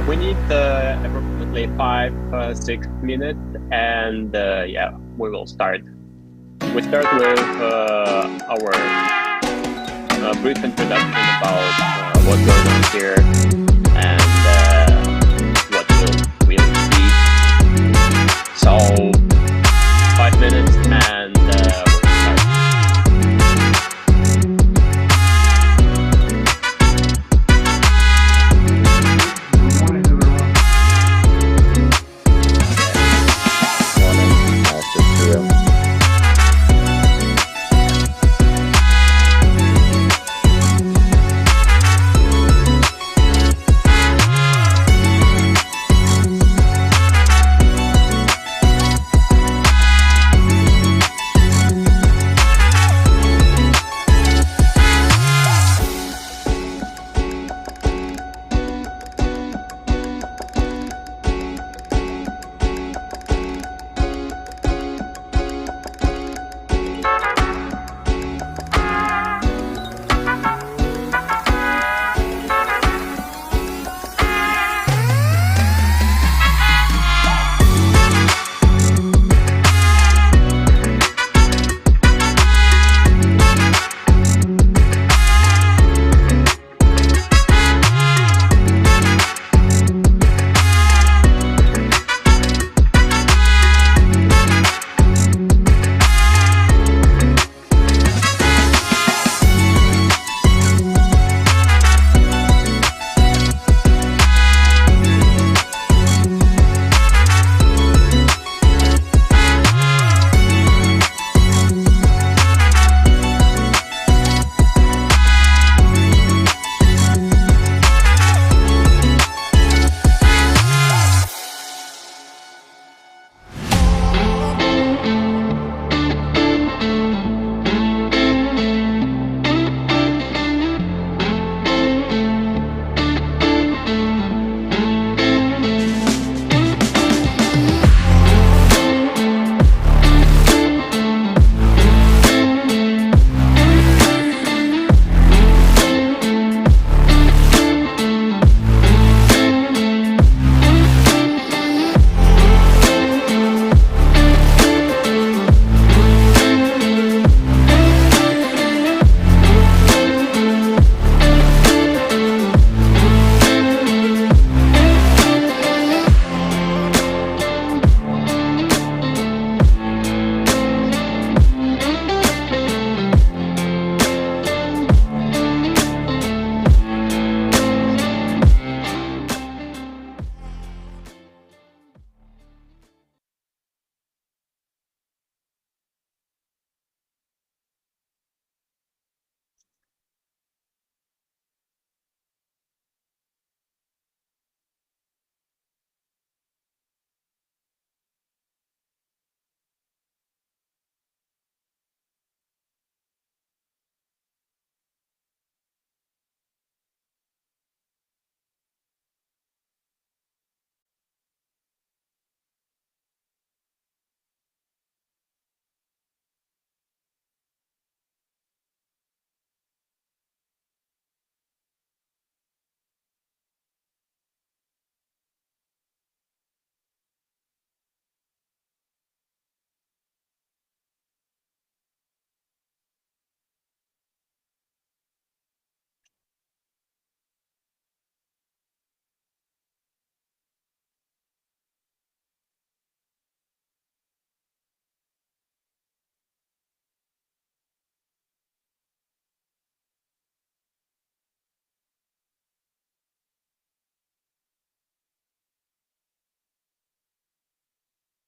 we need approximately 5, 6 minutes, and we will start. We start with our brief introduction about what's going on here and what we'll see. So, 5 minutes, and we'll start.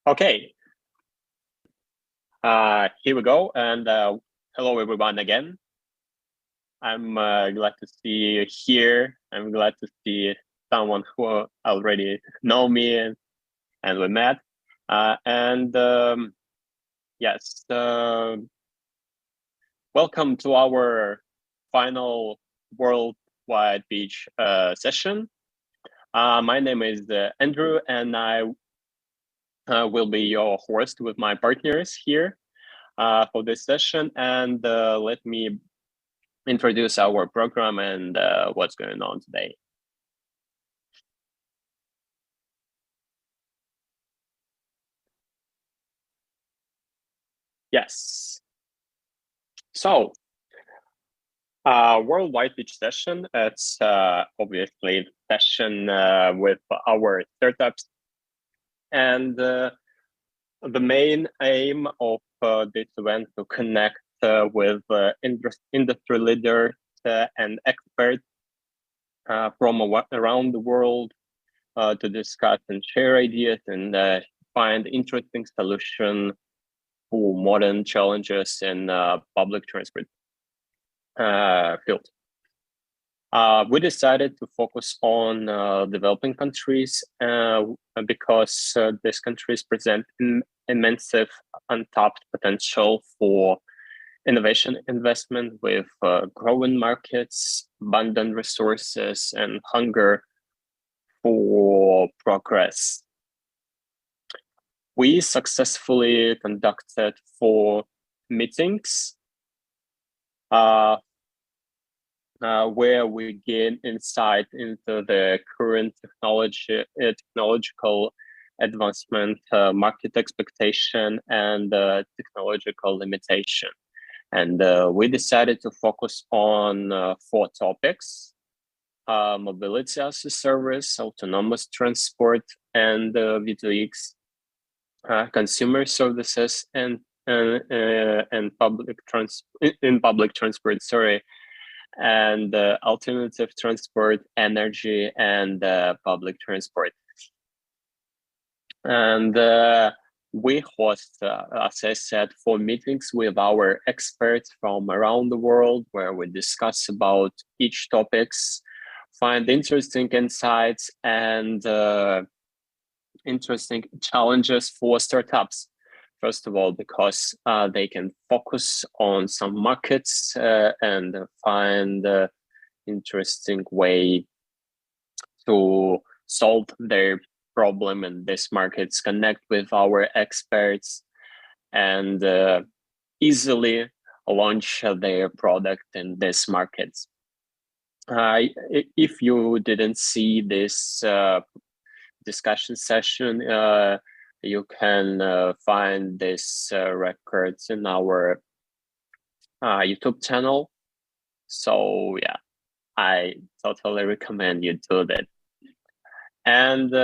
Okay, here we go, and hello everyone again. I'm glad to see you here. I'm glad to see someone who already know me and we met. Yes, welcome to our final worldwide beach session. My name is Andrew, and I will be your host with my partners here for this session. And let me introduce our program and what's going on today. Yes. So, worldwide pitch session. It's obviously session with our startups, and the main aim of this event to connect with industry leaders and experts from around the world to discuss and share ideas and find interesting solution for modern challenges in public transport field. We decided to focus on developing countries because these countries present immense untapped potential for innovation investment with growing markets, abundant resources, and hunger for progress. We successfully conducted 4 meetings where we gain insight into the current technological advancement, market expectation, and technological limitation. And we decided to focus on 4 topics: mobility as a service, autonomous transport, and V2X, consumer services, and public transport. Sorry, and alternative transport, energy, and public transport. And we host, as I said, 4 meetings with our experts from around the world, where we discuss about each topics, find interesting insights and interesting challenges for startups. First of all, because they can focus on some markets and find interesting way to solve their problem in these markets, connect with our experts, and easily launch their product in these markets. If you didn't see this discussion session, you can find this records in our YouTube channel. So yeah, I totally recommend you do that. And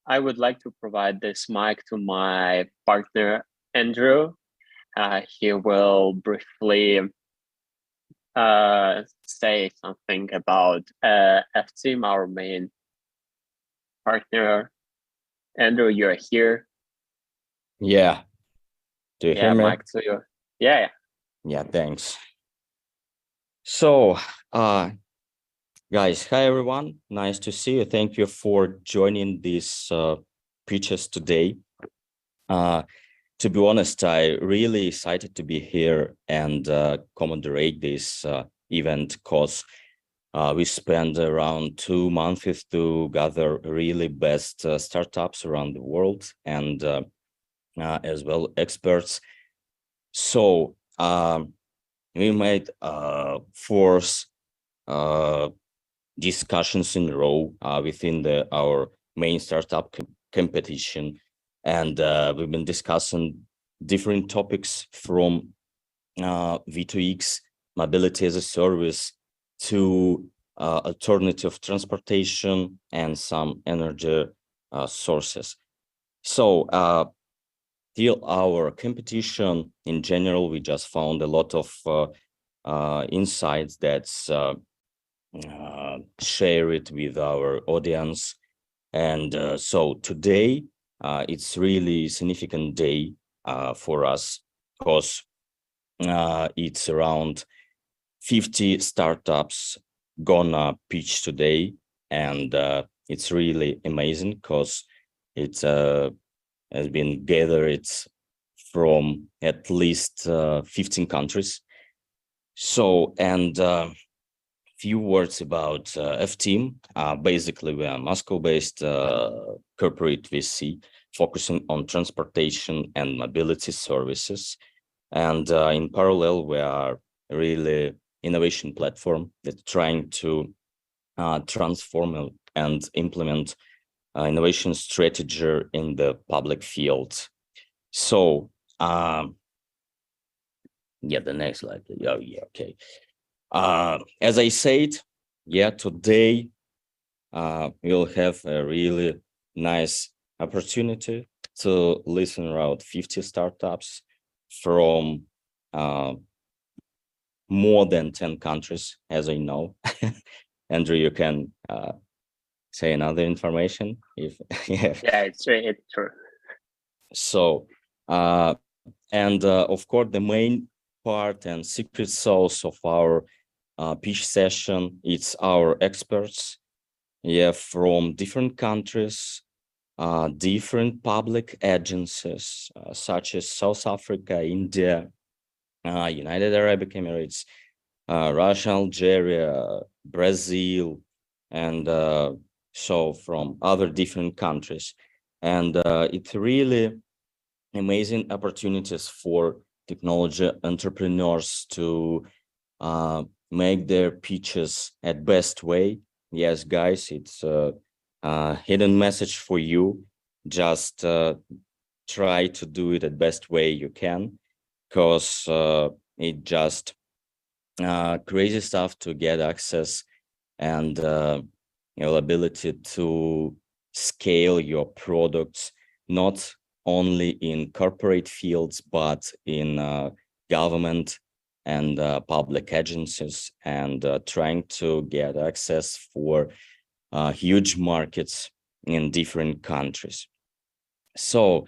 I would like to provide this mic to my partner, Andrew. He will briefly say something about F-Team, our main partner. Andrew, you're here. Yeah. Do you hear me? Mic to you. Yeah. Yeah, thanks. So, guys, hi everyone. Nice to see you. Thank you for joining these pitches today. To be honest, I really excited to be here and co-moderate this event, because we spent around 2 months to gather really best startups around the world, and as well experts. So we made 4 discussions in a row within our main startup competition, and we've been discussing different topics from V2X, mobility as a service, to alternative transportation and some energy sources. So till our competition in general, we just found a lot of insights that's share it with our audience. And so today it's really significant day for us, because it's around 50 startups gonna pitch today, and it's really amazing because it has been gathered from at least 15 countries. So, and few words about F-Team. Basically, we are Moscow-based corporate VC focusing on transportation and mobility services. And in parallel, we are really innovation platform that's trying to transform and implement innovation strategy in the public field. So Yeah, the next slide. Oh, yeah, okay. As I said, yeah, today we'll have a really nice opportunity to listen around 50 startups from more than 10 countries, as I know. Andrew, you can say another information if yeah. Yeah, it's true. So and of course the main part and secret sauce of our pitch session, it's our experts, yeah, from different countries, different public agencies such as South Africa, India, United Arab Emirates, Russia, Algeria, Brazil, and so from other different countries. And it's really amazing opportunities for technology entrepreneurs to make their pitches at best way. Yes, guys, it's a hidden message for you. Just try to do it at best way you can, because it just crazy stuff to get access and your ability to scale your products, not only in corporate fields, but in government and public agencies, and trying to get access for huge markets in different countries. So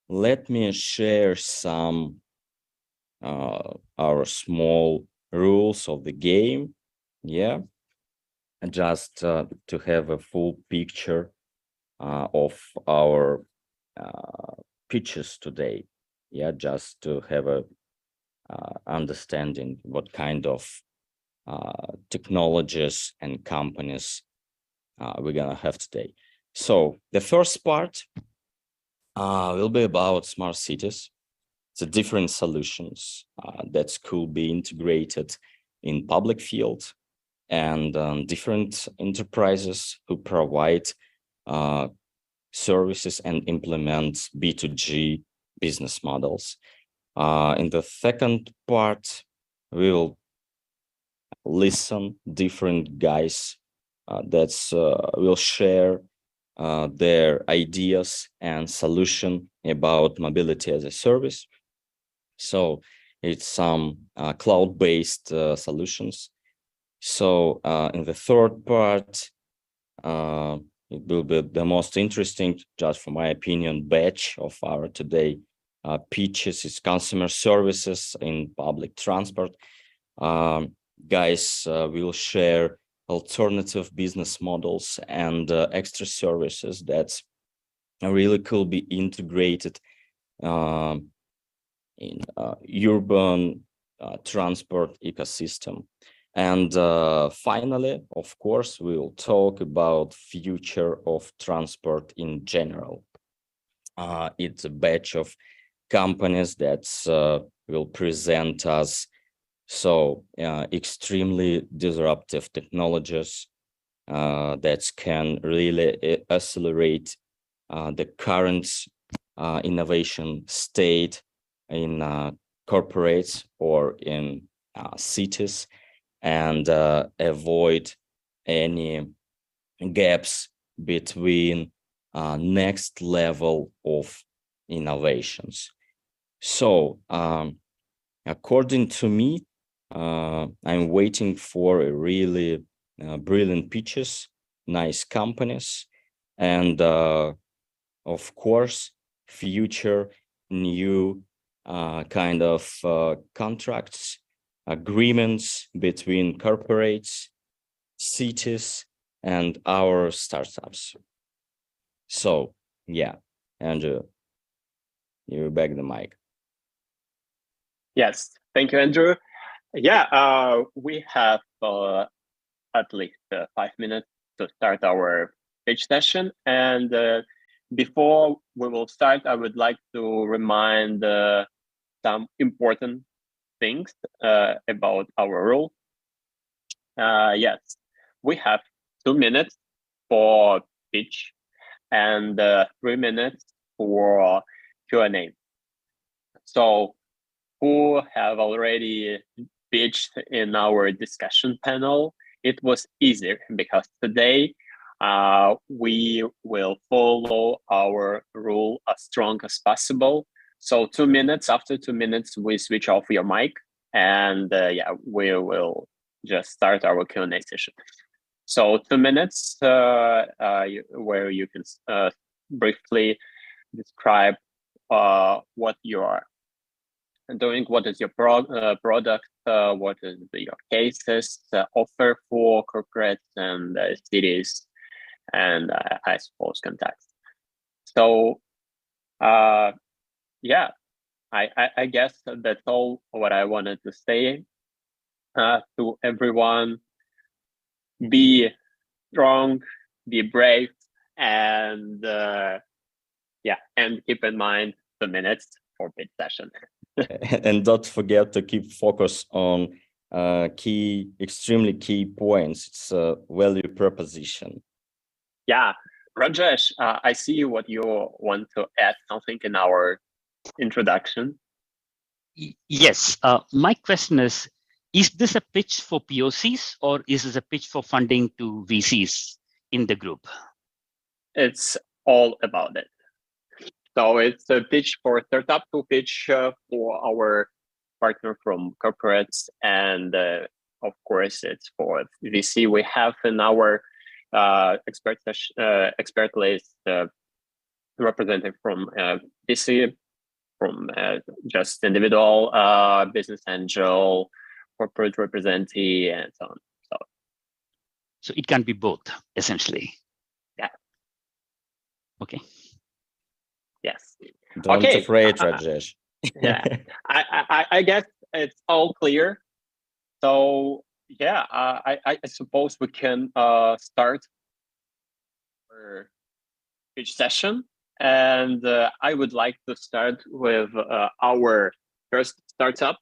let me share some our small rules of the game. Yeah, and just to have a full picture of our pitches today. Yeah, just to have a understanding what kind of technologies and companies we're gonna have today. So the first part will be about smart cities. The different solutions that could be integrated in public field, and different enterprises who provide services and implement B2G business models. In the second part, we will listen different guys that will share their ideas and solution about mobility as a service. So it's some cloud-based solutions. So in the third part, it will be the most interesting, just for my opinion, batch of our today pitches is consumer services in public transport. Guys will share alternative business models and extra services that really could be integrated in urban transport ecosystem. And finally, of course, we will talk about future of transport in general. It's a batch of companies that will present us so extremely disruptive technologies that can really accelerate the current innovation state in corporates or in cities, and avoid any gaps between next level of innovations. So according to me, I'm waiting for a really brilliant pitches, nice companies, and of course, future new kind of contracts, agreements between corporates, cities, and our startups. So, yeah, Andrew, you back the mic. Yes, thank you, Andrew. Yeah, we have at least 5 minutes to start our pitch session. And before we will start, I would like to remind some important things about our rule. Yes, we have 2 minutes for pitch and 3 minutes for Q&A. So who have already pitched in our discussion panel? It was easier because today we will follow our rule as strong as possible. So 2 minutes, after 2 minutes, we switch off your mic, and yeah, we will just start our Q&A session. So 2 minutes where you can briefly describe what you are doing, what is your product, what is your cases, offer for corporates and cities, and I suppose contacts. So yeah, I guess that's all what I wanted to say to everyone. Be strong, be brave, and yeah, and keep in mind the minutes for pitch session. And don't forget to keep focus on extremely key points. It's a value proposition. Yeah, Rajesh, I see what you want to add something in our introduction. Yes, my question is this a pitch for POCs or is this a pitch for funding to VCs in the group? It's all about it. So it's a pitch for startup to pitch for our partner from corporates, and of course it's for VC. We have in our expert list representative from VC, from just individual business angel, corporate representative, and so on. So it can be both, essentially. Yeah. Okay. Yes. Don't afraid, Rajesh. Yeah, I guess it's all clear. So yeah, I suppose we can start our pitch session, and I would like to start with our first startup.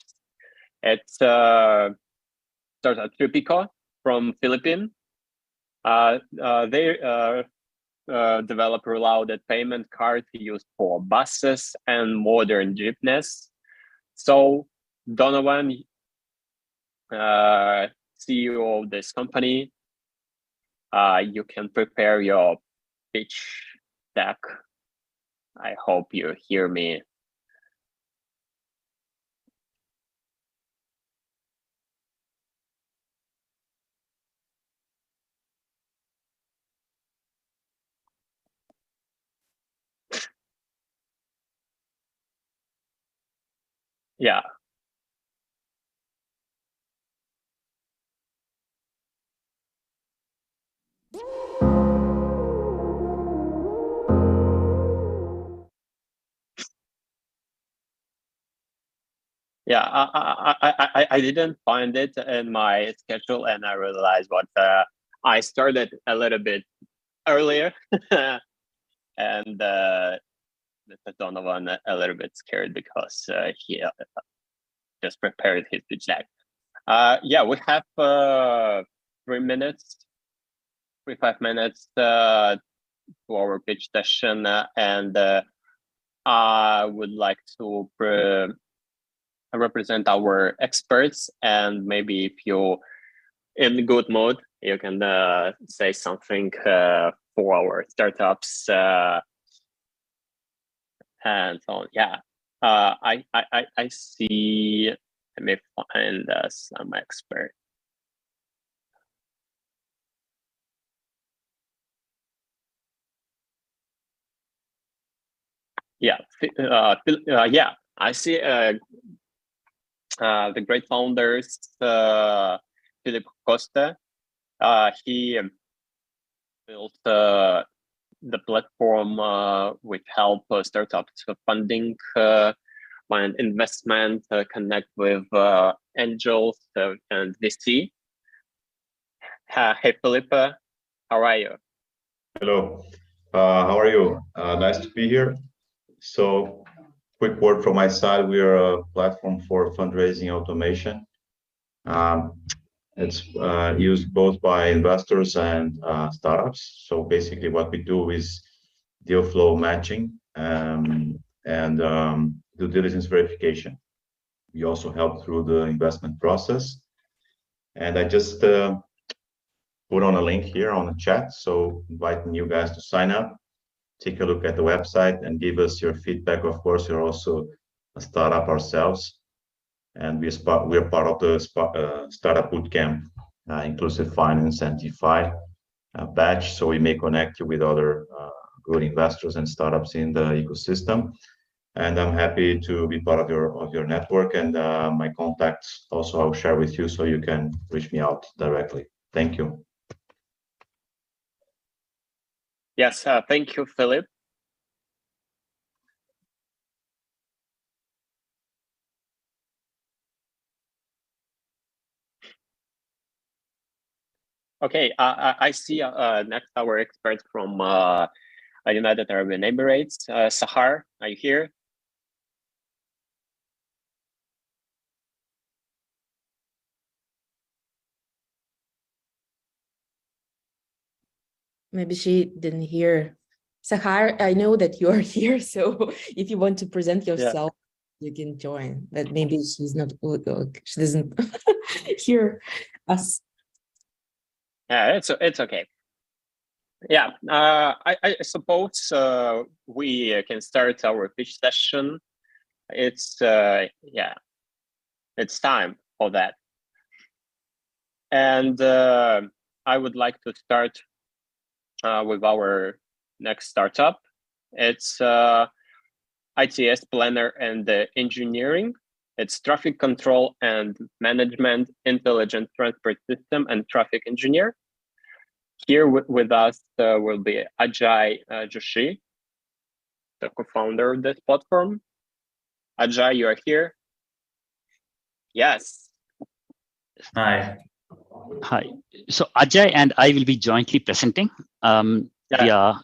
It's startup Tripico from Philippines. They develop reloaded payment card used for buses and modern jeepneys. So Donovan, CEO of this company, you can prepare your pitch deck. I hope you hear me. Yeah. Yeah, I didn't find it in my schedule, and I realized what I started a little bit earlier, and Mr. Donovan a little bit scared because he just prepared his pitch deck. Yeah, we have 3 minutes, 5 minutes to our pitch session, and I would like to represent our experts, and maybe if you're in good mood, you can say something for our startups and so on. Yeah, I see. Let me find some expert. Yeah, yeah, I see the great founders, Philip Costa. He built the platform which help startups funding, find investment, connect with angels and VC. Hey, Philip, how are you? Hello, how are you? Nice to be here. So, quick word from my side, we are a platform for fundraising automation. It's used both by investors and startups. So basically what we do is deal flow matching and due diligence verification. We also help through the investment process. And I just put on a link here on the chat, so inviting you guys to sign up, take a look at the website and give us your feedback. Of course, we're also a startup ourselves, and we're part of the Startup Bootcamp, Inclusive Finance and DeFi batch, so we may connect you with other good investors and startups in the ecosystem. And I'm happy to be part of your network, and my contacts also I'll share with you so you can reach me out directly. Thank you. Yes, thank you, Philip. Okay, I see next our expert from United Arab Emirates, Sahar. Are you here? Maybe she didn't hear. Sahar, I know that you're here, so if you want to present yourself, you can join. But maybe she's not. She doesn't hear us. Yeah, it's okay. Yeah, I suppose we can start our pitch session. It's yeah, it's time for that. And I would like to start with our next startup. It's ITS Planner and Engineering. It's traffic control and management, intelligent transport system, and traffic engineer. Here with us will be Ajay Joshi, the co-founder of this platform. Ajay, you are here? Yes. Hi. Hi. So Ajay and I will be jointly presenting. We are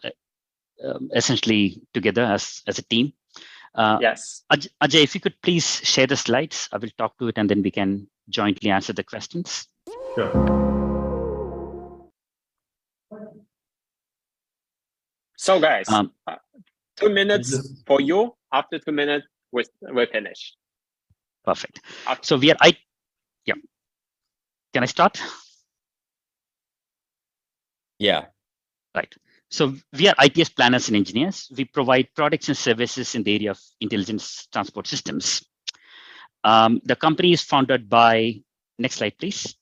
essentially together as a team. Yes. Ajay, if you could please share the slides, I will talk to it and then we can jointly answer the questions. Sure. So guys, 2 minutes for you. After 2 minutes, we're finished. Perfect. So we are, yeah. Can I start? Yeah. Right. So we are ITS planners and engineers. We provide products and services in the area of intelligence transport systems. The company is founded by, next slide, please.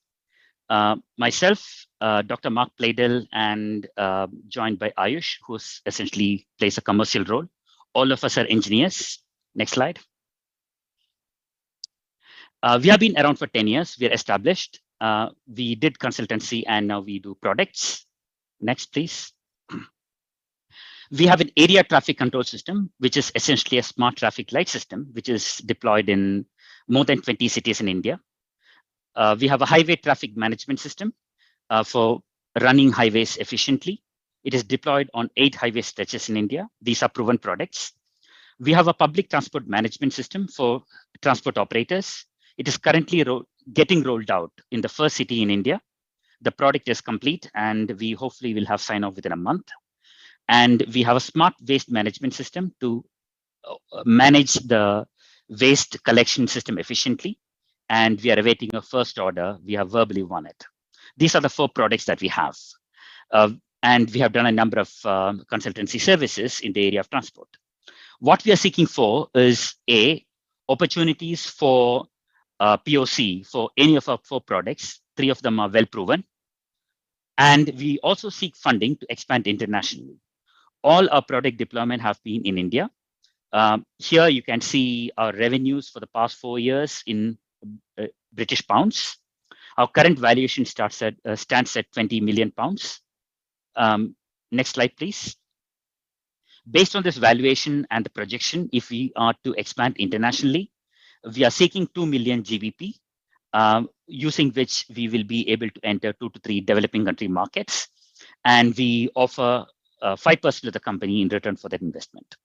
Myself, Dr. Mark Plaidel, and joined by Ayush, who essentially plays a commercial role. All of us are engineers. Next slide. We have been around for 10 years. We are established. We did consultancy and now we do products. Next, please. We have an area traffic control system, which is essentially a smart traffic light system, which is deployed in more than 20 cities in India. We have a highway traffic management system for running highways efficiently. It is deployed on 8 highway stretches in India. These are proven products. We have a public transport management system for transport operators. It is currently getting rolled out in the first city in India. The product is complete and we hopefully will have sign off within a month. And we have a smart waste management system to manage the waste collection system efficiently. And we are awaiting a first order. We have verbally won it. These are the 4 products that we have. And we have done a number of consultancy services in the area of transport. What we are seeking for is opportunities for POC for any of our 4 products. 3 of them are well proven. And we also seek funding to expand internationally. All our product deployment have been in India. Here you can see our revenues for the past 4 years in British pounds. Our current valuation stands at 20 million pounds. Next slide, please. Based on this valuation and the projection, if we are to expand internationally, we are seeking 2 million GBP, using which we will be able to enter 2 to 3 developing country markets. And we offer 5% of the company in return for that investment.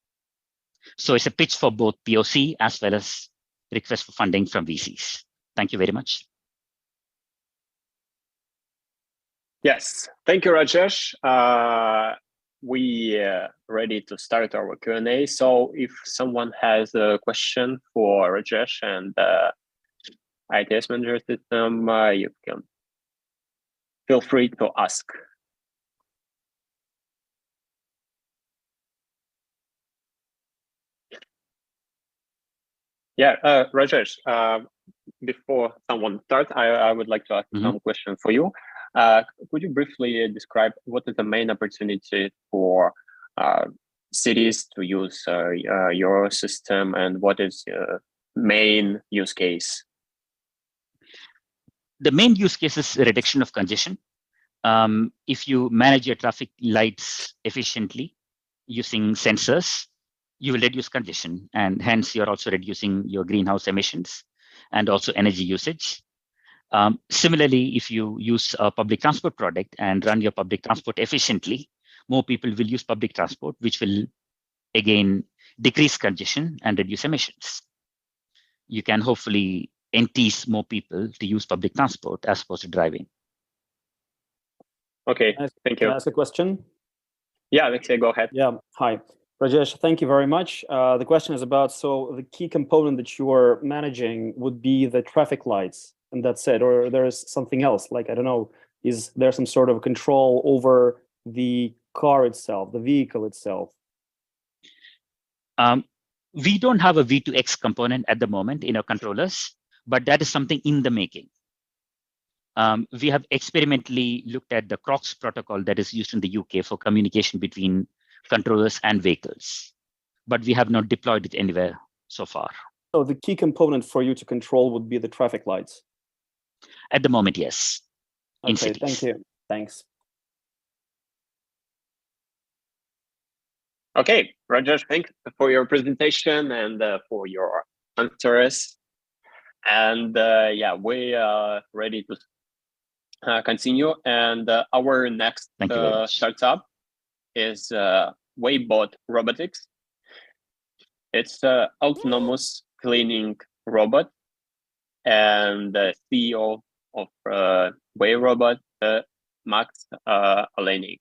So it's a pitch for both POC as well as request for funding from VCs. Thank you very much. Yes, thank you, Rajesh. we ready to start our Q&A. So if someone has a question for Rajesh and ITS Manager System, you can feel free to ask. Yeah, Rajesh, before someone starts, I would like to ask some question for you. Could you briefly describe what is the main opportunity for cities to use your system, and what is the main use case? The main use case is reduction of congestion. If you manage your traffic lights efficiently using sensors, you will reduce congestion, and hence you're also reducing your greenhouse emissions and also energy usage. Similarly, if you use a public transport product and run your public transport efficiently, more people will use public transport, which will again decrease congestion and reduce emissions. You can hopefully entice more people to use public transport as opposed to driving. Okay, thank you. Can I ask a question? Yeah, Alexei, go ahead. Yeah, hi. Rajesh, thank you very much. The question is about, so the key component that you are managing would be the traffic lights, and that's it, or there's something else, like, I don't know, is there some sort of control over the car itself, the vehicle itself? We don't have a V2X component at the moment in our controllers, but that is something in the making. We have experimentally looked at the Crocs protocol that is used in the UK for communication between controllers and vehicles, but we have not deployed it anywhere so far. So the key component for you to control would be the traffic lights? At the moment, yes. In Okay, cities. thank you. Thanks. Okay, Rajesh, thanks for your presentation and for your answers. And yeah, we are ready to continue. And our next startup is Waybot Robotics. It's an autonomous cleaning robot, and the CEO of Wayrobot, Max Olenik.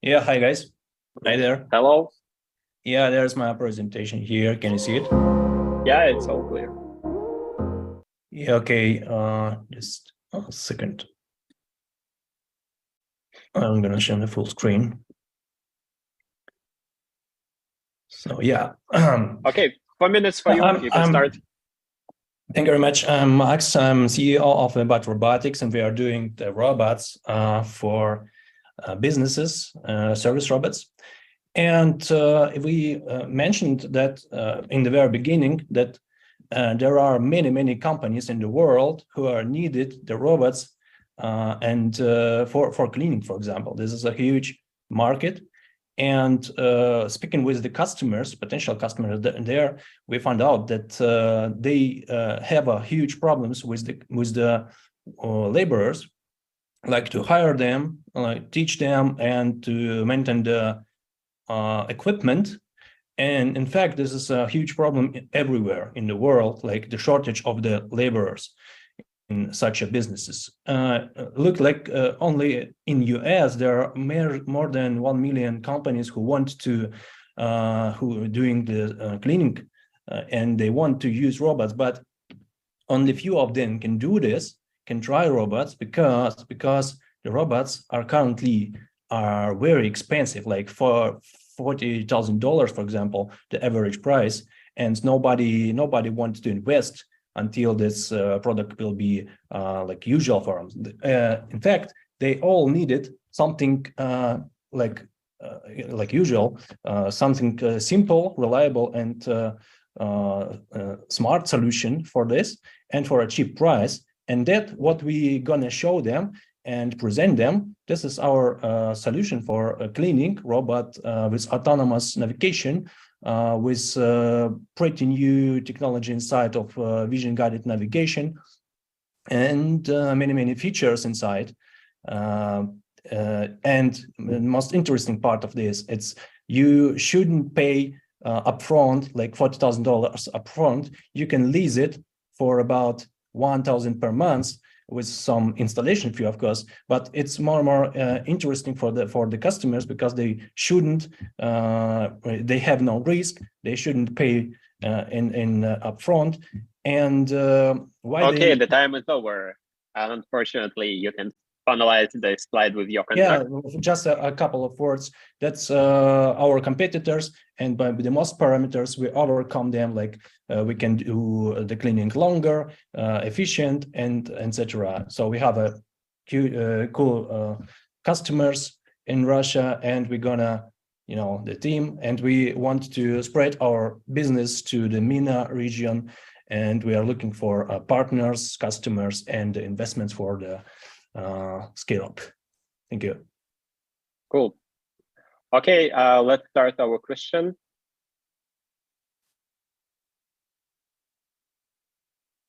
Yeah, hi guys. Hi there. Hello. Yeah, there's my presentation here. Can you see it? Yeah, it's all clear. Yeah, okay. Just a second. I'm gonna show the full screen. So yeah. Okay, 4 minutes for you. You can start. Thank you very much. I'm Max. I'm CEO of Waybot Robotics, and we are doing the robots for businesses, service robots. And we mentioned that in the very beginning that there are many companies in the world who are needed the robots and for cleaning, for example. This is a huge market. And speaking with the customers, potential customers there, we found out that they have a huge problems with the laborers, like to hire them, teach them, and to maintain the equipment. And in fact, this is a huge problem everywhere in the world, like the shortage of the laborers in such a businesses. Look like only in US there are more than 1 million companies who want to who are doing the cleaning and they want to use robots, but only few of them can do this, can try robots because the robots are currently very expensive, like for $40,000, for example, the average price, and nobody wants to invest until this product will be like usual for them. In fact, they all needed something like usual, something simple, reliable, and smart solution for this, and for a cheap price. And that what we gonna show them and present them. This is our solution for a cleaning robot with autonomous navigation, with pretty new technology inside of vision-guided navigation, and many features inside. And the most interesting part of this, it's you shouldn't pay upfront, like $40,000 upfront. You can lease it for about 1,000 per month with some installation fee, of course, but it's more and more interesting for the customers because they shouldn't, they have no risk, they shouldn't pay in upfront, and why? Okay, the time is over. Unfortunately, you can finalize the slide with your contract. Yeah, just a couple of words. That's our competitors, and by the most parameters, we overcome them. Like we can do the cleaning longer, efficient, and etc. So we have a cool customers in Russia, and we're gonna, the team, and we want to spread our business to the MENA region, and we are looking for partners, customers, and investments for the scale up. Thank you. Cool. Okay, let's start our question.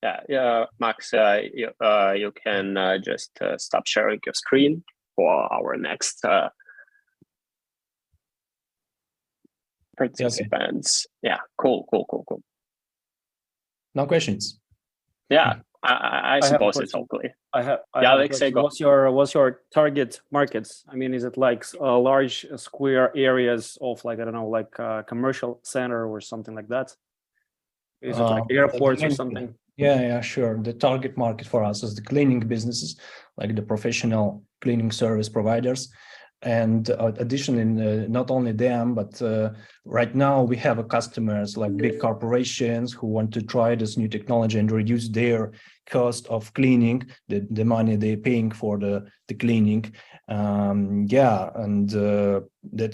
Yeah, Max, you can just stop sharing your screen for our next participants. Okay. Yeah, cool. No questions. Yeah, I suppose it's all clear. I have Alexei, go. What's your target markets? I mean, is it like large square areas of, like, I don't know, like a commercial center or something like that? Is it like airports or something? Yeah, sure. The target market for us is the cleaning businesses, like the professional cleaning service providers. And additionally, not only them, but right now we have customers like big corporations who want to try this new technology and reduce their cost of cleaning, the money they're paying for the cleaning. That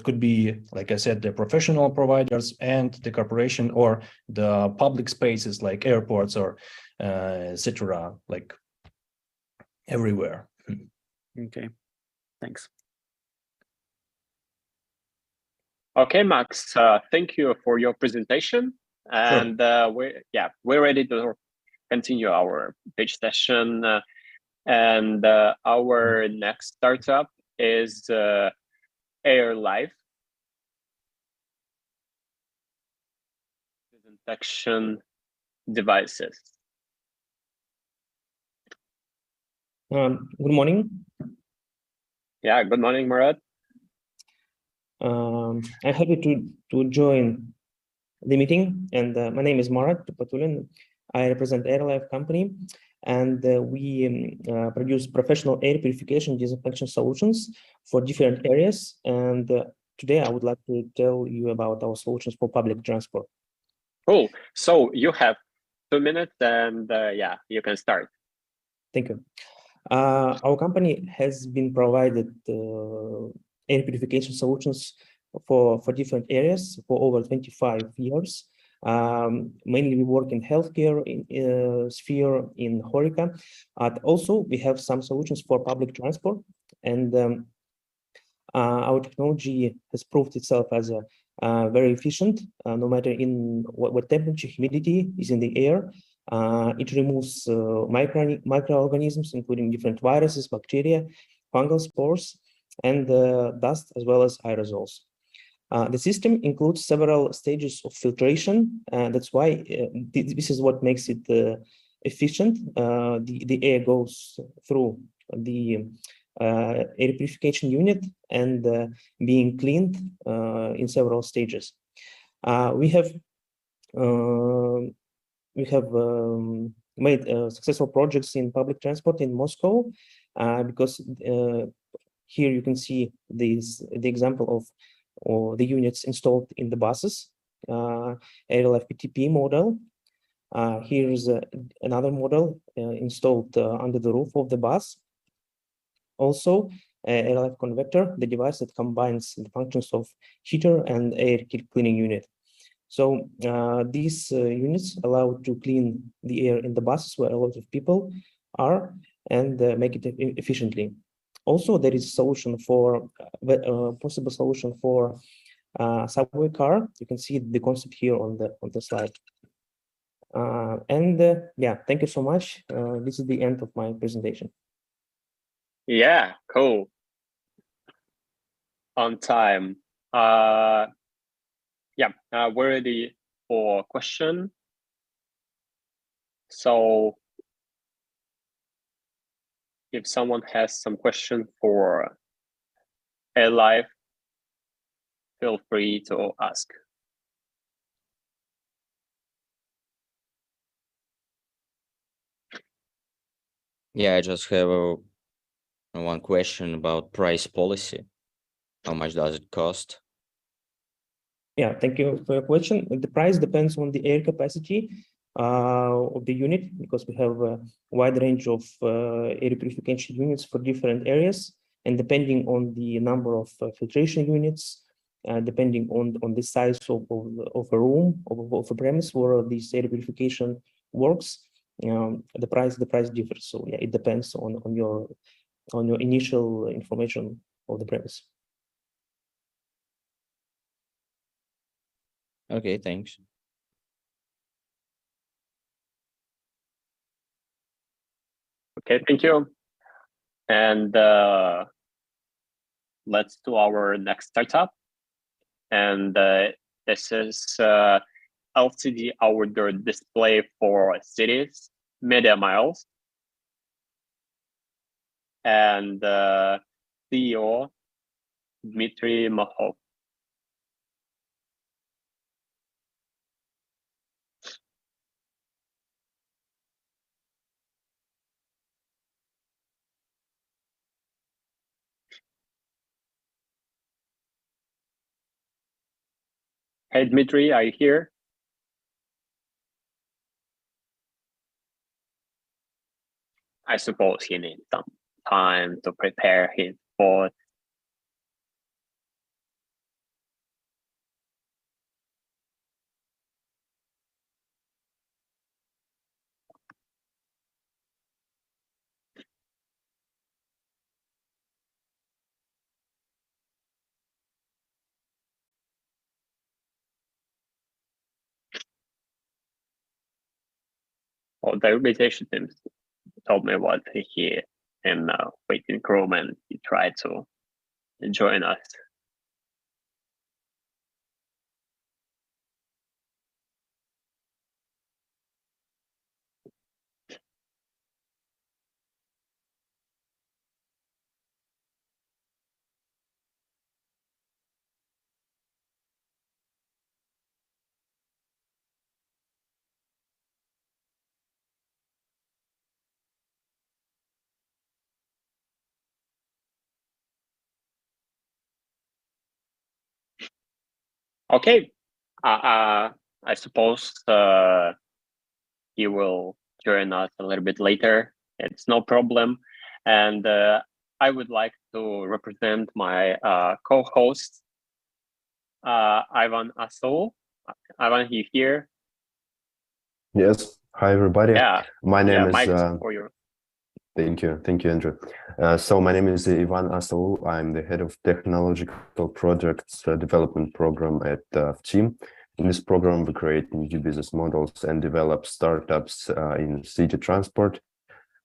could be, like I said, the professional providers and the corporation, or the public spaces like airports or etc., like everywhere. Okay, thanks. Okay, Max, thank you for your presentation. And sure. We're ready to continue our pitch session. Our next startup is AirLife. Disinfection devices. Good morning. Yeah, good morning, Murat. I'm happy to join the meeting, and my name is Murat Patulin. I represent AirLife company, and we produce professional air purification disinfection solutions for different areas. And today I would like to tell you about our solutions for public transport. Cool. So you have 2 minutes, and you can start. Thank you. Our company has been provided air purification solutions for different areas for over 25 years. Mainly we work in healthcare sphere in HoReCa. Also, we have some solutions for public transport, and our technology has proved itself as very efficient, no matter in what temperature, humidity is in the air. It removes microorganisms, including different viruses, bacteria, fungal spores, and dust, as well as aerosols. The system includes several stages of filtration. That's why this is what makes it efficient. The air goes through the air purification unit and being cleaned in several stages. We have made successful projects in public transport in Moscow, because here you can see the example of the units installed in the buses. AirLife PTP model. Here is another model installed under the roof of the bus. Also, AirLife Convector, the device that combines the functions of heater and air cleaning unit. So these units allow to clean the air in the buses where a lot of people are, and make it efficiently. Also, there is a solution for possible solution for subway car. You can see the concept here on the slide. Thank you so much. This is the end of my presentation. Yeah, cool. On time. We're ready for question. So if someone has some question for a live, feel free to ask. Yeah, I just have one question about price policy. How much does it cost? Yeah, thank you for your question. The price depends on the air capacity of the unit, because we have a wide range of air purification units for different areas, and depending on the number of filtration units, depending on the size of a room, of a premise where this air purification works, the price differs. So yeah, it depends on your initial information of the premise. Okay, thanks. Okay, thank you. And let's do our next startup. And this is LCD outdoor display for cities, Media Miles. And CEO, Dmitry Mahov. Hey, Dmitry, are you here? I suppose he needs some time to prepare his board. Well, the organization team told me what he in waiting room, and he tried to join us. Okay, I suppose he will join us a little bit later. It's no problem. And I would like to represent my co-host, Ivan Asol. Ivan, you here? Yes. Hi, everybody. Yeah. My name is. Mike, for you. Thank you, Andrew. So my name is Ivan Asol. I'm the head of technological projects development program at team. In this program, we create new business models and develop startups in city transport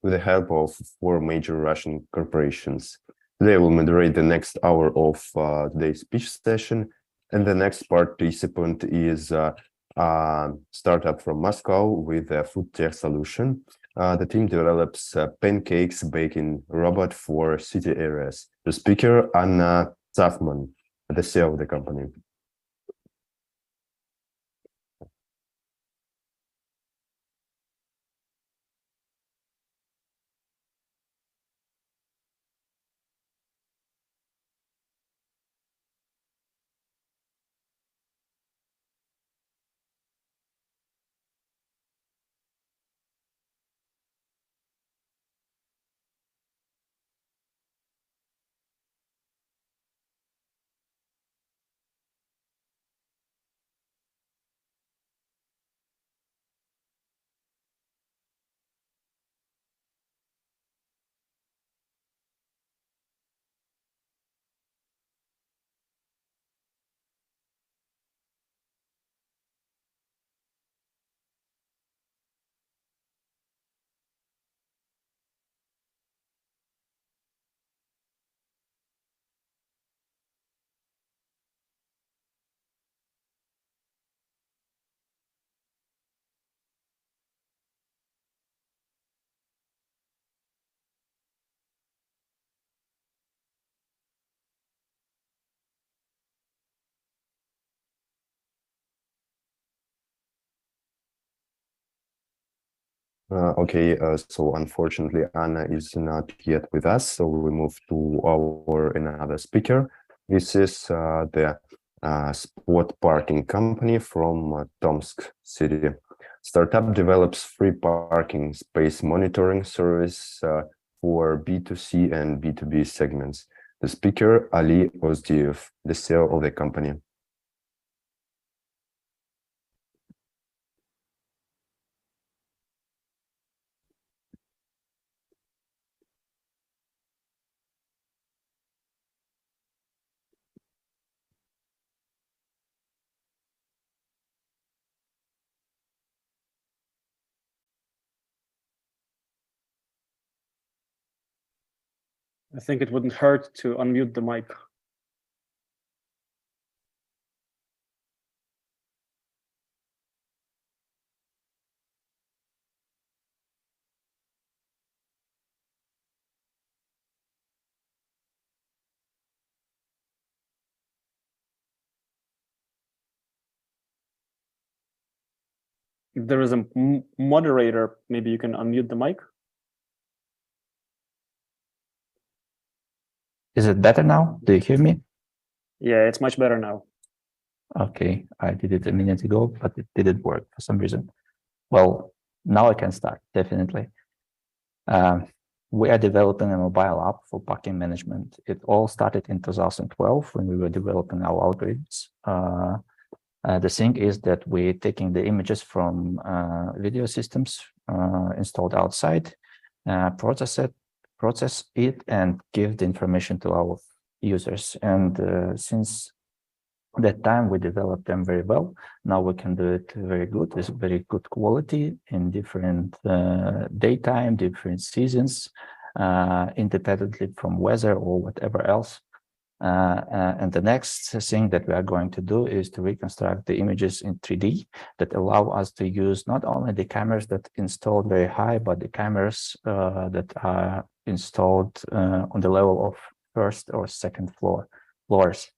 with the help of 4 major Russian corporations. Today, I will moderate the next hour of today's speech session, and the next participant is a startup from Moscow with a food tech solution. The team develops pancakes baking robot for city areas. The speaker, Anna Zafman, the CEO of the company. Okay, so unfortunately, Anna is not yet with us, so we move to our another speaker. This is the spot parking company from Tomsk city. Startup develops free parking space monitoring service for B2C and B2B segments. The speaker, Ali Ozdiev, the CEO of the company. I think it wouldn't hurt to unmute the mic. If there is a moderator, maybe you can unmute the mic. Is it better now? Do you hear me? Yeah, it's much better now. Okay, I did it a minute ago, but it didn't work for some reason. Well, now I can start, definitely. We are developing a mobile app for parking management. It all started in 2012 when we were developing our algorithms. The thing is that we're taking the images from video systems installed outside, process it, and give the information to our users. And since that time, we developed them very well. Now we can do it very good, with very good quality in different daytime, different seasons, independently from weather or whatever else. And the next thing that we are going to do is to reconstruct the images in 3D that allow us to use not only the cameras that installed very high, but the cameras that are installed on the level of first or second floors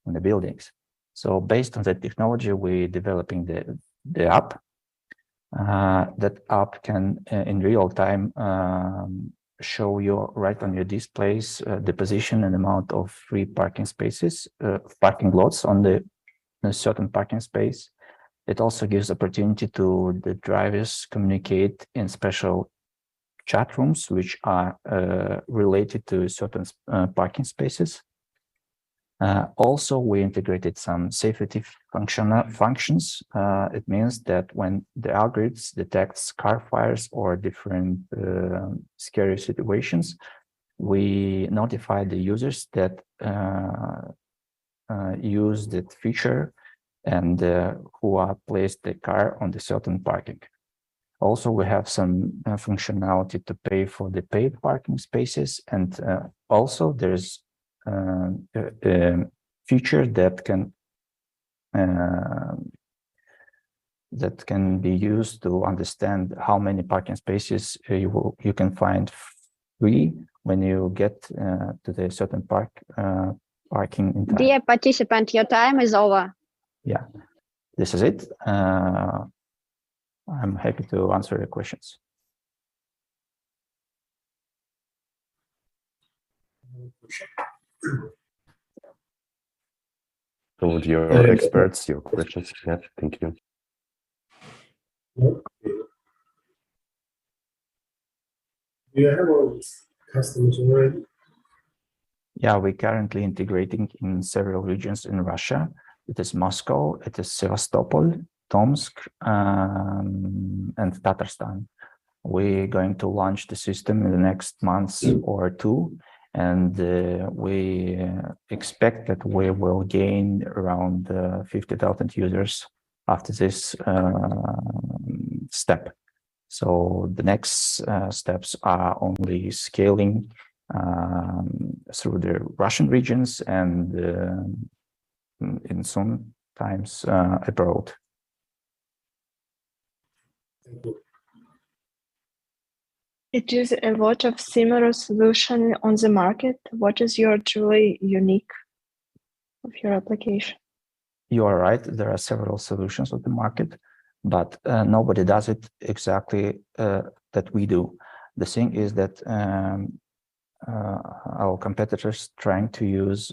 in the buildings. So based on that technology, we're developing the app. That app can, in real time, show you right on your displays the position and amount of free parking spaces, parking lots on a certain parking space. It also gives opportunity to the drivers communicate in special chat rooms, which are related to certain parking spaces. Also, we integrated some safety functions. It means that when the algorithms detects car fires or different scary situations, we notify the users that use that feature and who are placed the car on the certain parking. Also, we have some functionality to pay for the paid parking spaces, and also there's a feature that can be used to understand how many parking spaces you can find free when you get to the certain parking in time. Dear participant, your time is over. Yeah, this is it. I'm happy to answer your questions. Told your experts your questions. Yeah, thank you. Do you have all these customers already? Yeah, we're currently integrating in several regions in Russia. It is Moscow, it is Sevastopol, Tomsk, and Tatarstan. We're going to launch the system in the next months or two, and we expect that we will gain around 50,000 users after this step. So the next steps are only scaling through the Russian regions and in some times abroad. Thank you. It is a lot of similar solution on the market. What is your truly unique of your application? You are right. There are several solutions on the market. but nobody does it exactly that we do. The thing is that our competitors trying to use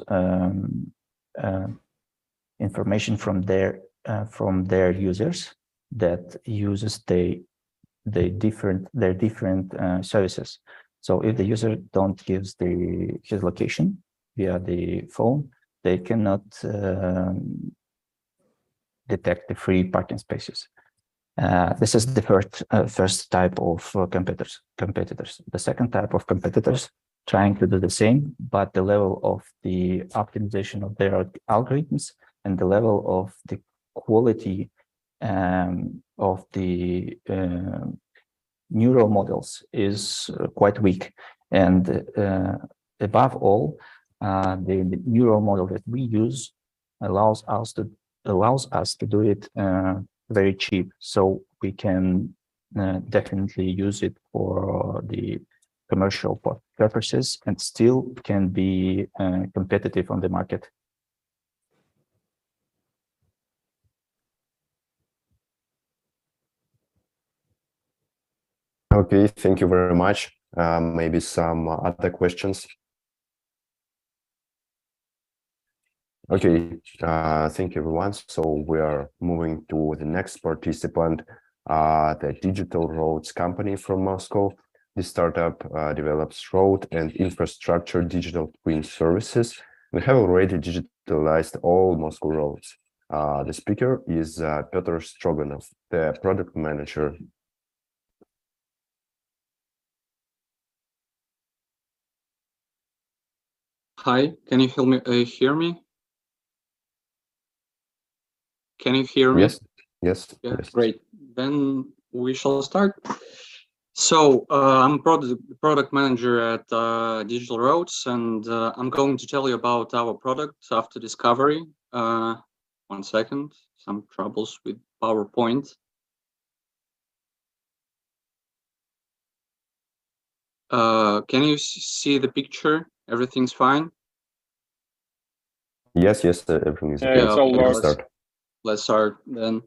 information from their users that uses their different services. So if the user don't gives his location via the phone, they cannot detect the free parking spaces. This is the first type of competitors. The second type of competitors trying to do the same, but the level of the optimization of their algorithms and the level of the quality of the neural models is quite weak. And above all, the neural model that we use allows us to do it very cheap, so we can definitely use it for the commercial purposes and still can be competitive on the market. Okay, thank you very much. Maybe some other questions. Okay, thank you everyone. So we are moving to the next participant, the Digital Roads company from Moscow. This startup develops road and infrastructure digital twin services. We have already digitalized all Moscow roads. The speaker is Peter Stroganov, the product manager. Hi, can you hear me? Can you hear me? Yes. Great. Then we shall start. So I'm product manager at Digital Roads, and I'm going to tell you about our product after discovery. 1 second, some troubles with PowerPoint. Can you see the picture? Everything's fine? Yes, everything is okay. Let's start then.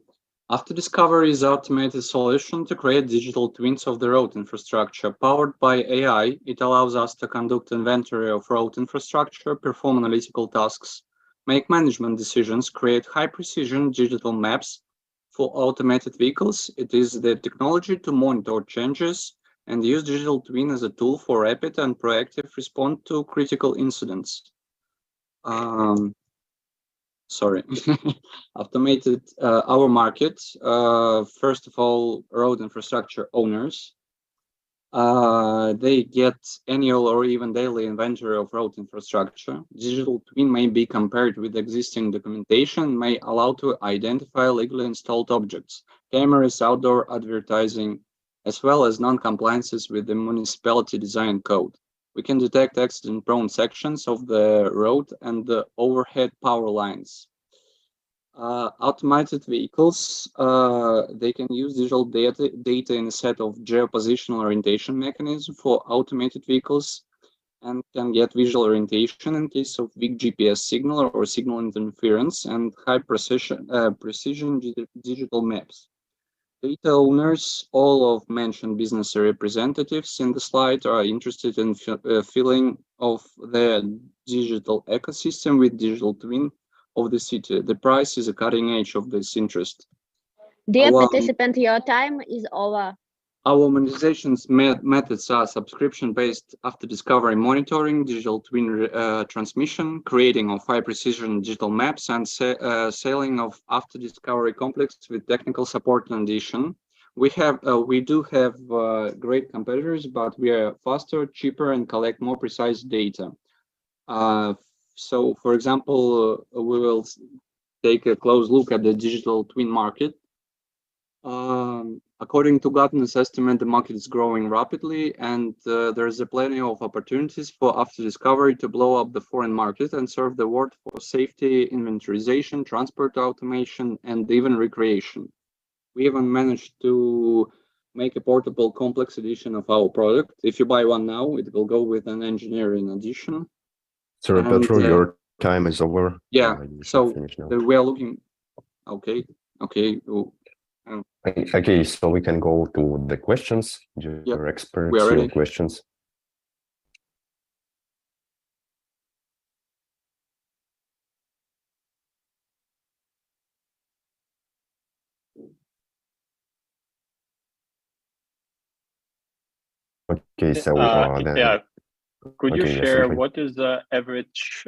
After discovery is automated solution to create digital twins of the road infrastructure. Powered by AI, it allows us to conduct inventory of road infrastructure, perform analytical tasks, make management decisions, create high-precision digital maps for automated vehicles. It is the technology to monitor changes and use digital twin as a tool for rapid and proactive response to critical incidents. Automated our market. First of all, road infrastructure owners. They get annual or even daily inventory of road infrastructure. Digital twin may be compared with existing documentation, may allow to identify legally installed objects, cameras, outdoor advertising, as well as non-compliances with the municipality design code. We can detect accident-prone sections of the road and the overhead power lines. Automated vehicles, they can use digital data in a set of geopositional orientation mechanism for automated vehicles and can get visual orientation in case of weak GPS signal or signal interference and high precision digital maps. Data owners, all of mentioned business representatives in the slide, are interested in filling of the digital ecosystem with digital twin of the city. The price is a cutting edge of this interest. Dear participant, your time is over. Our monetization methods are subscription-based after discovery monitoring, digital twin transmission, creating of high-precision digital maps, and selling of after discovery complex with technical support and addition. We do have great competitors, but we are faster, cheaper, and collect more precise data. So, for example, we will take a close look at the digital twin market. According to Gartner's estimate, the market is growing rapidly, and there is plenty of opportunities for after discovery to blow up the foreign market and serve the world for safety, inventorization, transport automation, and even recreation. We even managed to make a portable complex edition of our product. If you buy one now, it will go with an engineering edition. Sorry, Petro, your time is over. Yeah, so we are looking. Okay. Okay, so we can go to the questions. Your Yep. experts, We are your ready. questions. Okay, so then yeah, could you okay, yes, share Andrei. what is the average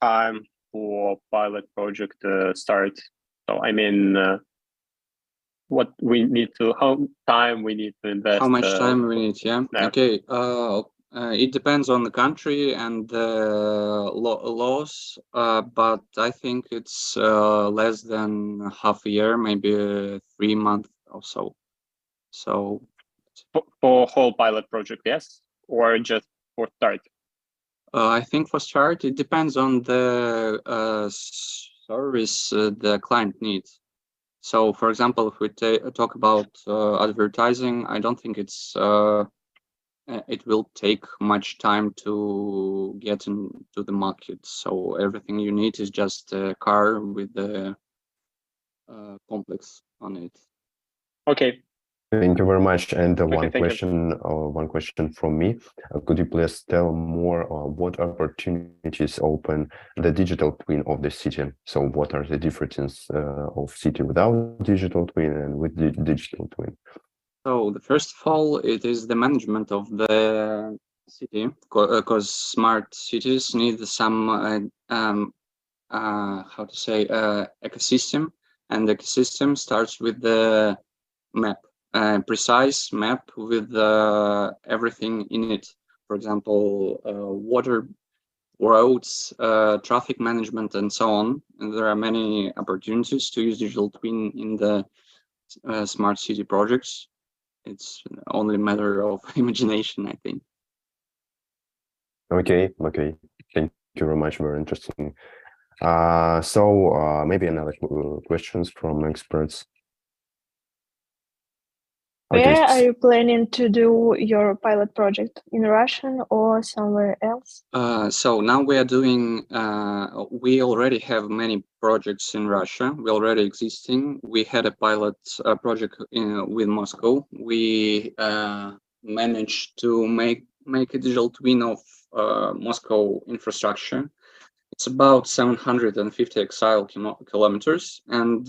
time for pilot project start? So I mean, what we need to, how time we need to invest? How much time we need? Yeah. Yeah. Okay. It depends on the country and the laws, but I think it's less than half a year, maybe 3 months or so. So for whole pilot project, yes, or just for start? I think for start, it depends on the service the client needs. So, for example, if we talk about advertising, I don't think it will take much time to get into the market. So everything you need is just a car with the complex on it. Okay. Thank you very much. And Okay, one question from me. Could you please tell more what opportunities open the digital twin of the city? So what are the differences of city without digital twin and with the digital twin? So the first of all, it is the management of the city, because smart cities need some how to say ecosystem, and the ecosystem starts with the map, precise map with everything in it. For example, water, roads, traffic management, and so on. And there are many opportunities to use digital twin in the smart city projects. It's only a matter of imagination, I think. Okay. Thank you very much. Very interesting. Maybe another questions from experts. Where are you planning to do your pilot project? In Russian or somewhere else? So now we are doing, we already have many projects in Russia. We already existing. We had a pilot project with Moscow. We managed to make a digital twin of Moscow infrastructure. It's about 750 exile kilometers, and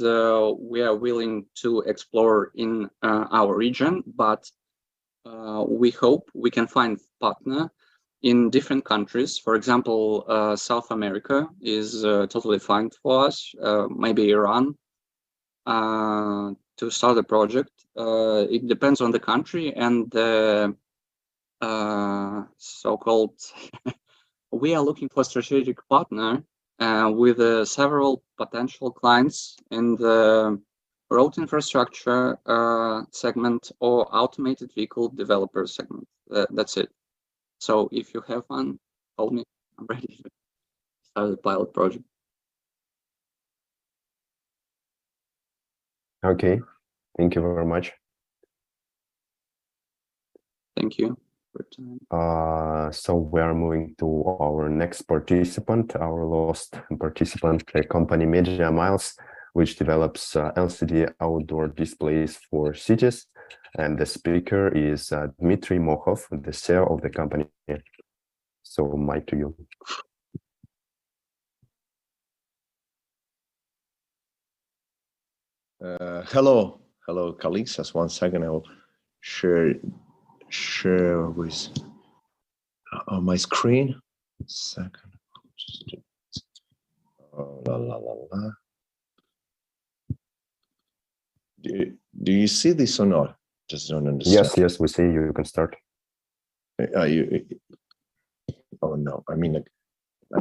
we are willing to explore in our region, but we hope we can find partner in different countries. For example, South America is totally fine for us, maybe Iran, to start a project. It depends on the country and the so-called we are looking for a strategic partner with several potential clients in the road infrastructure segment or automated vehicle developer segment. That's it. So if you have one, call me. I'm ready to start the pilot project. Okay. Thank you very much. Thank you. So we are moving to our next participant, our last participant, the company Media Miles, which develops LCD outdoor displays for cities. And the speaker is Dmitry Mokhov, the CEO of the company. So, mic to you. Hello, colleagues. Just 1 second. I will share with on my screen. Second. Oh, la la la la. Do you see this or not? Just don't understand. Yes, we see you. You can start. Oh no, I mean, like, I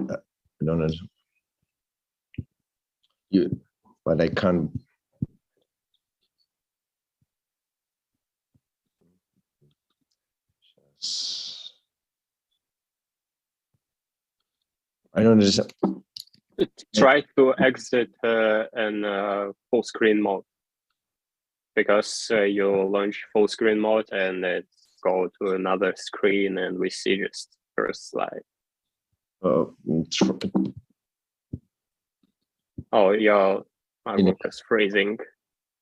don't know. But I can't. I don't understand. Try to exit in full screen mode, because you launch full screen mode and it go to another screen and we see just first slide. Oh, your was freezing.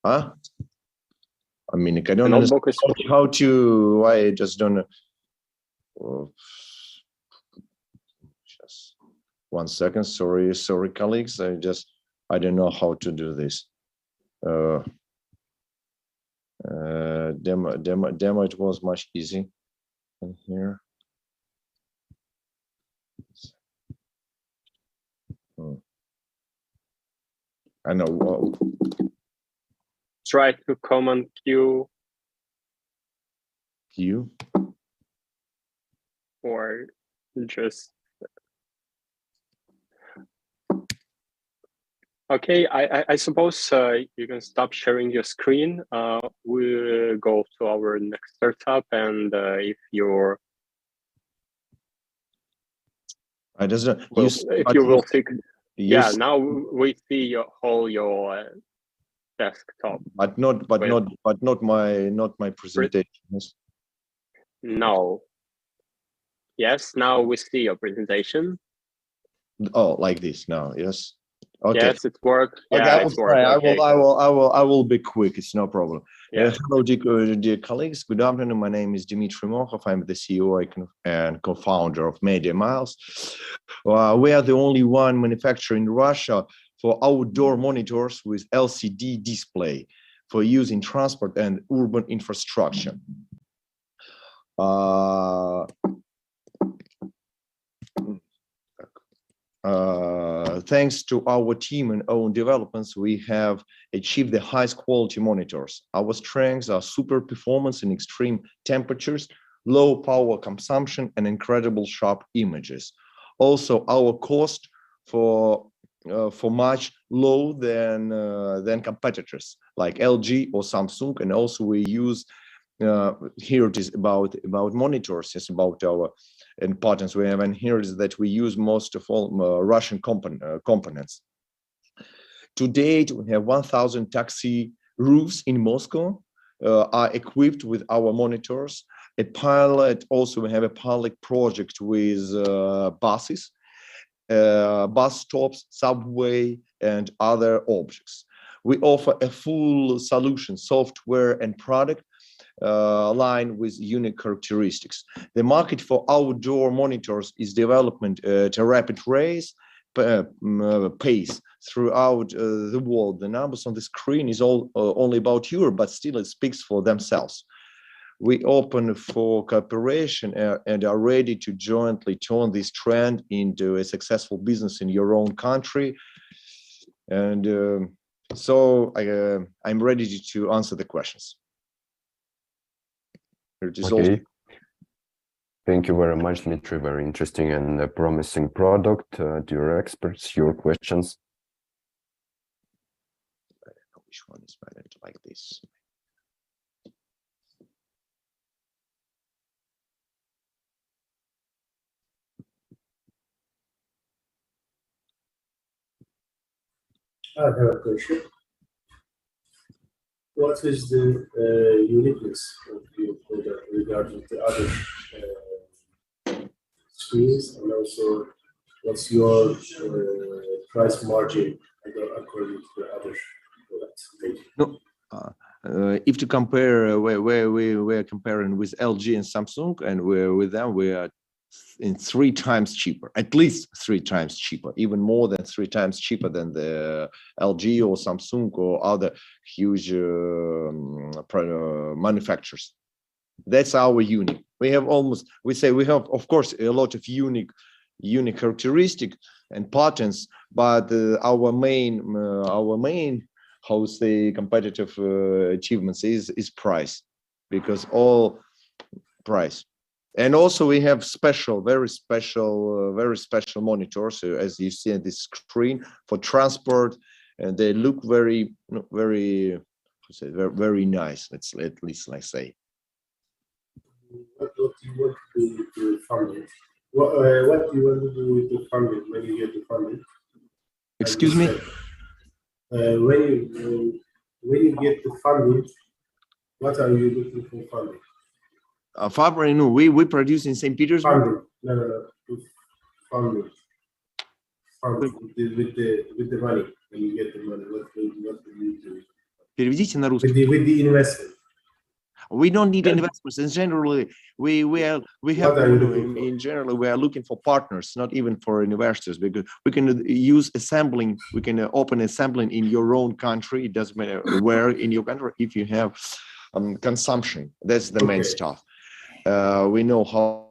Huh? I mean, I don't understand how to. I just don't know. Just 1 second. Sorry, colleagues. I don't know how to do this. Demo. It was much easy. And here. I know. Whoa. Try to command Q. Or just. Okay, I suppose you can stop sharing your screen. We'll go to our next startup, and if you're, if you will see, yeah. Now we see your desktop, but not my presentation. No. Yes, now we see your presentation. Oh, like this now. Yes. Okay. Yes, it worked. Okay, Yeah, it's worked. Okay. I will be quick. It's no problem. Yeah. Hello, dear colleagues. Good afternoon. My name is Dmitry Mokhov. I'm the CEO and co-founder of Media Miles. We are the only one manufacturer in Russia for outdoor monitors with LCD display for use in transport and urban infrastructure. Thanks to our team and own developments, we have achieved the highest quality monitors. Our strengths are super performance in extreme temperatures, low power consumption, and incredible sharp images. Also, our cost for much low than competitors like LG or Samsung, and also we use here it is about monitors. It's about our importance we have, and here is that we use most of all Russian components. To date, we have 1,000 taxi roofs in Moscow are equipped with our monitors. Also we have a pilot project with buses, bus stops, subway, and other objects. We offer a full solution, software and product line with unique characteristics. The market for outdoor monitors is development at a rapid pace throughout the world. The numbers on the screen is only about Europe, but still it speaks for themselves. We open for cooperation and are ready to jointly turn this trend into a successful business in your own country. And so I'm ready to answer the questions. Okay. Thank you very much, Dmitry. Very interesting and promising product. Dear experts, your questions. I don't know which one is better, like this. I have a question. What is the uniqueness of your product regarding the other screens, and also what's your price margin according to the other products? No, if to compare where we're comparing with LG and Samsung, and with them we are in 3 times cheaper, at least 3 times cheaper, even more than 3 times cheaper than the LG or Samsung or other huge manufacturers. That's our unique. We have of course a lot of unique characteristics and patents, but our main how say competitive achievements is price, because all price. And also we have very special monitors, as you see on this screen, for transport, and they look very nice. Let's at least like say. What do you want to do with the funding? What do you want to do with the funding when you get the funding? Excuse me? When you get the funding, what are you looking for funding? Fabry, no, we produce in St. Petersburg. No. Funding. With the money. When you get the money, what do you do? Переведите на русский. With the investment. We don't need investments. In generally, we have in general we are looking for partners, not even for investors, because we can use assembling. We can open assembling in your own country. It doesn't matter where in your country. If you have consumption, that's the main stuff. We know how.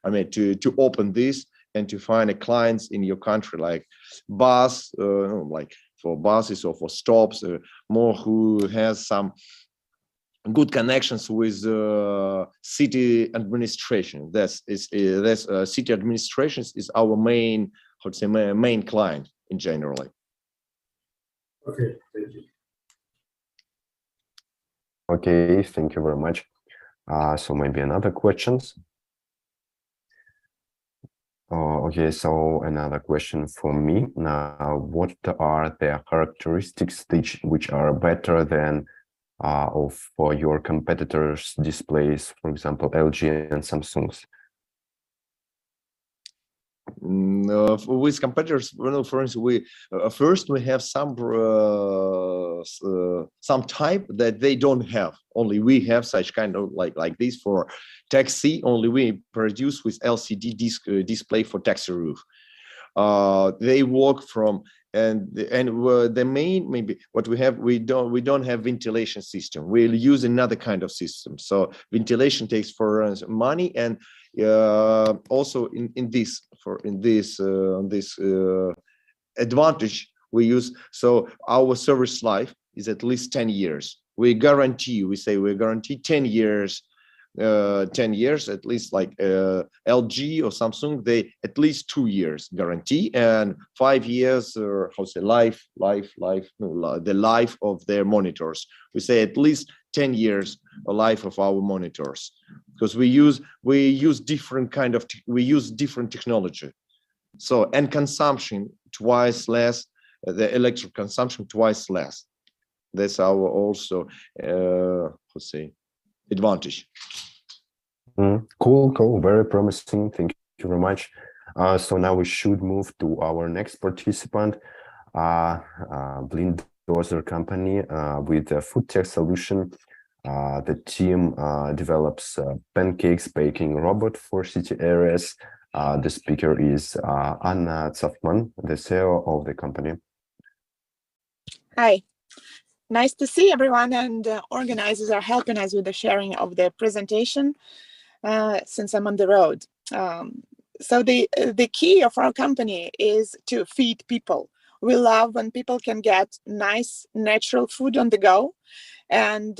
I mean, to open this and to find a clients in your country, like bus, like for buses or for stops, more who has some good connections with city administration. That's city administrations is our main, how to say, main client in generally. Okay, thank you. Okay, thank you very much. So maybe another questions. Okay, so another question for me. Now, what are the characteristics which are better than for your competitors' displays, for example, LG and Samsung's? With competitors, for instance, we first we have some type that they don't have. Only we have such kind of like this for taxi. Only we produce with LCD display for taxi roof. They work from and the main maybe what we have we don't have ventilation system. We'll use another kind of system. So ventilation takes for us money, and also in this advantage we use. So our service life is at least 10 years. We guarantee 10 years. 10 years at least, like LG or Samsung, they at least 2 years guarantee, and 5 years or the life of their monitors. We say at least 10 years a life of our monitors, because we use different different technology. So, and consumption twice less, the electric consumption twice less. That's our also advantage. Cool, very promising. Thank you very much. So now we should move to our next participant, Blindozer company with a food tech solution. The team develops pancakes baking robot for city areas. The speaker is Anna Tsafman, the CEO of the company. Hi. Nice to see everyone, and organizers are helping us with the sharing of the presentation since I'm on the road. So the key of our company is to feed people. We love when people can get nice natural food on the go, and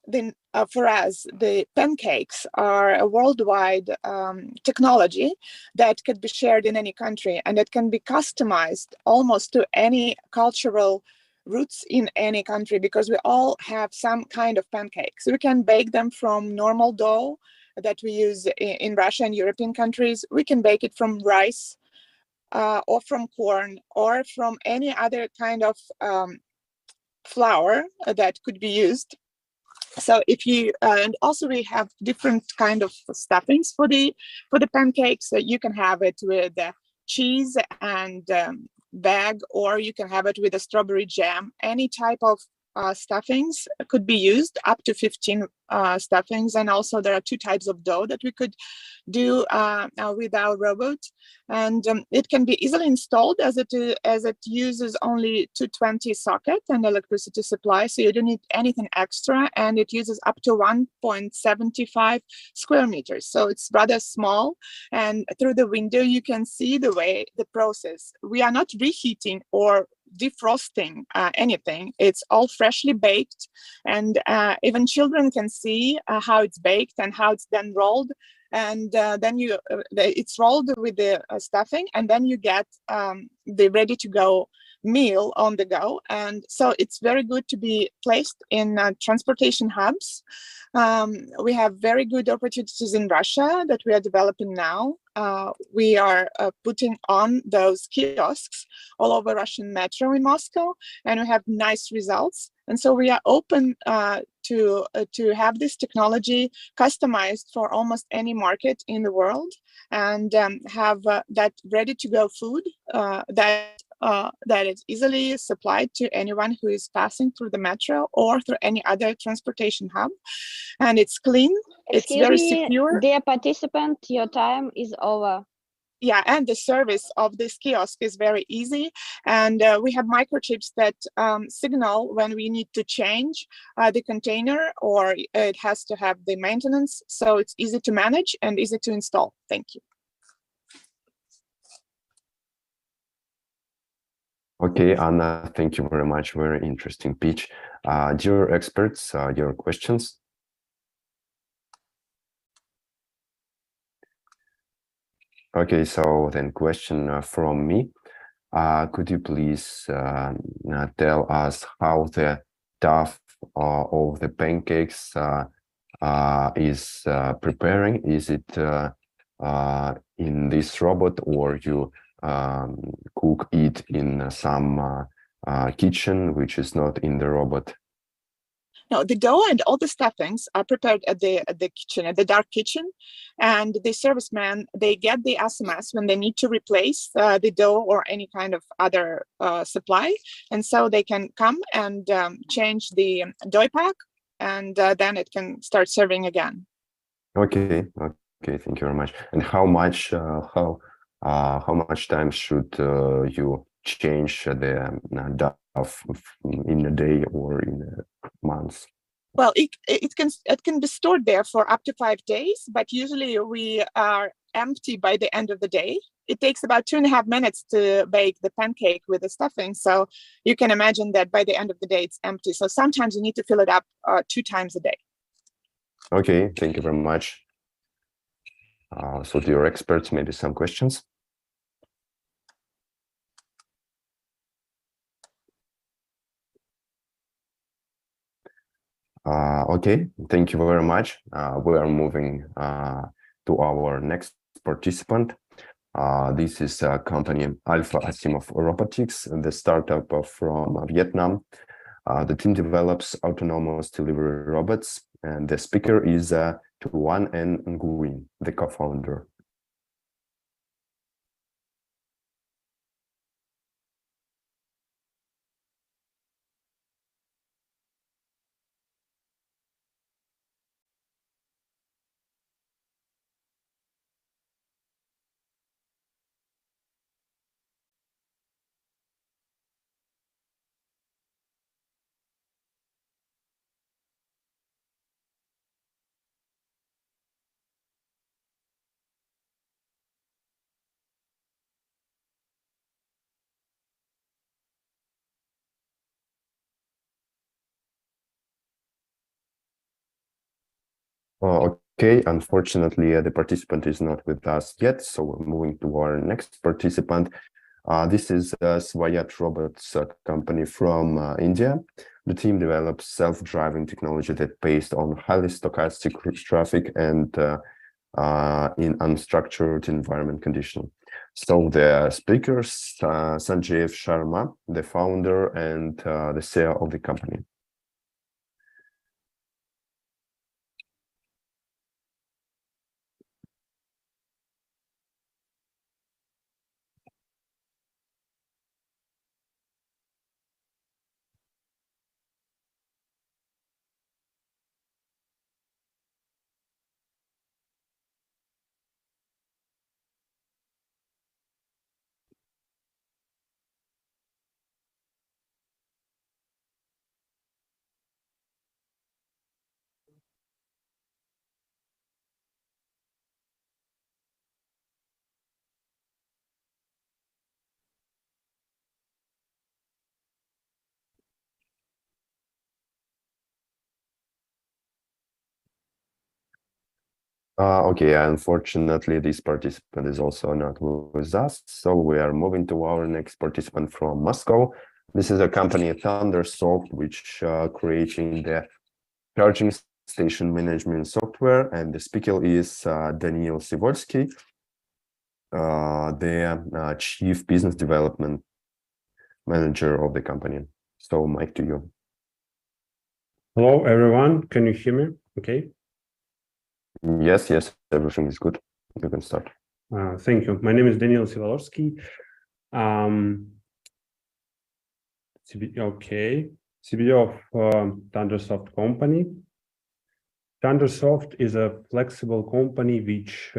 then for us the pancakes are a worldwide technology that could be shared in any country, and it can be customized almost to any cultural roots in any country, because we all have some kind of pancakes. We can bake them from normal dough that we use in Russia and European countries. We can bake it from rice or from corn or from any other kind of flour that could be used. So if you and also we have different kind of stuffings for the pancakes. So you can have it with cheese and bag, or you can have it with a strawberry jam. Any type of stuffings could be used, up to 15 stuffings. And also there are 2 types of dough that we could do with our robot, and it can be easily installed as it uses only 220 socket and electricity supply, so you don't need anything extra, and it uses up to 1.75 square meters, so it's rather small. And through the window you can see the process. We are not reheating or defrosting anything. It's all freshly baked, and even children can see how it's baked and how it's then rolled. And then it's rolled with the stuffing, and then you get the ready-to-go meal on the go. And so it's very good to be placed in transportation hubs. We have very good opportunities in Russia that we are developing now. We are putting on those kiosks all over Russian metro in Moscow, and we have nice results. And so we are open to have this technology customized for almost any market in the world, and have that ready-to-go food that is easily supplied to anyone who is passing through the metro or through any other transportation hub. And it's clean, it's very secure. Dear participant, your time is over. Yeah, and the service of this kiosk is very easy. And we have microchips that signal when we need to change the container, or it has to have the maintenance. So it's easy to manage and easy to install. Thank you. Okay, Anna, thank you very much. Very interesting pitch. Dear experts, your questions? Okay, so then question from me. Could you please tell us how the dough of the pancakes is preparing? Is it in this robot, or you cook it in some kitchen which is not in the robot? No, the dough and all the stuffings are prepared at the kitchen, at the dark kitchen, and the servicemen, they get the SMS when they need to replace the dough or any kind of other supply, and so they can come and change the dough pack, and then it can start serving again. Okay, okay, thank you very much. And how much time should you change the dough in a day or in a month? Well, it can be stored there for up to 5 days, but usually we are empty by the end of the day. It takes about 2.5 minutes to bake the pancake with the stuffing, so you can imagine that by the end of the day it's empty. So sometimes you need to fill it up 2 times a day. Okay, thank you very much. So to your experts, maybe some questions? Okay, thank you very much. We are moving to our next participant. This is a company, Alpha Asimov Robotics, the startup from Vietnam. The team develops autonomous delivery robots, and the speaker is Tuan Nguyen, the co-founder. Okay, unfortunately, the participant is not with us yet, so we're moving to our next participant. This is Swayat Robots company from India. The team develops self-driving technology that based on highly stochastic traffic and in unstructured environment condition. So the speakers, Sanjeev Sharma, the founder and the CEO of the company. Okay, unfortunately, this participant is also not with us, so we are moving to our next participant from Moscow. This is a company, Thundersoft, which creating the charging station management software, and the speaker is Daniil Sivolsky, the Chief Business Development Manager of the company. So, Mike, to you. Hello, everyone. Can you hear me? Okay. Yes, everything is good. You can start. Thank you. My name is Daniel Sivalorski. CBO of Thundersoft company. Thundersoft is a flexible company which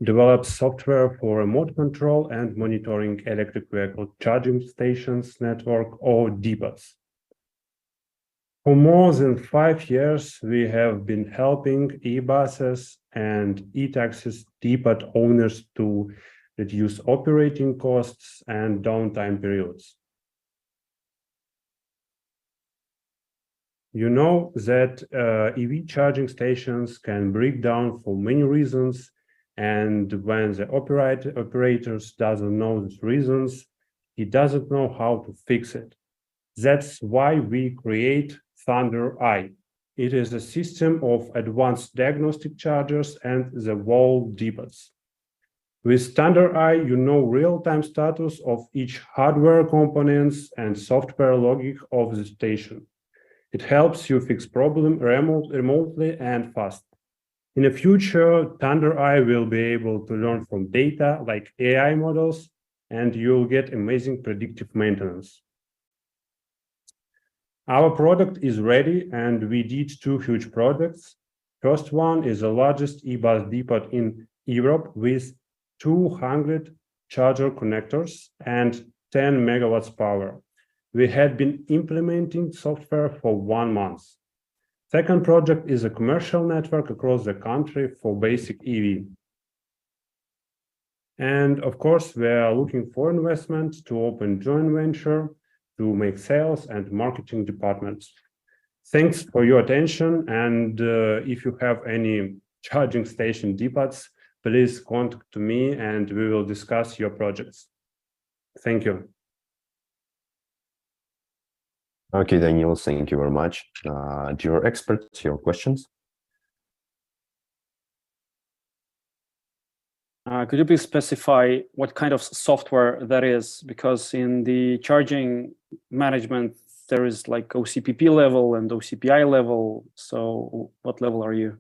develops software for remote control and monitoring electric vehicle charging stations network, or depots. For more than 5 years, we have been helping e-buses and e-taxis depot owners to reduce operating costs and downtime periods. You know that EV charging stations can break down for many reasons, and when the operators doesn't know these reasons, he doesn't know how to fix it. That's why we create Thunder Eye. It is a system of advanced diagnostic chargers and the wall depots. With Thunder Eye, you know real-time status of each hardware components and software logic of the station. It helps you fix problems remotely and fast. In the future, Thunder Eye will be able to learn from data like AI models, and you'll get amazing predictive maintenance. Our product is ready, and we did 2 huge projects. First one is the largest e-bus depot in Europe with 200 charger connectors and 10 megawatts power. We had been implementing software for 1 month. Second project is a commercial network across the country for basic EV. And of course, we are looking for investment to open joint venture to make sales and marketing departments. Thanks for your attention. And if you have any charging station depots, please contact me and we will discuss your projects. Thank you. Okay, Daniel, thank you very much. Dear experts, your questions? Could you please specify what kind of software that is? Because in the charging management, there is like OCPP level and OCPI level. So what level are you?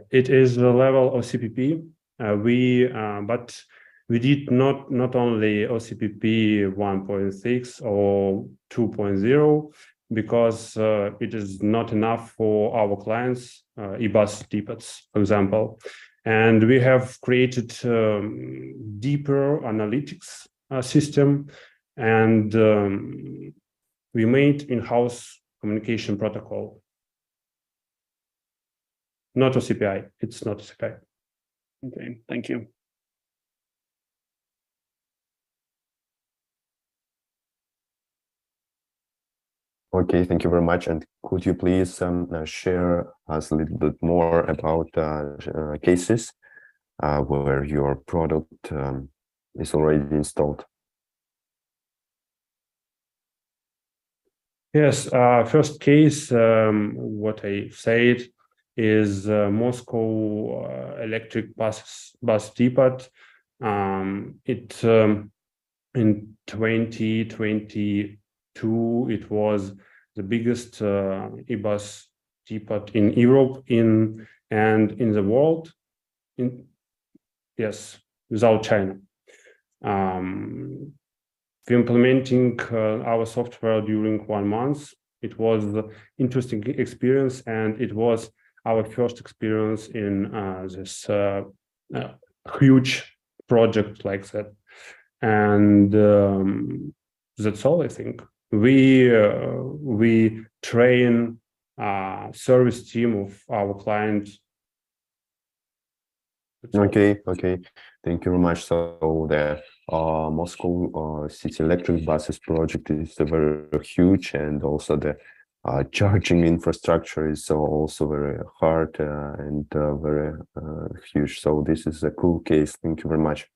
It is the level OCPP. But we did not only OCPP 1.6 or 2.0, because it is not enough for our clients, e-bus depots, for example. And we have created deeper analytics system, and we made in-house communication protocol. Not OCPI, it's not OCPI. Okay, thank you. Okay, thank you very much. And could you please share us a little bit more about cases where your product is already installed? Yes, first case, what I said is Moscow electric bus depot. In 2022, it was the biggest e-bus depot in Europe and in the world. Yes, without China. We're implementing our software during 1 month. It was an interesting experience, and it was our first experience in this huge project like that. And that's all, I think. We train service team of our client. Okay. Thank you very much. So the Moscow City Electric Buses project is very huge, and also the charging infrastructure is also very hard and very huge. So this is a cool case. Thank you very much.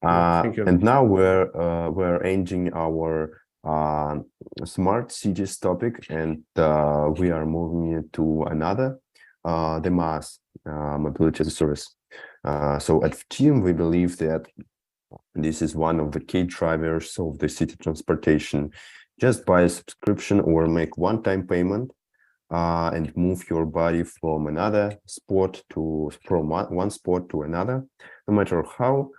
Thank you. And now we're ending our smart cities topic, and we are moving to another, the MaaS, mobility as a service. So at team, we believe that this is one of the key drivers of the city transportation, Just buy a subscription or make one-time payment and move your body from another sport from one sport to another, no matter how.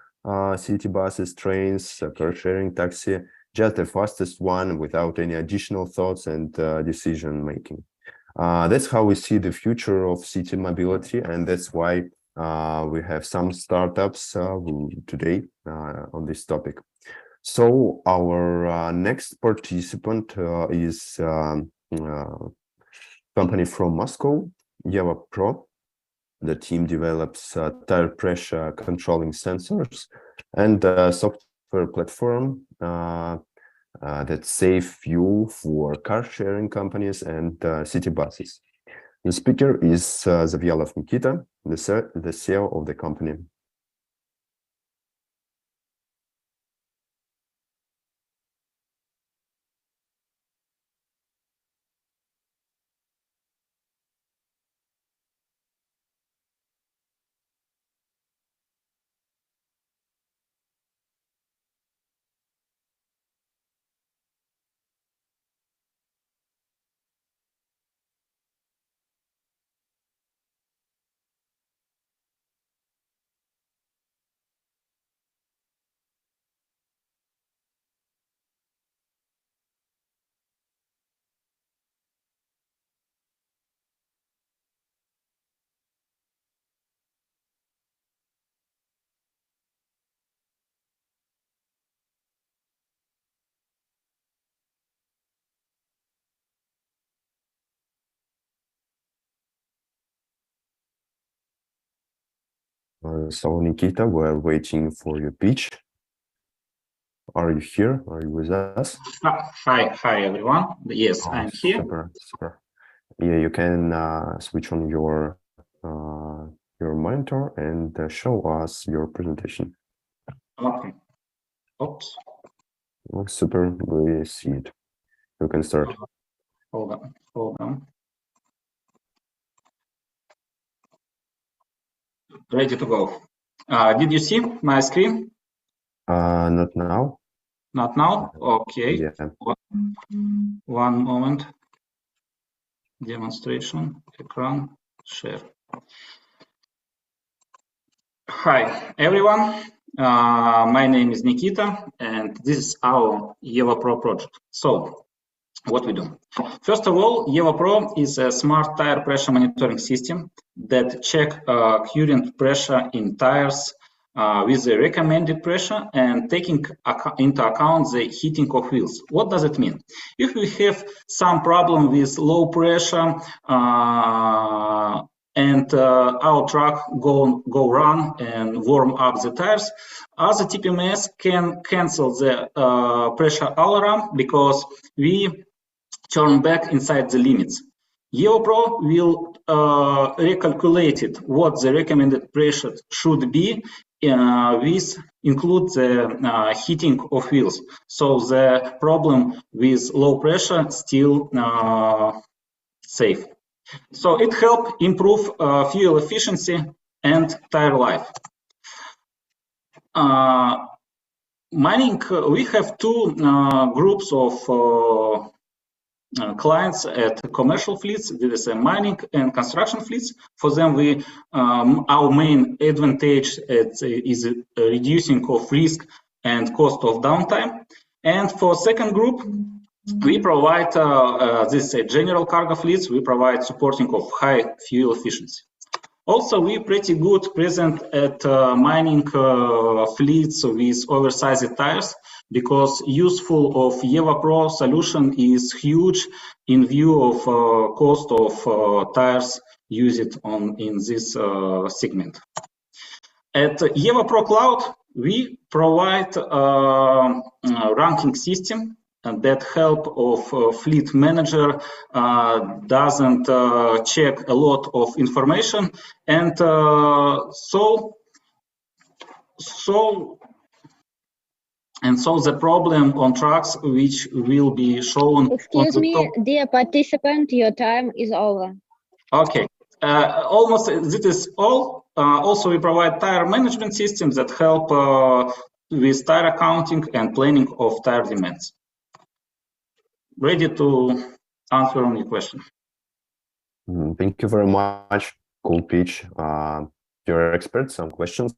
City buses, trains, car sharing, taxi, just the fastest one without any additional thoughts and decision making. That's how we see the future of city mobility, and that's why we have some startups today on this topic. So our next participant is company from Moscow, Yeva Pro. The team develops tire pressure controlling sensors and software platform that save fuel for car sharing companies and city buses. The speaker is Zavyalov Nikita, the CEO of the company. So Nikita, we're waiting for your pitch. Are you here? Are you with us? Hi everyone. Yes, I'm here. Super. Yeah, you can switch on your monitor and show us your presentation. Okay. Oops. Oh, super. We see it. You can start. Hold on. Ready to go. Did you see my screen? Not now. Not now? Okay. Yeah. One moment. Demonstration, ekran, share. Hi, everyone. My name is Nikita, and this is our Yeva Pro project. So, what we do? First of all, Yeva Pro is a smart tire pressure monitoring system that check current pressure in tires with the recommended pressure and taking into account the heating of wheels. What does it mean? If we have some problem with low pressure and our truck go run and warm up the tires, other TPMS can cancel the pressure alarm because we turn back inside the limits. Yeva Pro will recalculate what the recommended pressure should be with include the heating of wheels. So the problem with low pressure still safe. So it helps improve fuel efficiency and tire life. Mining, we have two groups of clients at commercial fleets. There is a mining and construction fleets. For them, we our main advantage is reducing of risk and cost of downtime. And for second group, we provide this general cargo fleets. We provide supporting of high fuel efficiency. Also, we pretty good present at mining fleets with oversized tires, because useful of Yeva Pro solution is huge in view of cost of tires used in this segment. At Yeva Pro Cloud, we provide a ranking system that help of fleet manager doesn't check a lot of information, and so the problem on trucks which will be shown. Excuse me, dear participant, your time is over. Okay, almost this is all. Also, we provide tire management systems that help with tire accounting and planning of tire demands. ready to answer on your question. Thank you very much. Cool pitch. Your experts, some questions?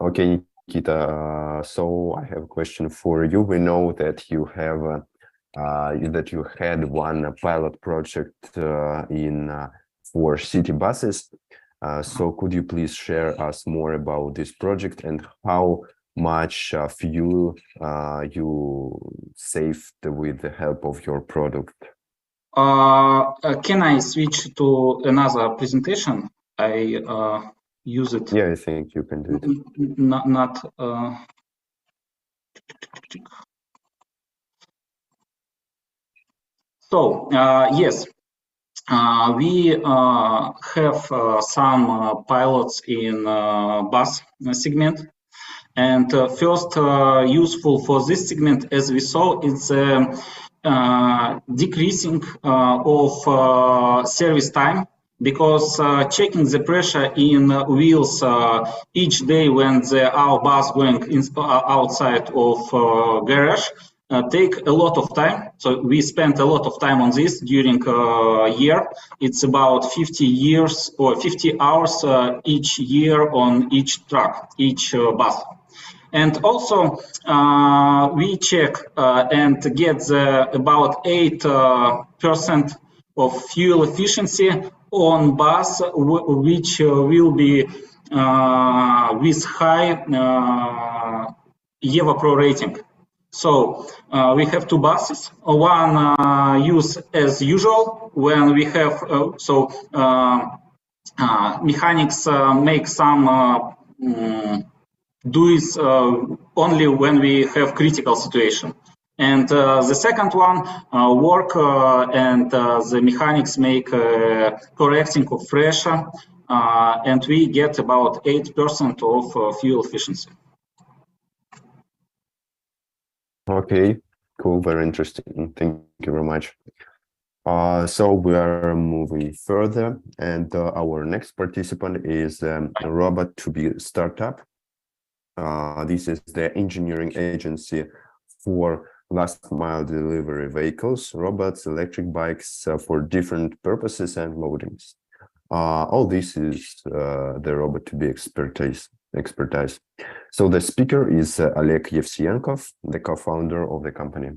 Okay, Nikita. So I have a question for you. We know that you have that you had one pilot project for city buses. So could you please share us more about this project and how much fuel you saved with the help of your product? Can I switch to another presentation? I use it. Yeah, I think you can do it. Not. So yes, we have some pilots in bus segment. And first, useful for this segment, as we saw, is decreasing of service time, because checking the pressure in wheels each day when our bus going outside of garage take a lot of time. So we spent a lot of time on this during a year. It's about 50 years or 50 hours each year on each truck, each bus. And also we check and get about 8% of fuel efficiency on bus, which will be with high EVAPRO rating. So we have two buses. One use as usual when we have mechanics make some do is only when we have critical situation. And the second one work and the mechanics make correcting of pressure, and we get about 8% of fuel efficiency. Okay, cool, very interesting. Thank you very much. So we are moving further, and our next participant is a robot2b startup. This is the engineering agency for last mile delivery vehicles, robots, electric bikes for different purposes and loadings. All this is the robot2b expertise. So the speaker is Oleg Yevseyenkov, the co-founder of the company.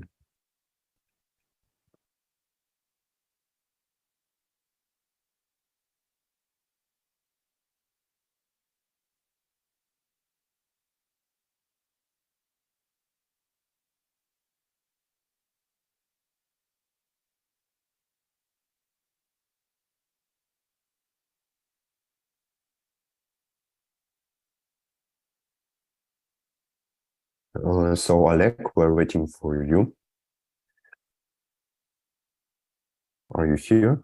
So Oleg, we're waiting for you. Are you here?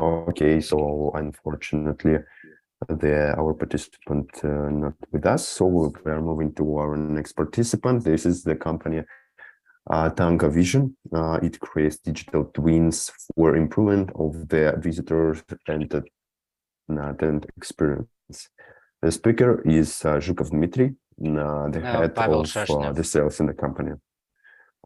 Okay, so unfortunately, our participant not with us, so we are moving to our next participant. This is the company Tango Vision. It creates digital twins for improvement of the visitor and experience. The speaker is Zhukov Dmitry, the head of the sales in the company.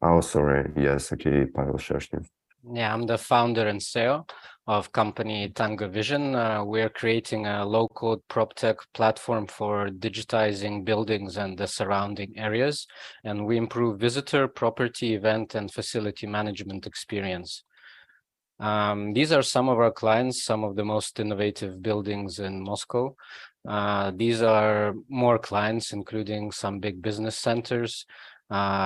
Oh, sorry. Yes, okay, Pavel Shashnev. Yeah, I'm the founder and CEO of company Tango Vision. We're creating a low-code PropTech platform for digitizing buildings and the surrounding areas, and we improve visitor, property, event, and facility management experience. These are some of our clients, some of the most innovative buildings in Moscow. These are more clients, including some big business centers.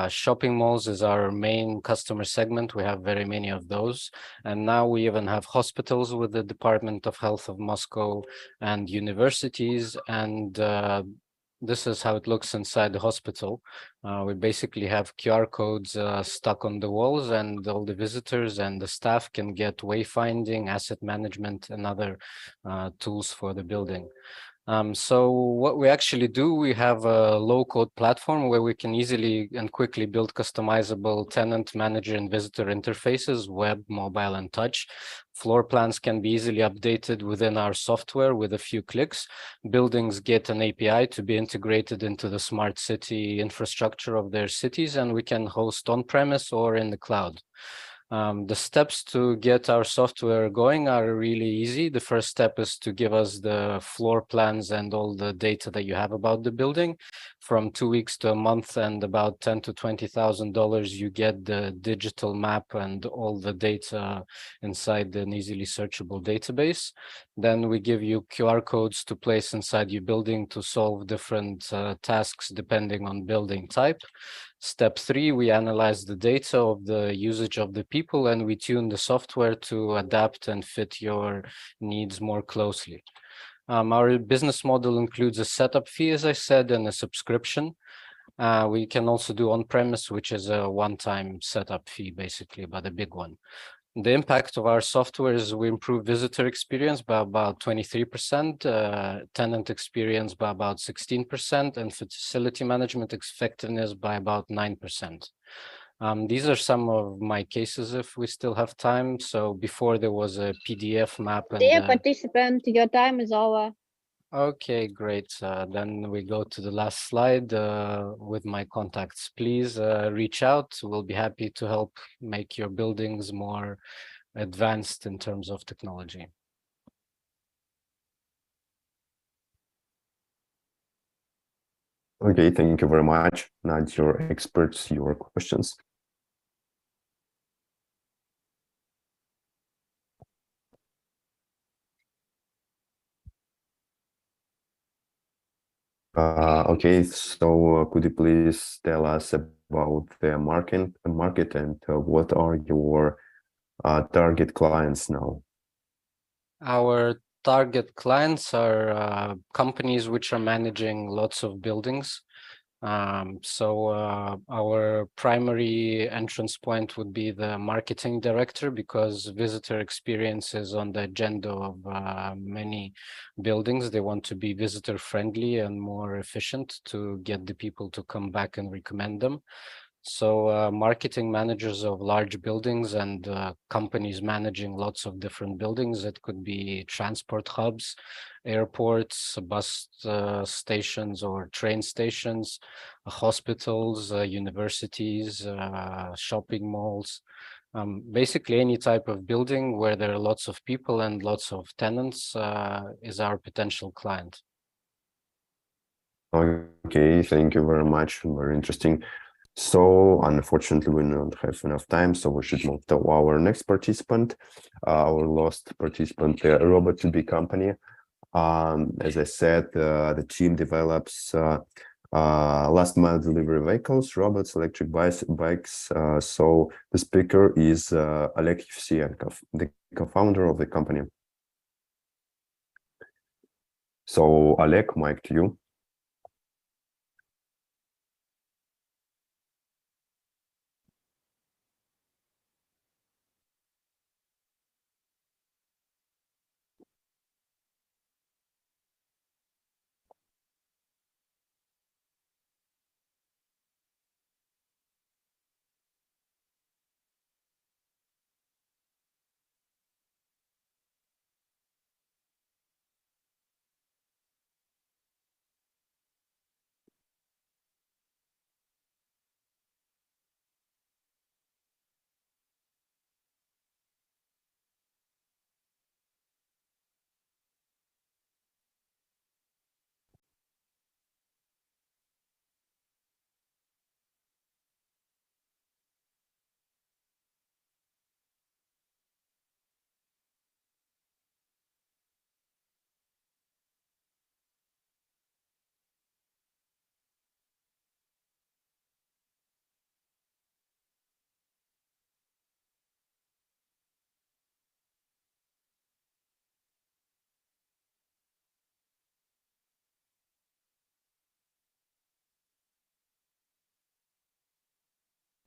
Shopping malls is our main customer segment. We have very many of those. And now we even have hospitals with the Department of Health of Moscow and universities and This is how it looks inside the hospital. We basically have QR codes stuck on the walls, and all the visitors and the staff can get wayfinding, asset management, and other tools for the building. So what we actually do, we have a low-code platform where we can easily and quickly build customizable tenant, manager, and visitor interfaces, web, mobile, and touch. Floor plans can be easily updated within our software with a few clicks. Buildings get an API to be integrated into the smart city infrastructure of their cities, and we can host on-premise or in the cloud. The steps to get our software going are really easy. The first step is to give us the floor plans and all the data that you have about the building. From 2 weeks to a month and about $10,000 to $20,000, you get the digital map and all the data inside an easily searchable database. Then we give you QR codes to place inside your building to solve different tasks depending on building type. Step 3, we analyze the data of the usage of the people, and we tune the software to adapt and fit your needs more closely. Our business model includes a setup fee, as I said, and a subscription. We can also do on-premise, which is a one-time setup fee, basically, but a big one. The impact of our software is we improve visitor experience by about 23%, tenant experience by about 16%, and facility management effectiveness by about 9%. These are some of my cases if we still have time. So before there was a PDF map. Dear participant, your time is over. Okay, great. Then we go to the last slide with my contacts. Please reach out. We'll be happy to help make your buildings more advanced in terms of technology. Okay, thank you very much. Now your experts, your questions. Okay, so could you please tell us about the market and what are your target clients now? Our target clients are companies which are managing lots of buildings. Our primary entrance point would be the marketing director, because visitor experience is on the agenda of many buildings. They want to be visitor friendly and more efficient to get the people to come back and recommend them. So marketing managers of large buildings and companies managing lots of different buildings. It could be transport hubs, airports, bus stations or train stations, hospitals, universities, shopping malls. Basically any type of building where there are lots of people and lots of tenants is our potential client. Okay, thank you very much. Very interesting. So unfortunately, we don't have enough time, so we should move to our next participant, our last participant, the Robot2B company. As I said, the team develops last mile delivery vehicles, robots, electric bikes. So the speaker is Oleg Yevseyenkov, the co-founder of the company. So Oleg, mic to you.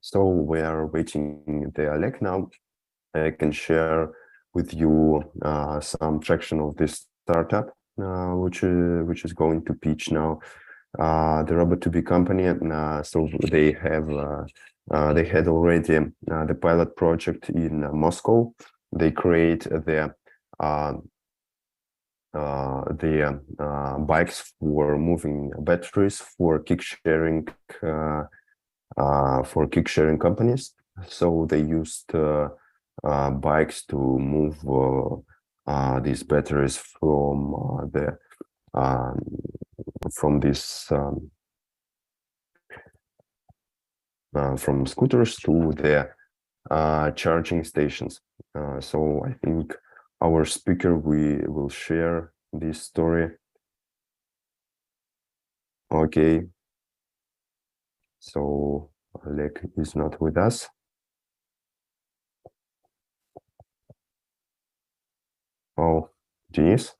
So we are waiting the Oleg now. I can share with you some traction of this startup, which is going to pitch now the Robot2B company. So they have they had already the pilot project in Moscow. They create the bikes for moving batteries for kick sharing companies. So they used bikes to move these batteries from from scooters to the charging stations. So I think our speaker will share this story. Okay. So Oleg is not with us. Oh, Denise?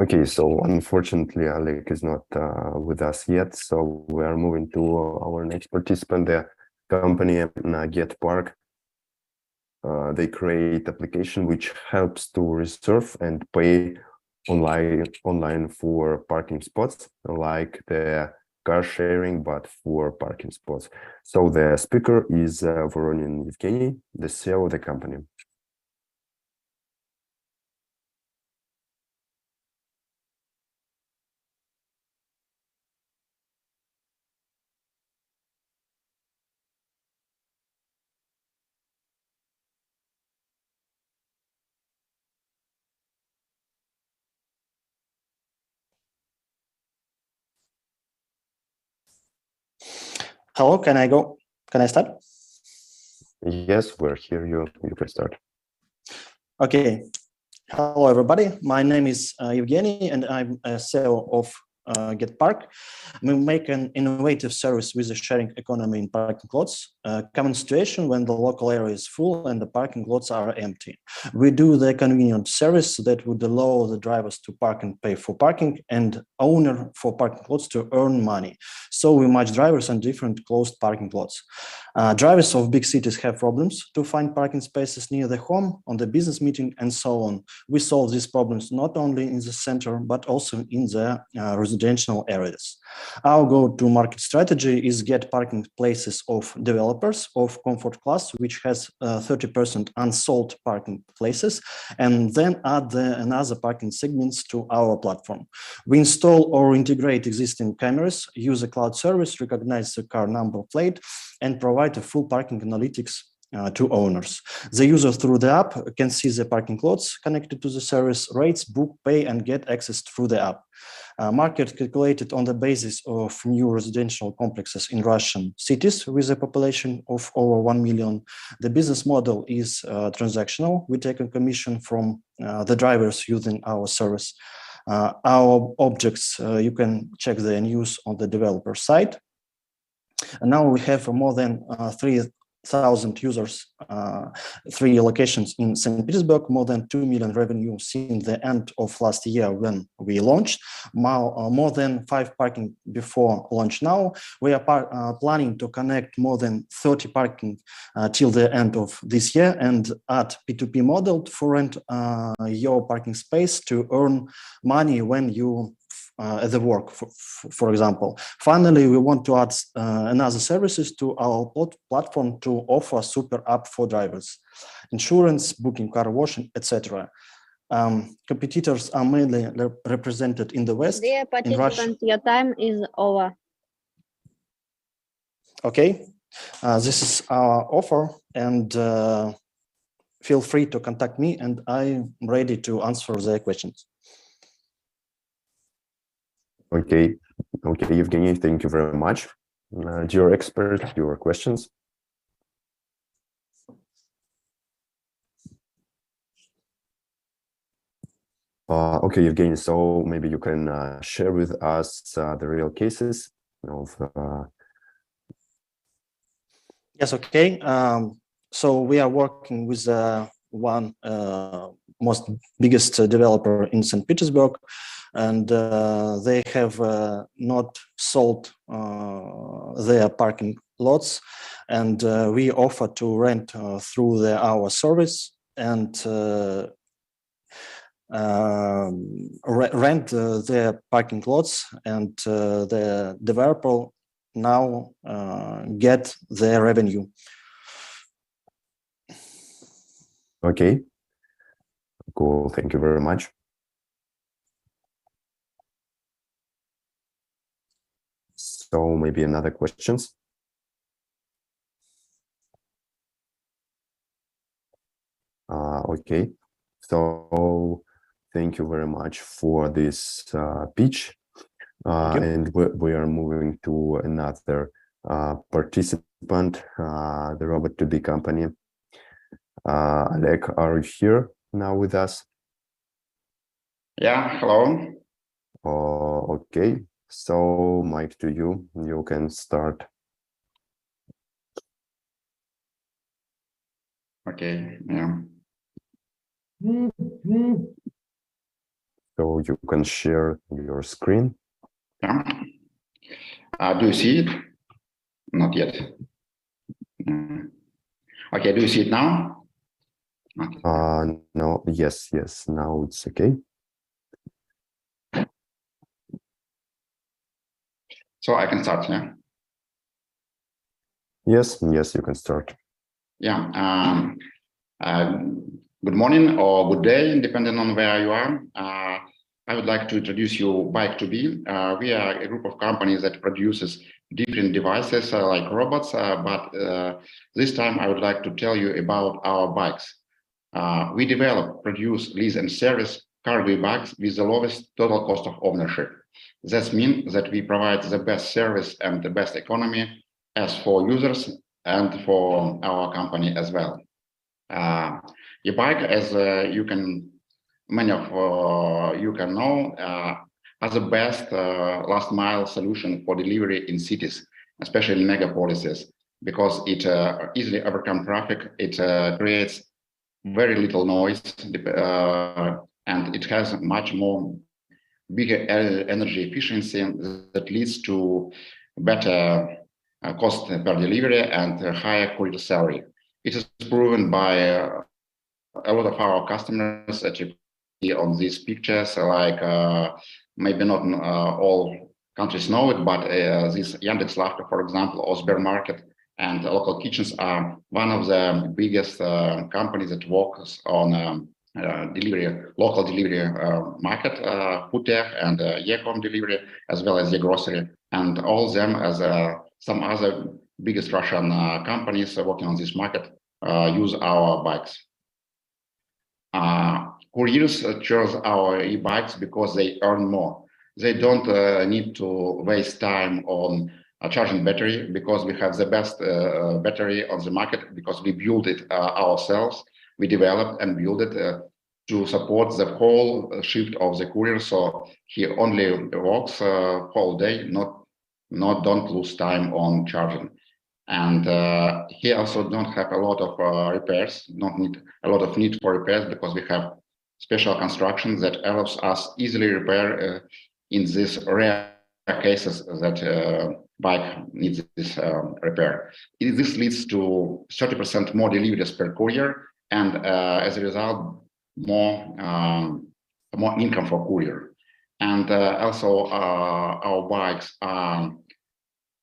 Okay, so unfortunately, Oleg is not with us yet. So we are moving to our next participant, the company GetPark. They create application which helps to reserve and pay online for parking spots, like the car sharing, but for parking spots. So the speaker is Voronin Evgeny, the CEO of the company. Hello, can I go? Can I start? Yes, we're here. You can start. Okay. Hello, everybody. My name is Evgeny, and I'm a CEO of GetPark. We make an innovative service with a sharing economy in parking lots. A common situation when the local area is full and the parking lots are empty. We do the convenient service that would allow the drivers to park and pay for parking, and owner for parking lots to earn money. So we match drivers on different closed parking lots. Drivers of big cities have problems to find parking spaces near their home, on the business meeting, and so on. We solve these problems not only in the center, but also in the residential areas. Our go-to-market strategy is get parking places of developers of comfort class, which has 30% unsold parking places, and then add another parking segments to our platform. We install or integrate existing cameras, use a cloud service, recognize the car number plate, and provide a full parking analytics to owners. The user through the app can see the parking lots connected to the service, rates, book, pay, and get access through the app. Market calculated on the basis of new residential complexes in Russian cities with a population of over 1 million. The business model is transactional. We take a commission from the drivers using our service. Our objects, you can check the news on the developer site. And now we have more than 3,000 users, 3 locations in St. Petersburg, more than 2 million revenue since the end of last year when we launched, more than 5 parking before launch now. We are planning to connect more than 30 parking till the end of this year and add P2P model for rent your parking space to earn money when you at the work, for example. Finally, we want to add another services to our platform to offer super app for drivers, insurance, booking, car washing, etc. Competitors are mainly represented in the West. Dear participant, your time is over. Okay, this is our offer, and feel free to contact me, and I'm ready to answer their questions. Okay, Evgeny, thank you very much. Dear expert, your questions. Okay, Evgeny, so maybe you can share with us the real cases of. Yes, okay. So we are working with one most biggest developer in St. Petersburg, and they have not sold their parking lots, and we offer to rent through our service and rent their parking lots, and the developer now get their revenue. Okay, cool, thank you very much. So maybe another questions. Okay, so thank you very much for this pitch. And we are moving to another participant, the Robot2B company. Oleg, are you here now with us? Yeah, hello. Okay, so mic to you. You can start. Okay, yeah. So you can share your screen. Yeah. Do you see it? Not yet. Okay, do you see it now? Okay. No, yes, now it's okay. So I can start, yeah? Yes, you can start. Yeah. Good morning or good day, depending on where you are. I would like to introduce you Bike2B. We are a group of companies that produces different devices like robots, but this time I would like to tell you about our bikes. We develop, produce, lease and service cargo bikes with the lowest total cost of ownership. That means that we provide the best service and the best economy as for users and for our company as well. E-bike, as many of you can know, are the best last mile solution for delivery in cities, especially in megapolises, because it easily overcomes traffic. It creates very little noise, and it has much more bigger energy efficiency that leads to better cost per delivery and higher quality salary. It is proven by a lot of our customers that you see on these pictures, like maybe not all countries know it, but this Yandex.Lavka, for example, or Sbermarket and local kitchens are one of the biggest companies that works on local delivery market, food tech and e-com delivery, as well as e-grocery, and all of them as some other biggest Russian companies working on this market use our bikes. Couriers choose our e-bikes because they earn more. They don't need to waste time on charging battery, because we have the best battery on the market, because we build it ourselves. We developed and build it to support the whole shift of the courier, so he only works whole day, don't lose time on charging. And he also don't have a lot of repairs, don't need a lot of need for repairs, because we have special construction that allows us easily repair in these rare cases that bike needs this repair. This leads to 30% more deliveries per courier, and as a result, more income for courier. And also our bikes are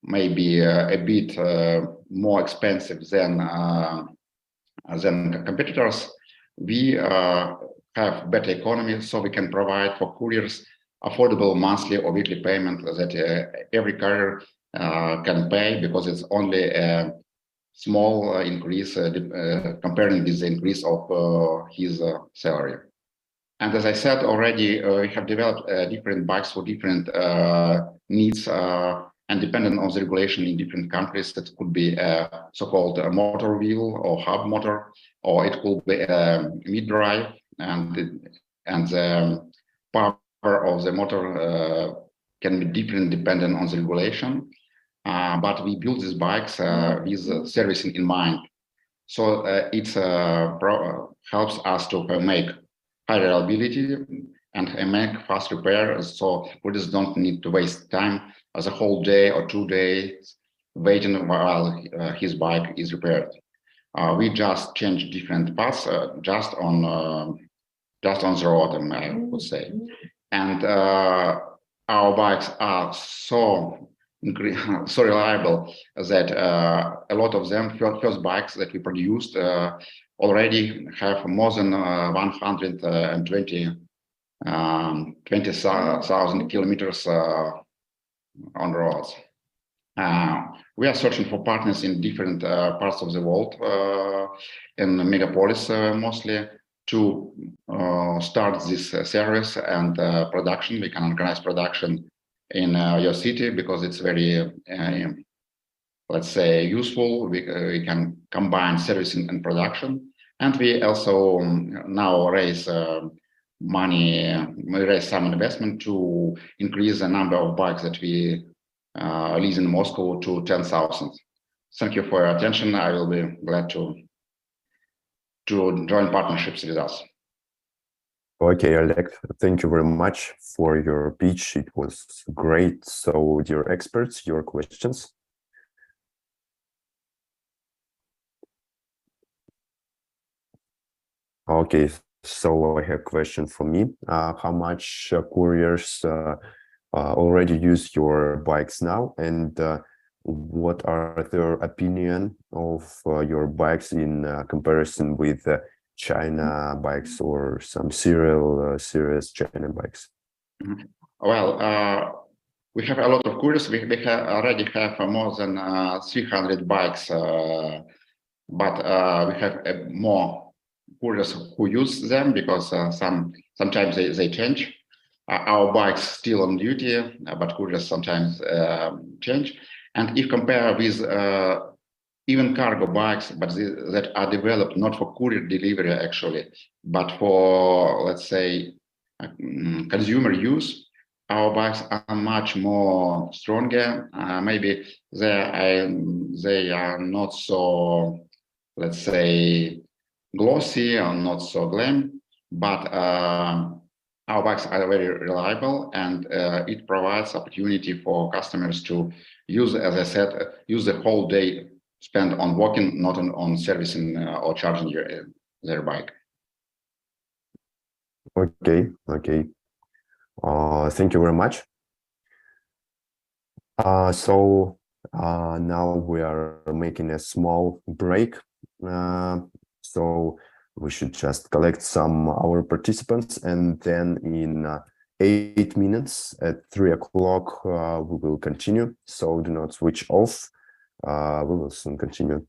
maybe a bit more expensive than competitors. We have better economy, so we can provide for couriers affordable monthly or weekly payment that every carrier can pay, because it's only a small increase comparing with the increase of his salary. And as I said already, we have developed different bikes for different needs and dependent on the regulation in different countries. That could be a so-called motor wheel or hub motor, or it could be a mid-drive, and the power of the motor can be different dependent on the regulation. But we build these bikes with servicing in mind. So it helps us to make high reliability and make fast repair, so couriers don't need to waste time as a whole day or 2 days waiting while his bike is repaired. We just change different parts just on the road, I would say. And our bikes are so reliable that a lot of them, first bikes that we produced, already have more than 20,000 kilometers on roads. We are searching for partners in different parts of the world, in megapolis mostly, to start this service and production. We can organize production in your city because it's very, let's say, useful. We can combine servicing and production. And we also now raise money, we raise some investment to increase the number of bikes that we lease in Moscow to 10,000. Thank you for your attention. I will be glad to join partnerships with us. Okay, Oleg, thank you very much for your pitch. It was great. So, dear experts, your questions. Okay, so I have a question for me. How much couriers already use your bikes now, and what are their opinion of your bikes in comparison with China bikes or some serious China bikes? Well, we have a lot of couriers. We already have more than 300 bikes, but we have more couriers who use them because sometimes they change. Our bikes still on duty, but couriers sometimes change. And if compare with even cargo bikes, but that are developed not for courier delivery actually, but for, let's say, consumer use, our bikes are much more stronger. Maybe they are not so, let's say, glossy or not so glam, but our bikes are very reliable, and it provides opportunity for customers to use, as I said, use the whole day spent on walking, not on servicing or charging their bike. Okay. Thank you very much. So now we are making a small break. So we should just collect some our participants, and then in 8 minutes at 3 o'clock we will continue. So do not switch off. We will soon continue.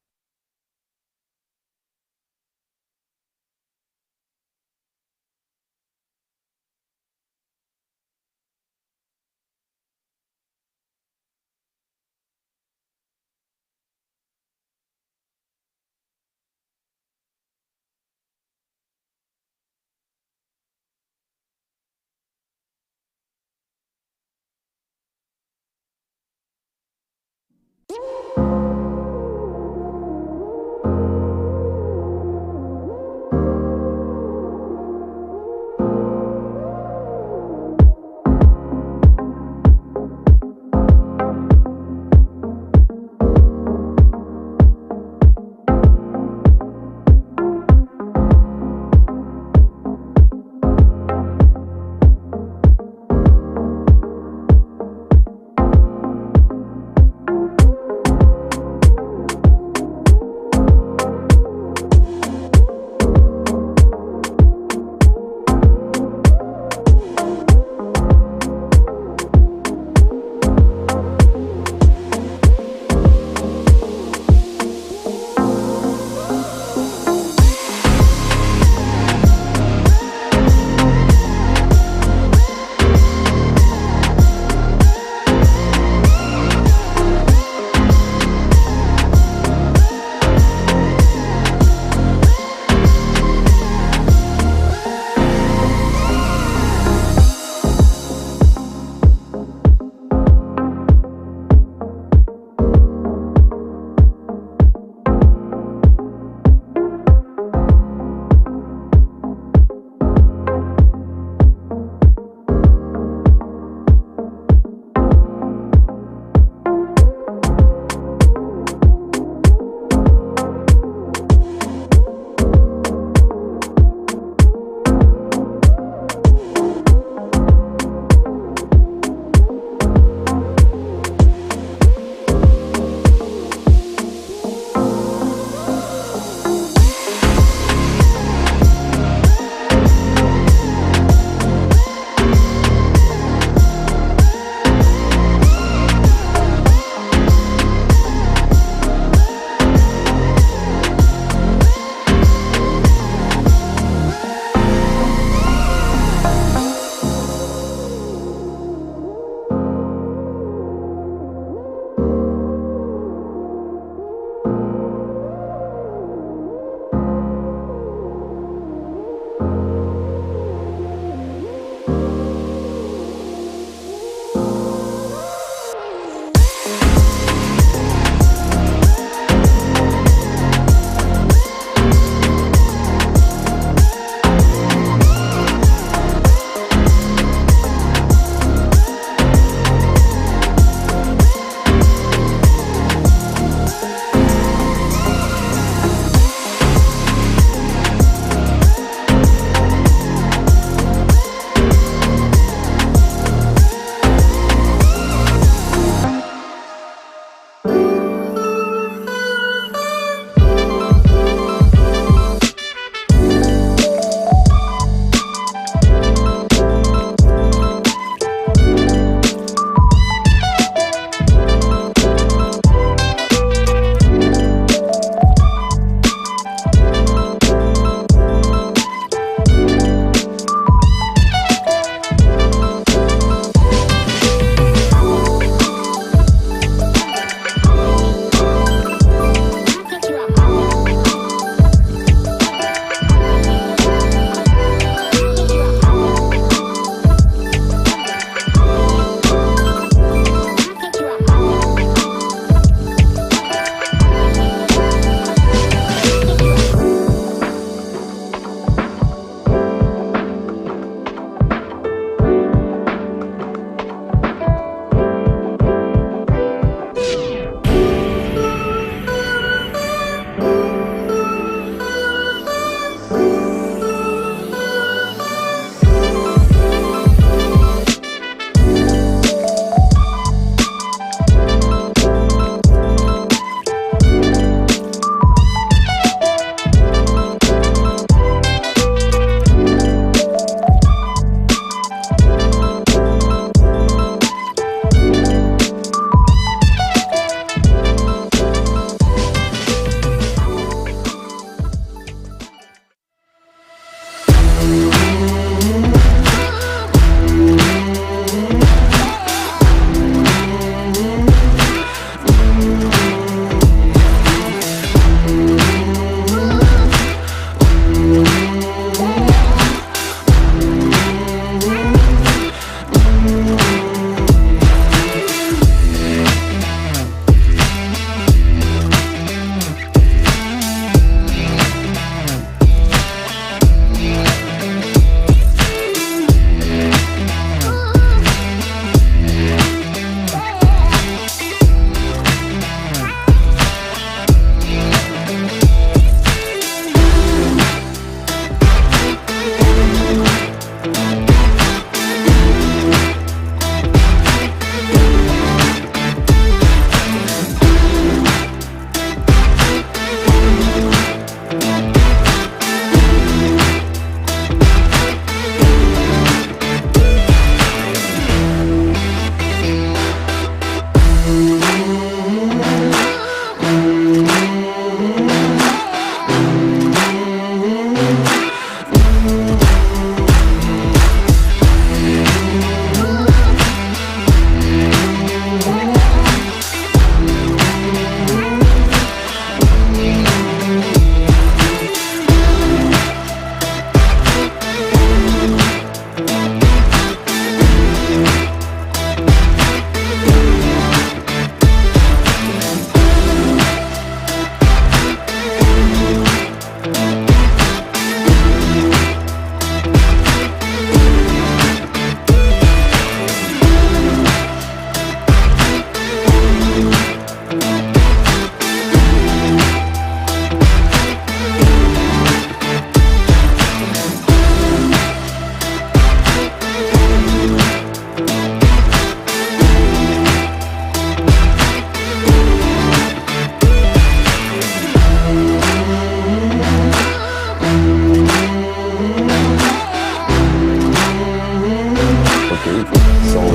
Okay, so we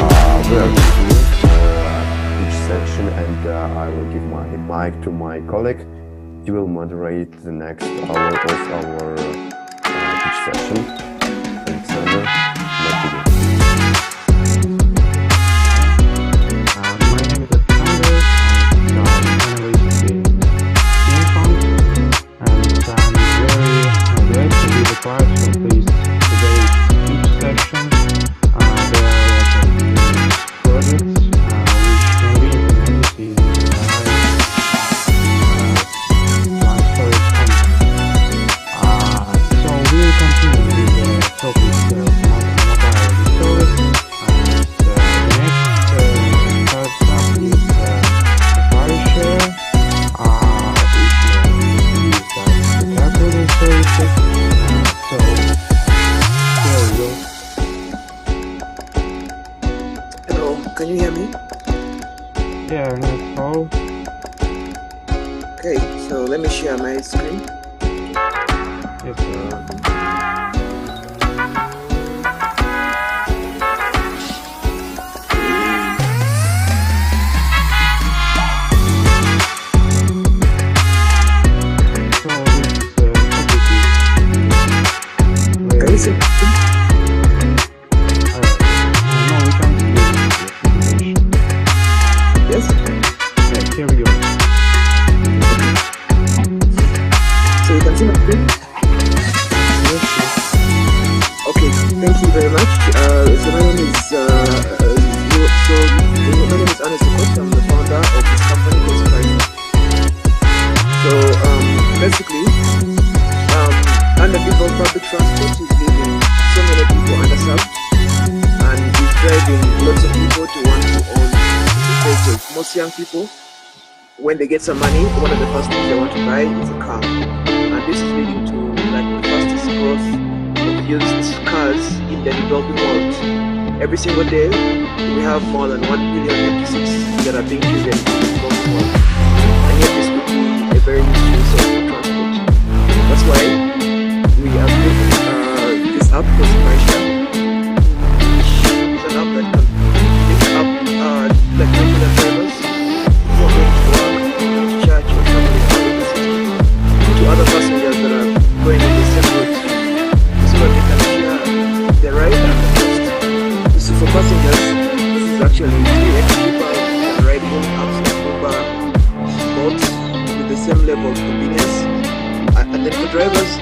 are here for each section, and I will give my mic to my colleague. He will moderate the next hour of our each session. Alexander, back to you. My name is Alexander, and I'm analyst in Steampunk, and I'm very glad to be the part of this today's speech session. There are a lot of projects which can be implemented in transfer company. So we will continue with the topic of mobile service, and the next starts up is Safari Share, which is the carpooling services. So here we go. Hello, can you hear me? Yeah, that's all. Okay, so let me share my screen. Yes, sir. Can you see? Yes? Yeah, here we go. So you can see my screen? Yes, yes. Okay, thank you very much. So my name is Anis Okot. I'm the founder of this company called Safari. So basically, underdeveloped public transport is leaving so many people underserved, and is driving lots of people to want to own vehicles. Most young people, when they get some money, one of the first things they want to buy is a car, and this is leading to like the fastest growth of used cars in the developing world. Every single day, we have more than 1 billion MP6 that are being driven in the developing world, and yet this could be a very useful source of transport. That's why we have built this app called Safari Share. It's an app that can pick up like regular drivers who are going to work, to church, or traveling out of the city, to other passengers that are going in the same route, so that they can share the ride and the cost. So for passengers, this is actually 3x cheaper than riding apps like Uber, Bolt, with the same level of convenience. And then for drivers,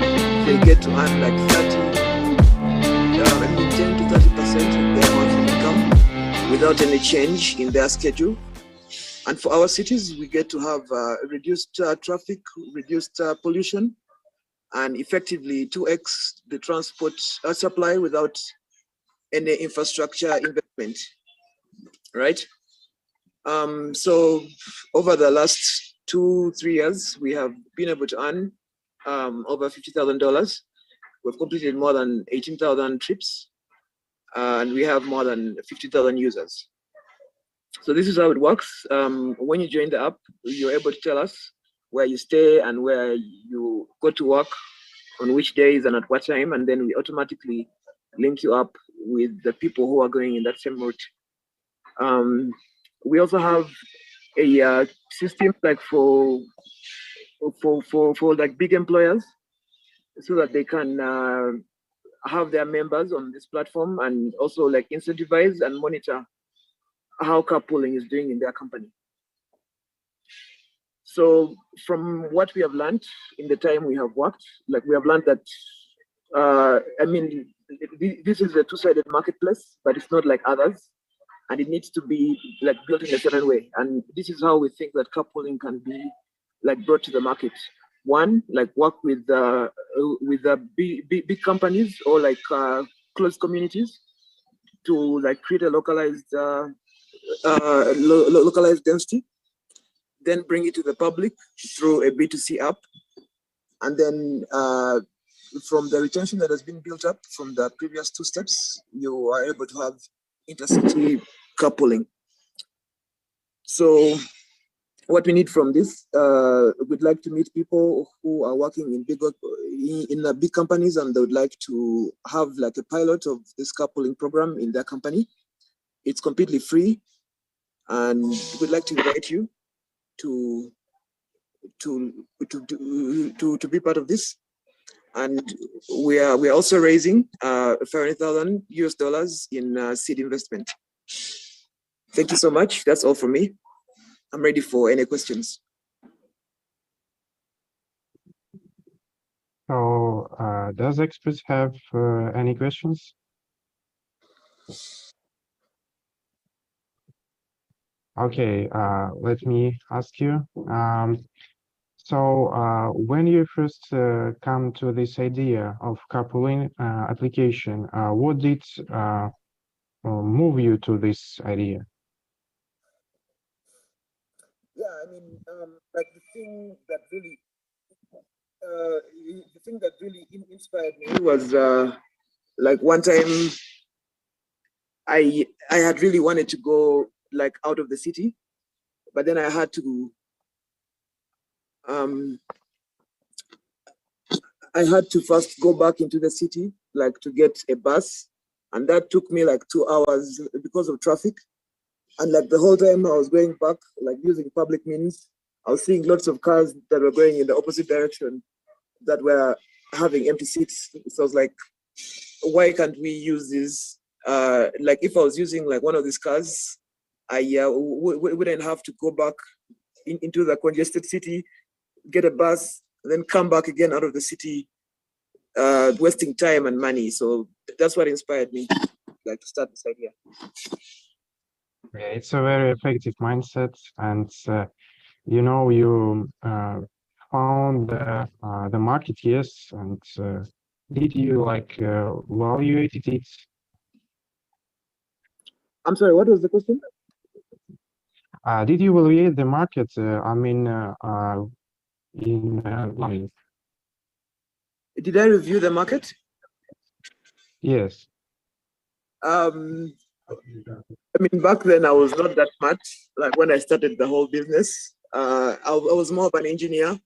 they get to earn like 10 to 30% of their monthly income without any change in their schedule. And for our cities, we get to have reduced traffic, reduced pollution, and effectively 2x the transport supply without any infrastructure investment, right? So over the last 2-3 years, we have been able to earn over $50,000. We've completed more than 18,000 trips, and we have more than 50,000 users. So this is how it works. When you join the app, you're able to tell us where you stay and where you go to work, on which days and at what time, and then we automatically link you up with the people who are going in that same route. We also have a system like for like big employers, so that they can have their members on this platform and also like incentivize and monitor how carpooling is doing in their company. So from what we have learned in the time we have worked, like we have learned that, I mean, this is a two-sided marketplace, but it's not like others, and it needs to be like built in a certain way. And this is how we think that carpooling can be like brought to the market. One, like work with big companies or like closed communities to like create a localized localized density, then bring it to the public through a B2C app, and then from the retention that has been built up from the previous two steps, you are able to have intercity carpooling. So what we need from this, we'd like to meet people who are working in big companies, and they would like to have like a pilot of this carpooling program in their company. It's completely free, and we'd like to invite you to be part of this. And we are also raising $500,000 in seed investment. Thank you so much. That's all from me. I'm ready for any questions. So, does experts have any questions? Okay, let me ask you. So, when you first come to this idea of carpooling application, what did move you to this idea? Yeah, I mean, like the thing that really inspired me was like one time I had really wanted to go like out of the city, but then I had to first go back into the city, like to get a bus, and that took me like 2 hours because of traffic. And like the whole time I was going back, like using public means, I was seeing lots of cars that were going in the opposite direction that were having empty seats. So I was like, why can't we use this? Like if I was using like one of these cars, I wouldn't have to go back into the congested city, get a bus, then come back again out of the city, wasting time and money. So that's what inspired me, like to start this idea. Yeah, it's a very effective mindset, and you know, you found the market, yes, and did you like evaluate it? I'm sorry, what was the question? Did you evaluate the market? I mean, Did I review the market? Yes. I mean, back then I was not that much. Like when I started the whole business, I was more of an engineer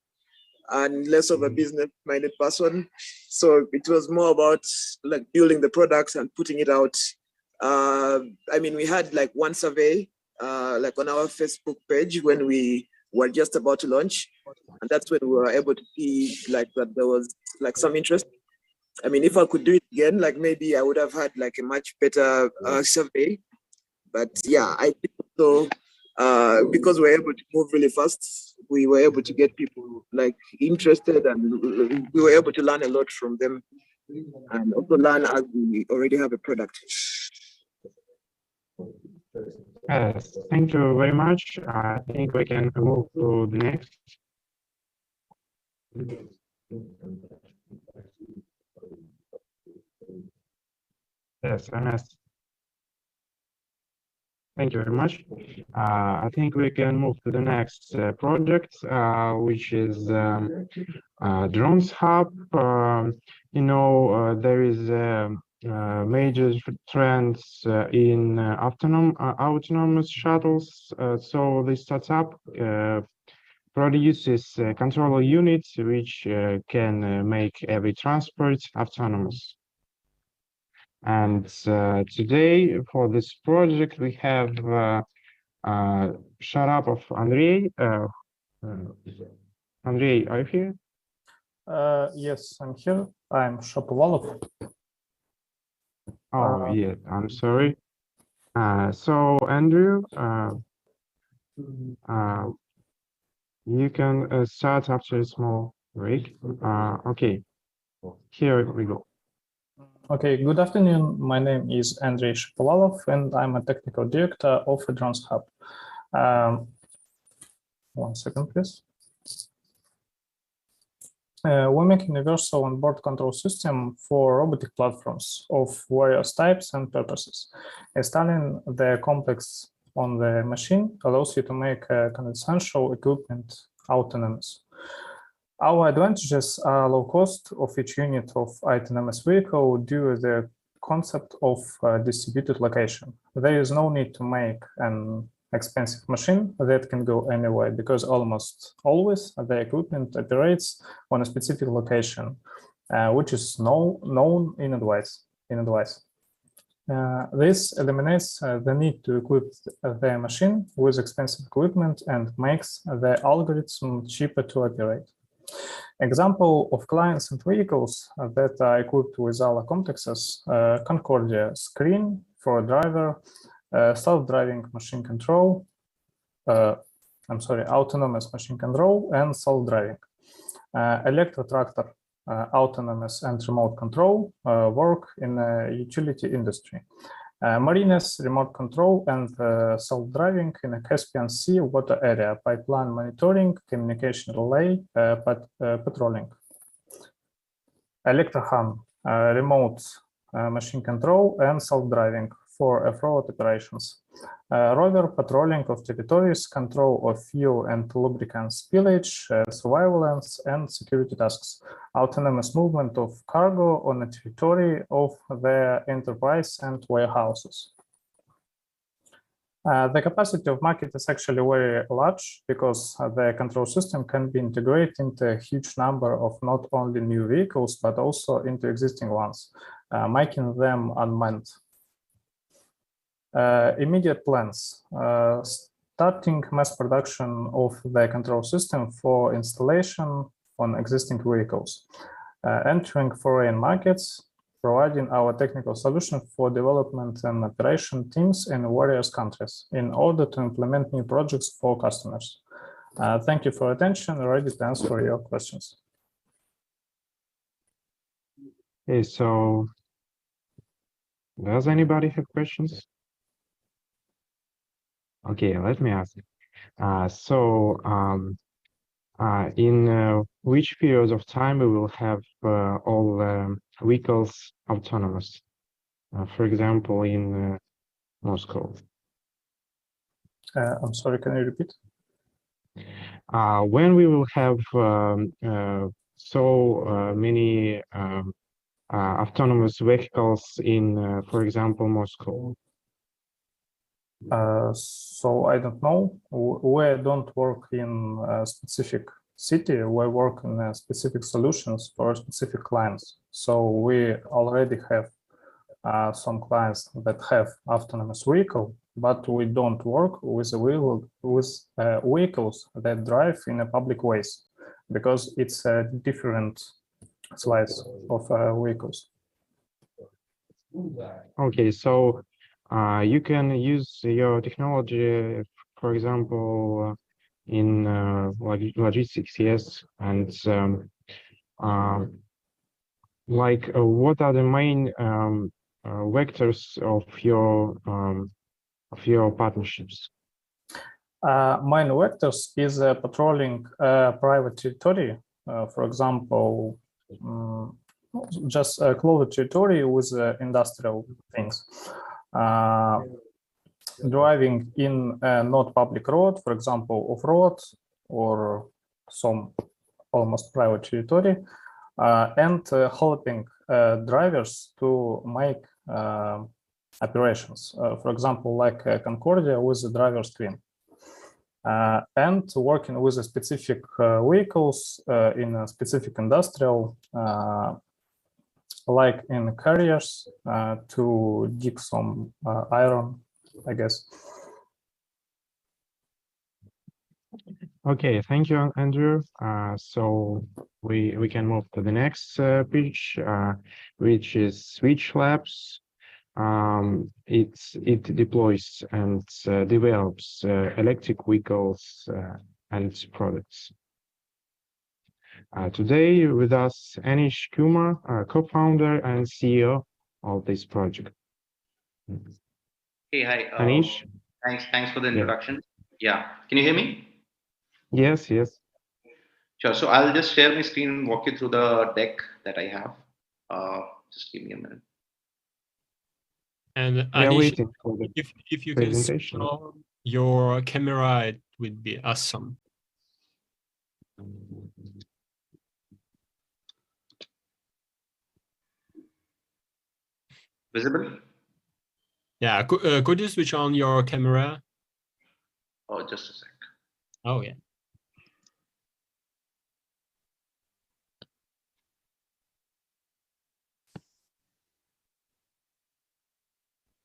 and less of a business-minded person. So it was more about like building the products and putting it out. I mean, we had like one survey, like on our Facebook page when we were just about to launch, and that's when we were able to see like that there was like some interest. I mean, if I could do it again, like maybe I would have had like a much better survey. But yeah, I think so. Because we're able to move really fast, we were able to get people like interested, and we were able to learn a lot from them, and also learn as we already have a product. Yes, thank you very much. I think we can move to the next. Yes, Ernest. Thank you very much. I think we can move to the next project, which is Drones Hub. You know, there is major trends in autonomous shuttles. So the startup produces controller units which can make every transport autonomous. And today for this project we have shut up of Andrei. Andrei, are you here? Yes, I'm here. I'm Shapovalov. Oh, yeah, I'm sorry. So Andrew, you can start after a small break. Okay, here we go. Okay, good afternoon. My name is Andrei Shapovalov, and I'm a technical director of Drones Hub. 1 second, please. We make universal onboard control system for robotic platforms of various types and purposes. Installing the complex on the machine allows you to make conventional equipment autonomous. Our advantages are low cost of each unit of autonomous vehicle due to the concept of distributed location. There is no need to make an expensive machine that can go anywhere, because almost always the equipment operates on a specific location, which is known in advance. This eliminates the need to equip the machine with expensive equipment and makes the algorithm cheaper to operate. Example of clients and vehicles that are equipped with our complexes: Concordia screen for a driver, self-driving machine control, autonomous machine control and self-driving. Electro tractor, autonomous and remote control work in the utility industry. Marines, remote control and self-driving in a Caspian Sea water area, pipeline monitoring, communication relay, patrolling. Electrohan, remote machine control and self-driving for off-road operations. Rover, patrolling of territories, control of fuel and lubricants spillage, surveillance and security tasks. Autonomous movement of cargo on the territory of the enterprise and warehouses. The capacity of market is actually very large, because the control system can be integrated into a huge number of not only new vehicles, but also into existing ones, making them unmanned. Immediate plans: starting mass production of the control system for installation on existing vehicles, entering foreign markets, providing our technical solution for development and operation teams in various countries in order to implement new projects for customers. Thank you for attention. Ready to answer your questions. Okay, so does anybody have questions? Okay, let me ask. In which periods of time we will have all vehicles autonomous? For example, in Moscow. I'm sorry, can you repeat? When we will have so many autonomous vehicles in, for example, Moscow? So I don't know. We don't work in a specific city. We work in specific solutions for specific clients. So we already have some clients that have autonomous vehicle, but we don't work with vehicles that drive in a public ways, because it's a different slice of vehicles. Okay, so you can use your technology, for example, in logistics, yes, and what are the main vectors of your partnerships? Main vectors is patrolling private territory, for example, just closed territory with industrial things. Driving in a not public road, for example, off-road or some almost private territory, and helping drivers to make operations, for example, like Concordia with the driver screen, and working with a specific vehicles in a specific industrial, like in carriers, to dig some iron, I guess. Okay, thank you, Andrew. So we can move to the next pitch, which is Switch Labs. It deploys and develops electric vehicles and its products. Today with us, Anish Kumar, co-founder and CEO of this project. Hey, hi. Anish? Thanks for the introduction. Yeah, can you hear me? Yes. Sure. So I'll just share my screen and walk you through the deck that I have. Just give me a minute. And Anish, if you can switch on your camera, it would be awesome. Visible? Yeah, could you switch on your camera? Oh, just a sec. Oh, yeah.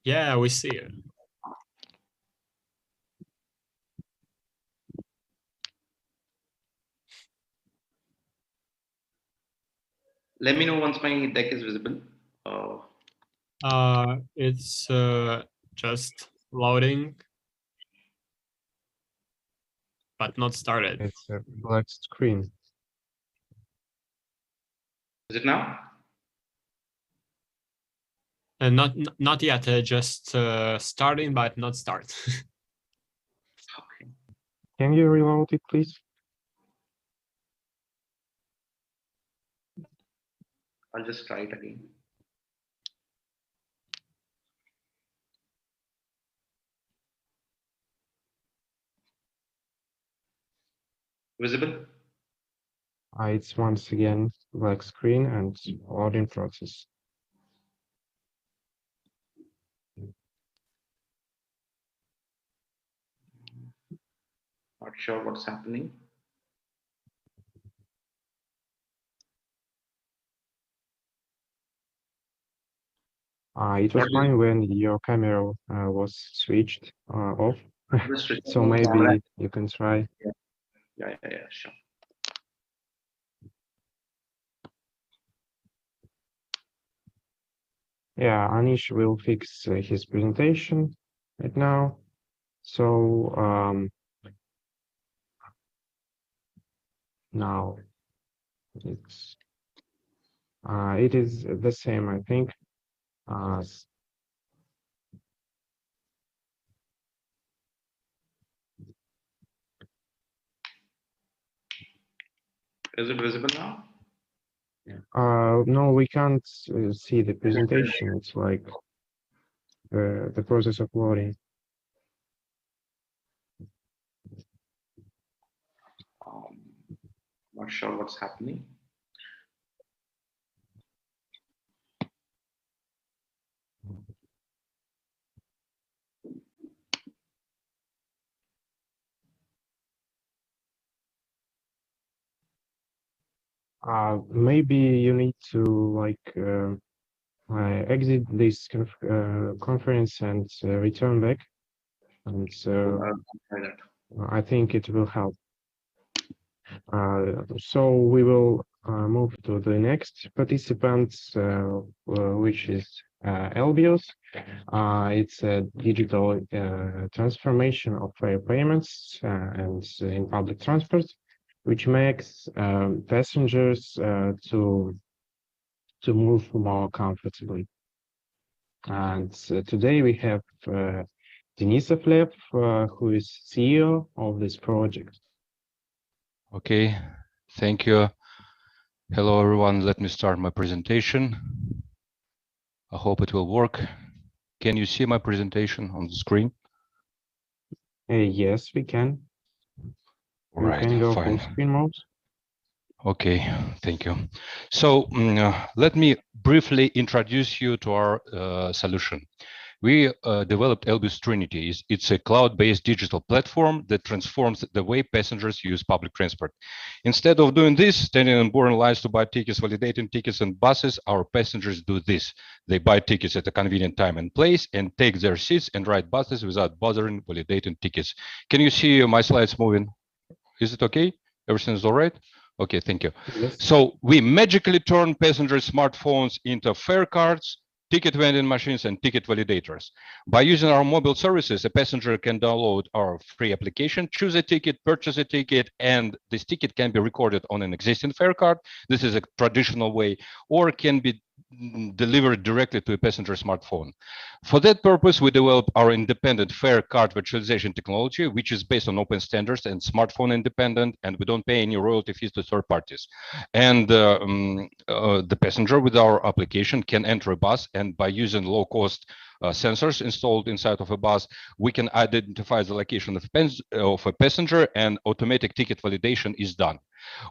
Yeah, we see it. Let me know once my deck is visible. It's just loading, but not started. It's a black screen. Is it now? And not yet, just starting, but not start. Can you reload it, please? I'll just try it again. Visible? It's once again black screen and loading process. Not sure what's happening. It was fine when your camera was switched off. So maybe you can try. Yeah, sure. Yeah, Anish will fix his presentation right now. So now it is the same, I think. Is it visible now? No, we can't see the presentation. It's like the process of loading. Not sure what's happening. Maybe you need to like exit this conference and return back. And I think it will help. So we will move to the next participant, which is Elbios. It's a digital transformation of fare payments and in public transport, which makes passengers to move more comfortably. And today we have Denisov, who is CEO of this project. Okay, thank you. Hello, everyone. Let me start my presentation. I hope it will work. Can you see my presentation on the screen? Yes, we can. All right, you can go fine. full screen mode. Okay, thank you. So let me briefly introduce you to our solution. We developed Elbios Trinity. It's a cloud-based digital platform that transforms the way passengers use public transport. Instead of doing this, standing in boring lines to buy tickets, validating tickets and buses, our passengers do this. They buy tickets at a convenient time and place and take their seats and ride buses without bothering validating tickets. Can you see my slides moving? Is it okay? Everything is all right? Okay, thank you. Yes. So we magically turn passengers' smartphones into fare cards, ticket vending machines, and ticket validators. By using our mobile services, a passenger can download our free application, choose a ticket, purchase a ticket, and this ticket can be recorded on an existing fare card. This is a traditional way, or can be delivered directly to a passenger smartphone. For that purpose, we developed our independent fare card virtualization technology, which is based on open standards and smartphone independent, and we don't pay any royalty fees to third parties. And the passenger with our application can enter a bus, and by using low-cost sensors installed inside of a bus, we can identify the location of a passenger, and automatic ticket validation is done.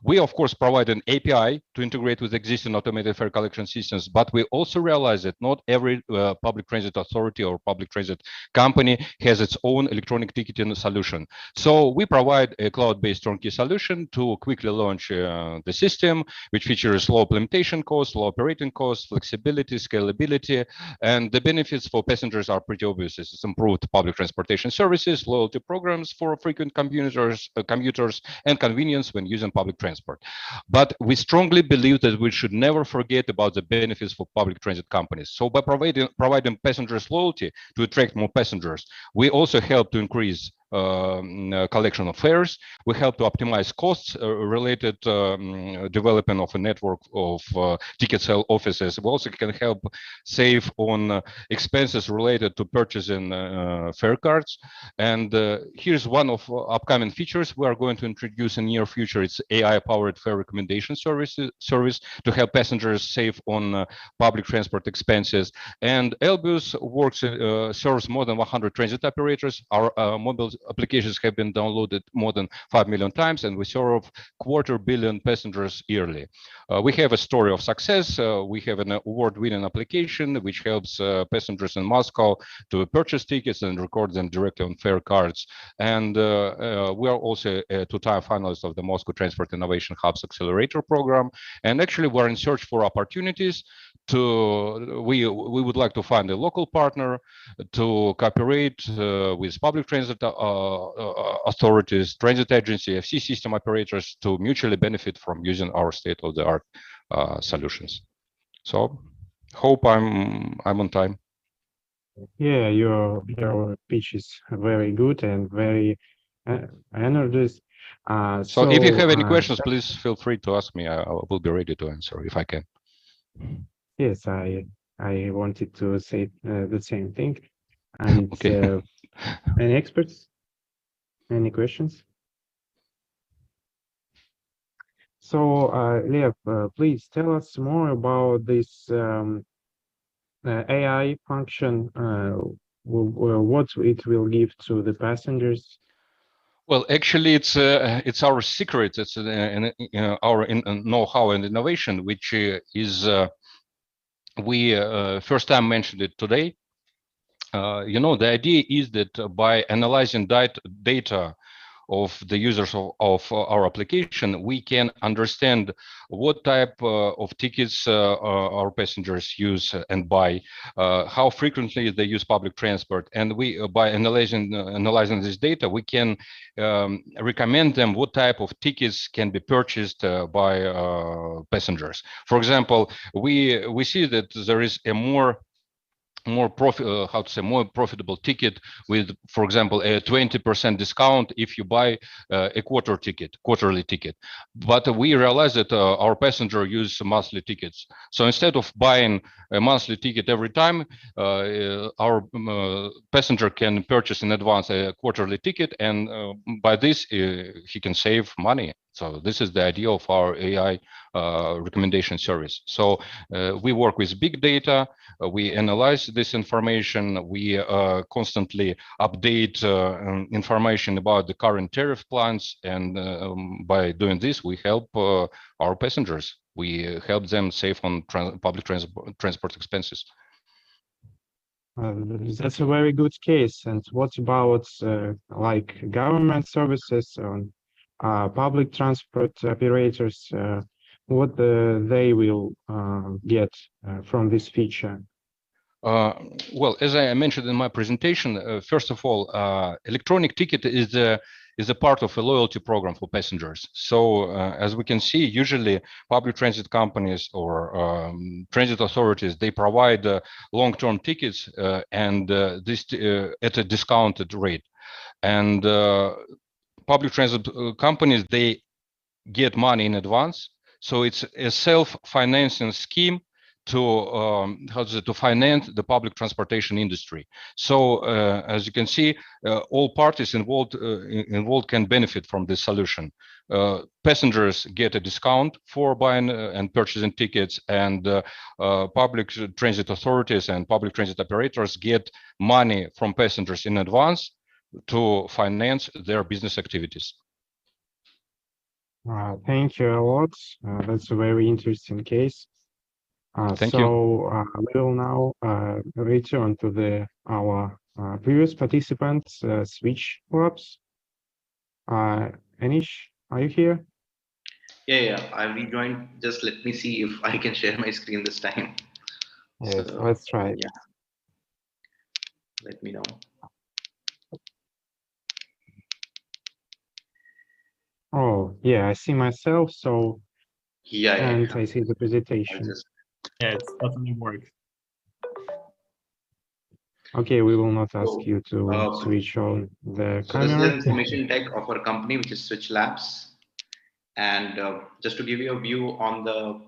We, of course, provide an API to integrate with existing automated fare collection systems, but we also realize that not every public transit authority or public transit company has its own electronic ticketing solution. So we provide a cloud-based turnkey solution to quickly launch the system, which features low implementation costs, low operating costs, flexibility, scalability, and the benefits for passengers are pretty obvious. It's improved public transportation services, loyalty programs for frequent commuters, and convenience when using public transport. But we strongly believe that we should never forget about the benefits for public transit companies. So by providing passengers loyalty to attract more passengers, we also help to increase collection of fares. We help to optimize costs related development of a network of ticket sale offices. We also can help save on expenses related to purchasing fare cards. And here's one of upcoming features we are going to introduce in near future. It's AI-powered fare recommendation service to help passengers save on public transport expenses. And Elbus works serves more than 100 transit operators. Our mobile applications have been downloaded more than 5 million times, and we serve 250 million passengers yearly. We have a story of success. We have an award-winning application which helps passengers in Moscow to purchase tickets and record them directly on fare cards. And we are also a two-time finalist of the Moscow Transport Innovation Hub's Accelerator program. And actually, we're in search for opportunities to, we would like to find a local partner to cooperate with public transit authorities, transit agency, FC system operators to mutually benefit from using our state-of-the-art solutions. So hope I'm on time. Yeah, your pitch is very good and very energized. So if you have any questions, please feel free to ask me. I will be ready to answer if I can. Yes, I wanted to say the same thing. And okay. Any experts? Any questions? So, Lev, please tell us more about this AI function, what it will give to the passengers. Well, actually, it's our secret. It's our know-how and innovation, which is we first time mentioned it today. You know, the idea is that by analyzing data of the users of our application, we can understand what type of tickets our passengers use and buy, how frequently they use public transport, and we by analyzing this data, we can recommend them what type of tickets can be purchased by passengers. For example, we see that there is a more profitable ticket with, for example, a 20% discount if you buy a quarterly ticket. But we realize that our passenger use monthly tickets. So instead of buying a monthly ticket every time, our passenger can purchase in advance a quarterly ticket, and by this he can save money. So this is the idea of our AI recommendation service. So we work with big data, we analyze this information, we constantly update information about the current tariff plans, and by doing this, we help our passengers. We help them save on public transport expenses. That's a very good case. And what about like government services on public transport operators? What they will get from this feature? Well, as I mentioned in my presentation, first of all, electronic ticket is a part of a loyalty program for passengers. So as we can see, usually public transit companies or transit authorities, they provide long-term tickets and this at a discounted rate. And public transit companies, they get money in advance. So it's a self-financing scheme to finance the public transportation industry. So as you can see, all parties involved can benefit from this solution. Passengers get a discount for buying and purchasing tickets, and public transit authorities and public transit operators get money from passengers in advance to finance their business activities. Thank you a lot. That's a very interesting case. Thank you. We will now return to our previous participants, Switch Labs. Anish, are you here? Yeah, I rejoined. Just let me see if I can share my screen this time. Yes, let's try it. Yeah. Let me know. Oh, yeah, I see myself. So, and I see the presentation. Yeah, it's definitely works. Okay, we will not ask you to switch on the So camera. this is the information tech of our company, which is Switch Labs. And just to give you a view on the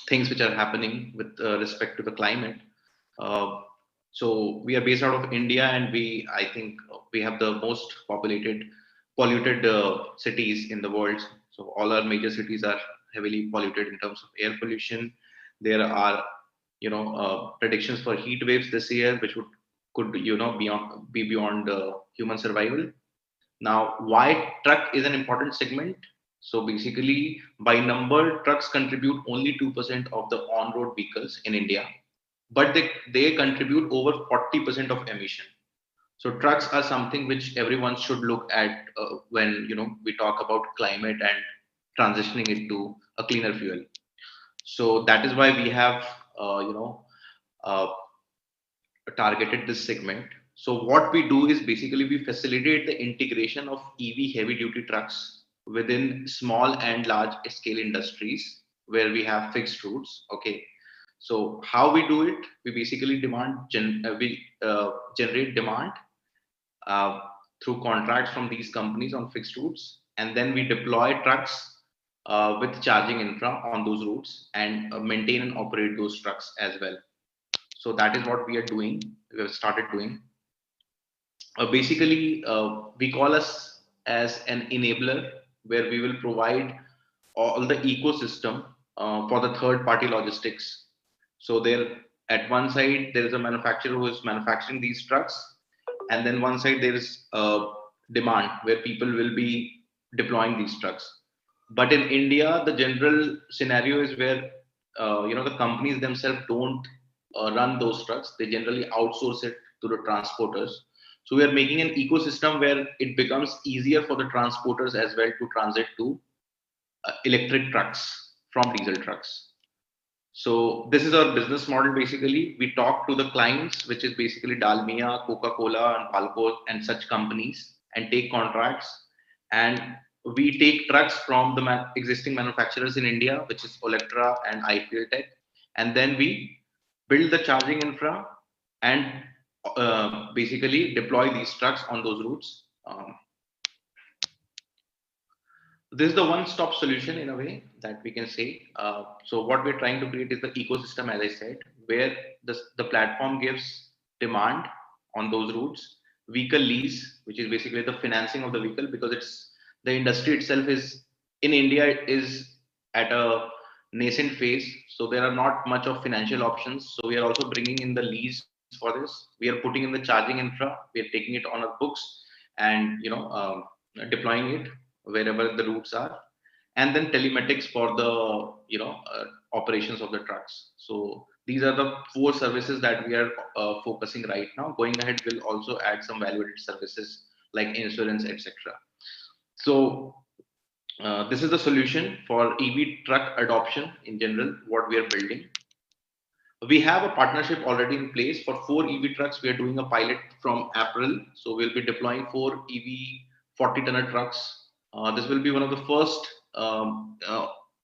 things which are happening with respect to the climate. So we are based out of India, and I think we have the most polluted cities in the world. So all our major cities are heavily polluted in terms of air pollution. There are, predictions for heat waves this year, which could be beyond human survival. Now, why truck is an important segment? So basically, by number, trucks contribute only 2% of the on-road vehicles in India, but they contribute over 40% of emission. So trucks are something which everyone should look at when we talk about climate and transitioning it to a cleaner fuel. So that is why we have targeted this segment. So what we do is basically we facilitate the integration of EV heavy duty trucks within small and large scale industries where we have fixed routes. Okay. So how we do it? We basically generate demand through contracts from these companies on fixed routes, and then we deploy trucks with charging infra on those routes and maintain and operate those trucks as well. So that is what we are doing. We have started doing. Basically, we call us as an enabler, where we will provide all the ecosystem for the third-party logistics. So there, at one side, there is a manufacturer who is manufacturing these trucks, and then one side there is demand where people will be deploying these trucks. But in India, the general scenario is where the companies themselves don't run those trucks. They generally outsource it to the transporters. So we are making an ecosystem where it becomes easier for the transporters as well to transit to electric trucks from diesel trucks. So this is our business model. Basically, we talk to the clients, which is basically Dalmia, Coca-Cola, and Palco and such companies, and take contracts. And we take trucks from the existing manufacturers in India, which is Olectra and iFieldTech, and then we build the charging infra and basically deploy these trucks on those routes. This is the one-stop solution in a way that we can say. So what we're trying to create is the ecosystem, as I said, where the platform gives demand on those routes, vehicle lease, which is basically the financing of the vehicle, because the industry itself is in India is at a nascent phase, so there are not much of financial options. So we are also bringing in the lease for this. We are putting in the charging infra. We are taking it on our books and deploying it wherever the routes are, and then telematics for the operations of the trucks. So these are the 4 services that we are focusing right now. Going ahead, we'll also add some value-added services like insurance, etc. So this is the solution for EV truck adoption in general, what we are building. We have a partnership already in place for 4 EV trucks. We are doing a pilot from April. So we'll be deploying 4 EV 40-tonner trucks. This will be one of the first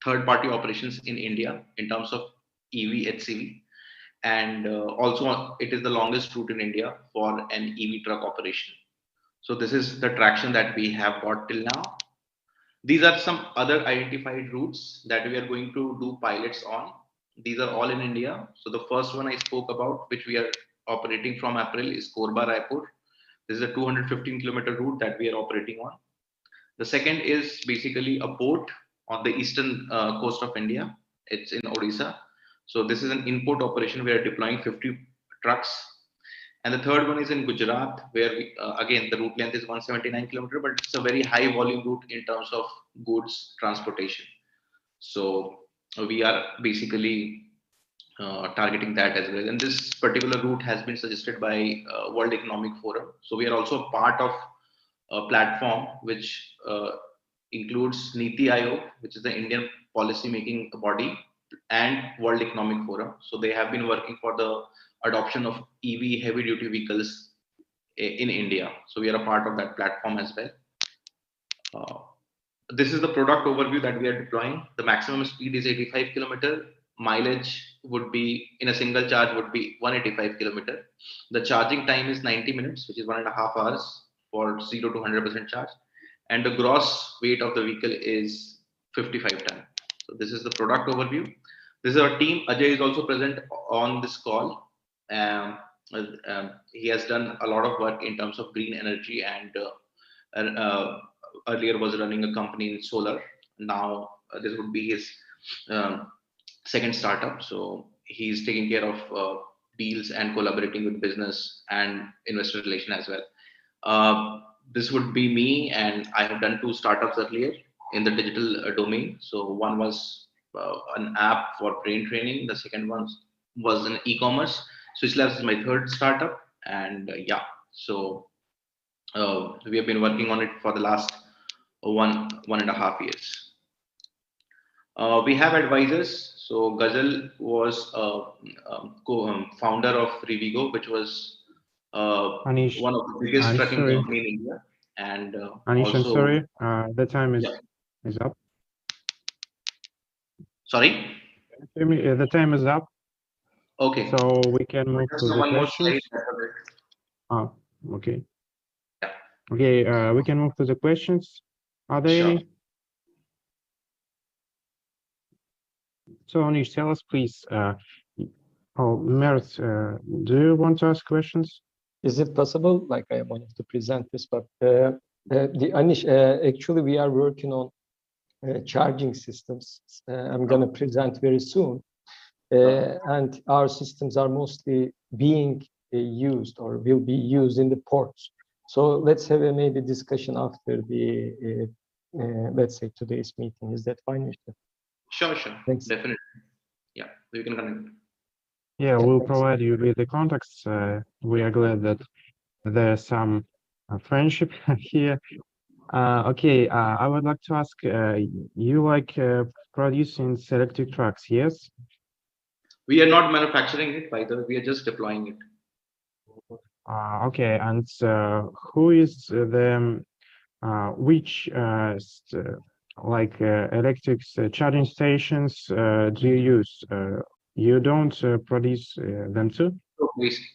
third-party operations in India in terms of EV HCV. And also it is the longest route in India for an EV truck operation. So this is the traction that we have got till now. These are some other identified routes that we are going to do pilots on. These are all in India. So the first one I spoke about, which we are operating from April, is Korba Raipur. This is a 215-kilometer route that we are operating on. The second is basically a port on the eastern coast of India. It's in Odisha. So this is an import operation. We are deploying 50 trucks. And the third one is in Gujarat, where we, again, the route length is 179 kilometers, but it's a very high volume route in terms of goods transportation. So we are basically targeting that as well. And this particular route has been suggested by World Economic Forum. So we are also a part of a platform which includes Niti Aayog, which is the Indian policy making body, and World Economic Forum. So they have been working for the adoption of EV heavy duty vehicles in India. So we are a part of that platform as well. This is the product overview that we are deploying. The maximum speed is 85 kilometer. Mileage would be, in a single charge, would be 185 kilometer. The charging time is 90 minutes, which is 1.5 hours for 0 to 100% charge. And the gross weight of the vehicle is 55 ton. So this is the product overview. This is our team. Ajay is also present on this call. He has done a lot of work in terms of green energy and earlier was running a company in solar. Now this would be his second startup. So he's taking care of deals and collaborating with business and investor relation as well. This would be me, and I have done 2 startups earlier in the digital domain. So one was an app for brain training. The second one was an e-commerce. Switch Labs is my third startup, and yeah, so we have been working on it for the last 1.5 years. We have advisors. So Ghazal was founder of Revigo, which was Anish, one of the biggest trucking sorry. company in India. And Anish, I'm also, sorry. The time is up. Sorry? The time is up. Okay. So we can move to the one more questions. slide. Okay. Okay, we can move to the questions. Are there any? So Anish, tell us please. Mert, do you want to ask questions? Is it possible? Like I wanted to present this, but Anish, actually we are working on charging systems. I'm going to present very soon. And our systems are mostly being used or will be used in the ports. So let's have a maybe discussion after the, let's say today's meeting. Is that fine with you? Sure. Thanks. Definitely. Yeah, we can connect. Yeah, we'll provide you with the contacts. We are glad that there's some friendship here. Okay, I would like to ask, you like producing electric trucks, yes? We are not manufacturing it, by the way, we are just deploying it. Okay, and who is the, which electric charging stations do you use? You don't produce them too?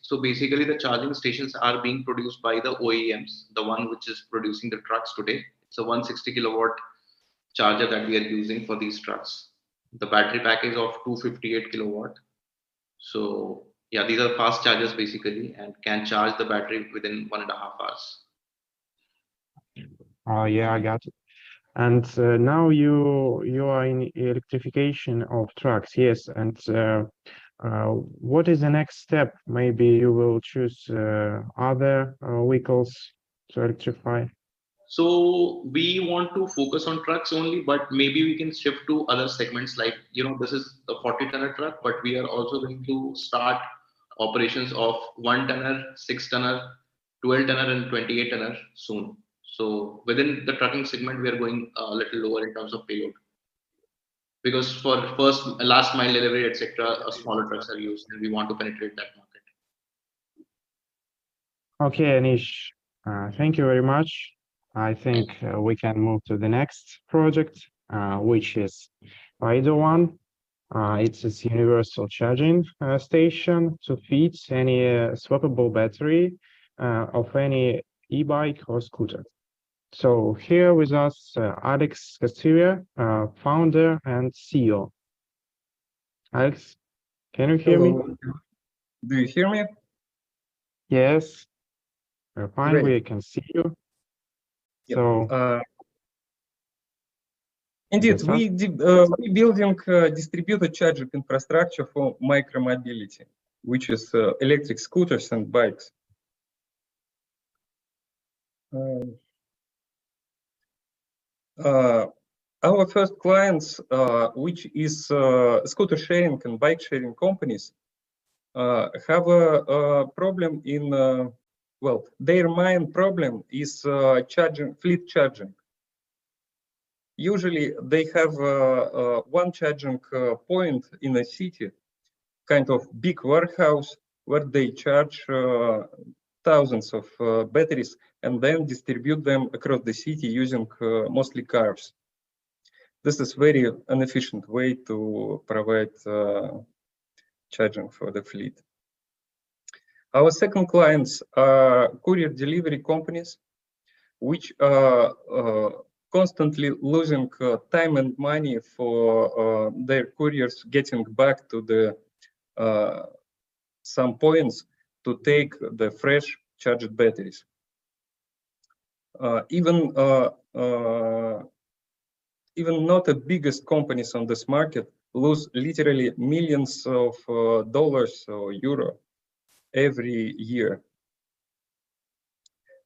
So basically the charging stations are being produced by the OEMs, the one which is producing the trucks today. It's a 160 kilowatt charger that we are using for these trucks. The battery pack is of 258 kilowatt. So yeah, these are fast chargers basically and can charge the battery within 1.5 hours. Oh yeah, I got it. And now you are in electrification of trucks, yes. And what is the next step? Maybe you will choose other vehicles to electrify. So we want to focus on trucks only, but maybe we can shift to other segments like, this is the 40-tonner truck, but we are also going to start operations of 1-tonner, 6-tonner, 12-tonner and 28-tonner soon. So within the trucking segment, we are going a little lower in terms of payload. Because for last mile delivery, etc., smaller trucks are used and we want to penetrate that market. Okay, Anish, thank you very much. I think we can move to the next project, which is IDO one. It's a universal charging station to feed any swappable battery of any e-bike or scooter. So here with us, Alex Castillo, founder and CEO. Alex, can you hear me? Hello. Do you hear me? Yes, fine. Great. We can see you. Yep. So Indeed, that's we building distributed charging infrastructure for micromobility, which is electric scooters and bikes. Our first clients, which is scooter sharing and bike sharing companies, have a problem in, well, their main problem is fleet charging. Usually they have one charging point in a city, kind of big warehouse where they charge thousands of batteries and then distribute them across the city using mostly cars. This is very inefficient way to provide charging for the fleet. Our second clients are courier delivery companies, which are constantly losing time and money for their couriers getting back to the some points to take the fresh charged batteries. Even not the biggest companies on this market lose literally millions of dollars or euro every year.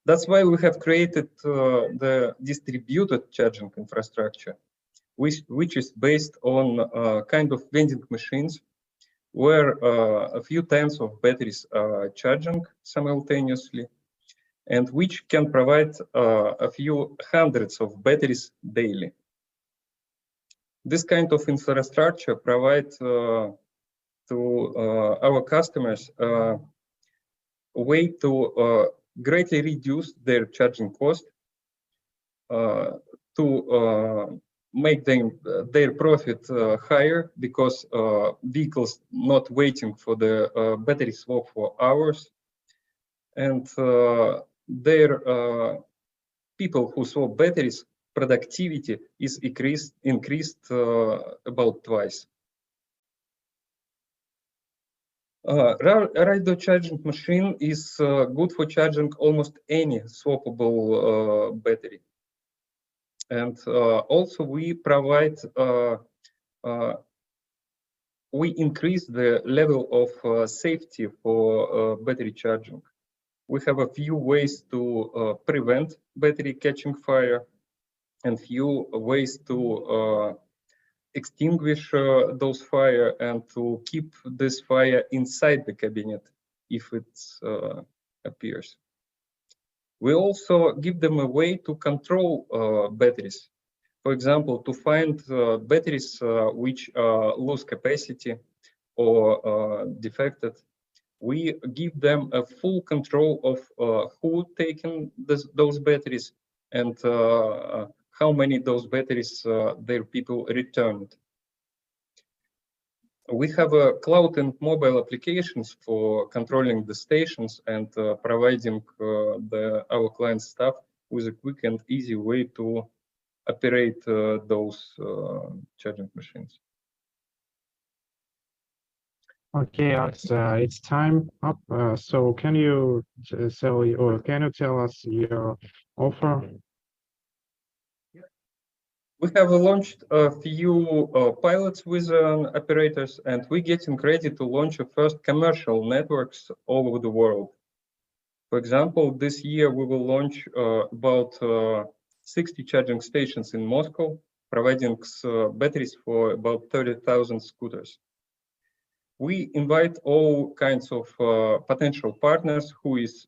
That's why we have created the distributed charging infrastructure, which is based on kind of vending machines where a few tens of batteries are charging simultaneously and which can provide a few hundreds of batteries daily. This kind of infrastructure provides to our customers a way to greatly reduce their charging cost, to make their profit higher because vehicles not waiting for the battery swap for hours, and their people who swap batteries productivity is increased about twice. Ride charging machine is good for charging almost any swappable battery. And also we provide, we increase the level of safety for battery charging. We have a few ways to prevent battery catching fire and few ways to extinguish those fire and to keep this fire inside the cabinet if it appears. We also give them a way to control batteries. For example, to find batteries which lose capacity or defected, we give them a full control of who taken those batteries and how many those batteries their people returned. We have cloud and mobile applications for controlling the stations and providing our client staff with a quick and easy way to operate those charging machines. Okay, Alex, it's time up. So can you can you tell us your offer? We have launched a few pilots with operators, and we're getting ready to launch a first commercial networks all over the world. For example, this year we will launch about 60 charging stations in Moscow, providing batteries for about 30,000 scooters. We invite all kinds of potential partners who is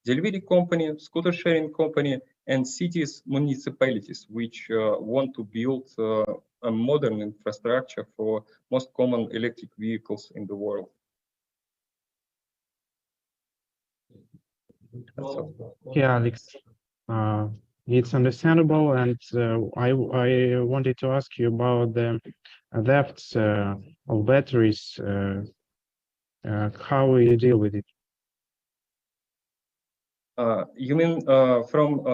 delivery company, scooter sharing company, and cities, municipalities, which want to build a modern infrastructure for most common electric vehicles in the world. Yeah, Alex, it's understandable, and I wanted to ask you about the thefts of batteries. How will you deal with it? You mean from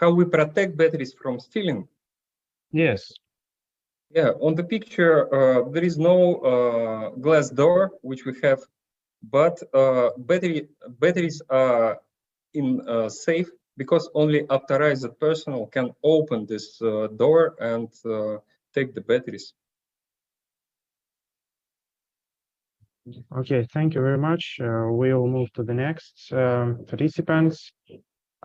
how we protect batteries from stealing? Yes. Yeah, on the picture, there is no glass door, which we have, but batteries are in safe because only authorized personnel can open this door and take the batteries. Okay, thank you very much. We'll move to the next participants.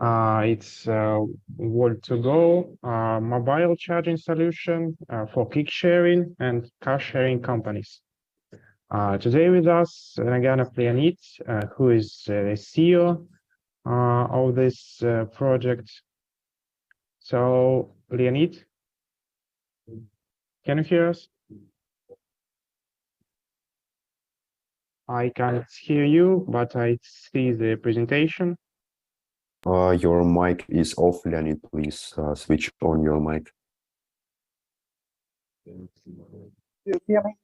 It's Volt2Go, mobile charging solution for kick sharing and car sharing companies. Today with us, Naganov Leonid, who is the CEO of this project. So, Leonid, can you hear us? I can't hear you, but I see the presentation. Your mic is off, Leonid. Please switch on your mic. You hear me?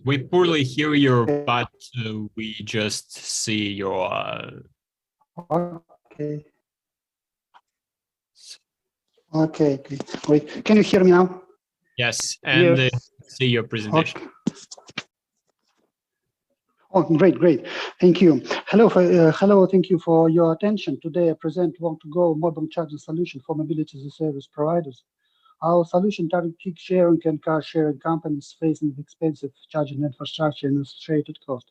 We poorly hear you, but we just see your. Okay. Okay, great. Can you hear me now? Yes, and Yes. see your presentation. Okay. Oh, great. Thank you. Hello, thank you for your attention. Today I present Volt2Go mobile charging solution for mobility as a service providers. Our solution targets kick sharing and car sharing companies facing expensive charging infrastructure and associated cost.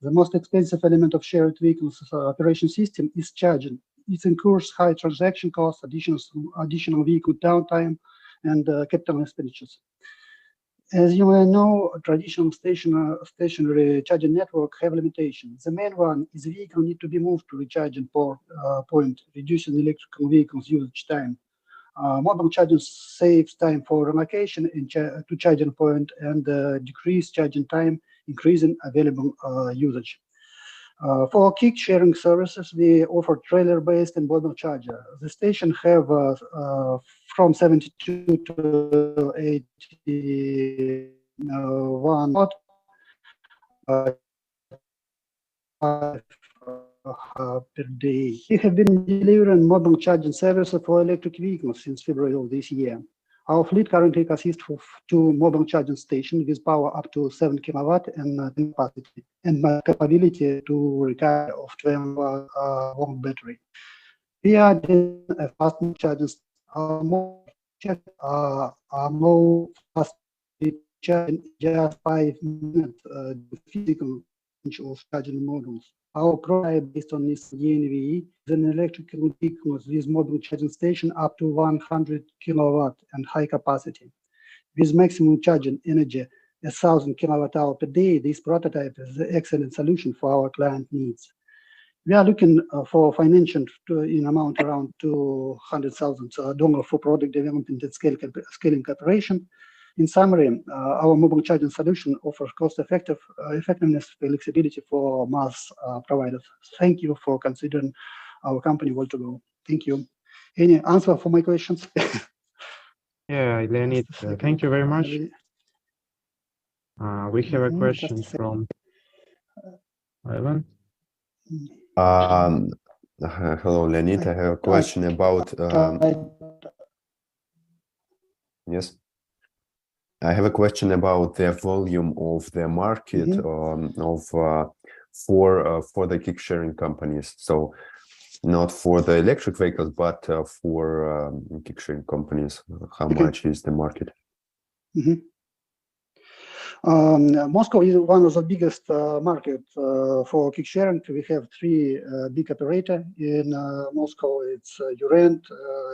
The most expensive element of shared vehicles operation system is charging. It incurs high transaction costs, additional vehicle downtime, and capital expenditures. As you may know, traditional stationary charging network have limitations. The main one is the vehicle need to be moved to recharging point, reducing electrical vehicles usage time. Mobile charging saves time for relocation to charging point and decrease charging time, increasing available usage. For kick sharing services, we offer trailer-based and mobile charger. The station have from 72 to 81 watt per day. We have been delivering mobile charging services for electric vehicles since February of this year. Our fleet currently consists of 2 mobile charging stations with power up to 7 kilowatt and capacity, and capability to recover of 12 volt battery. We are doing a fast charging, more fast charging just 5 minutes. Physical of charging models. Our product based on this DNV is an electrical vehicle with mobile charging station up to 100 kilowatt and high capacity. With maximum charging energy 1,000 kilowatt hour per day, this prototype is an excellent solution for our client needs. We are looking for financing in amount around $200,000 for product development and scaling operation. In summary, our mobile charging solution offers effectiveness, flexibility for mass providers. Thank you for considering our company Volt2Go. Thank you. Any answer for my questions? Yeah, Leonid, thank you very much. We have a question from Ivan. Hello, Leonid. I have a question about. Yes. I have a question about the volume of the market for the kick sharing companies. So not for the electric vehicles, but for kick sharing companies. How much is the market? Moscow is one of the biggest market for kick sharing. We have 3 big operators in Moscow. It's Urent,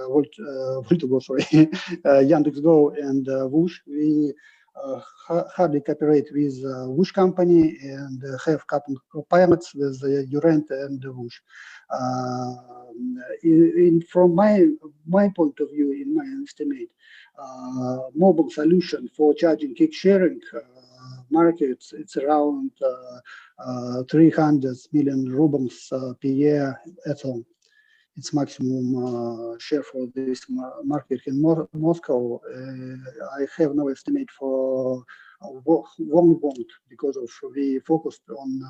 Volt2Go, sorry, Yandex.Go, and Whoosh. We hardly cooperate with Whoosh company and have couple of pilots with Urent and Whoosh. From my point of view, in my estimate, mobile solution for charging kick sharing markets, it's around 300 million rubles per year at all. It's maximum share for this market in Moscow. I have no estimate for one volt because of we focused on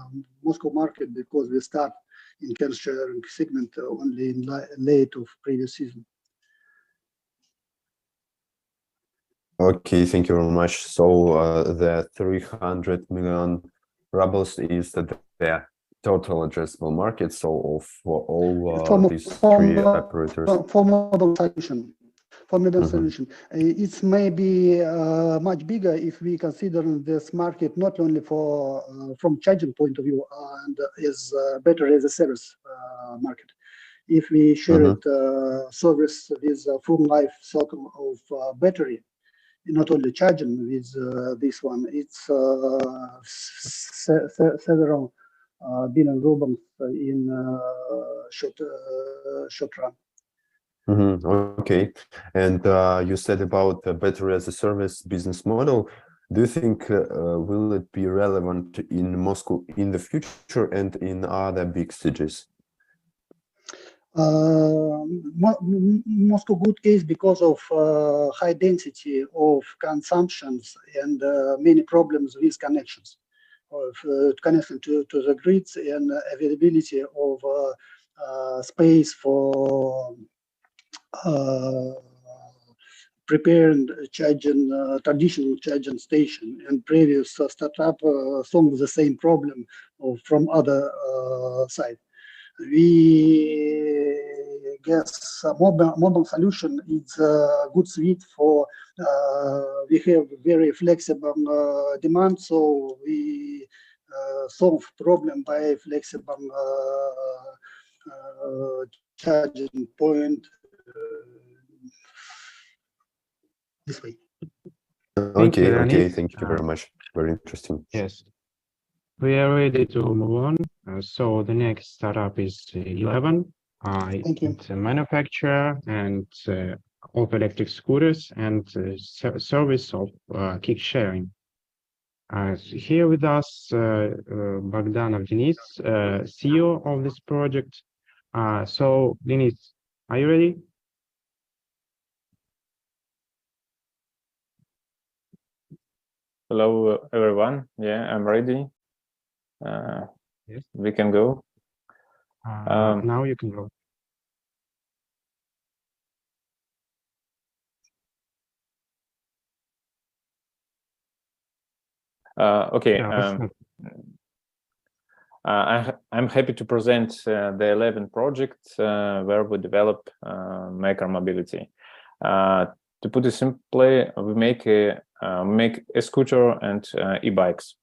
Moscow market because we start in car sharing segment only in late of previous season. Okay, thank you very much. So the 300 million rubles is the total addressable market. So of all these three operators. For model solution. For model solution, it's maybe much bigger if we consider this market not only for from charging point of view and is battery as a service market. If we share it service with full life cycle of battery, not only charging with this one, it's several billion rubles in short run. Okay, and you said about the battery as a service business model. Do you think will it be relevant in Moscow in the future and in other big cities? Moscow good case because of high density of consumptions and many problems with connections, of connection to the grids and availability of space for preparing charging traditional charging station. And previous startup solved the same problem from other side. We guess a mobile solution is a good suite for we have very flexible demand, so we solve problem by flexible charging point this way. Okay, okay, thank you very much. Very interesting. Yes. We are ready to move on. So the next startup is 11. It's a manufacturer and of electric scooters and service of kick sharing. Here with us, Bogdanov Denis, CEO of this project. So Denis, are you ready? Hello, everyone. Yeah, I'm ready. Yes. We can go. Now you can go. Okay. I'm happy to present the 11 project where we develop micromobility. To put it simply, we make a scooter and e-bikes.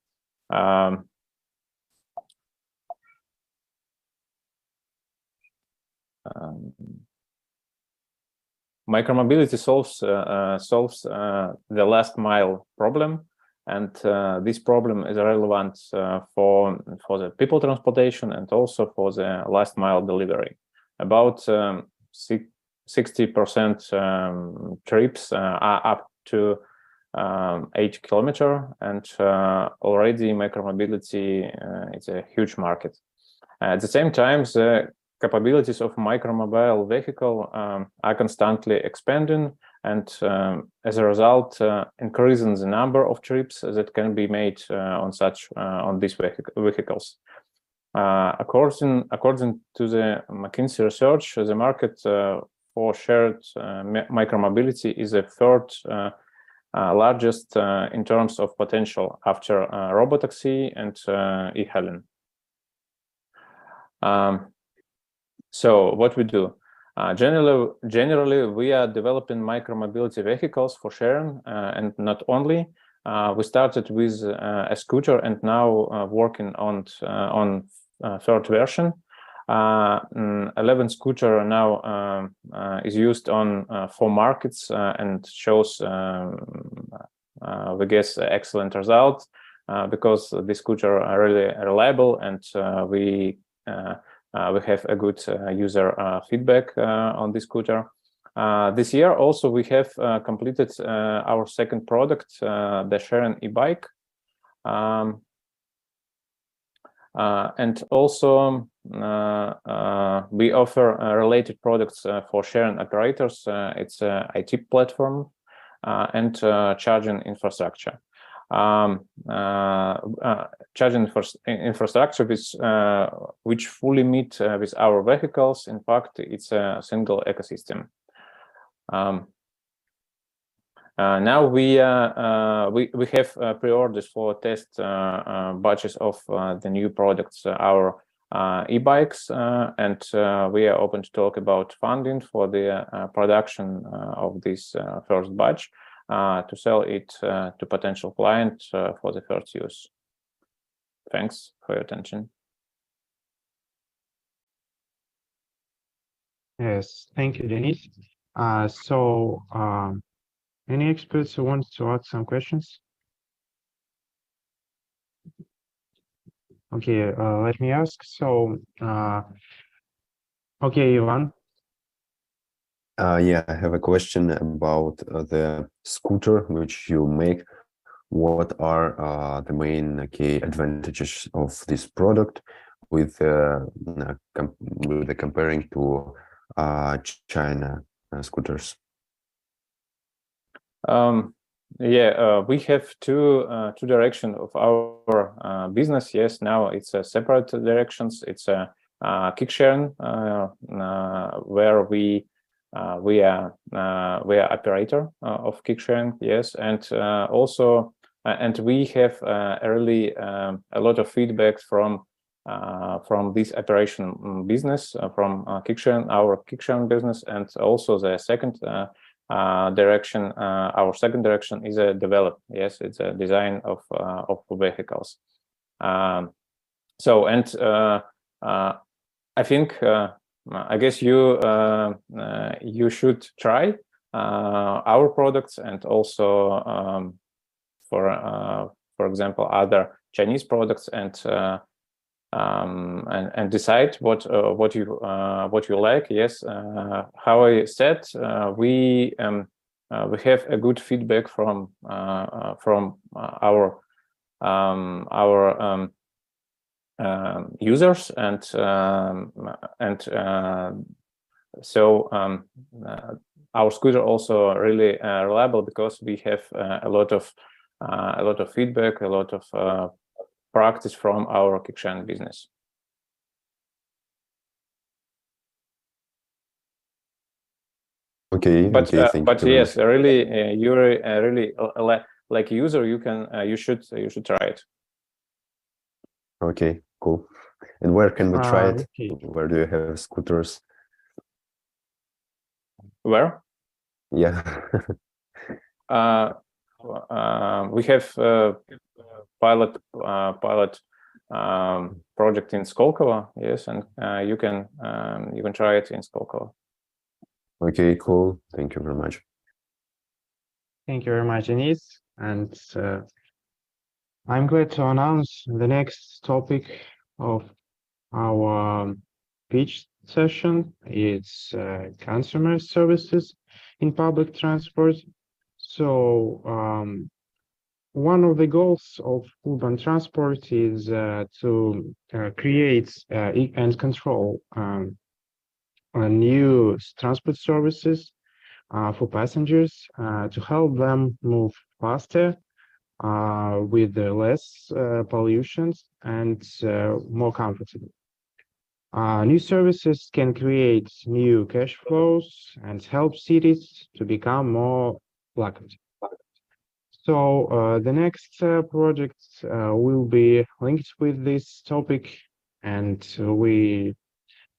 Micromobility solves the last mile problem, and this problem is relevant for the people transportation and also for the last mile delivery. About 60% trips are up to 8 kilometers, and already micromobility is a huge market. At the same time, the capabilities of micromobile vehicle are constantly expanding, and as a result, increasing the number of trips that can be made on these vehicles. According to the McKinsey research, the market for shared micromobility is the third largest in terms of potential after robotaxi and e-hailing. So what we do? Generally, we are developing micromobility vehicles for sharing, and not only. We started with a scooter and now working on third version. 11 scooter now is used on 4 markets and shows, we guess, excellent results because the scooter are really reliable, and we have a good user feedback on the scooter. This year also we have completed our second product, the sharing e-bike. And also we offer related products for sharing operators. It's a IT platform and charging infrastructure. Charging infrastructure which fully meet with our vehicles. In fact, it's a single ecosystem. Now we have pre-orders for test batches of the new products, our e-bikes, and we are open to talk about funding for the production of this first batch to sell it to potential clients for the first use. Thanks for your attention. Yes, thank you, Denis. Any experts who want to ask some questions? Okay, let me ask. Okay, Ivan. Yeah, I have a question about the scooter which you make. What are the main advantages of this product with comparing to China scooters? Yeah, we have two directions of our business. Yes, now it's a separate directions. It's a kick sharing where we are operator of kick sharing. Yes, and also and we have really a lot of feedback from this operation business from kick sharing, our kick sharing business, and also the second direction. Our second direction is a develop. Yes, it's a design of vehicles. So and I think I guess you should try our products, and also for example other Chinese products, and decide what you like. Yes, how I said, we have a good feedback from our users, and so our scooter also really reliable, because we have a lot of feedback, a lot of practice from our kick sharing business. Okay, but thank you. Yes, really, you're really like a user, you should try it. Okay, cool. And where can we try it? Okay. Where do you have scooters? Where? Yeah. We have pilot project in Skolkovo. Yes, and you can try it in Skolkovo. Okay, cool. Thank you very much. Thank you very much, Denis. And I'm glad to announce the next topic of our pitch session. It's consumer services in public transport. So one of the goals of urban transport is to create and control new transport services for passengers to help them move faster with less pollution and more comfortable. New services can create new cash flows and help cities to become more lucrative. So the next project will be linked with this topic, and we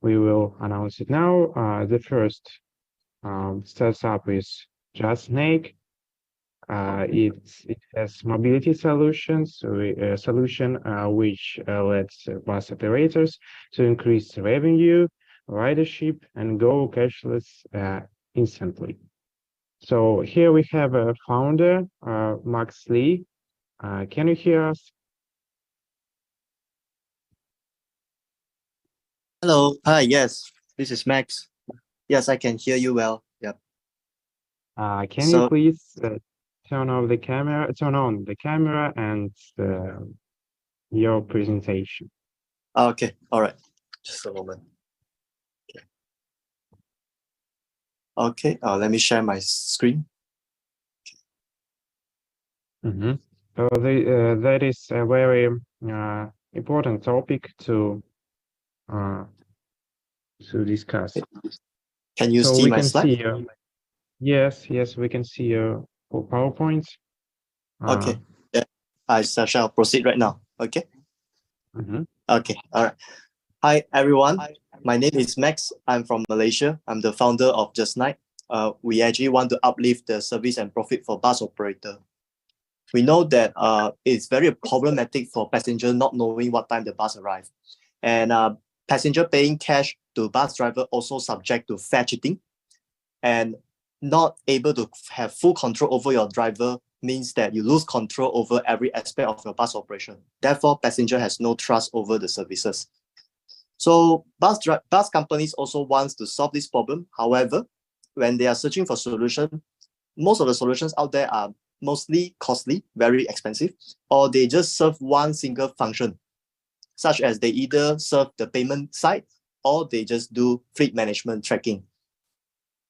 will announce it now. The first startup is Just Snake. It has mobility solutions, a solution which lets bus operators to increase revenue, ridership, and go cashless instantly. So here we have a founder, Max Lee. Can you hear us? Hello. Hi. Yes, this is Max. Yes, I can hear you well. Yep. Can you please turn on the camera and your presentation? Okay. All right. Just a moment. Okay. Let me share my screen. Mm-hmm. So that is a very important topic to discuss. Can you see my slide? Yes, we can see your for PowerPoint. Okay. Yeah. I shall proceed right now. Okay. Okay. All right. Hi, everyone. My name is Max. I'm from Malaysia. I'm the founder of Just Night. We actually want to uplift the service and profit for bus operator. We know that it's very problematic for passenger not knowing what time the bus arrives. And passenger paying cash to bus driver also subject to fare cheating. And not able to have full control over your driver means that you lose control over every aspect of your bus operation. Therefore, passenger has no trust over the services. So bus companies also wants to solve this problem. However, when they are searching for solution, most of the solutions out there are mostly costly, very expensive, or they just serve one single function, such as they either serve the payment side or they just do fleet management tracking.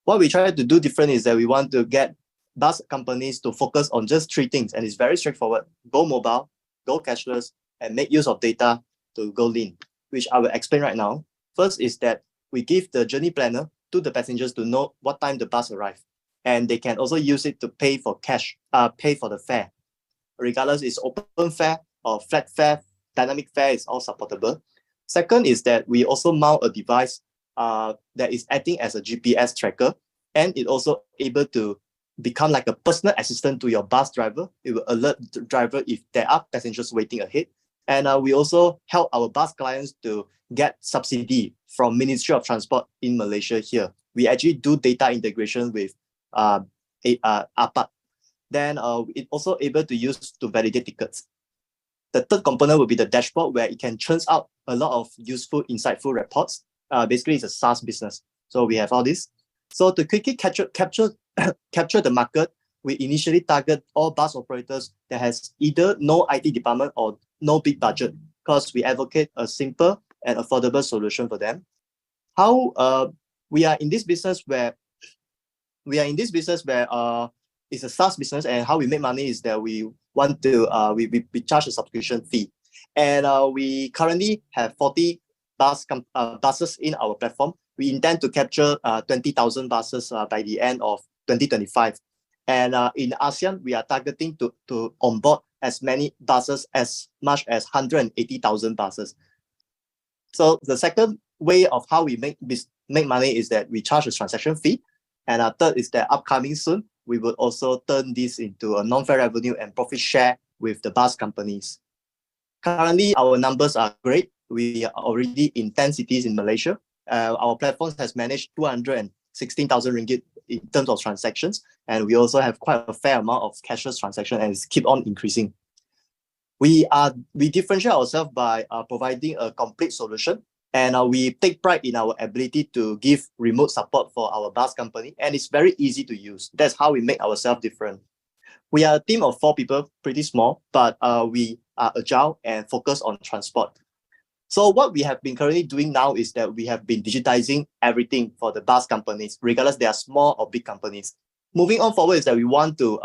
What we try to do different is that we want to get bus companies to focus on just three things, and it's very straightforward: go mobile, go cashless, and make use of data to go lean, which I will explain right now. First is that we give the journey planner to the passengers to know what time the bus arrives, and they can also use it to pay for pay for the fare. Regardless, it's open fare or flat fare, dynamic fare is all supportable. Second is that we also mount a device that is acting as a GPS tracker, and it also able to become like a personal assistant to your bus driver. It will alert the driver if there are passengers waiting ahead. And we also help our bus clients to get subsidy from Ministry of Transport in Malaysia here. We actually do data integration with APAT. Then it also able to use to validate tickets. The third component will be the dashboard, where it can churn out a lot of useful, insightful reports. Basically, it's a SaaS business. So we have all this. So to quickly capture the market, we initially target all bus operators that has either no IT department or no big budget, because we advocate a simple and affordable solution for them. How we are in this business where it's a SaaS business, and how we make money is that we want to we charge a subscription fee, and we currently have 40 buses in our platform. We intend to capture 20,000 buses by the end of 2025. And in ASEAN, we are targeting to onboard as many buses as much as 180,000 buses. So the second way of how we make money is that we charge a transaction fee. And third is that upcoming soon, we will also turn this into a non-fare revenue and profit share with the bus companies. Currently, our numbers are great. We are already in 10 cities in Malaysia. Our platform has managed 216,000 ringgit in terms of transactions, and we also have quite a fair amount of cashless transactions, and it's keep on increasing. We differentiate ourselves by providing a complete solution, and we take pride in our ability to give remote support for our bus company, and it's very easy to use. That's how we make ourselves different. We are a team of 4 people, pretty small, but we are agile and focused on transport. So what we have been currently doing now is that we have been digitizing everything for the bus companies, regardless they are small or big companies. Moving on forward is that we want to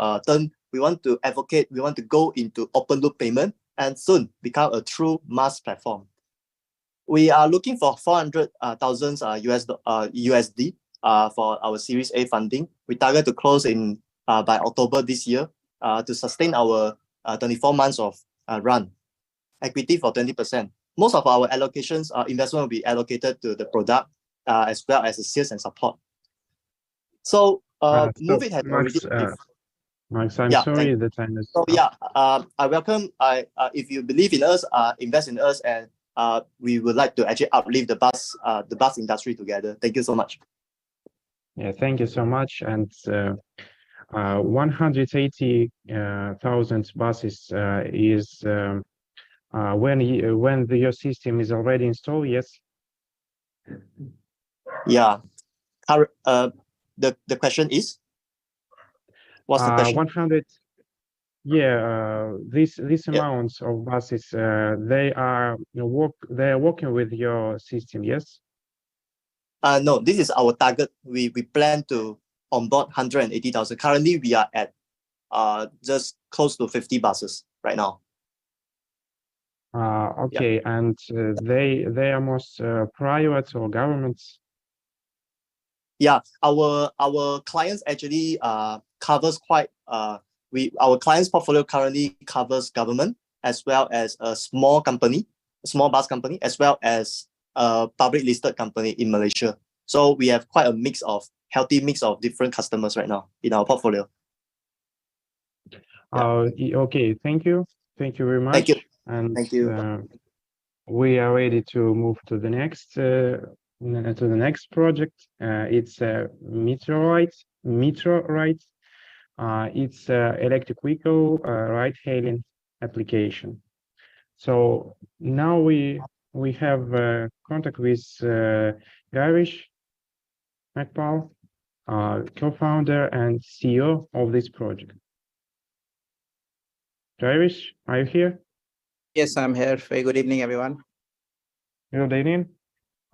advocate, we want to go into open loop payment and soon become a true mass platform. We are looking for 400,000 USD for our Series A funding. We target to close in by October this year to sustain our 24 months of run. Equity for 20%. Most of our allocations, investment will be allocated to the product as well as the sales and support. So Move It has already. Max, I'm sorry the time is. So yeah, I welcome. If you believe in us, invest in us, and we would like to actually uplift the bus industry together. Thank you so much. Yeah, thank you so much. And 180,000 buses is when your system is already installed, yes? Yeah. The question is? What's the question? 100. Yeah, these amounts of buses, they are working with your system, yes? No, this is our target. We plan to onboard 180,000. Currently, we are at just close to 50 buses right now. Okay, and they are most private or governments? Yeah, our clients actually covers quite, our client's portfolio currently covers government as well as a small bus company, as well as a public listed company in Malaysia. So we have quite a healthy mix of different customers right now in our portfolio. Okay, thank you. Thank you very much. Thank you. And thank you. We are ready to move to the next project. It's Meteorite. It's electric vehicle ride-hailing application. So now we have contact with Garish Makpal, co-founder and CEO of this project. Garish, are you here? Yes, I'm here. Very good evening, everyone. Good evening.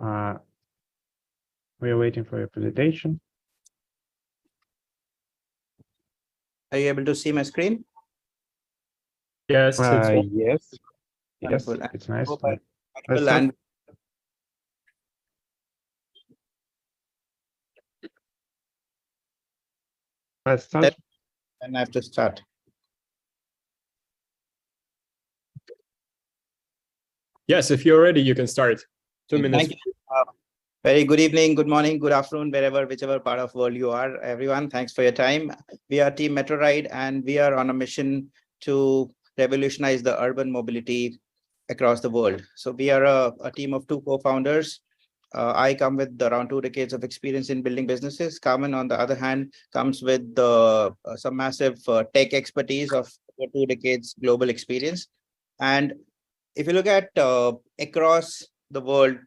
We are waiting for your presentation. Are you able to see my screen? Yes. Yes. Wonderful. Yes, it's nice. Let's start. Let's start. And I have to start. Yes, if you're ready, you can start. 2 minutes. Thank you. Very good evening, good morning, good afternoon, whichever part of the world you are, everyone. Thanks for your time. We are Team Metro Ride, and we are on a mission to revolutionize the urban mobility across the world. So we are a team of 2 co-founders. I come with around 2 decades of experience in building businesses. Carmen, on the other hand, comes with some massive tech expertise of 2 decades global experience. And if you look at across the world,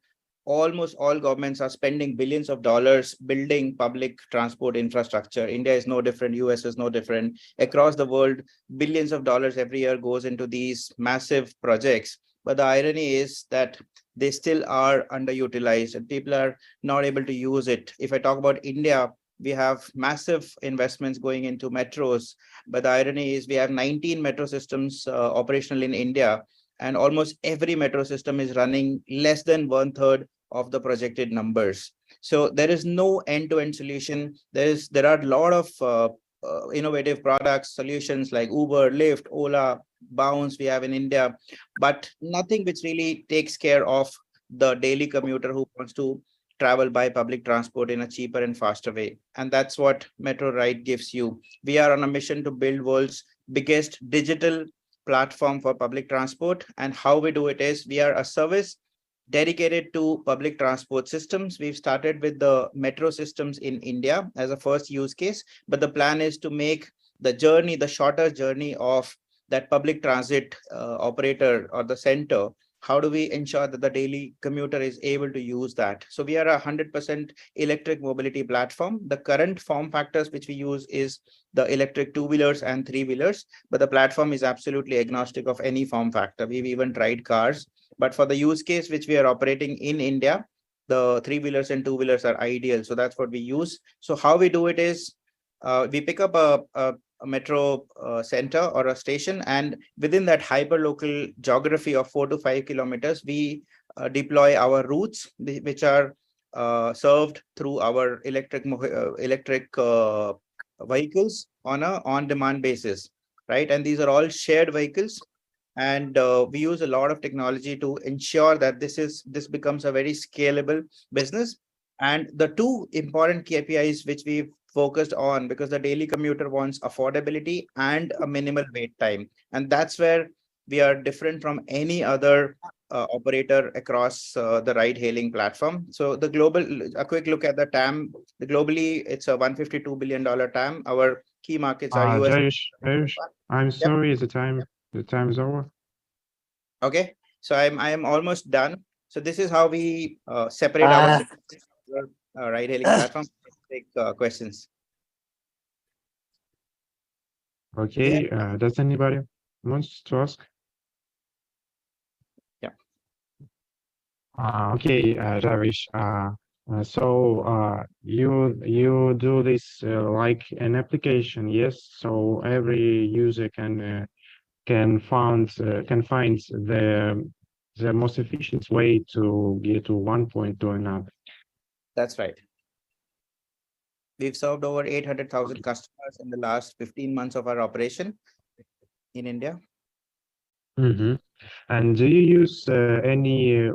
almost all governments are spending billions of dollars building public transport infrastructure. India is no different. US is no different. Across the world, billions of dollars every year goes into these massive projects. But the irony is that they still are underutilized and people are not able to use it. If I talk about India, we have massive investments going into metros. But the irony is we have 19 metro systems operational in India. And almost every metro system is running less than 1/3 of the projected numbers. So there is no end-to-end solution. There are a lot of innovative products, solutions like Uber, Lyft, Ola, Bounce we have in India, but nothing which really takes care of the daily commuter who wants to travel by public transport in a cheaper and faster way. And that's what Metro Ride gives you. We are on a mission to build world's biggest digital platform for public transport. And how we do it is we are a service dedicated to public transport systems. We've started with the metro systems in India as a first use case, but the plan is to make the shorter journey of that public transit operator or the center. How do we ensure that the daily commuter is able to use that? So we are a 100% electric mobility platform. The current form factors which we use is the electric 2-wheelers and 3-wheelers, but the platform is absolutely agnostic of any form factor. We've even tried cars, but for the use case which we are operating in India, the 3-wheelers and 2-wheelers are ideal. So that's what we use. So how we do it is we pick up a metro center or a station, and within that hyperlocal geography of 4 to 5 kilometers, we deploy our routes, which are served through our electric vehicles on a on-demand basis, right? And these are all shared vehicles, and we use a lot of technology to ensure that this becomes a very scalable business. And the 2 important KPIs which we've focused on, because the daily commuter wants affordability and a minimal wait time, and that's where we are different from any other operator across the ride-hailing platform. So a quick look at the TAM. Globally, it's a $152 billion TAM. Our key markets are US. Jayesh, I'm sorry, the time is over. Okay, so I am almost done. So this is how we separate our ride-hailing platform. Take questions. Okay, does anybody wants to ask? Yeah. Okay, Jayesh. So you do this like an application, yes? So every user can find the most efficient way to get to one point to another. That's right. We've served over 800,000 customers in the last 15 months of our operation in India. And do you use any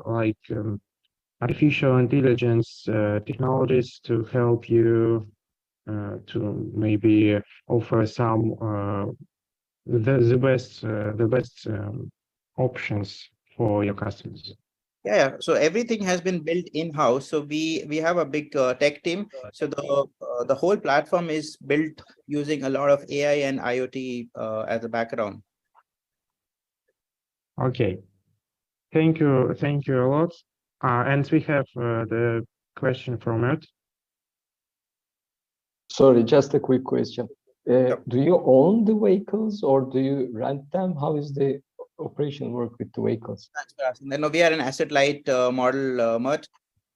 artificial intelligence technologies to help you to maybe offer some the best options for your customers? Yeah, so everything has been built in-house. So we have a big tech team. So the whole platform is built using a lot of AI and IoT as a background. Okay, thank you a lot. And we have the question from Ed. Sorry, just a quick question. Do you own the vehicles or do you rent them? How is the operation work with the vehicles? Thanks for asking. Then we are an asset-light model, Mert.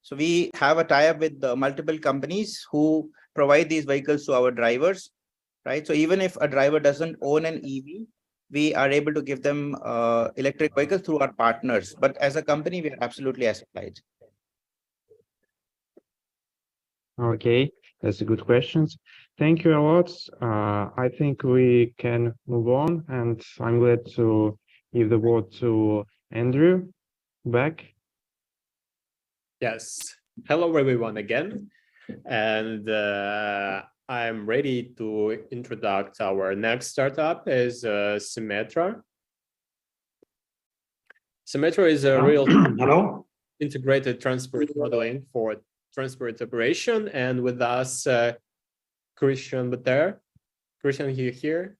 So we have a tie-up with multiple companies who provide these vehicles to our drivers, right? So even if a driver doesn't own an EV, we are able to give them electric vehicles through our partners. But as a company, we are absolutely asset-light. Okay, that's a good questions. Thank you a lot. I think we can move on, and I'm glad to give the word to Andrew back. Yes. Hello, everyone again. And I'm ready to introduce our next startup is Symmetra. Symmetra is a real integrated transport modeling for transport operation. And with us, Christian Bater. Christian, are you here?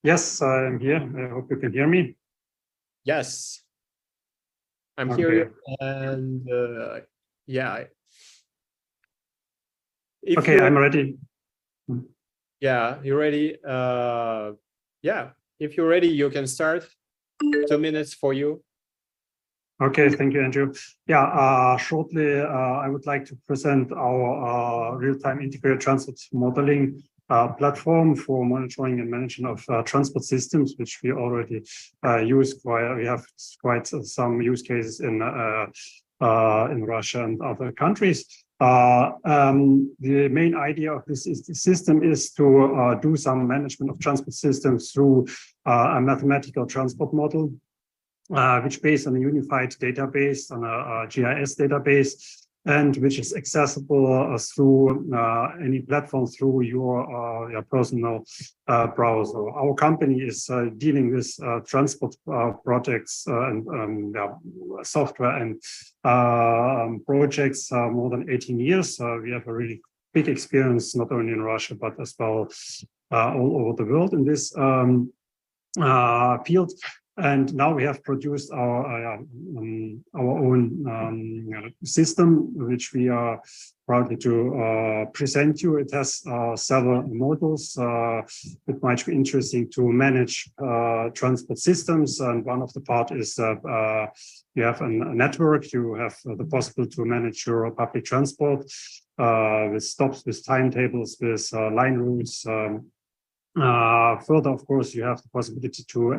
Yes, I'm here. I hope you can hear me. Yes, I'm here. And yeah. Okay, I'm ready. Yeah, you're ready. Yeah, if you're ready, you can start. 2 minutes for you. Okay, thank you, Andrew. Yeah, shortly, I would like to present our real-time integrated transport modeling platform for monitoring and management of transport systems, which we already use. We have quite some use cases in Russia and other countries. The main idea of this system is to do some management of transport systems through a mathematical transport model, which based on a unified database, on a GIS database, and which is accessible through any platform through your personal browser. Our company is dealing with transport projects and software and projects more than 18 years. We have a really big experience, not only in Russia, but as well all over the world in this field. And now we have produced our own system, which we are proudly to present you. It has several models. It might be interesting to manage transport systems. And one of the part is you have a network. You have the possibility to manage your public transport with stops, with timetables, with line routes. Further, of course, you have the possibility to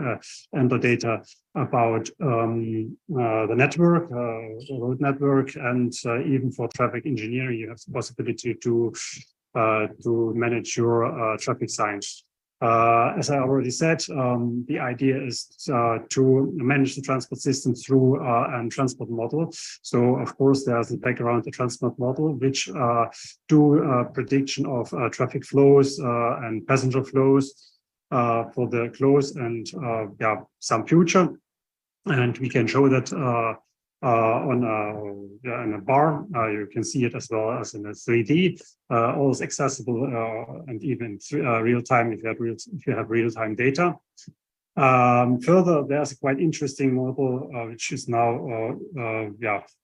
enter data about the network, the road network, and even for traffic engineering, you have the possibility to manage your traffic signs. As I already said, the idea is to manage the transport system through a transport model. So, of course, there's the background, the transport model, which do prediction of traffic flows and passenger flows for the close and some future. And we can show that on a bar. You can see it as well as in a 3D. All is accessible and even real time if you have real time data. Further, there's a quite interesting model which is now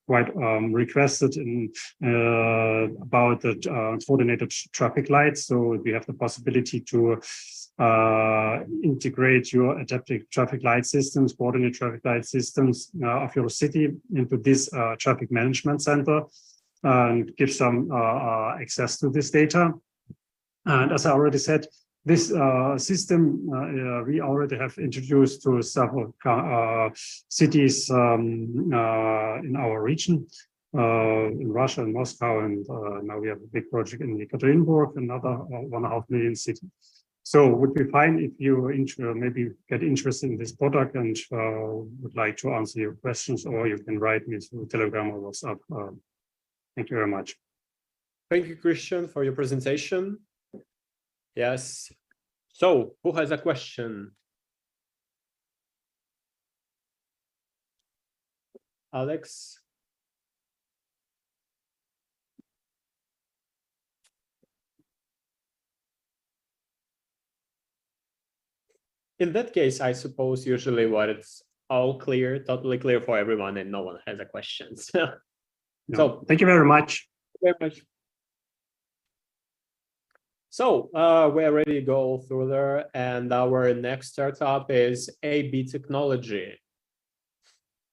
quite requested in about the coordinated traffic lights. So we have the possibility to integrate your adaptive traffic light systems, coordinate traffic light systems of your city into this traffic management center and give some access to this data. And as I already said, this system we already have introduced to several cities in our region. in Russia and Moscow, and now we have a big project in Ekaterinburg, another 1.5 million city. So would be fine if you maybe get interested in this product and would like to answer your questions, or you can write me through Telegram or WhatsApp. Thank you very much. Thank you, Christian, for your presentation. Yes. So who has a question? Alex? In that case, I suppose usually what it's all clear, totally clear for everyone, and no one has a question. So thank you very much. Very much. So we're ready to go further, and our next startup is AB Technology.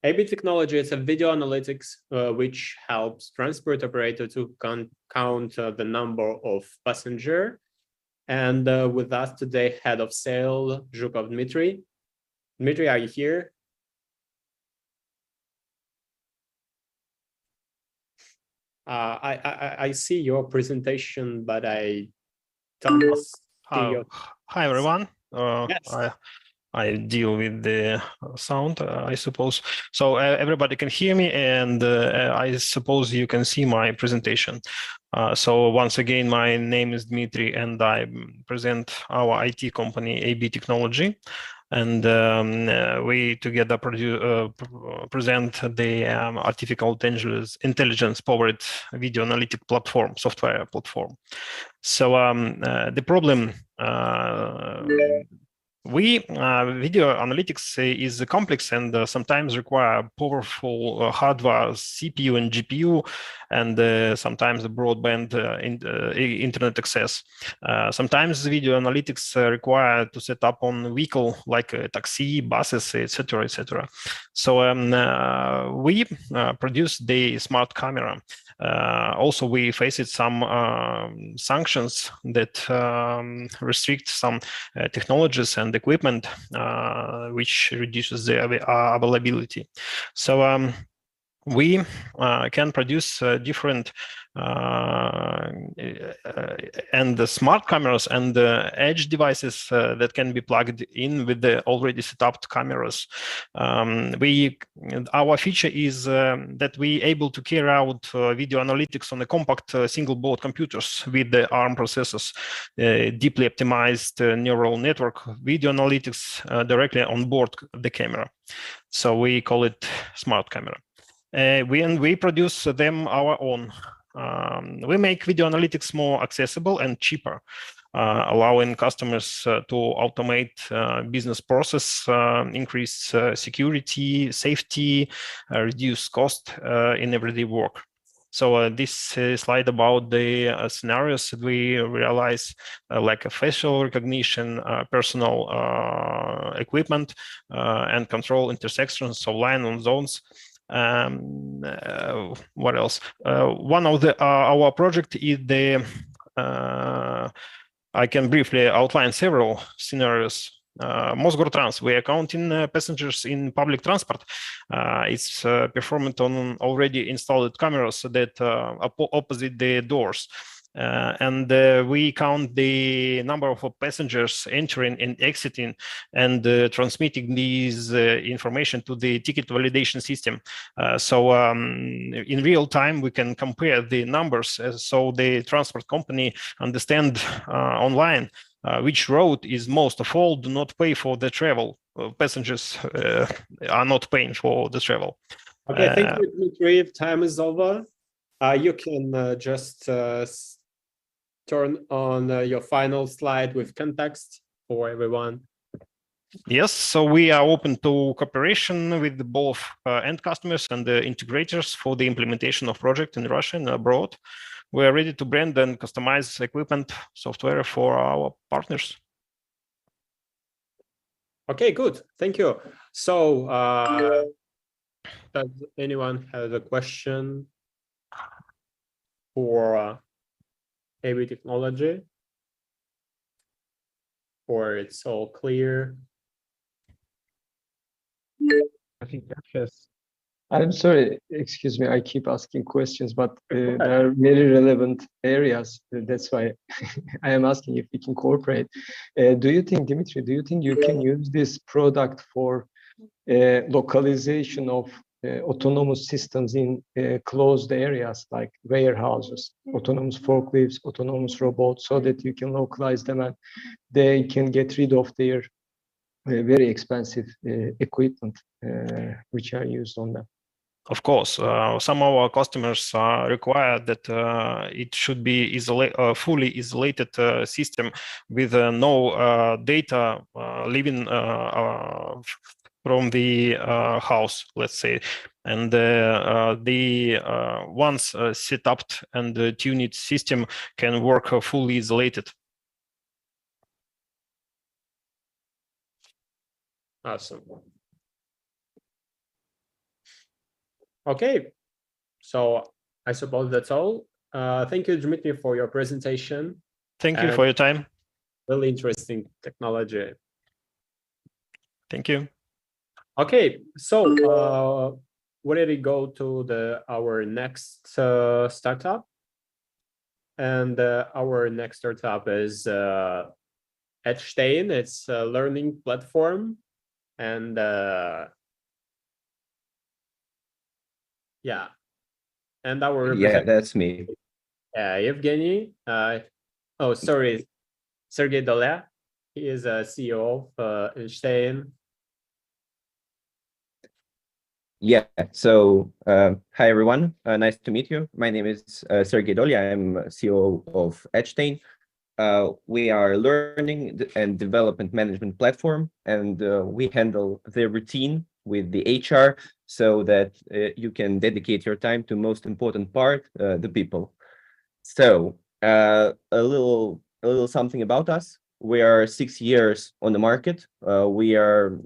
AB Technology is a video analytics which helps transport operator to count the number of passengers. And with us today, head of sales, Zhukov Dmitry. Dmitry, are you here? I see your presentation, but I don't see your... Hi, everyone. Yes. I deal with the sound, I suppose. So everybody can hear me, and I suppose you can see my presentation. So once again, my name is Dmitry, and I present our IT company, AB Technology. And we together present the artificial intelligence powered video analytic platform, software platform. So the problem video analytics is complex and sometimes require powerful hardware, CPU and GPU, and sometimes the broadband internet access. Sometimes video analytics require to set up on vehicle like taxi, buses, etc., etc. So we produce the smart camera. Also, we faced some sanctions that restrict some technologies and equipment, which reduces the availability. So we can produce different and the smart cameras and the edge devices that can be plugged in with the already set up cameras. Our feature is that we able to carry out video analytics on a compact single board computers with the ARM processors, deeply optimized neural network video analytics directly on board the camera. So we call it smart camera. We produce them our own. We make video analytics more accessible and cheaper, allowing customers to automate business process, increase security, safety, reduce cost in everyday work. So this slide about the scenarios that we realize, like a facial recognition, personal equipment, and control intersections, so line on zones. What else? One of our project is the I can briefly outline several scenarios. Mosgortrans, we are counting passengers in public transport. It's performed on already installed cameras that opposite the doors. And we count the number of passengers entering and exiting and transmitting these information to the ticket validation system. So in real time, we can compare the numbers so the transport company understand online which road is most of all do not pay for the travel. Passengers are not paying for the travel. Okay, thank you, Dmitry. If time is over, you can just turn on your final slide with context for everyone. Yes, so we are open to cooperation with both end customers and the integrators for the implementation of project in Russia and abroad. We are ready to brand and customize equipment software for our partners. Okay, good. Thank you. So does anyone have a question for AB Technology? Or it's all clear? I think yes. I'm sorry, excuse me, I keep asking questions, but there are very relevant areas. That's why I am asking if we can cooperate. Do you think, Dimitri, do you think you can use this product for localization of autonomous systems in closed areas like warehouses, autonomous forklifts, autonomous robots, so that you can localize them and they can get rid of their very expensive equipment which are used on them? Of course, some of our customers require that it should be fully isolated system with no data leaving from the house, let's say. And the once set up and tuned system can work fully isolated. Awesome. Okay, so I suppose that's all. Thank you, Dmitry, for your presentation. Thank you for your time. Really interesting technology. Thank you. Okay, so we're ready to go to our next startup. And our next startup is Edstein. It's a learning platform. And yeah. And our that's me. Evgeny. Oh, sorry, Sergey Dolya. He is a CEO of Edstein. Yeah, so hi everyone, nice to meet you. My name is Sergey Dolya. I'm CEO of Edstein. We are a learning and development management platform, and we handle the routine with the HR so that you can dedicate your time to most important part, the people. So a little something about us. We are 6 years on the market. We are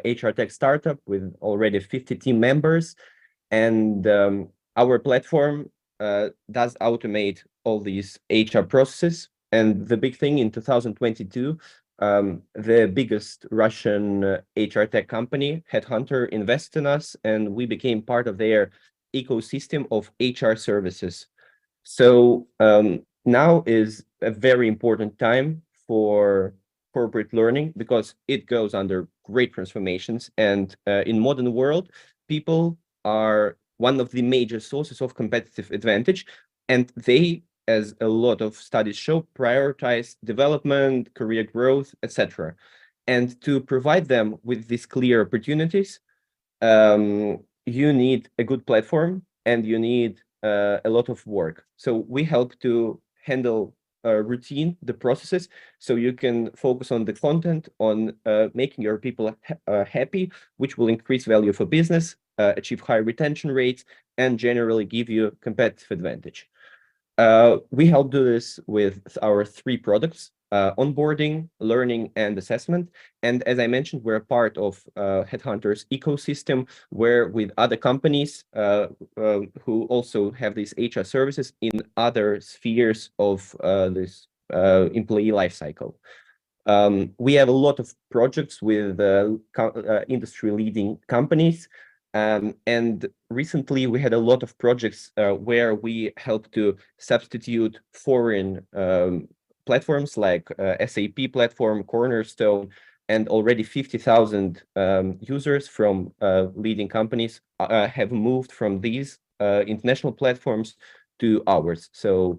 HR tech startup with already 50 team members, and our platform does automate all these HR processes. And the big thing in 2022, the biggest Russian HR tech company, Headhunter, invested in us, and we became part of their ecosystem of HR services. So now is a very important time for corporate learning because it goes under great transformations. And in modern world, people are one of the major sources of competitive advantage. And they, as a lot of studies show, prioritize development, career growth, etc. And to provide them with these clear opportunities, you need a good platform and you need a lot of work. So we help to handle routine, the processes, so you can focus on the content, on making your people happy, which will increase value for business, achieve high retention rates, and generally give you competitive advantage. We help do this with our 3 products, onboarding, learning, and assessment. And as I mentioned, we're a part of Headhunter's ecosystem, where with other companies who also have these HR services in other spheres of this employee lifecycle. We have a lot of projects with industry-leading companies. And recently we had a lot of projects where we helped to substitute foreign platforms like SAP platform, Cornerstone, and already 50,000 users from leading companies have moved from these international platforms to ours. So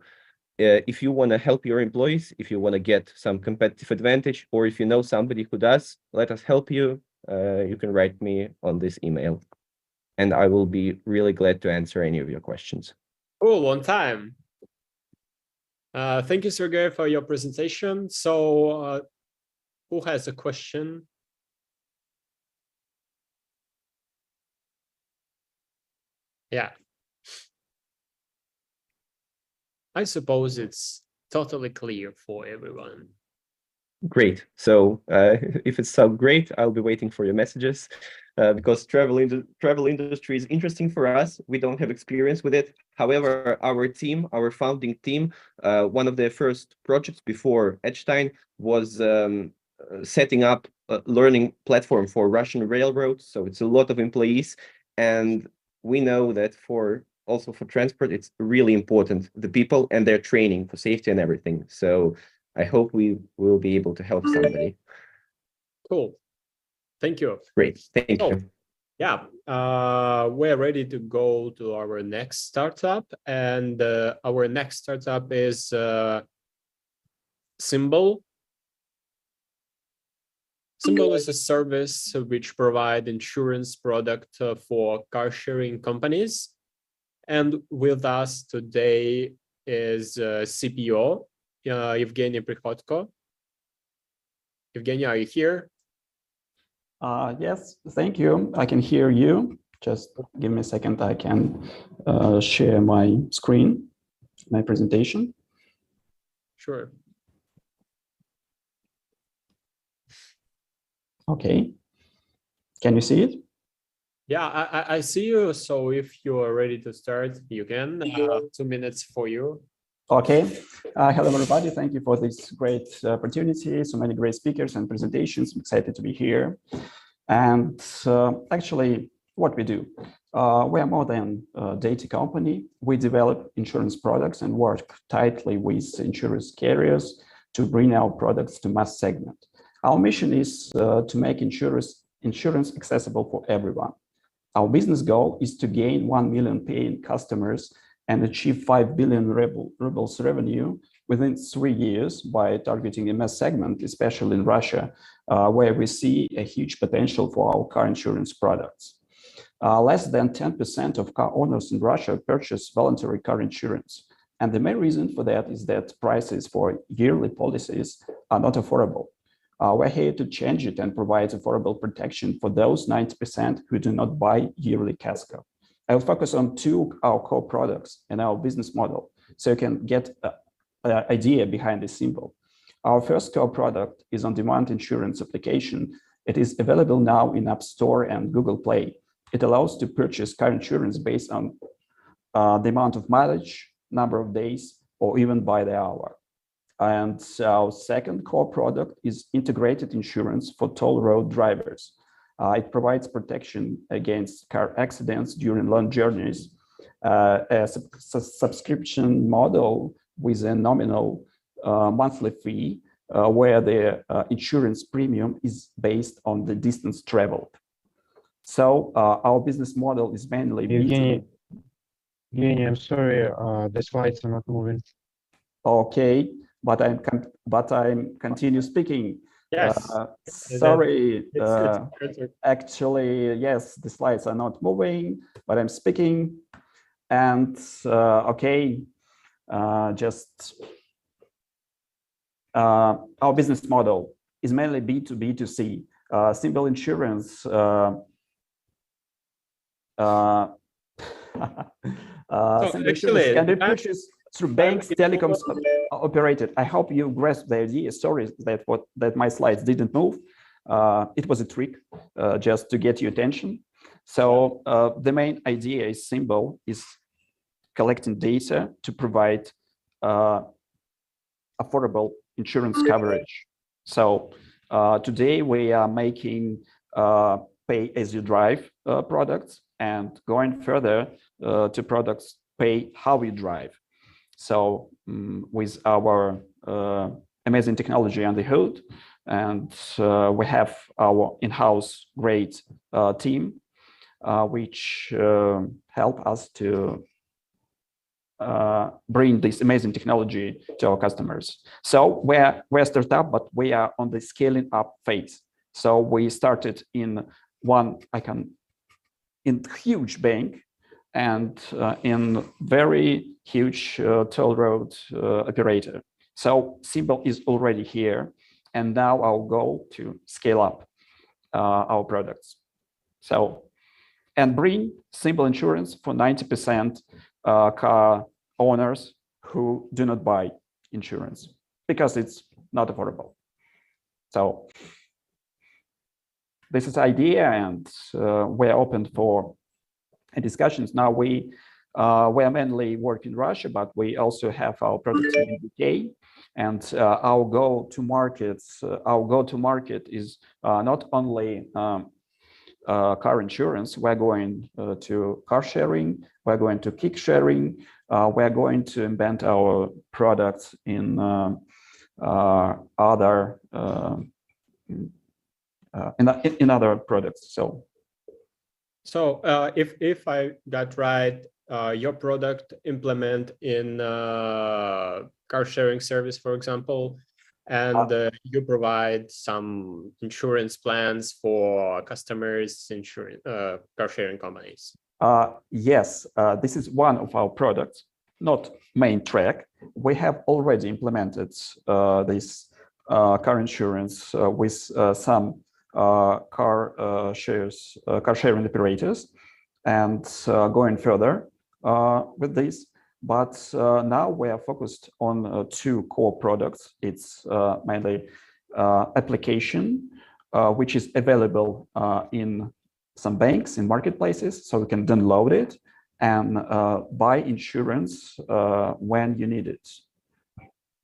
if you want to help your employees, if you want to get some competitive advantage, or if you know somebody who does, let us help you. You can write me on this email, and I will be really glad to answer any of your questions. Oh, on time. Thank you, Sergey, for your presentation. So who has a question? Yeah. I suppose it's totally clear for everyone. Great. So if it's so great, I'll be waiting for your messages because travel industry is interesting for us. We don't have experience with it. However, our team, our founding team, one of their first projects before Edstein was setting up a learning platform for Russian railroads. So it's a lot of employees. And we know that for transport, it's really important, the people and their training for safety and everything. So I hope we will be able to help somebody. Cool. Thank you. Great. Thank you. Yeah, we're ready to go to our next startup, and our next startup is Symbol. Symbol is a service which provide insurance product for car sharing companies. And with us today is CPO, Evgeny Prihodko. Evgeny, are you here? Yes, thank you. I can hear you. Just give me a second. I can share my screen, my presentation. Sure. Okay. Can you see it? Yeah, I see you. So if you are ready to start, you can. 2 minutes for you. Okay. Hello, everybody. Thank you for this great opportunity. So many great speakers and presentations. I'm excited to be here. And actually, what we do, we are more than a data company. We develop insurance products and work tightly with insurance carriers to bring our products to mass segment. Our mission is to make insurance accessible for everyone. Our business goal is to gain 1 million paying customers and achieve 5 billion rubles revenue within 3 years by targeting a mass segment, especially in Russia, where we see a huge potential for our car insurance products. Less than 10% of car owners in Russia purchase voluntary car insurance. And the main reason for that is that prices for yearly policies are not affordable. We're here to change it and provide affordable protection for those 90% who do not buy yearly casco. I will focus on our core products and our business model, so you can get an idea behind this symbol. Our first core product is on-demand insurance application. It is available now in App Store and Google Play. It allows to purchase car insurance based on the amount of mileage, number of days, or even by the hour. And our second core product is integrated insurance for toll road drivers. It provides protection against car accidents during long journeys, a subscription model with a nominal monthly fee, where the insurance premium is based on the distance traveled. So our business model is mainly Evgeny, I'm sorry, the slides are not moving. Okay, but I'm continue speaking. Yes. Sorry. Actually, yes, the slides are not moving, but I'm speaking. And okay, just our business model is mainly B2B2C. Symbol Insurance. So actually, can be purchased through banks, telecoms operated. I hope you grasp the idea. Sorry that my slides didn't move. It was a trick just to get your attention. So the main idea is Symbol is collecting data to provide affordable insurance coverage. So today we are making pay-as-you-drive products and going further to products pay how you drive. So with our amazing technology on the hood, and we have our in-house great team, which help us to bring this amazing technology to our customers. So we're a startup, but we are on the scaling up phase. So we started in huge bank and in very huge toll road operator. So Symbol is already here, and now our goal to scale up our products. So, and bring Symbol Insurance for 90% car owners who do not buy insurance because it's not affordable. So this is the idea, and we're open for discussions. Now we are mainly work in Russia, but we also have our products in the UK, and our go-to-market is not only car insurance, we're going to car sharing, we're going to kick sharing, we're going to embed our products in other in other products. So if I got right, your product implement in car sharing service, for example, and you provide some insurance plans for customers, insurance car sharing companies. Yes, this is one of our products, not main track. We have already implemented this car insurance with some car sharing operators, and going further with this. But now we are focused on two core products. It's mainly application, which is available in some banks, in marketplaces, so you can download it and buy insurance when you need it.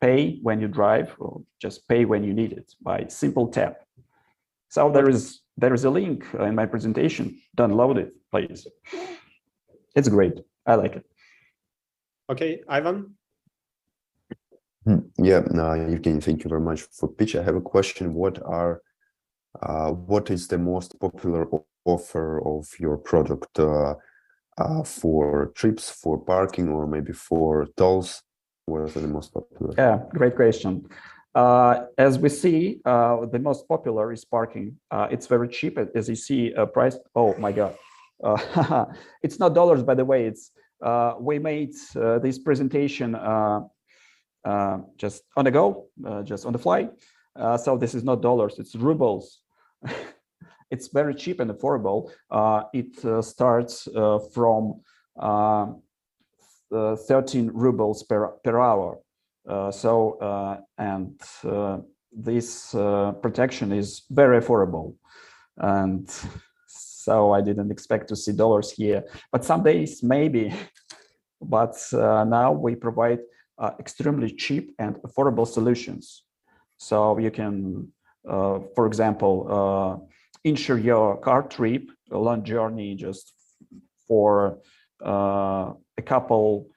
Pay when you drive, or just pay when you need it by simple tap. So there is a link in my presentation. Download it, please. It's great. I like it. Okay, Ivan. Yeah, Evgeny, thank you very much for pitch. I have a question. What is the most popular offer of your product for trips, for parking, or maybe for tolls? What are the most popular? Yeah, great question. As we see, the most popular is parking. It's very cheap, as you see. Price. Oh my God, it's not dollars, by the way. It's we made this presentation just on the go, just on the fly. So this is not dollars; it's rubles. It's very cheap and affordable. It starts from 13 rubles per hour. And this protection is very affordable. And so I didn't expect to see dollars here, but some days maybe. But now we provide extremely cheap and affordable solutions. So you can, for example, insure your car trip, a long journey, just for a couple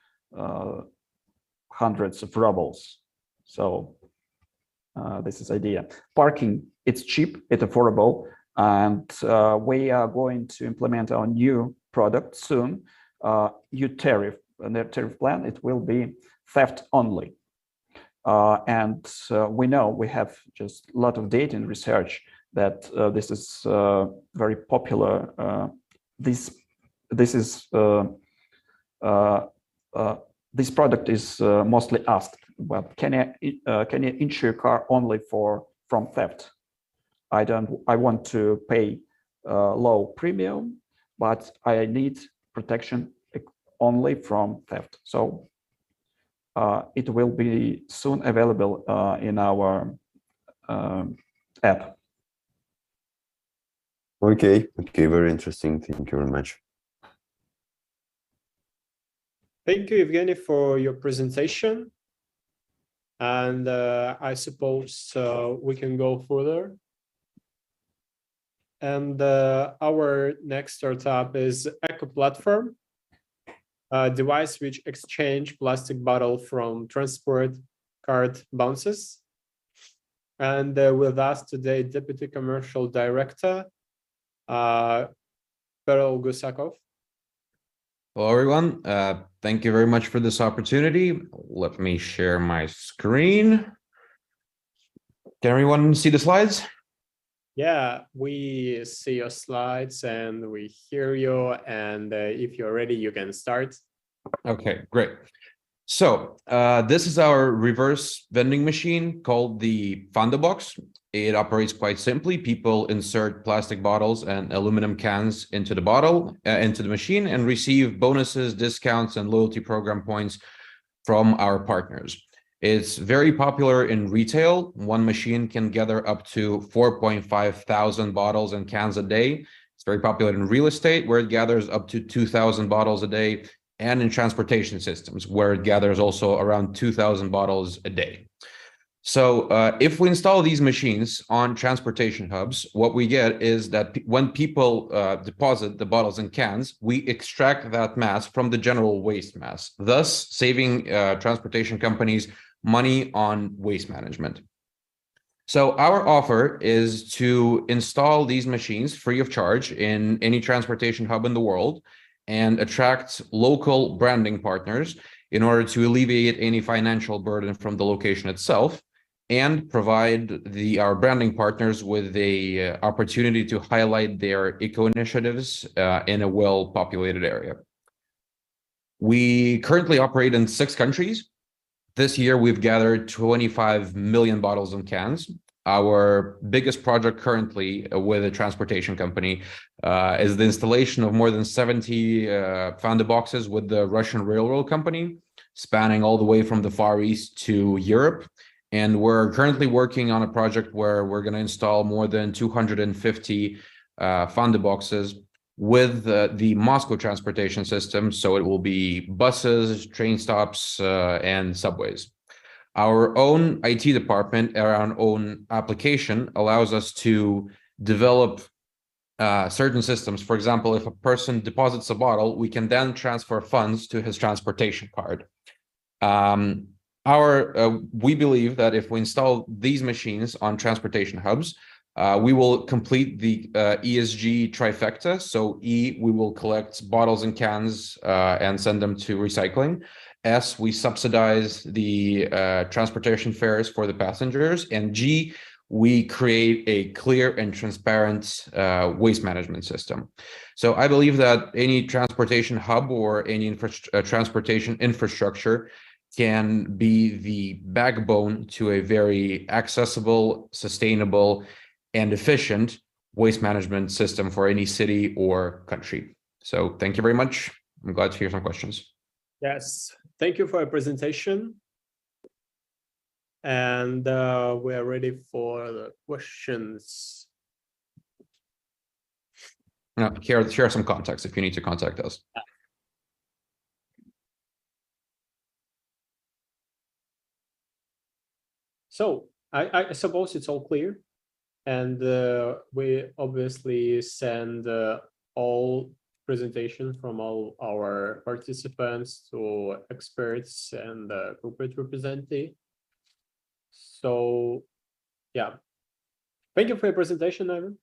hundreds of rubles. So this is idea. Parking, it's cheap, it's affordable, and we are going to implement our new product soon. New tariff, and the tariff plan, it will be theft only. And we know we have just a lot of data and research that this is very popular. This product is mostly asked. Well, can you insure a car only from theft? I want to pay low premium, but I need protection only from theft. So it will be soon available in our app. Okay, very interesting. Thank you very much. Thank you, Evgeny, for your presentation. And I suppose we can go further. And our next startup is Eco Platform, a device which exchange plastic bottle from transport card bounces. And with us today, Deputy Commercial Director, Perl Gusakov. Hello, everyone. Thank you very much for this opportunity. Let me share my screen. Can everyone see the slides? Yeah, we see your slides and we hear you. And if you're ready, you can start. Okay, great. So this is our reverse vending machine called the Box. It operates quite simply. People insert plastic bottles and aluminum cans into the into the machine, and receive bonuses, discounts, and loyalty program points from our partners. It's very popular in retail. One machine can gather up to 4.5 thousand bottles and cans a day. It's very popular in real estate, where it gathers up to 2,000 bottles a day, and in transportation systems, where it gathers also around 2,000 bottles a day. So if we install these machines on transportation hubs, what we get is that when people deposit the bottles and cans, we extract that mass from the general waste mass, thus saving transportation companies money on waste management. So our offer is to install these machines free of charge in any transportation hub in the world and attract local branding partners in order to alleviate any financial burden from the location itself, and provide our branding partners with the opportunity to highlight their eco initiatives in a well-populated area. We currently operate in 6 countries. This year, we've gathered 25 million bottles and cans. Our biggest project currently with a transportation company is the installation of more than 70 Founder boxes with the Russian railroad company, spanning all the way from the Far East to Europe. And we're currently working on a project where we're going to install more than 250 Founder boxes with the Moscow transportation system. So it will be buses, train stops, and subways. Our own IT department, our own application allows us to develop certain systems. For example, if a person deposits a bottle, we can then transfer funds to his transportation card. We believe that if we install these machines on transportation hubs, we will complete the ESG trifecta. So E, we will collect bottles and cans and send them to recycling. S, we subsidize the transportation fares for the passengers. And G, we create a clear and transparent waste management system. So I believe that any transportation hub or any transportation infrastructure can be the backbone to a very accessible, sustainable, and efficient waste management system for any city or country. So thank you very much. I'm glad to hear some questions. Yes, thank you for your presentation. And we are ready for the questions. Here are some contacts if you need to contact us. So I suppose it's all clear. And we obviously send all presentations from all our participants to experts and corporate representatives. So yeah, thank you for your presentation, Ivan.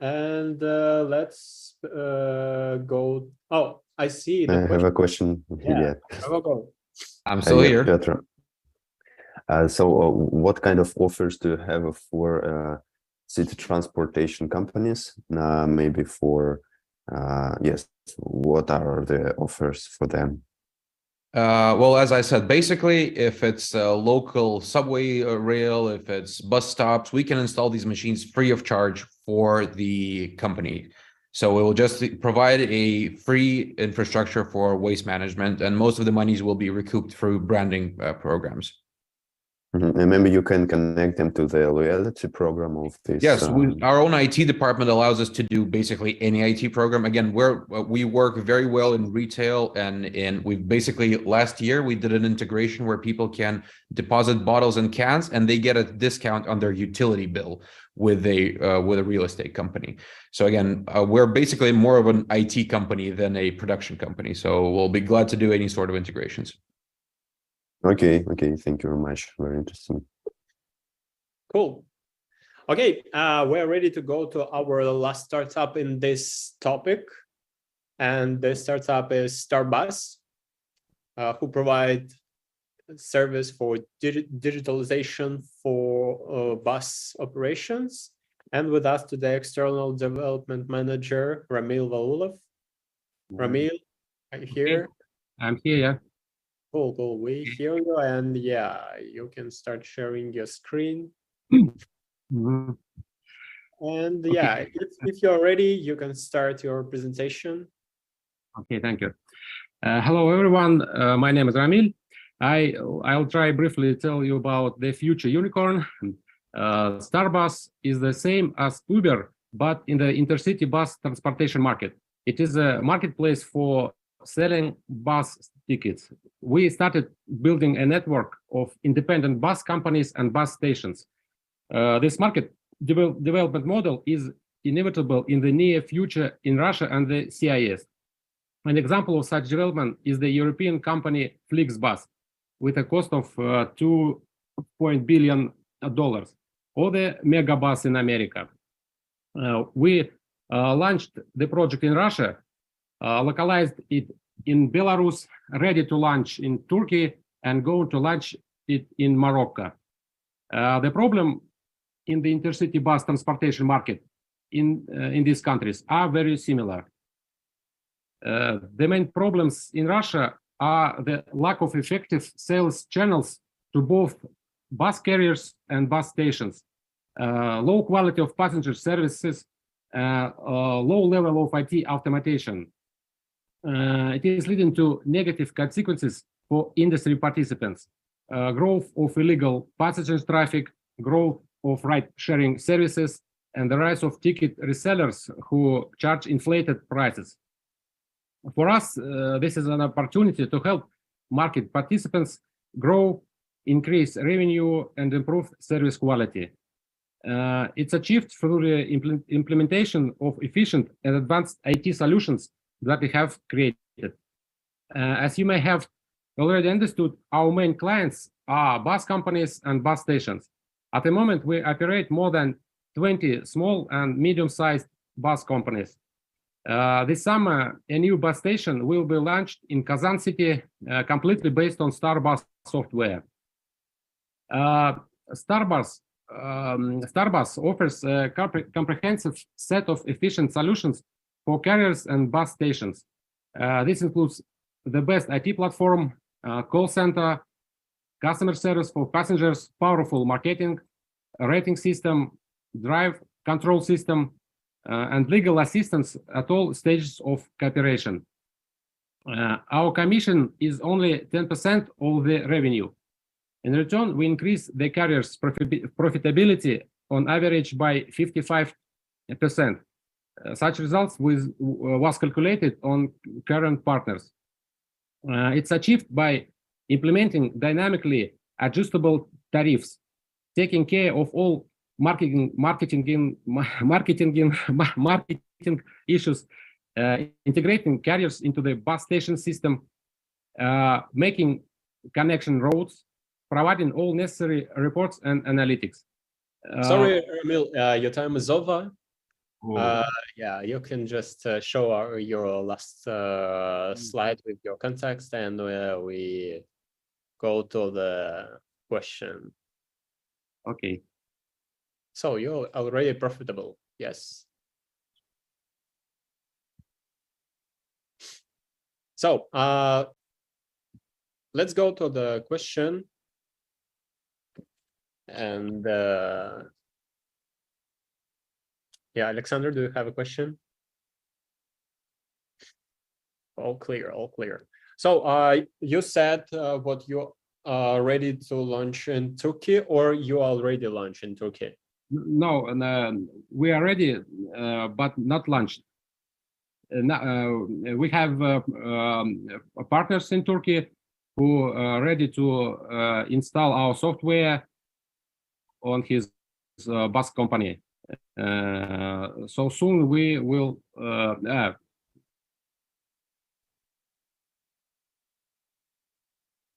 And let's go. Oh, I see. I have a question. Yeah. Go. I'm still here. Piotr. So what kind of offers do you have for city transportation companies? Maybe for, yes, what are the offers for them? Well, as I said, basically, if it's a local subway or rail, if it's bus stops, we can install these machines free of charge for the company. So it will just provide a free infrastructure for waste management, and most of the monies will be recouped through branding programs. And maybe you can connect them to the loyalty program of this. Yes, our own IT department allows us to do basically any IT program. Again, we work very well in retail, and we basically last year we did an integration where people can deposit bottles and cans, and they get a discount on their utility bill with a real estate company. So again, we're basically more of an IT company than a production company. So we'll be glad to do any sort of integrations. Okay, thank you very much. Very interesting. Cool. Okay, we're ready to go to our last startup in this topic. And the startup is Starbus, who provide service for digitalization for bus operations. And with us today, external development manager, Ramil Vaulov. Ramil, are you here? I'm here, yeah. Cool. We hear you, and yeah, you can start sharing your screen. Mm-hmm. And yeah, if you're ready, you can start your presentation. Okay, thank you. Hello, everyone. My name is Ramil. I'll try briefly to tell you about the future unicorn. Starbus is the same as Uber, but in the intercity bus transportation market. It is a marketplace for selling bus tickets, we started building a network of independent bus companies and bus stations. This market development model is inevitable in the near future in Russia and the CIS. An example of such development is the European company Flixbus, with a cost of $2 billion, or the Megabus in America. We launched the project in Russia, localized it in Belarus, ready to launch in Turkey, and going to launch it in Morocco. The problem in the intercity bus transportation market in these countries are very similar. The main problems in Russia are the lack of effective sales channels to both bus carriers and bus stations, low quality of passenger services, low level of IT automation. It is leading to negative consequences for industry participants, growth of illegal passenger traffic, growth of ride-sharing services, and the rise of ticket resellers who charge inflated prices. For us, this is an opportunity to help market participants grow, increase revenue, and improve service quality. It's achieved through the implementation of efficient and advanced IT solutions that we have created. As you may have already understood, our main clients are bus companies and bus stations. At the moment, we operate more than 20 small and medium-sized bus companies. This summer, a new bus station will be launched in Kazan city, completely based on Starbus software. Starbus offers a comprehensive set of efficient solutions for carriers and bus stations. This includes the best IT platform, call center, customer service for passengers, powerful marketing, rating system, drive control system, and legal assistance at all stages of cooperation. Our commission is only 10% of the revenue. In return, we increase the carrier's profitability on average by 55%. Such results was calculated on current partners. It's achieved by implementing dynamically adjustable tariffs, taking care of all marketing issues, integrating carriers into the bus station system, making connection roads, providing all necessary reports and analytics. Sorry, Ramil, your time is over. Yeah, you can just show your last slide with your context, and we go to the question. Okay. So you're already profitable, yes. So let's go to the question. And yeah, Alexander, do you have a question? All clear, all clear. So you said what you are ready to launch in Turkey, or you already launched in Turkey? No, we are ready, but not launched. We have partners in Turkey who are ready to install our software on his bus company. So soon we will.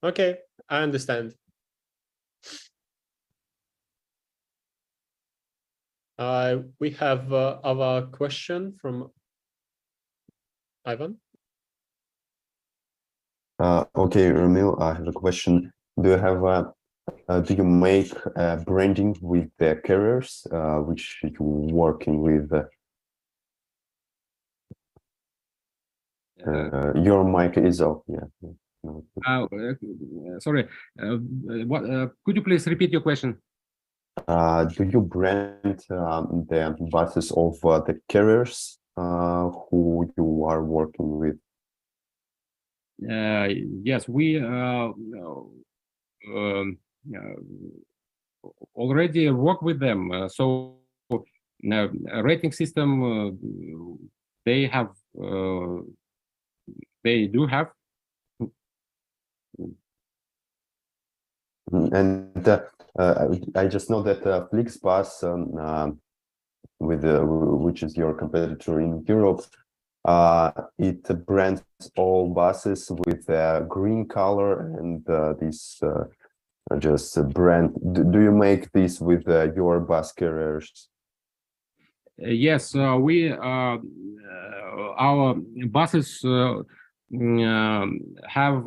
Okay, I understand. We have our question from Ivan. Okay, Ramil, I have a question. Do you have do you make branding with the carriers which you're working with? Your mic is off. Yeah. Sorry. What? Could you please repeat your question? Do you brand the buses of the carriers who you are working with? Yes, we already work with them. So rating system they have, they do have. And I just know that Flixbus, which is your competitor in Europe, it brands all buses with a green color, and this just brand. Do you make this with your bus carriers? Yes, our buses have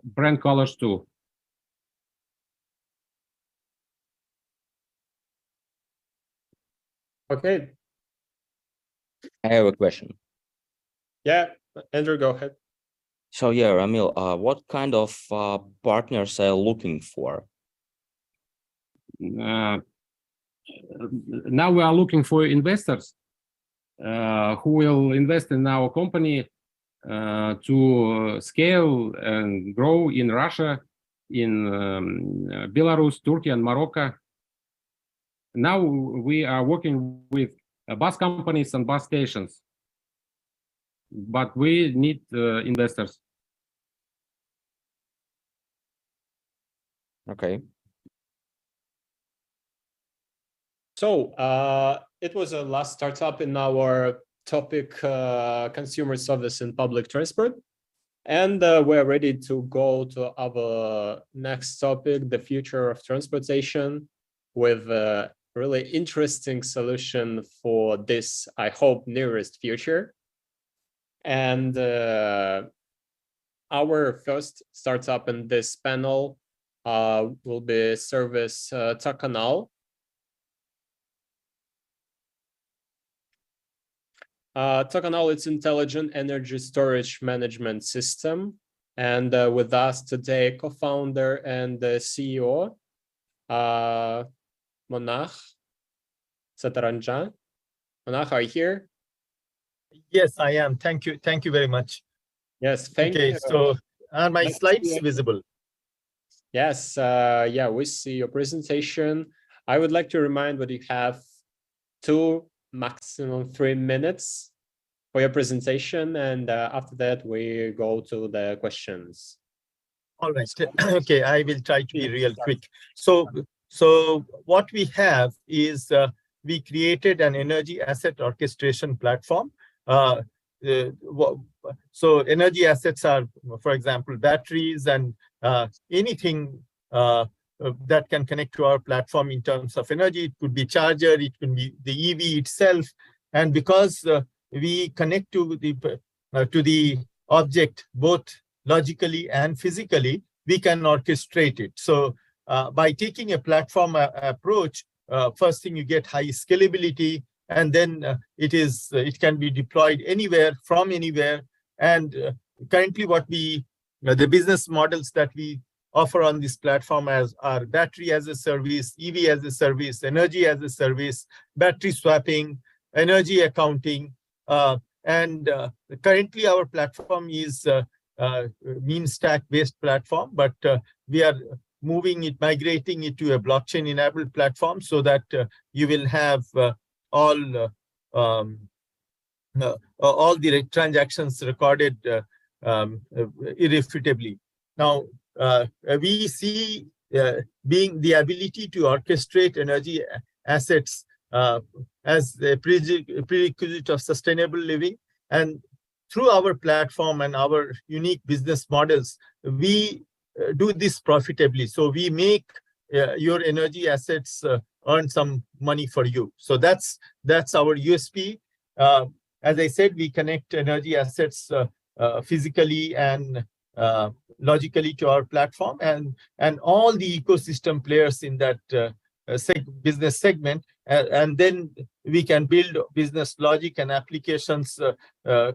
brand colors too. Okay. I have a question. Yeah, Andrew, go ahead. So yeah, Ramil, what kind of partners are you looking for? Now we are looking for investors who will invest in our company to scale and grow in Russia, in Belarus, Turkey, and Morocco. Now we are working with bus companies and bus stations, but we need investors. Okay. So it was a last startup in our topic, consumer service in public transport. And we're ready to go to our next topic, the future of transportation, with a really interesting solution for this, I hope, nearest future. And our first startup in this panel will be service Takanal. Takanal, it's intelligent energy storage management system. And with us today, co-founder and CEO, Monach Sataranjan. Monach, are you here? Yes, I am. Thank you. Thank you very much. Yes, thank you. Okay, so are my slides visible? Yes, yeah, we see your presentation. I would like to remind that you have 2, maximum 3 minutes for your presentation, and after that we go to the questions. All right. Okay, I will try to be real quick. So what we have is we created an energy asset orchestration platform. So energy assets are, for example, batteries and anything that can connect to our platform in terms of energy. It could be charger, it could be the EV itself. And because we connect to the object both logically and physically, we can orchestrate it. So by taking a platform approach, first thing you get high scalability, and then it can be deployed anywhere from anywhere. And currently what the business models that we offer on this platform are battery as a service, EV as a service, energy as a service, battery swapping, energy accounting. And currently our platform is mean stack based platform, but we are migrating it to a blockchain enabled platform so that you will have all the transactions recorded irrefutably. Now, we see being the ability to orchestrate energy assets as a prerequisite of sustainable living. And through our platform and our unique business models, we do this profitably. So we make your energy assets earn some money for you. So that's our USP. As I said, we connect energy assets physically and logically to our platform, and all the ecosystem players in that business segment, and then we can build business logic and applications,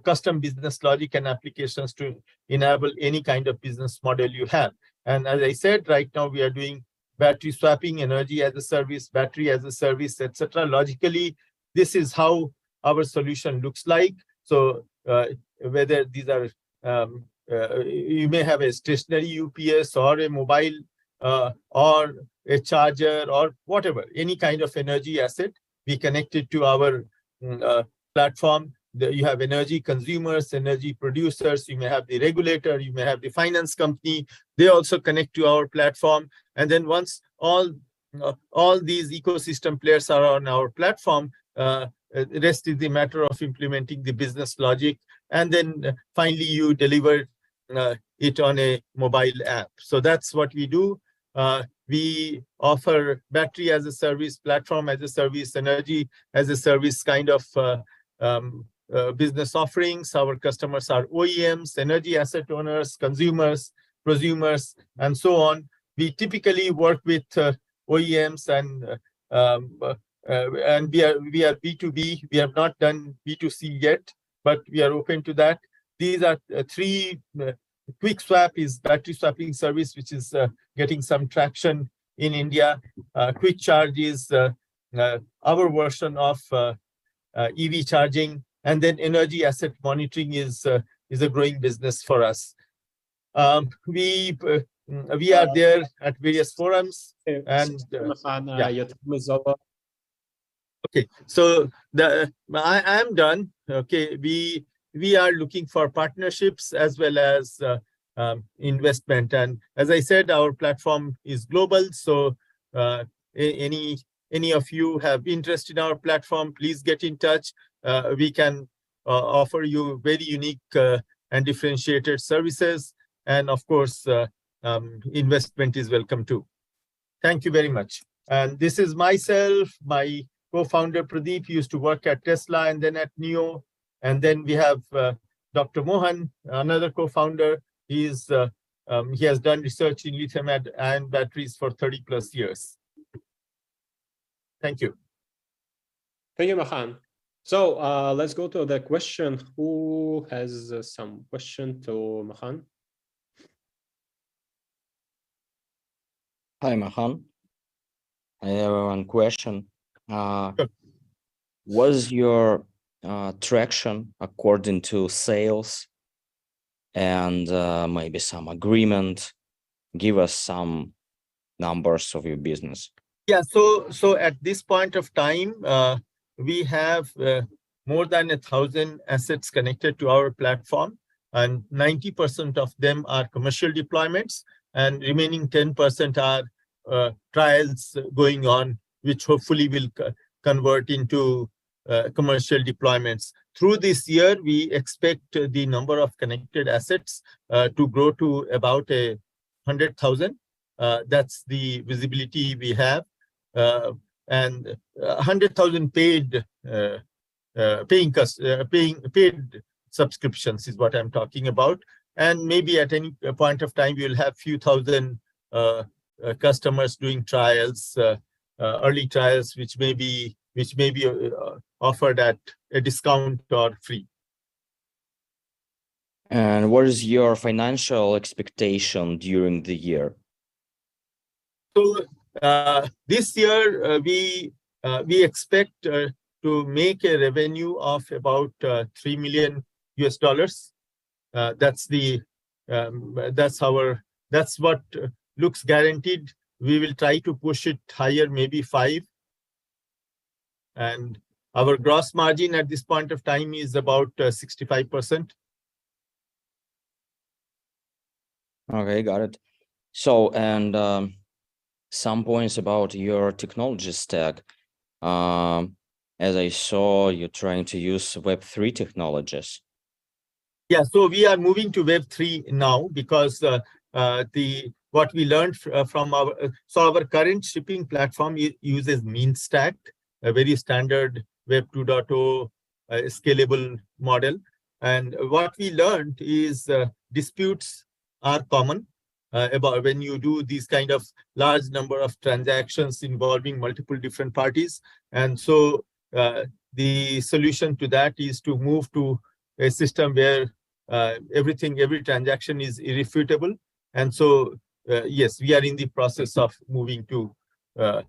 custom business logic and applications to enable any kind of business model you have. And as I said, right now we are doing battery swapping, energy as a service, battery as a service, etc. Logically, this is how our solution looks like. So whether these are you may have a stationary UPS or a mobile or a charger or whatever, any kind of energy asset, we connect it to our platform. you have energy consumers, energy producers, you may have the regulator, you may have the finance company. They also connect to our platform. And then once all these ecosystem players are on our platform, the rest is the matter of implementing the business logic. And then finally, you deliver it on a mobile app. So that's what we do. We offer battery as a service, platform as a service, energy as a service kind of business offerings. Our customers are OEMs, energy asset owners, consumers, prosumers, and so on. We typically work with OEMs and we are B2B. We have not done B2C yet, but we are open to that. These are three. Quick Swap is battery swapping service, which is getting some traction in India. Quick Charge is our version of EV charging, and then energy asset monitoring is a growing business for us. We are there at various forums, and your time is over. Okay, so I am done. Okay, we are looking for partnerships as well as investment, and as I said, our platform is global. So any of you have interest in our platform, please get in touch. We can offer you very unique and differentiated services, and of course, investment is welcome too. Thank you very much. And this is myself, my co-founder Pradeep used to work at Tesla and then at NIO. And then we have Dr. Mohan, another co-founder. He has done research in lithium-ion batteries for 30 plus years. Thank you. Thank you, Mohan. So let's go to the question. Who has some question to Mohan? Hi, Mohan. I have one question. Was your traction according to sales and maybe some agreement? Give us some numbers of your business. Yeah, so at this point of time, we have more than 1,000 assets connected to our platform, and 90% of them are commercial deployments, and remaining 10% are trials going on, which hopefully will convert into commercial deployments. Through this year, we expect the number of connected assets to grow to about 100,000. That's the visibility we have, and 100,000 paid subscriptions is what I'm talking about. And maybe at any point of time, we'll have few thousand customers doing trials, early trials, which may be offered at a discount or free. And what is your financial expectation during the year? So this year we expect to make a revenue of about $3 million US. That's what looks guaranteed. We will try to push it higher, maybe 5. And our gross margin at this point of time is about 65%. Okay, got it. So, and some points about your technology stack. As I saw, you're trying to use Web3 technologies. Yeah, so we are moving to Web3 now because what we learned from our current shipping platform uses mean stack, a very standard Web 2.0 scalable model. And what we learned is disputes are common about when you do these kind of large number of transactions involving multiple different parties. And so the solution to that is to move to a system where every transaction is irrefutable. And so, yes, we are in the process of moving to Web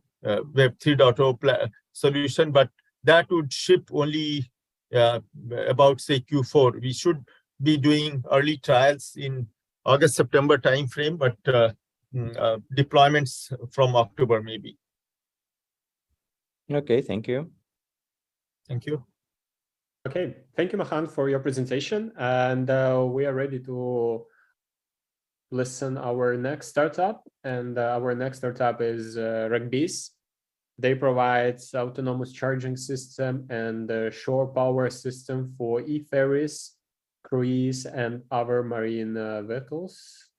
3.0 solution, but that would ship only about, say, Q4. We should be doing early trials in August, September timeframe, but deployments from October maybe. Okay, thank you. Thank you. Okay, thank you, Mahan, for your presentation. And we are ready to listen our next startup. And our next startup is Rugbys. They provide autonomous charging system and shore power system for e-ferries, cruise, and other marine vehicles.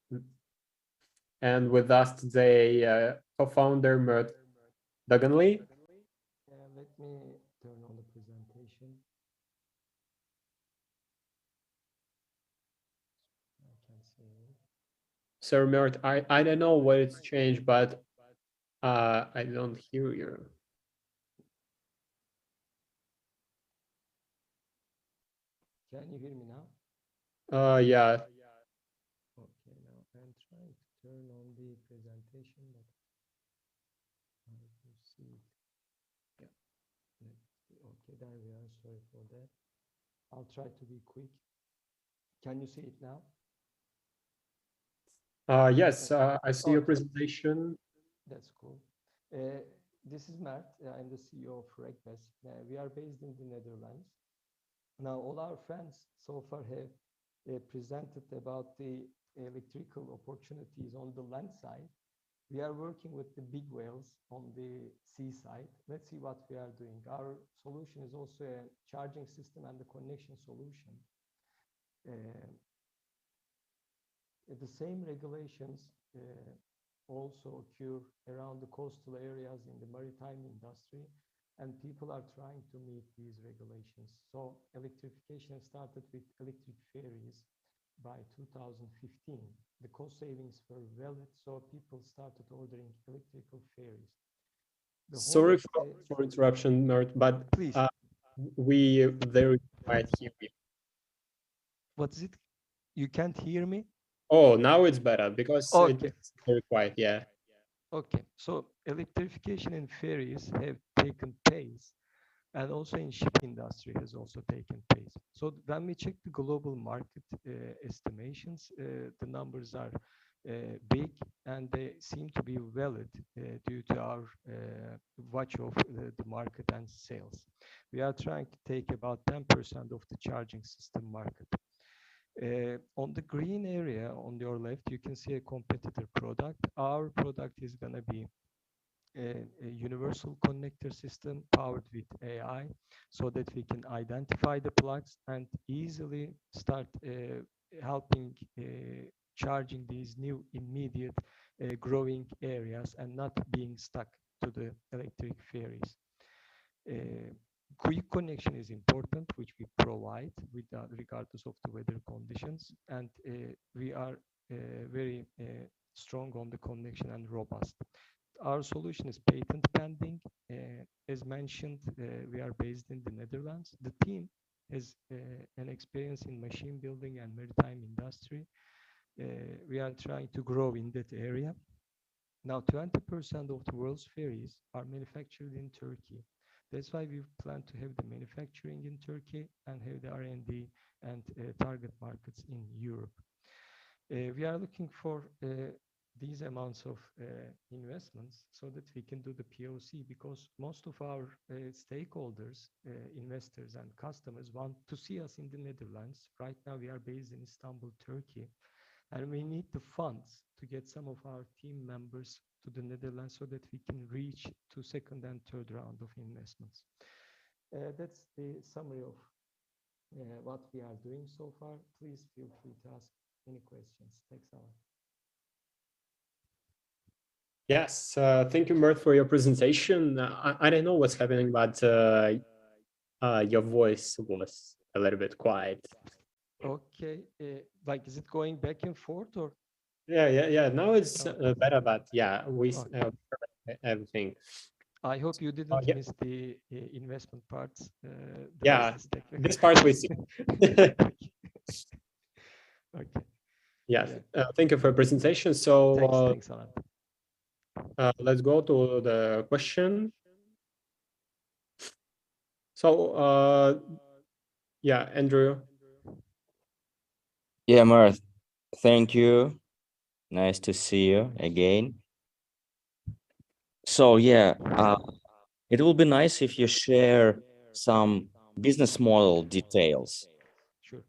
And with us today, co-founder Mert Duganley. Let me turn on the presentation. I can see it. Sir Mert, I don't know what it's changed, but I don't hear you. Can you hear me now? Yeah. Okay, now I'm trying to turn on the presentation, but I can see it. Yeah. Okay, there we are. Sorry for that. I'll try to be quick. Can you see it now? Yes, I see your presentation. That's cool. This is Mert. I'm the CEO of Rugbys. We are based in the Netherlands. Now, all our friends so far have presented about the electrical opportunities on the land side. We are working with the big whales on the seaside. Let's see what we are doing. Our solution is also a charging system and the connection solution. The same regulations also occur around the coastal areas in the maritime industry, and people are trying to meet these regulations. So electrification started with electric ferries by 2015. The cost savings were valid, so people started ordering electrical ferries. Sorry for interruption, Mert, but please. We very quiet hear you. What is it? You can't hear me? Oh, now it's better because it's very quiet. Yeah. Okay, so electrification in ferries have taken place, and also in shipping industry has also taken place. So when we check the global market estimations, the numbers are big, and they seem to be valid due to our watch of the market and sales. We are trying to take about 10% of the charging system market. On the green area on your left, you can see a competitor product. Our product is going to be a universal connector system powered with AI, so that we can identify the plugs and easily start helping charging these new immediate growing areas and not being stuck to the electric ferries. Quick connection is important, which we provide regardless of the weather conditions, and we are very strong on the connection and robust. Our solution is patent pending. As mentioned, we are based in the Netherlands. The team has an experience in machine building and maritime industry. We are trying to grow in that area. Now, 20% of the world's ferries are manufactured in Turkey. That's why we plan to have the manufacturing in Turkey and have the R&D and target markets in Europe. We are looking for these amounts of investments so that we can do the POC, because most of our stakeholders, investors and customers want to see us in the Netherlands. Right now we are based in Istanbul, Turkey, and we need the funds to get some of our team members to the Netherlands so that we can reach to second and third round of investments. That's the summary of what we are doing so far. Please feel free to ask any questions. Thanks a lot. Yes, thank you, Mert, for your presentation. I don't know what's happening, but your voice was a little bit quiet. Okay, like, is it going back and forth or? Yeah. Now it's better, but yeah, we everything. I hope you didn't miss the investment parts. Yeah, this part we see. Okay. Yeah, thank you for your presentation. So thanks a lot. Let's go to the question. So yeah, Andrew. Yeah, Mert, thank you. Nice to see you again. So yeah, it will be nice if you share some business model details. Sure.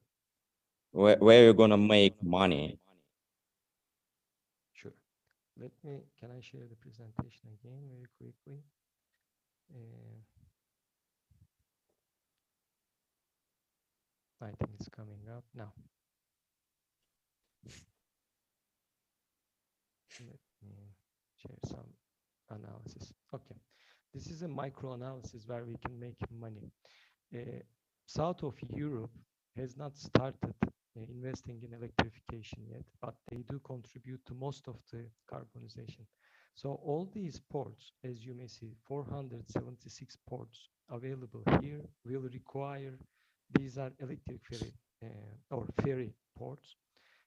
Where you're gonna make money. Sure. Can I share the presentation again very quickly? I think it's coming up now. Let me share some analysis. Okay, this is a micro analysis where we can make money. South of Europe has not started investing in electrification yet, but they do contribute to most of the carbonization. So all these ports, as you may see, 476 ports available here will require, these are electric ferry or ferry ports.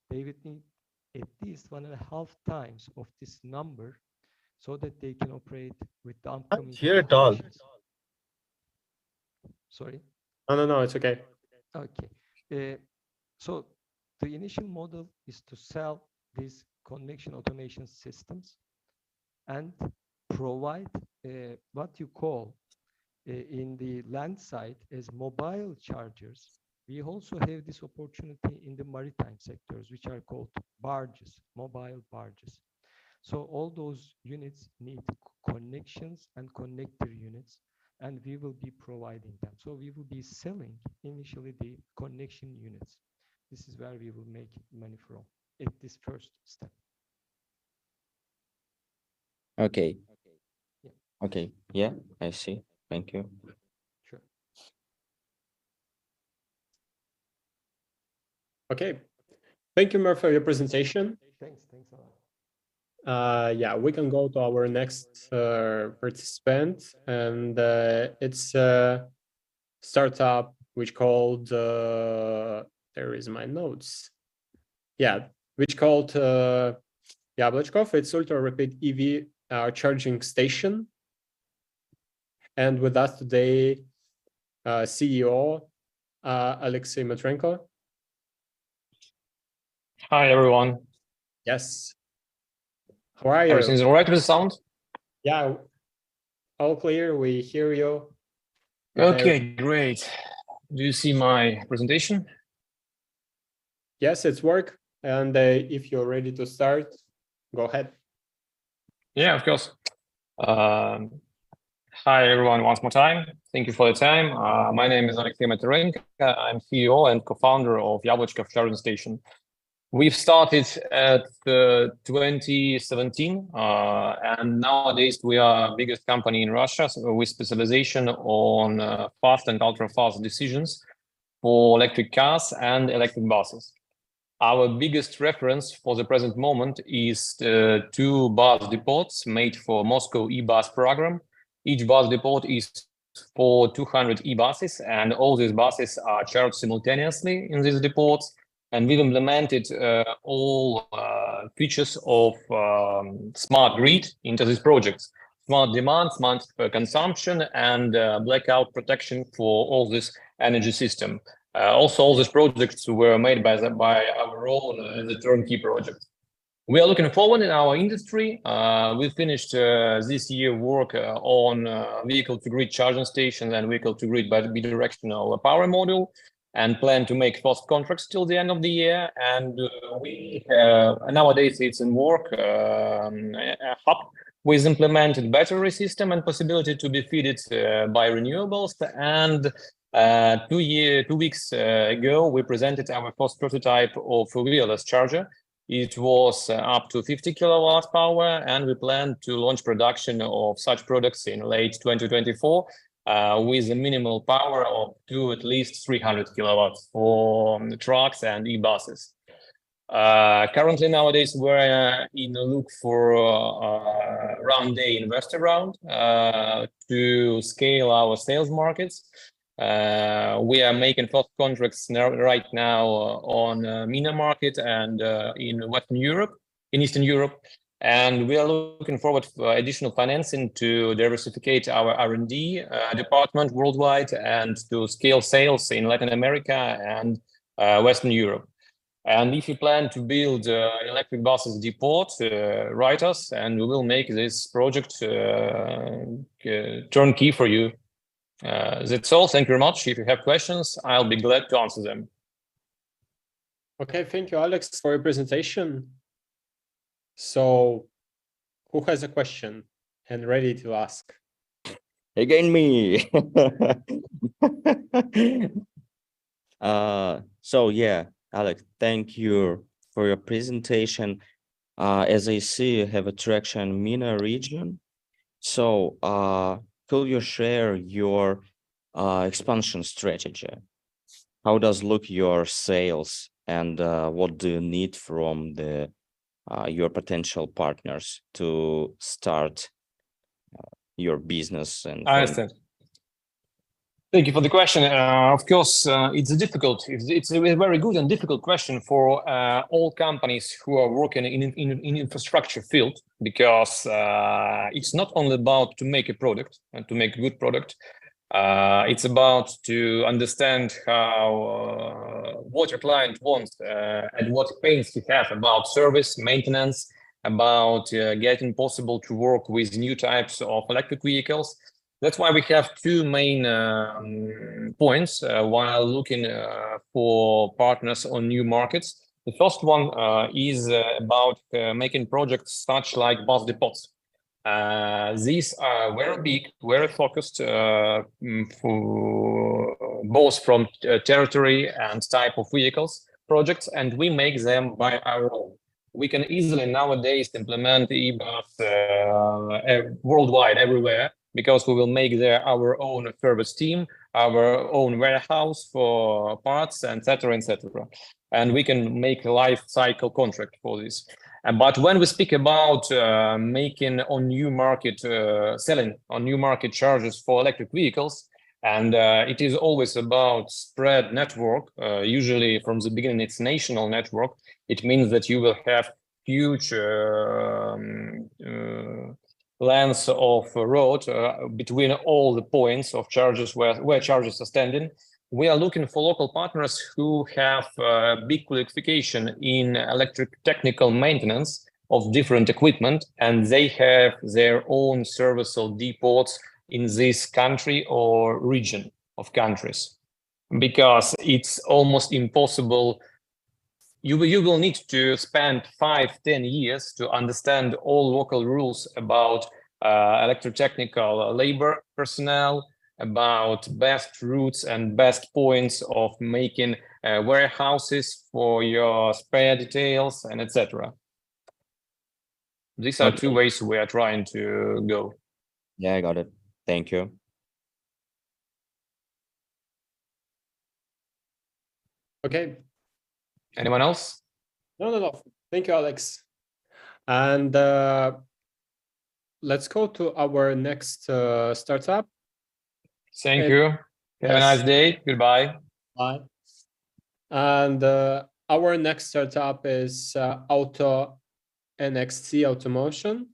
They would need at least 1.5 times of this number so that they can operate with the upcoming Here at all. Sorry? No, it's okay. Okay. So the initial model is to sell these connection automation systems and provide what you call in the land side as mobile chargers. We also have this opportunity in the maritime sectors, which are called barges, mobile barges. So all those units need connections and connector units, and we will be providing them. So we will be selling initially the connection units. This is where we will make money from at this first step. Okay. Yeah. Okay. Yeah, I see. Thank you. Sure. Okay. Thank you, Mer, for your presentation. Thanks a lot. Yeah, we can go to our next participant, and it's a startup which called, there is my notes. Yeah, which called Yablachkov. It's ultra rapid EV charging station. And with us today, CEO Alexey Matrenko. Hi, everyone. Yes. How are you? Everything's all right with the sound? Yeah, all clear. We hear you. Okay, great. Do you see my presentation? Yes, it's work. And if you're ready to start, go ahead. Yeah, of course. Hi, everyone, once more time. Thank you for the time. My name is Alexey Matrenko. I'm CEO and co-founder of Yablachkov Charging Station. We've started at 2017, and nowadays we are the biggest company in Russia with specialization on fast and ultra-fast decisions for electric cars and electric buses. Our biggest reference for the present moment is 2 bus depots made for Moscow e-bus program. Each bus depot is for 200 e-buses, and all these buses are charged simultaneously in these depots. And we've implemented all features of smart grid into these projects. Smart demand, smart consumption, and blackout protection for all this energy system. Also, all these projects were made by our role as a turnkey project. We are looking forward in our industry. We finished this year work on vehicle-to-grid charging stations and vehicle-to-grid bidirectional power module, and plan to make first contracts till the end of the year. And we nowadays it's in work hub with implemented battery system and possibility to be fed by renewables. And 2 weeks ago, we presented our first prototype of a wireless charger. It was up to 50 kilowatts power, and we plan to launch production of such products in late 2024 with a minimal power of to at least 300 kilowatts for trucks and e-buses. Currently, nowadays, we're in a look for a round A investor round to scale our sales markets. We are making first contracts right now on MENA market and in Western Europe, in Eastern Europe. And we are looking forward for additional financing to diversify our R&D department worldwide and to scale sales in Latin America and Western Europe. And if you plan to build electric buses depot, write us, and we will make this project turnkey for you. That's all. Thank you very much. If you have questions, I'll be glad to answer them. Okay, thank you, Alex, for your presentation. So, who has a question and ready to ask? Again, me. So yeah, Alex, thank you for your presentation. As I see, you have a traction MENA region. So could you share your expansion strategy? How does look your sales, and what do you need from the your potential partners to start your business? And I understand. Thank you for the question. Of course, it's difficult. It's a very good and difficult question for all companies who are working in infrastructure field, because it's not only about to make a product and to make a good product. It's about to understand how what your client wants and what pains he have about service, maintenance, about getting possible to work with new types of electric vehicles. That's why we have two main points while looking for partners on new markets. The first one is about making projects such like bus depots. These are very big, very focused, for both from territory and type of vehicles projects, and we make them by our own. We can easily nowadays implement e-bus worldwide, everywhere, because we will make there our own service team, our own warehouse for parts, etc., etc. And we can make a life cycle contract for this. But when we speak about making on new market, selling on new market charges for electric vehicles, and it is always about spread network. Usually from the beginning, it's national network. It means that you will have huge lengths of road between all the points of charges where charges are standing. We are looking for local partners who have big qualification in electric technical maintenance of different equipment, and they have their own service or depots in this country or region of countries, because it's almost impossible. You will need to spend 5-10 years to understand all local rules about electrotechnical labor personnel, about best routes and best points of making warehouses for your spare details, and etc. These are two ways we are trying to go. Yeah, I got it. Thank you. Okay. Anyone else? No. Thank you, Alex. And let's go to our next startup. Thank you. Have a nice day. Goodbye. Bye. And our next startup is Auto NXT Automotion.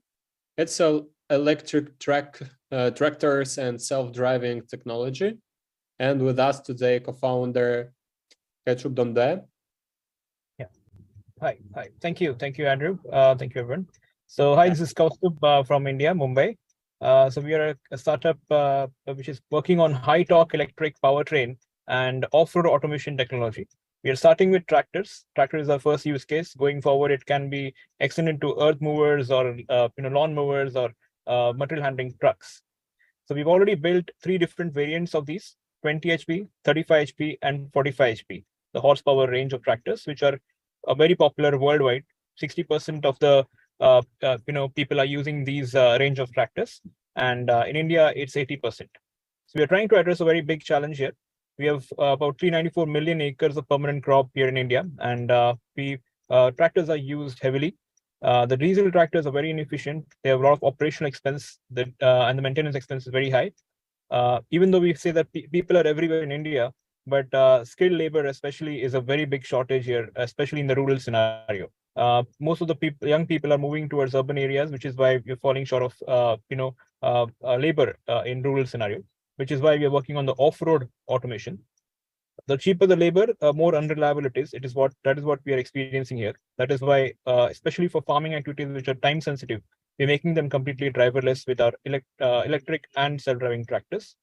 It's a electric tractors and self-driving technology. And with us today, co-founder Ketchup Donde. Yeah. Hi. Thank you, Andrew. Thank you, everyone. So hi, this is Kaustubh from India, Mumbai. So we are a startup which is working on high torque electric powertrain and off-road automation technology. We are starting with tractors. Tractor is our first use case. Going forward, it can be extended to earth movers or lawn mowers or material handling trucks. So we've already built 3 different variants of these: 20 HP, 35 HP, and 45 HP. The horsepower range of tractors, which are very popular worldwide. 60% of the people are using these range of tractors, and in India it's 80%. So we are trying to address a very big challenge here. We have about 394 million acres of permanent crop here in India, and tractors are used heavily. The diesel tractors are very inefficient. They have a lot of operational expense, and the maintenance expense is very high. Even though we say that people are everywhere in India, but skilled labor especially is a very big shortage here, especially in the rural scenario. Most of the young people are moving towards urban areas, which is why we're falling short of labor in rural scenario, which is why we are working on the off-road automation. The cheaper the labor, more unreliable it is. That is what we are experiencing here. That is why, especially for farming activities which are time sensitive, we're making them completely driverless with our electric and self-driving tractors.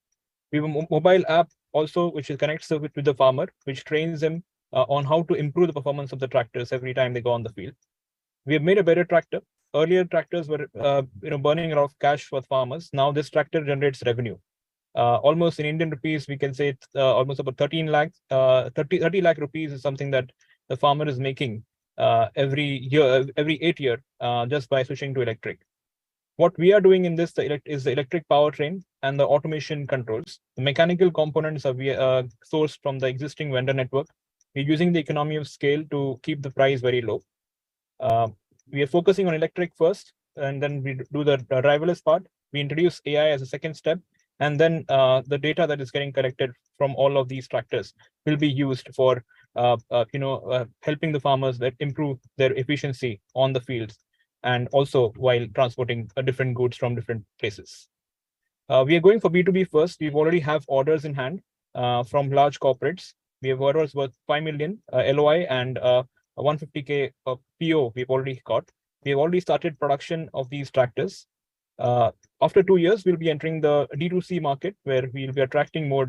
We have a mobile app also, which connects with the farmer, which trains him on how to improve the performance of the tractors every time they go on the field. We have made a better tractor. Earlier tractors were burning a lot of cash for farmers. Now this tractor generates revenue. Almost in Indian rupees, we can say it's almost about 13 lakhs. 30 lakh rupees is something that the farmer is making every year, every 8 years, just by switching to electric. What we are doing in this is the electric powertrain and the automation controls. The mechanical components are sourced from the existing vendor network. We're using the economy of scale to keep the price very low. We are focusing on electric first, and then we do the driverless part. We introduce AI as a second step, and then the data that is getting collected from all of these tractors will be used for helping the farmers that improve their efficiency on the fields, and also while transporting different goods from different places. We are going for B2B first. We already have orders in hand from large corporates. We have orders worth 5 million LOI and 150K PO we've already got. We have already started production of these tractors. After 2 years, we'll be entering the D2C market, where we'll be attracting more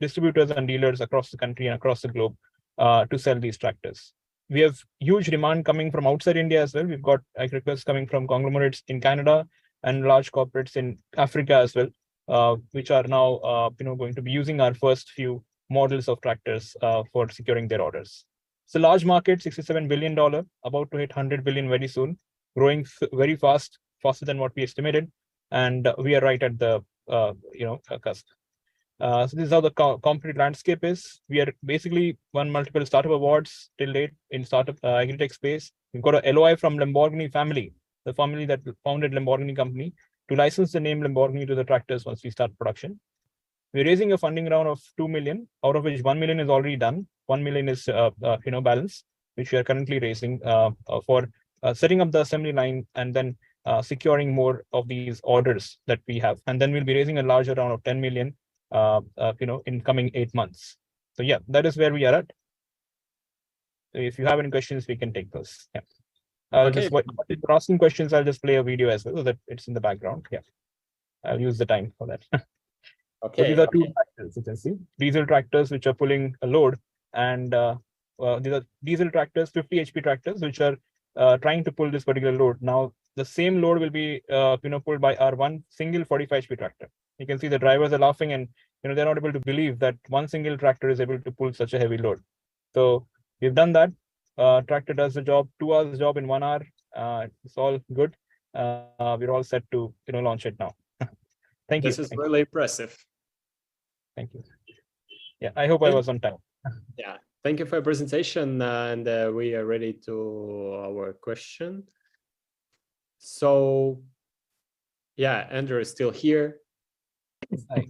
distributors and dealers across the country and across the globe to sell these tractors. We have huge demand coming from outside India as well. We've got requests coming from conglomerates in Canada and large corporates in Africa as well, which are now going to be using our first few models of tractors for securing their orders. It's a large market, $67 billion, about to hit 100 billion very soon, growing very fast, faster than what we estimated, and we are right at the cusp. So this is how the competitive landscape is. We are basically won multiple startup awards till date in startup agri-tech space. We've got a LOI from Lamborghini family, the family that founded Lamborghini company, to license the name Lamborghini to the tractors once we start production. We're raising a funding round of 2 million, out of which 1 million is already done. 1 million is balance, which we are currently raising for setting up the assembly line and then securing more of these orders that we have. And then we'll be raising a larger round of 10 million in coming 8 months. So yeah, that is where we are at. If you have any questions, we can take those. Yeah. Okay. If you're asking questions, I'll just play a video as well so that it's in the background. Yeah. I'll use the time for that. Okay. So these are two tractors, you can see. Diesel tractors which are pulling a load, and these are diesel tractors, 50 HP tractors, which are trying to pull this particular load. Now, the same load will be pulled by our one single 45 HP tractor. You can see the drivers are laughing, and they're not able to believe that one single tractor is able to pull such a heavy load. So we've done that. Tractor does the job, 2 hours job in 1 hour. It's all good. We're all set to launch it now. Thank you. This is really impressive. Thank you. Yeah, I hope I was on time. Yeah, thank you for your presentation, and we are ready to our question. So, yeah, Andrew is still here. Hi.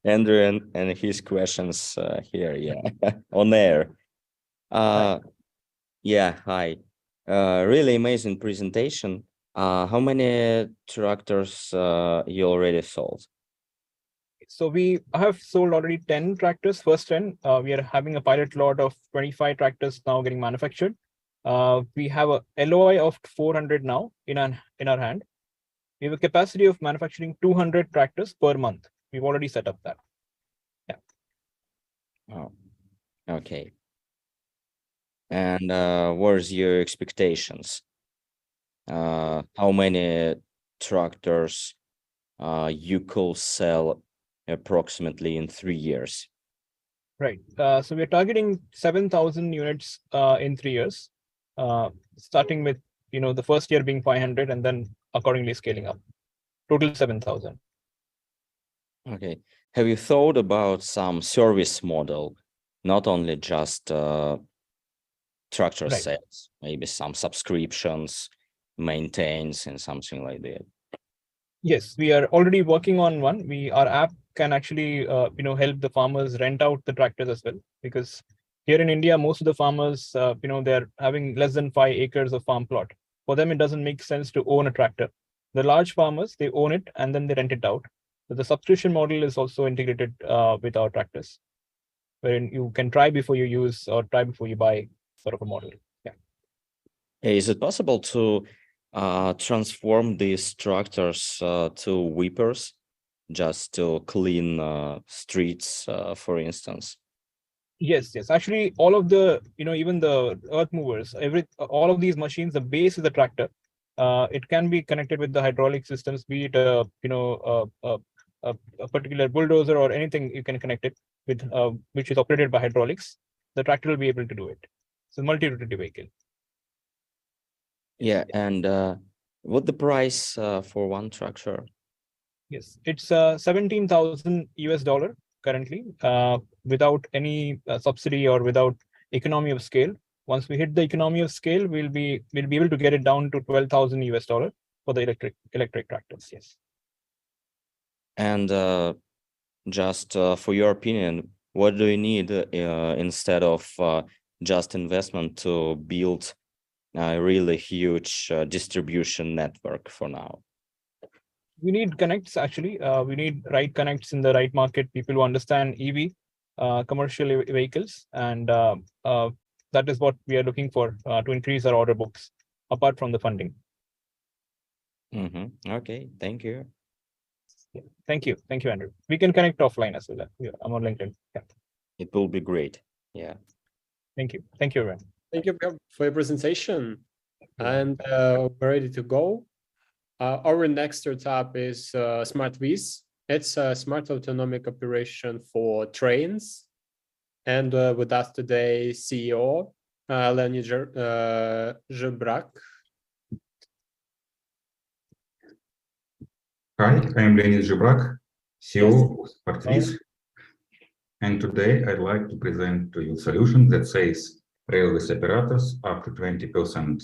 Andrew and his questions here, yeah, on air. Yeah, hi. Really amazing presentation. How many tractors you already sold? So we have sold already 10 tractors, first 10. We are having a pilot lot of 25 tractors now getting manufactured. We have a LOI of 400 now in our hand. We have a capacity of manufacturing 200 tractors per month. We've already set up that. Yeah. Oh, okay. And where's your expectations? How many tractors you could sell approximately in 3 years? Right. So we're targeting 7,000 units in 3 years, starting with the first year being 500 and then accordingly scaling up. Total 7,000. Okay. Have you thought about some service model, not only just tractor sales, maybe some subscriptions, maintains, and something like that? Yes, we are already working on one. Our app can actually help the farmers rent out the tractors as well, because here in India, most of the farmers they're having less than 5 acres of farm plot. For them, it doesn't make sense to own a tractor. The large farmers, they own it and then they rent it out. So the subscription model is also integrated with our tractors, wherein you can try before you use or try before you buy, sort of a model. Yeah. Is it possible to transform these tractors to whippers just to clean streets, for instance? Yes, yes. Actually, all of the, even the earth movers, all of these machines, the base is the tractor. It can be connected with the hydraulic systems, be it a particular bulldozer or anything you can connect it with, which is operated by hydraulics. The tractor will be able to do it. It's a multi-utility vehicle. Yeah, and what the price for one tractor? Yes, it's 17,000 US dollar currently, without any subsidy or without economy of scale. Once we hit the economy of scale, we'll be able to get it down to 12,000 US dollar for the electric tractors. Yes. And just for your opinion, what do you need instead of just investment to build a really huge distribution network for now? We need connects, actually. We need right connects in the right market, people who understand EV, commercial vehicles, and that is what we are looking for to increase our order books, apart from the funding. Okay, thank you. Yeah. Thank you, Andrew. We can connect offline as well. Yeah, I'm on LinkedIn. Yeah. It will be great. Yeah. Thank you, everyone. Thank you for your presentation, and we're ready to go. Our next startup is SmartVis. It's a smart autonomic operation for trains. And with us today, CEO Leonid Zhebrak. Hi, I'm Leonid Zhebrak, CEO of SmartVis. And today I'd like to present to you a solution that saves railways operators up to 20%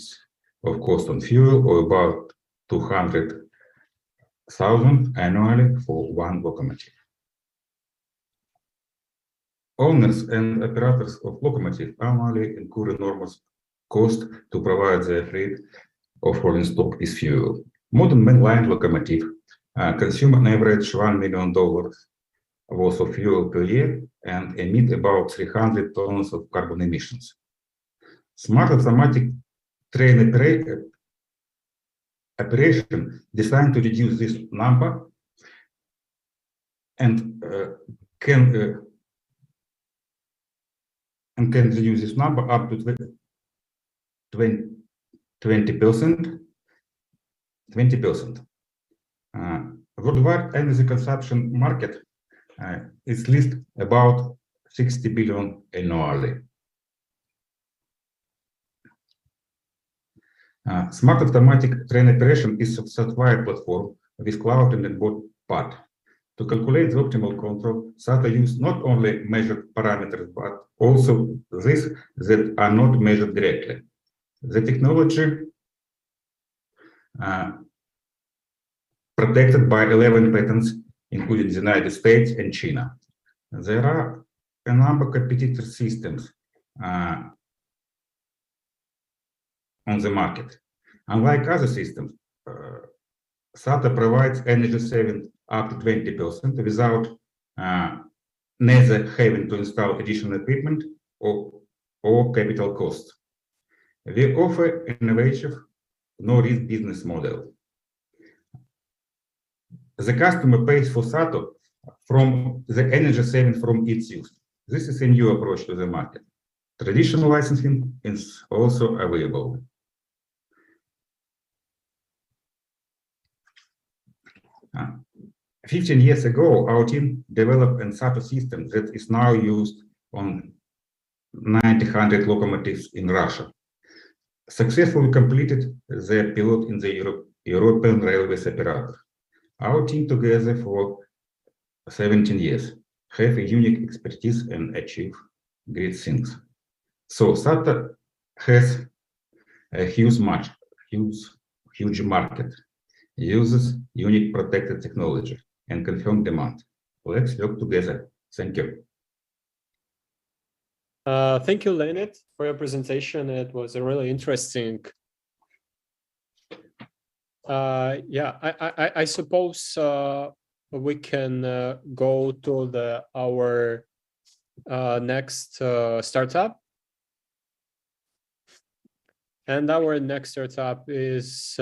of cost on fuel, or about 200,000 annually for one locomotive. Owners and operators of locomotives annually incur enormous cost to provide their fleet of rolling stock with fuel. Modern mainline locomotives consume on average $1 million worth of fuel per year and emit about 300 tons of carbon emissions. Smart automatic train operation designed to reduce this number and can reduce this number up to 20%. Worldwide energy consumption market is at least about 60 billion annually. Smart automatic train operation is a software platform with cloud and onboard part. To calculate the optimal control, SATA use not only measured parameters, but also these that are not measured directly. The technology protected by 11 patents, including the United States and China. There are a number of competitor systems on the market. Unlike other systems, SATA provides energy saving up to 20% without neither having to install additional equipment or capital costs. We offer innovative, no-risk business model. The customer pays for SATA from the energy saving from its use. This is a new approach to the market. Traditional licensing is also available. 15 years ago, our team developed a SATA system that is now used on 900 locomotives in Russia. Successfully completed the pilot in the European railways operator. Our team together for 17 years have a unique expertise and achieve great things. So SATA has a huge market, uses unique protected technology and confirmed demand. Let's work together. Thank you. Thank you, Leonid, for your presentation. It was a really interesting. I suppose we can go to our next startup. And our next startup is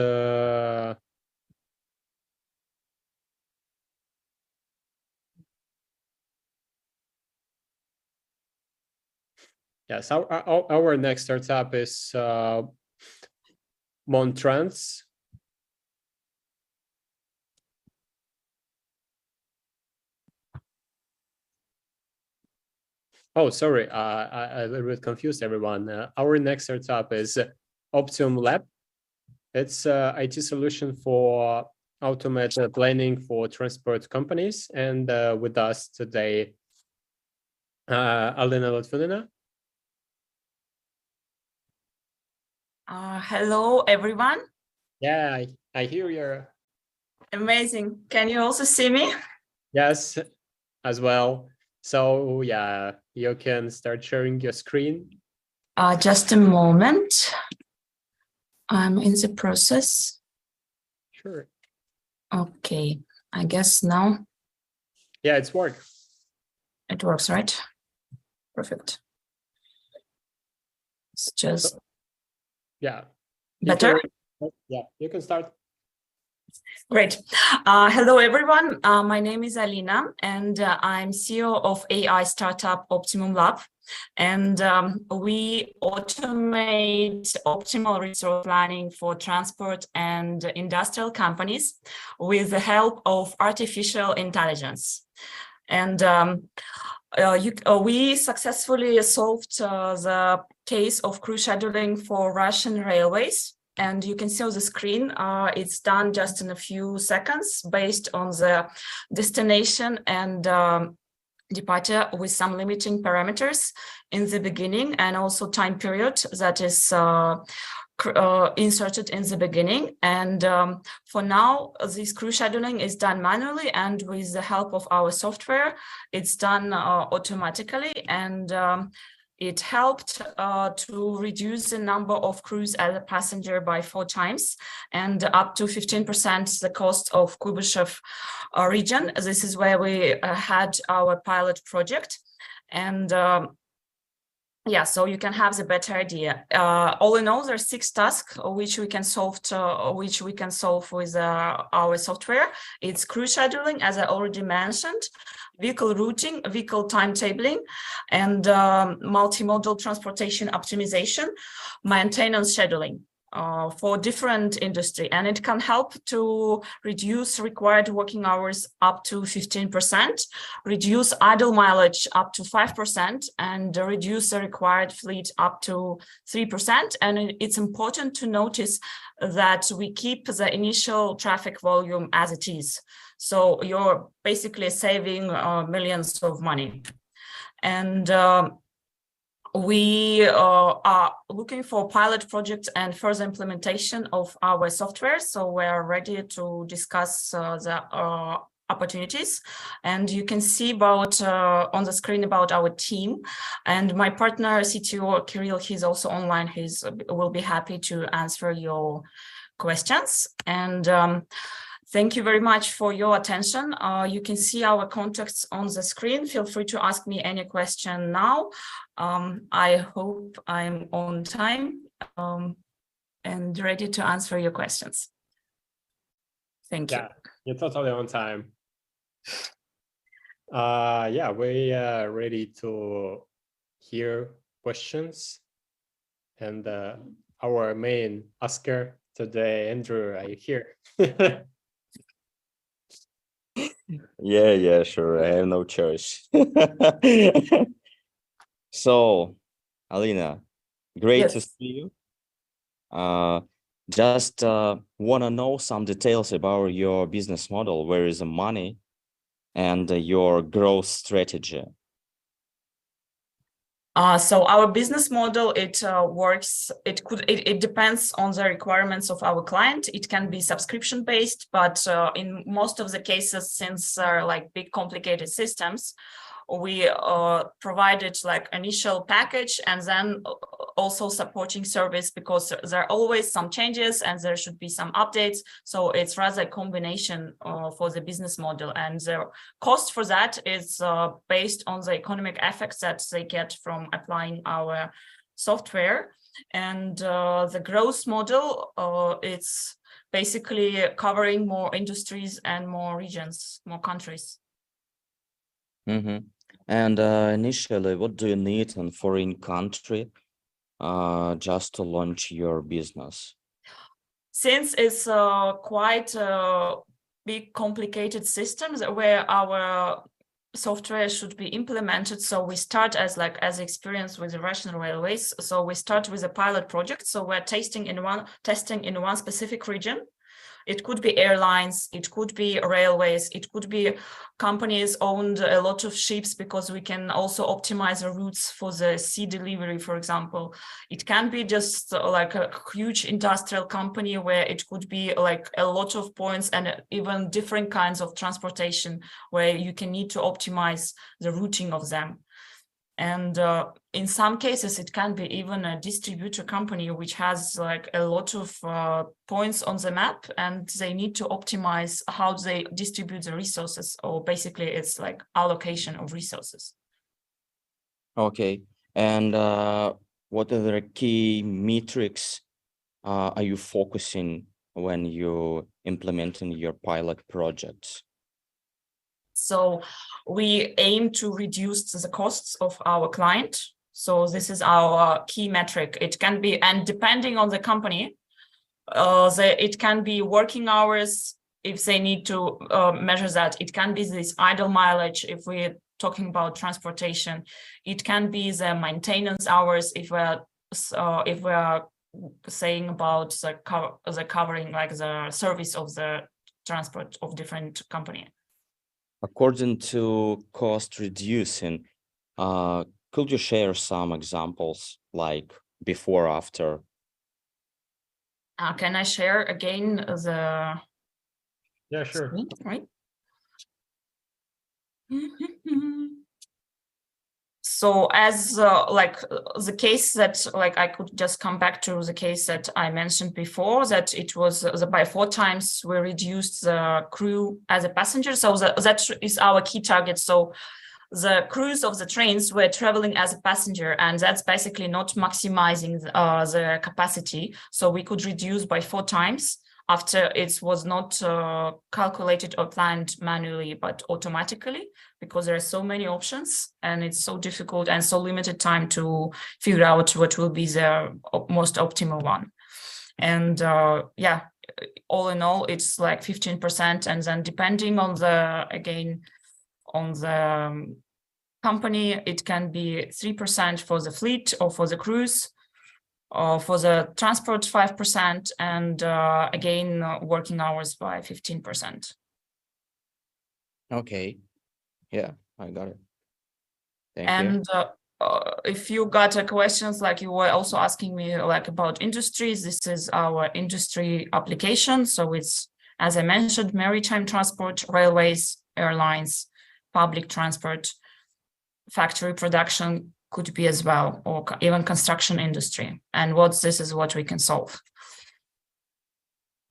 Yes, our next startup is Montrans. Oh, sorry, I a little bit confused everyone. Our next startup is Optimum Lab. It's an IT solution for automated planning for transport companies. And with us today, Alina Lotvinina. Hello, everyone. Yeah, I hear you. Amazing. Can you also see me? Yes, as well. So yeah, you can start sharing your screen. Just a moment. I'm in the process. Sure. Okay, I guess now. Yeah, it's work. It works, right? Perfect. It's just yeah. better. Yeah, you can start. Great. Hello, everyone. My name is Alina, and I'm CEO of AI startup Optimum Lab. And we automate optimal resource planning for transport and industrial companies with the help of artificial intelligence. And we successfully solved the case of crew scheduling for Russian railways. And you can see on the screen, it's done just in a few seconds based on the destination and departure with some limiting parameters in the beginning and also time period that is inserted in the beginning. And for now, this crew scheduling is done manually, and with the help of our software, it's done automatically. And it helped to reduce the number of crews as a passenger by 4 times and up to 15% the cost of Kuybushov region. This is where we had our pilot project. And yeah, so you can have the better idea. All in all, there are 6 tasks which we can solve with our software. It's crew scheduling, as I already mentioned, vehicle routing, vehicle timetabling, and multimodal transportation optimization, maintenance scheduling for different industry. And it can help to reduce required working hours up to 15%, reduce idle mileage up to 5%, and reduce the required fleet up to 3%. And it's important to notice that we keep the initial traffic volume as it is. So you're basically saving millions of money. And we are looking for pilot projects and further implementation of our software. So we're ready to discuss the opportunities. And you can see about on the screen about our team. And my partner, CTO Kirill, he's also online. He will be happy to answer your questions. And thank you very much for your attention. You can see our contacts on the screen. Feel free to ask me any question now. I hope I'm on time and ready to answer your questions. Thank you. Yeah, you're totally on time. Yeah, we are ready to hear questions. And our main asker today, Andrew, are you here? Yeah, sure. I have no choice. So, Alina, great to see you. Just want to know some details about your business model. Where is the money and your growth strategy? So our business model, it works, it depends on the requirements of our client. It can be subscription based, but in most of the cases, since they're like big complicated systems, we provided like initial package and then also supporting service, because there are always some changes and there should be some updates. So it's rather a combination for the business model, and the cost for that is based on the economic effects that they get from applying our software. And the growth model, it's basically covering more industries and more regions, more countries. Mm-hmm. And initially, what do you need in foreign country just to launch your business? Since it's quite big, complicated systems where our software should be implemented, so we start as experience with the Russian railways. So we start with a pilot project. So we're testing in one specific region. It could be airlines, it could be railways, it could be companies owned a lot of ships, because we can also optimize the routes for the sea delivery, for example. It can be just like a huge industrial company where it could be like a lot of points and even different kinds of transportation where you can need to optimize the routing of them. And in some cases, it can be even a distributor company which has like a lot of points on the map, and they need to optimize how they distribute the resources, or basically it's like allocation of resources. Okay. And what are the key metrics are you focusing when you're implementing your pilot projects? So we aim to reduce the costs of our client. So this is our key metric. It can be, and depending on the company, it can be working hours if they need to measure that. It can be this idle mileage if we're talking about transportation. It can be the maintenance hours if we're saying about the covering, like the service of the transport of different company. According to cost reducing, could you share some examples like before, after? Can I share again the? Yeah, sure. Screen, right. So as the case that I could just come back to the case that I mentioned before, that it was by 4 times we reduced the crew as a passenger. So that is our key target. So the crews of the trains were traveling as a passenger, and that's basically not maximizing the capacity. So we could reduce by 4 times after it was not calculated or planned manually, but automatically, because there are so many options and it's so difficult and so limited time to figure out what will be the most optimal one. And yeah, all in all, it's like 15%. And then depending on the, again, on the company, it can be 3% for the fleet or for the crews, or for the transport 5%, and again, working hours by 15%. Okay, yeah, I got it. Thank and if you got questions, like you were also asking me like about industries, this is our industry application. So it's, as I mentioned, maritime transport, railways, airlines, public transport, factory production could be as well, or even construction industry. And this is what we can solve.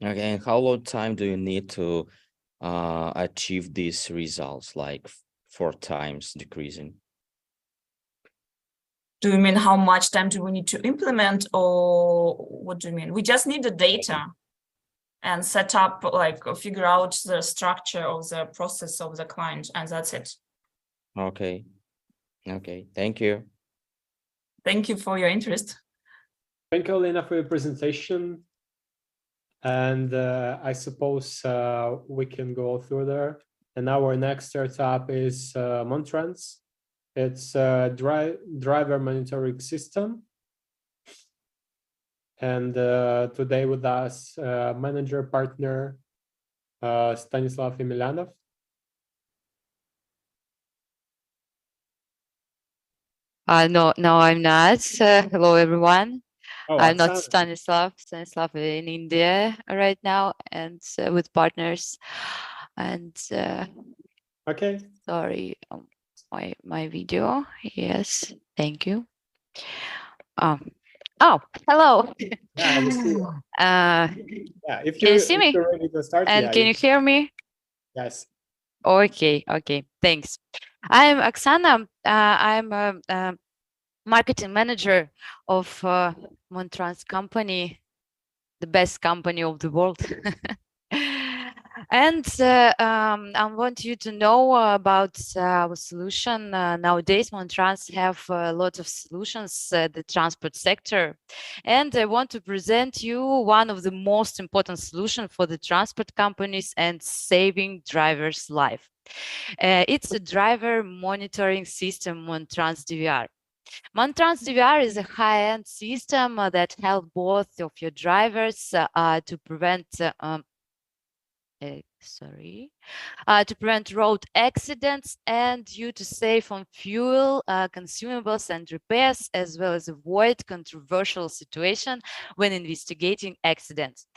Okay, and how long time do you need to achieve these results, like 4 times decreasing? Do you mean how much time do we need to implement, or what do you mean? We just need the data and set up, like figure out the structure of the process of the client, and that's it. Okay. Okay, thank you. Thank you for your interest. Thank you, Alina, for your presentation. And I suppose we can go through there. And our next startup is Montrans. It's a driver monitoring system. And today with us, manager partner, Stanislav Emelianov. No, I'm not. Hello, everyone. Oh, I'm not Oksana. Stanislav in India right now, and with partners. And okay. Sorry, my video. Yes, thank you. Oh, hello. Yeah, we see you. Yeah, if can you see me? you're ready to start, And yeah, can you hear me? Yes. Okay, thanks. I'm Oksana. I'm a marketing manager of Montrans company, the best company of the world. And I want you to know about our solution. Nowadays, Montrans have a lot of solutions, the transport sector. And I want to present you one of the most important solutions for the transport companies and saving drivers' life. It's a driver monitoring system, Montrans DVR. Montrans DVR is a high-end system that helps both of your drivers to prevent to prevent road accidents and you to save on fuel, consumables and repairs, as well as avoid controversial situation when investigating accidents.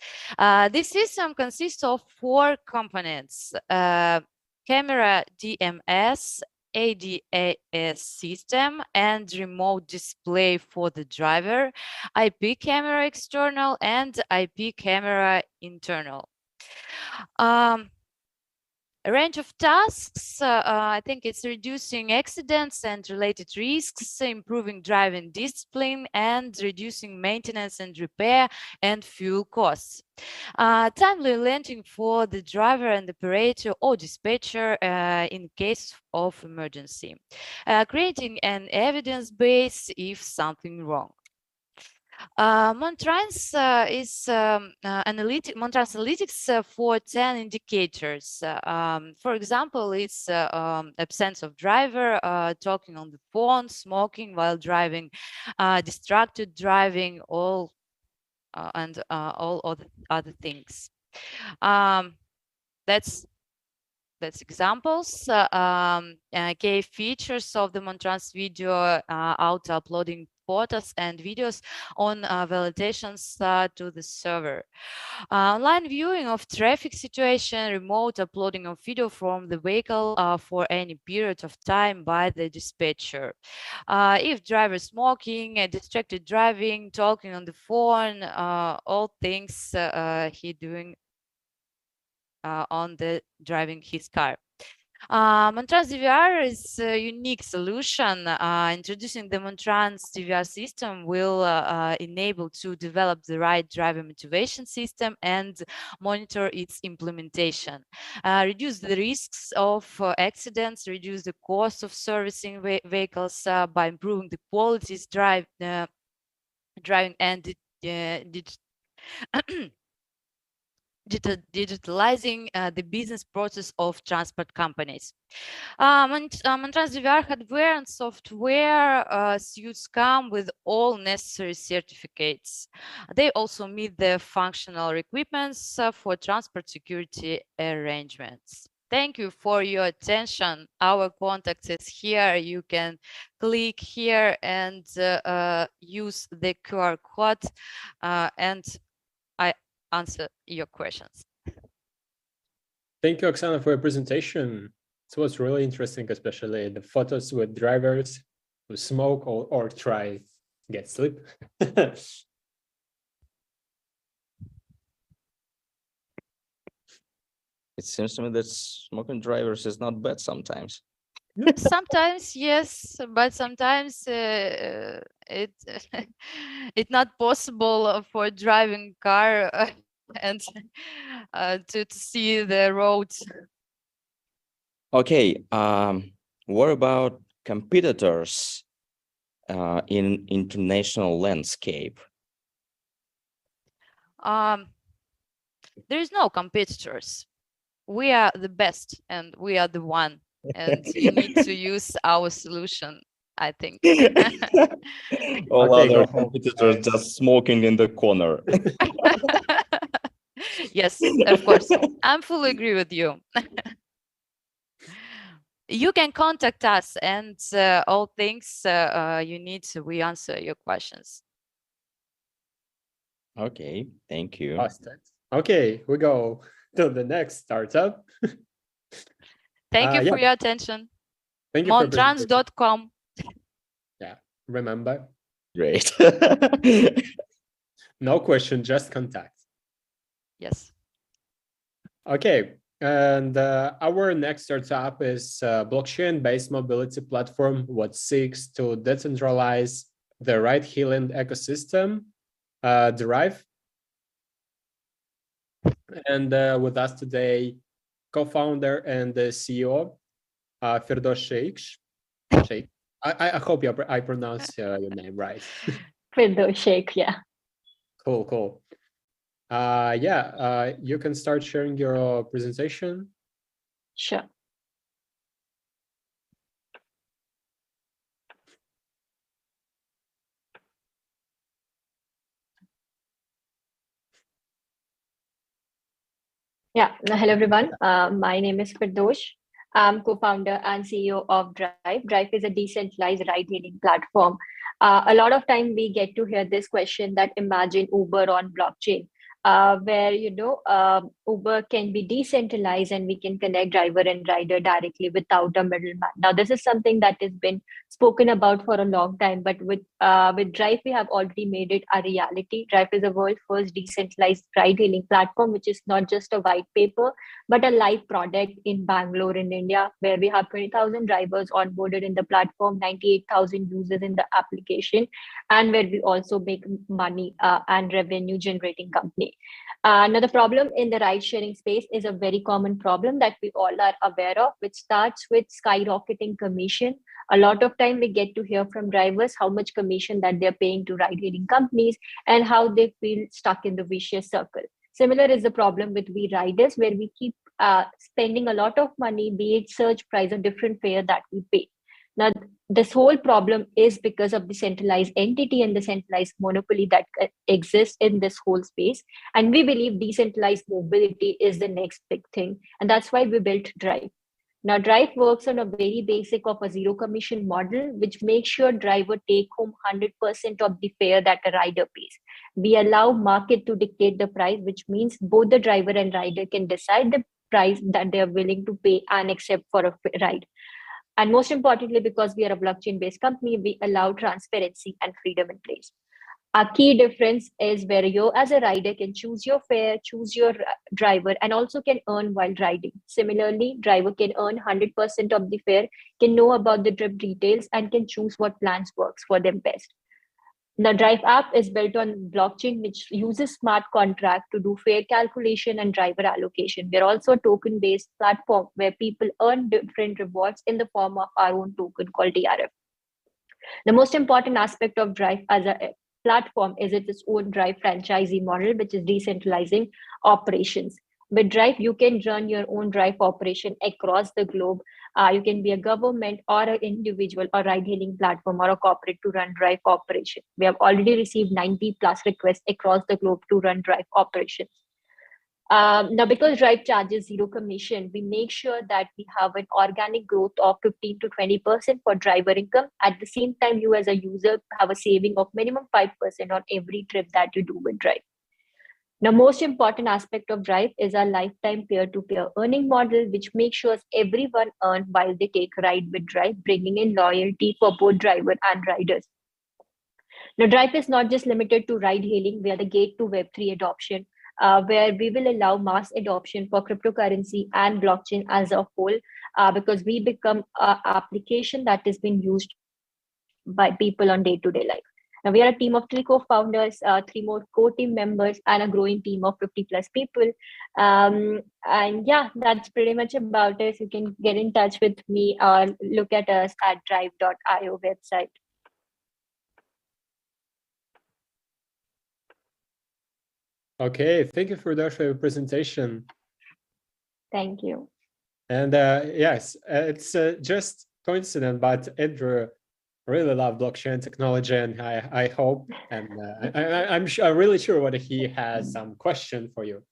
This system consists of 4 components: camera DMS, ADAS system, and remote display for the driver, IP camera external, and IP camera internal. A range of tasks, I think it's reducing accidents and related risks, improving driving discipline, and reducing maintenance and repair and fuel costs. Timely alerting for the driver and operator or dispatcher in case of emergency. Creating an evidence base if something wrong. Montrans is Montrans Analytics for 10 indicators. For example, it's absence of driver, talking on the phone, smoking while driving, distracted driving, all other things. That's examples. Key features of the Montrans video auto uploading photos and videos on validations to the server. Online viewing of traffic situation, remote uploading of video from the vehicle for any period of time by the dispatcher. If driver smoking, distracted driving, talking on the phone, all things he doing on the driving his car. Montrans DVR is a unique solution. Introducing the Montrans DVR system will enable to develop the right driver motivation system and monitor its implementation. Reduce the risks of accidents, reduce the cost of servicing vehicles by improving the quality driving and digitalizing the business process of transport companies. Montrans DVR hardware and software suites come with all necessary certificates. They also meet the functional requirements for transport security arrangements. Thank you for your attention. Our contact is here. You can click here and use the QR code and I answer your questions. Thank you, Oksana, for your presentation. It was really interesting, especially the photos with drivers who smoke or try to get sleep. It seems to me that smoking drivers is not bad sometimes. Sometimes yes, but sometimes it's not possible for driving car and to see the roads. Okay, what about competitors in international landscape? There is no competitors. We are the best and we are the one. And you need to use our solution, I think. All other competitors just smoking in the corner. Yes, of course. I fully agree with you. You can contact us and all things you need, we answer your questions. Okay, thank you. Okay, we go to the next startup. Thank you for your attention. Thank you. Montrans.com. Yeah, remember. Great. No question, just contact. Yes. Okay, and our next startup is a blockchain-based mobility platform what seeks to decentralize the ride-hailing ecosystem. Derive. And with us today, co-founder and the CEO, Firdaus Sheikh. I hope I pronounce your name right. Firdaus Sheikh, yeah. Cool, cool. Yeah, you can start sharing your presentation. Sure. Yeah, hello everyone. My name is Firdaus. I'm co-founder and CEO of Drive. Drive is a decentralized ride-hailing platform. A lot of time we get to hear this question that imagine Uber on blockchain, where Uber can be decentralized and we can connect driver and rider directly without a middleman. Now, this is something that has been spoken about for a long time, but with Drive we have already made it a reality. Drive is the world's first decentralized ride-hailing platform, which is not just a white paper but a live product in Bangalore in India, where we have 20,000 drivers onboarded in the platform, 98,000 users in the application, and where we also make money and revenue generating company. Now, the problem in the ride sharing space is a very common problem that we all are aware of, which starts with skyrocketing commission. A lot of time we get to hear from drivers how much commission that they're paying to ride hailing companies and how they feel stuck in the vicious circle. Similar is the problem with we riders, where we keep spending a lot of money, be it surge price or different fare that we pay. Now, this whole problem is because of the centralized entity and the centralized monopoly that exists in this whole space. And we believe decentralized mobility is the next big thing. And that's why we built Drive. Now, Drive works on a very basic of a zero commission model, which makes sure driver take home 100% of the fare that a rider pays. We allow market to dictate the price, which means both the driver and rider can decide the price that they are willing to pay and accept for a ride. And most importantly, because we are a blockchain-based company, we allow transparency and freedom in place. A key difference is where you as a rider can choose your fare, choose your driver, and also can earn while riding. Similarly, driver can earn 100% of the fare, can know about the trip details, and can choose what plans works for them best. The Drive app is built on blockchain, which uses smart contract to do fare calculation and driver allocation. We're also a token-based platform where people earn different rewards in the form of our own token called DRF. The most important aspect of Drive as a platform is its own Drive franchisee model, which is decentralizing operations. With Drive, you can run your own Drive operation across the globe. You can be a government or an individual or ride-hailing platform or a corporate to run Drive operation. We have already received 90 plus requests across the globe to run Drive operations. Now, because Drive charges zero commission, we make sure that we have an organic growth of 15 to 20% for driver income. At the same time, you as a user have a saving of minimum 5% on every trip that you do with Drive. Now, most important aspect of Drive is our lifetime peer-to-peer earning model, which makes sure everyone earn while they take a ride with Drive, bringing in loyalty for both driver and riders. Now, Drive is not just limited to ride hailing. We are the gate to Web3 adoption, where we will allow mass adoption for cryptocurrency and blockchain as a whole, because we become an application that is being used by people on day-to-day life. Now, we are a team of 3 co-founders, 3 more co-team members, and a growing team of 50 plus people. And yeah, that's pretty much about it. You can get in touch with me or look at us at drive.io website. Okay, thank you for your presentation. Thank you. And yes, it's just coincident, but Andrew really love blockchain technology, and I hope, and I'm really sure what he has some question for you.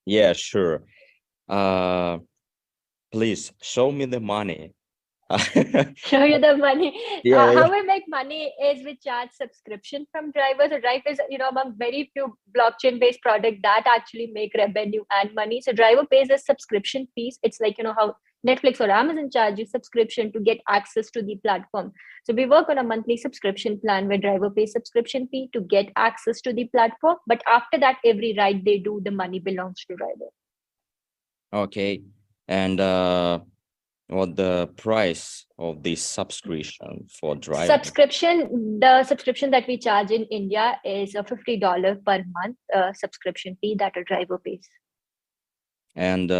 Yeah, sure. Please show me the money. Show you the money. Yeah, How we make money is we charge subscription from drivers. So Drive is, among very few blockchain-based products that actually make revenue and money. So driver pays a subscription fees. It's like, how Netflix or Amazon charge you subscription to get access to the platform. So we work on a monthly subscription plan where driver pays subscription fee to get access to the platform. But after that, every ride they do, the money belongs to driver. Okay. And what the price of this subscription for driving? The subscription that we charge in India is a $50 per month subscription fee that a driver pays. And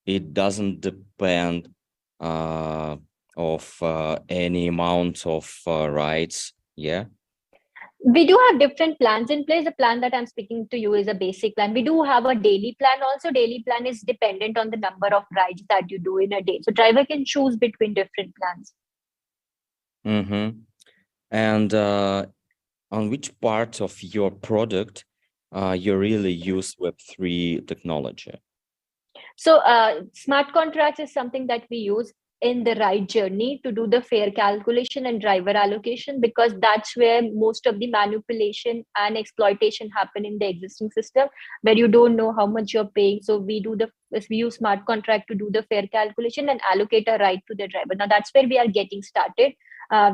it doesn't depend of any amount of rides, yeah? We do have different plans in place. The plan that I'm speaking to you is a basic plan. We do have a daily plan also. Daily plan is dependent on the number of rides that you do in a day. So driver can choose between different plans. Mm-hmm. And on which part of your product you really use Web3 technology? So smart contracts is something that we use in the ride journey to do the fare calculation and driver allocation, because that's where most of the manipulation and exploitation happen in the existing system, where you don't know how much you're paying. So we use smart contract to do the fare calculation and allocate a ride to the driver. Now that's where we are getting started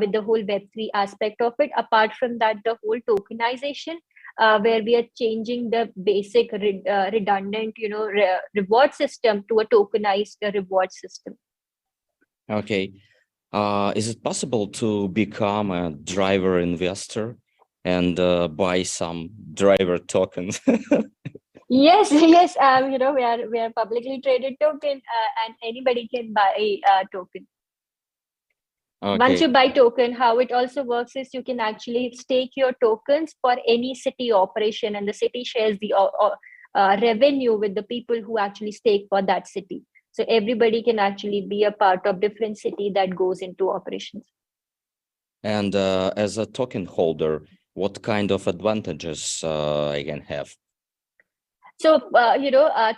with the whole Web3 aspect of it. Apart from that, the whole tokenization, where we are changing the basic redundant, reward system to a tokenized reward system. Okay. Is it possible to become a driver investor and buy some driver tokens? Yes. We are publicly traded token, and anybody can buy a token. Okay. Once you buy token, how it also works is you can actually stake your tokens for any city operation, and the city shares the revenue with the people who actually stake for that city. So everybody can actually be a part of different city that goes into operations. And as a token holder, what kind of advantages I can have? So,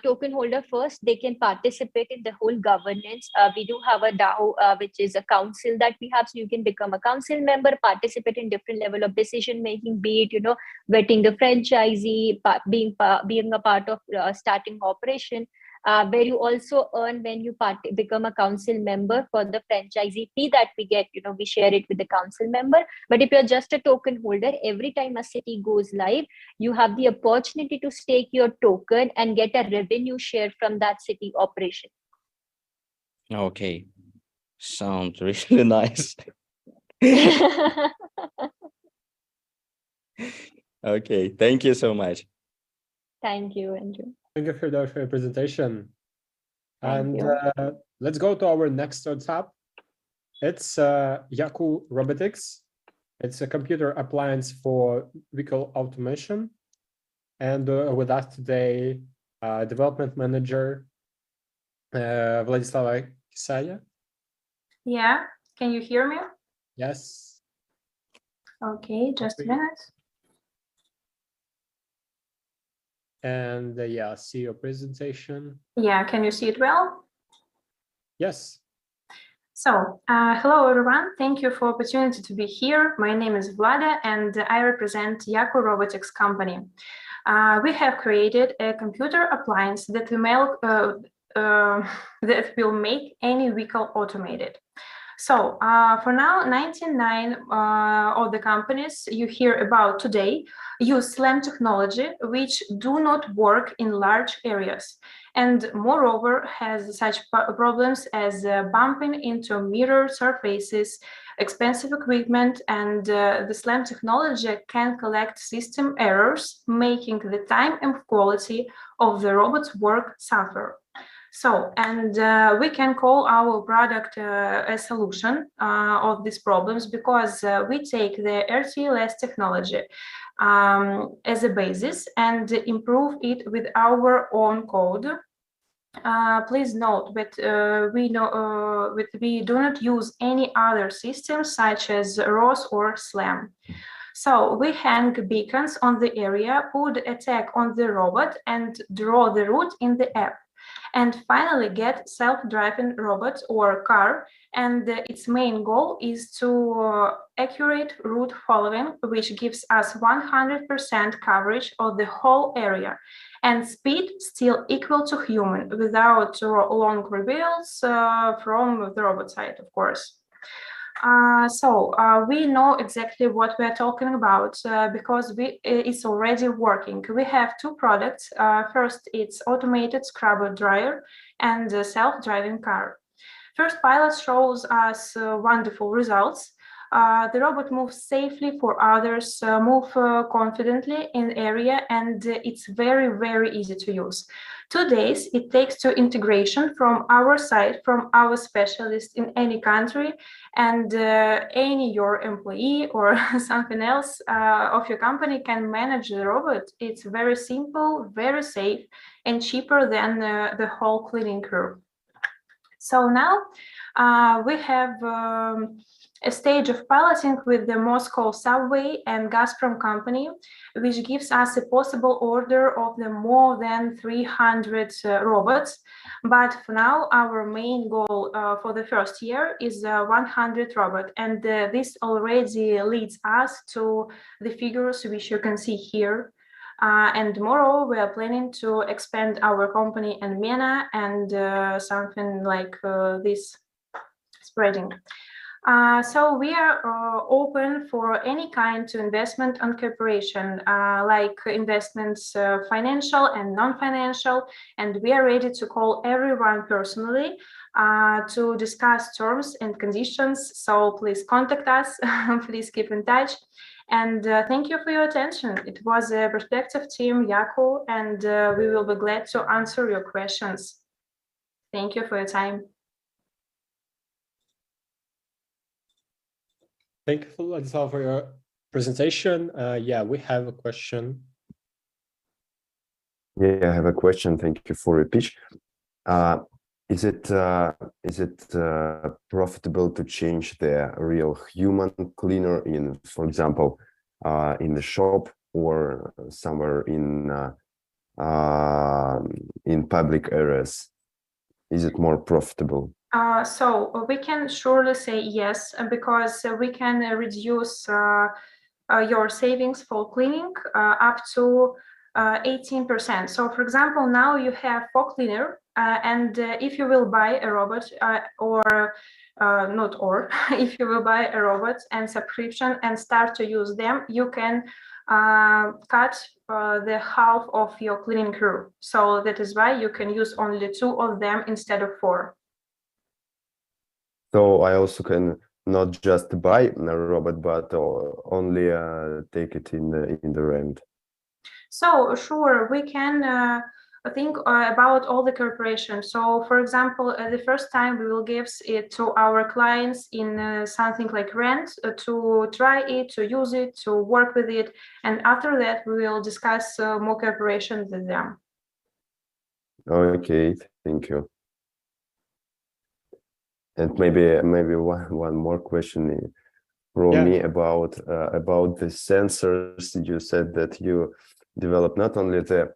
token holder first, they can participate in the whole governance. We do have a DAO, which is a council that we have. So you can become a council member, participate in different level of decision making, be it, vetting the franchisee, being a part of starting operation. Where you also earn when you become a council member for the franchisee fee that we get, we share it with the council member. But if you're just a token holder, every time a city goes live, you have the opportunity to stake your token and get a revenue share from that city operation. Okay, sounds really nice. Okay, thank you so much. Thank you, Andrew. Thank you, Firdaus, for your presentation. Thank And let's go to our next startup. It's Yaku Robotics. It's a computer appliance for vehicle automation. And with us today, development manager, Vladislava Kisaya. Yeah, can you hear me? Yes. Okay, just a minute. And yeah, see your presentation. Yeah, can you see it well? Yes. So, hello everyone. Thank you for opportunity to be here. My name is Vlada and I represent Yaku Robotics company. We have created a computer appliance that will make any vehicle automated. So for now, 99 of the companies you hear about today use SLAM technology, which do not work in large areas, and moreover has such problems as bumping into mirror surfaces, expensive equipment, and the SLAM technology can collect system errors, making the time and quality of the robot's work suffer. So, and we can call our product a solution of these problems because we take the RTLS technology as a basis and improve it with our own code. Please note that we do not use any other systems such as ROS or SLAM. So we hang beacons on the area, put a tag on the robot and draw the route in the app. And finally get self-driving robot or car, and its main goal is to accurate route following, which gives us 100% coverage of the whole area, and speed still equal to human without long reveals from the robot side, of course. We know exactly what we are talking about because it's already working. We have two products. First, it's automated scrubber dryer and self-driving car. First pilot shows us wonderful results. The robot moves safely for others, move confidently in area, and it's very, very easy to use. 2 days it takes to integration from our side, from our specialist in any country, and any your employee or something else of your company can manage the robot. It's very simple, very safe, and cheaper than the whole cleaning crew. So now we have a stage of piloting with the Moscow subway and Gazprom company, which gives us a possible order of the more than 300 robots. But for now, our main goal for the first year is 100 robots. And this already leads us to the figures which you can see here. And tomorrow we are planning to expand our company in MENA and something like this spreading. So we are open for any kind of investment and cooperation, like investments financial and non-financial, and we are ready to call everyone personally to discuss terms and conditions. So please contact us, please keep in touch. And thank you for your attention. It was a perspective team, Yaku, and we will be glad to answer your questions. Thank you for your time. Thank you, Vladislav, for your presentation. Yeah, we have a question. Yeah, I have a question. Thank you for your pitch. Is it profitable to change the real human cleaner in, for example, in the shop or somewhere in public areas? Is it more profitable? So we can surely say yes, because we can reduce your savings for cleaning up to 18%. So for example, now you have for cleaner, and if you will buy a robot if you will buy a robot and subscription and start to use them, you can cut the half of your cleaning crew. So that is why you can use only 2 of them instead of 4. So I also can not just buy a robot, but only take it in the rent. So sure, we can think about all the cooperation. So for example, the first time we will give it to our clients in something like rent to try it, to use it, to work with it. And after that, we will discuss more cooperation with them. Okay, thank you. And maybe one more question from me about the sensors. You said that you develop not only the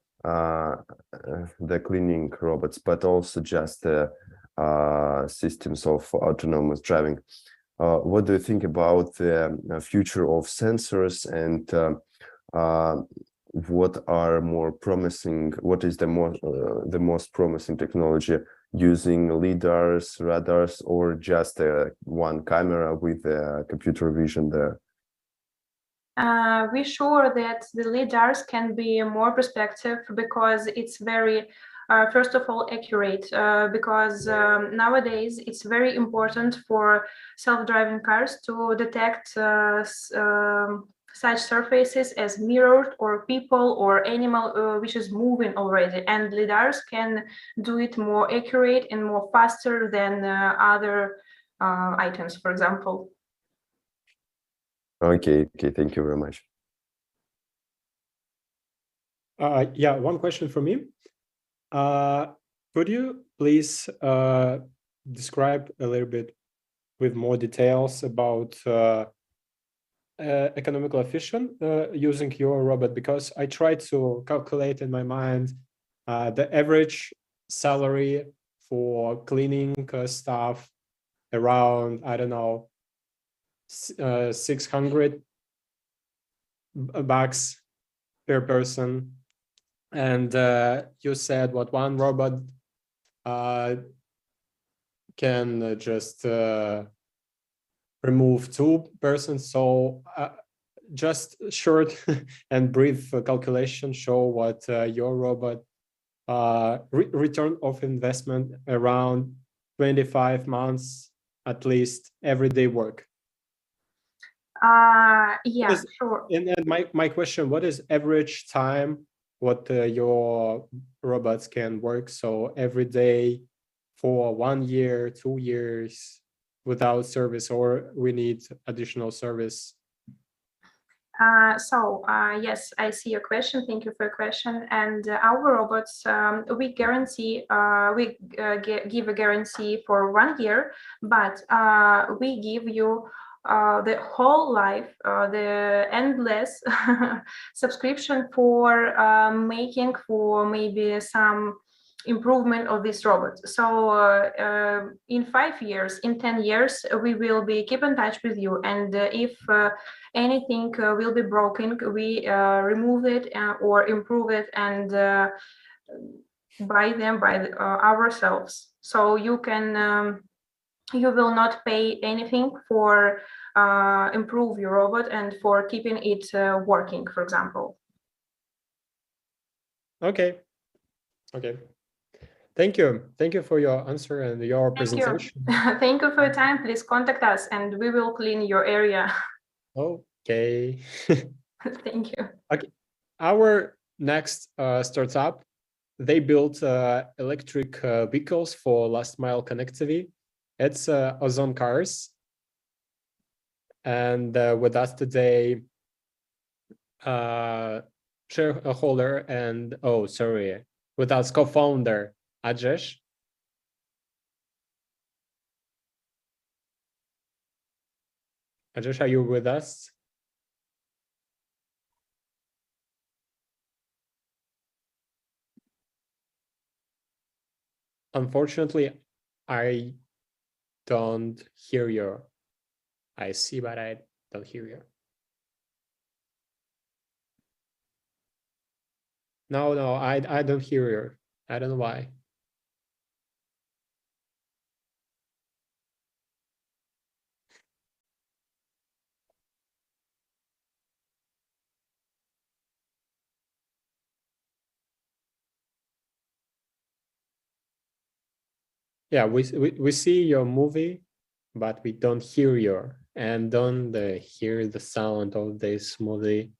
cleaning robots, but also just the systems of autonomous driving. What do you think about the future of sensors, and what are more promising? What is the most promising technology? Using lidars, radars, or just one camera with computer vision there? We're sure that the lidars can be more perspective, because it's very, first of all, accurate, because nowadays it's very important for self-driving cars to detect such surfaces as mirrored or people or animal which is moving already, and lidars can do it more accurate and more faster than other items, for example. Okay, thank you very much. Yeah, one question from me. Could you please describe a little bit with more details about economical efficient using your robot? Because I tried to calculate in my mind the average salary for cleaning staff around, I don't know, $600 per person. And you said what one robot can just remove 2 persons. So just short and brief calculation show what your robot return of investment around 25 months at least everyday work? Yeah, sure. And my question, what is average time what your robots can work? So every day for 1 year, 2 years without service, or we need additional service? Yes, I see your question. Thank you for your question. And our robots, we guarantee, give a guarantee for 1 year, but we give you the whole life, the endless subscription for making for maybe some improvement of this robot. So in 5 years, in 10 years, we will be keep in touch with you. And if anything will be broken, we remove it or improve it and buy them by ourselves. So you can, you will not pay anything for improve your robot and for keeping it working, for example. Okay. Okay. Thank you. Thank you for your answer and your presentation. Thank you for your time. Please contact us and we will clean your area. Okay. Thank you. Okay. Our next startup, they built electric vehicles for last mile connectivity. It's Ozone Cars. And with us today, shareholder and, oh, sorry, with us co-founder, Ajesh. Ajesh, are you with us? Unfortunately, I don't hear you. I see, but I don't hear you. No, I don't hear you. I don't know why. Yeah, we see your movie, but we don't hear you and don't hear the sound of this movie.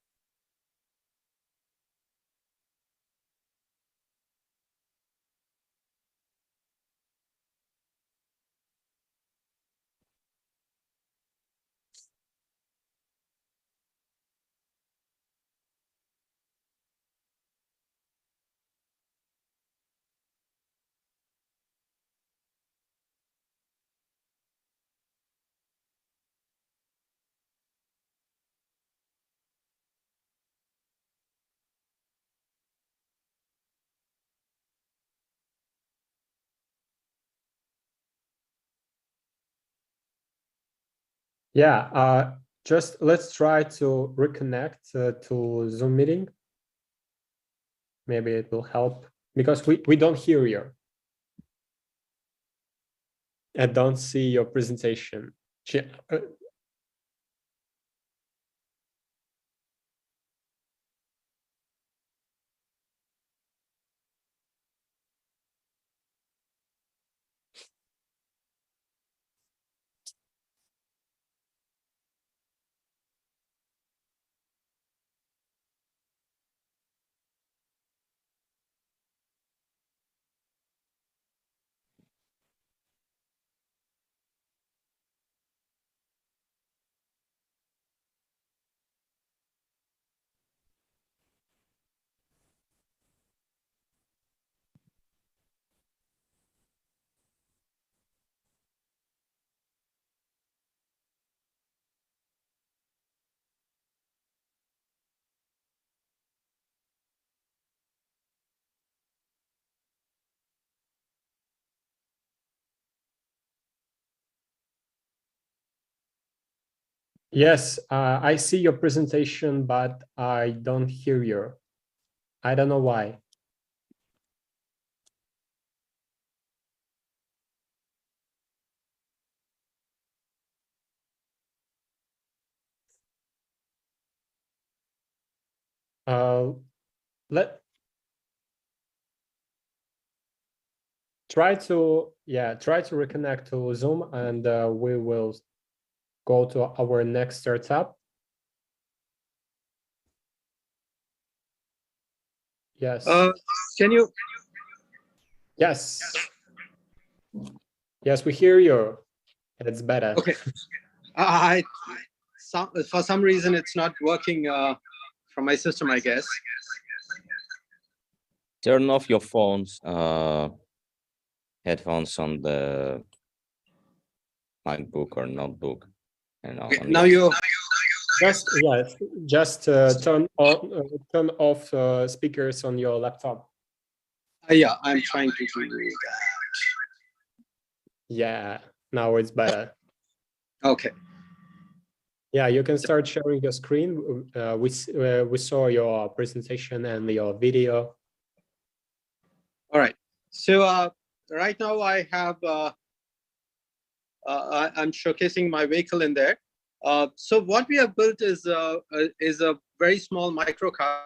Yeah, just let's try to reconnect to Zoom meeting. Maybe it will help because we don't hear you. I don't see your presentation. Yes, I see your presentation, but I don't hear you. I don't know why. Let try to reconnect to Zoom, and we will go to our next startup. Yes. Can you? Yes. Yes, we hear you. It's better. Okay. For some reason, it's not working from my system, I guess. Turn off your phone's headphones on the MacBook or notebook. Okay, now you just turn off speakers on your laptop. Yeah, I'm trying to do that. Yeah, now it's better. Okay. Yeah, you can start sharing your screen. We saw your presentation and your video. All right. So right now I have I'm showcasing my vehicle in there. So what we have built is a very small micro car.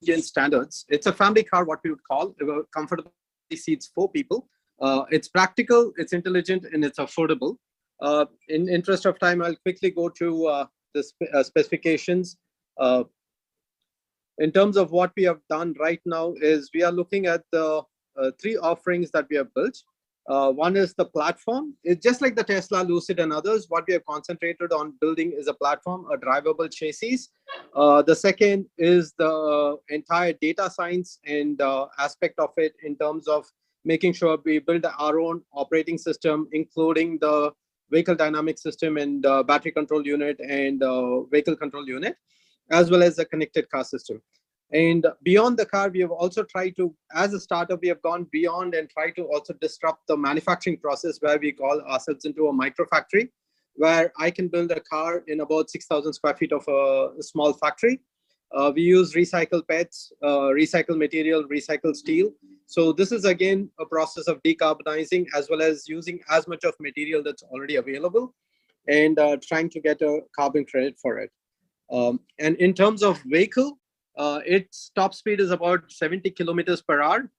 Indian standards. It's a family car, what we would call. It comfortably seats 4 people. It's practical, it's intelligent, and it's affordable. In interest of time, I'll quickly go to the specifications. In terms of what we have done right now is we are looking at the 3 offerings that we have built. One is the platform. It's just like the Tesla, Lucid, and others. What we have concentrated on building is a platform, a drivable chassis. The second is the entire data science and aspect of it in terms of making sure we build our own operating system, including the vehicle dynamic system and battery control unit and vehicle control unit, as well as the connected car system. And beyond the car, we have also tried to, as a startup, we have gone beyond and tried to also disrupt the manufacturing process, where we call ourselves into a micro factory, where I can build a car in about 6,000 square feet of a small factory. We use recycled PETs, recycled material, recycled steel. So this is again a process of decarbonizing, as well as using as much of material that's already available and trying to get a carbon credit for it. And in terms of vehicle, its top speed is about 70 kilometers per hour.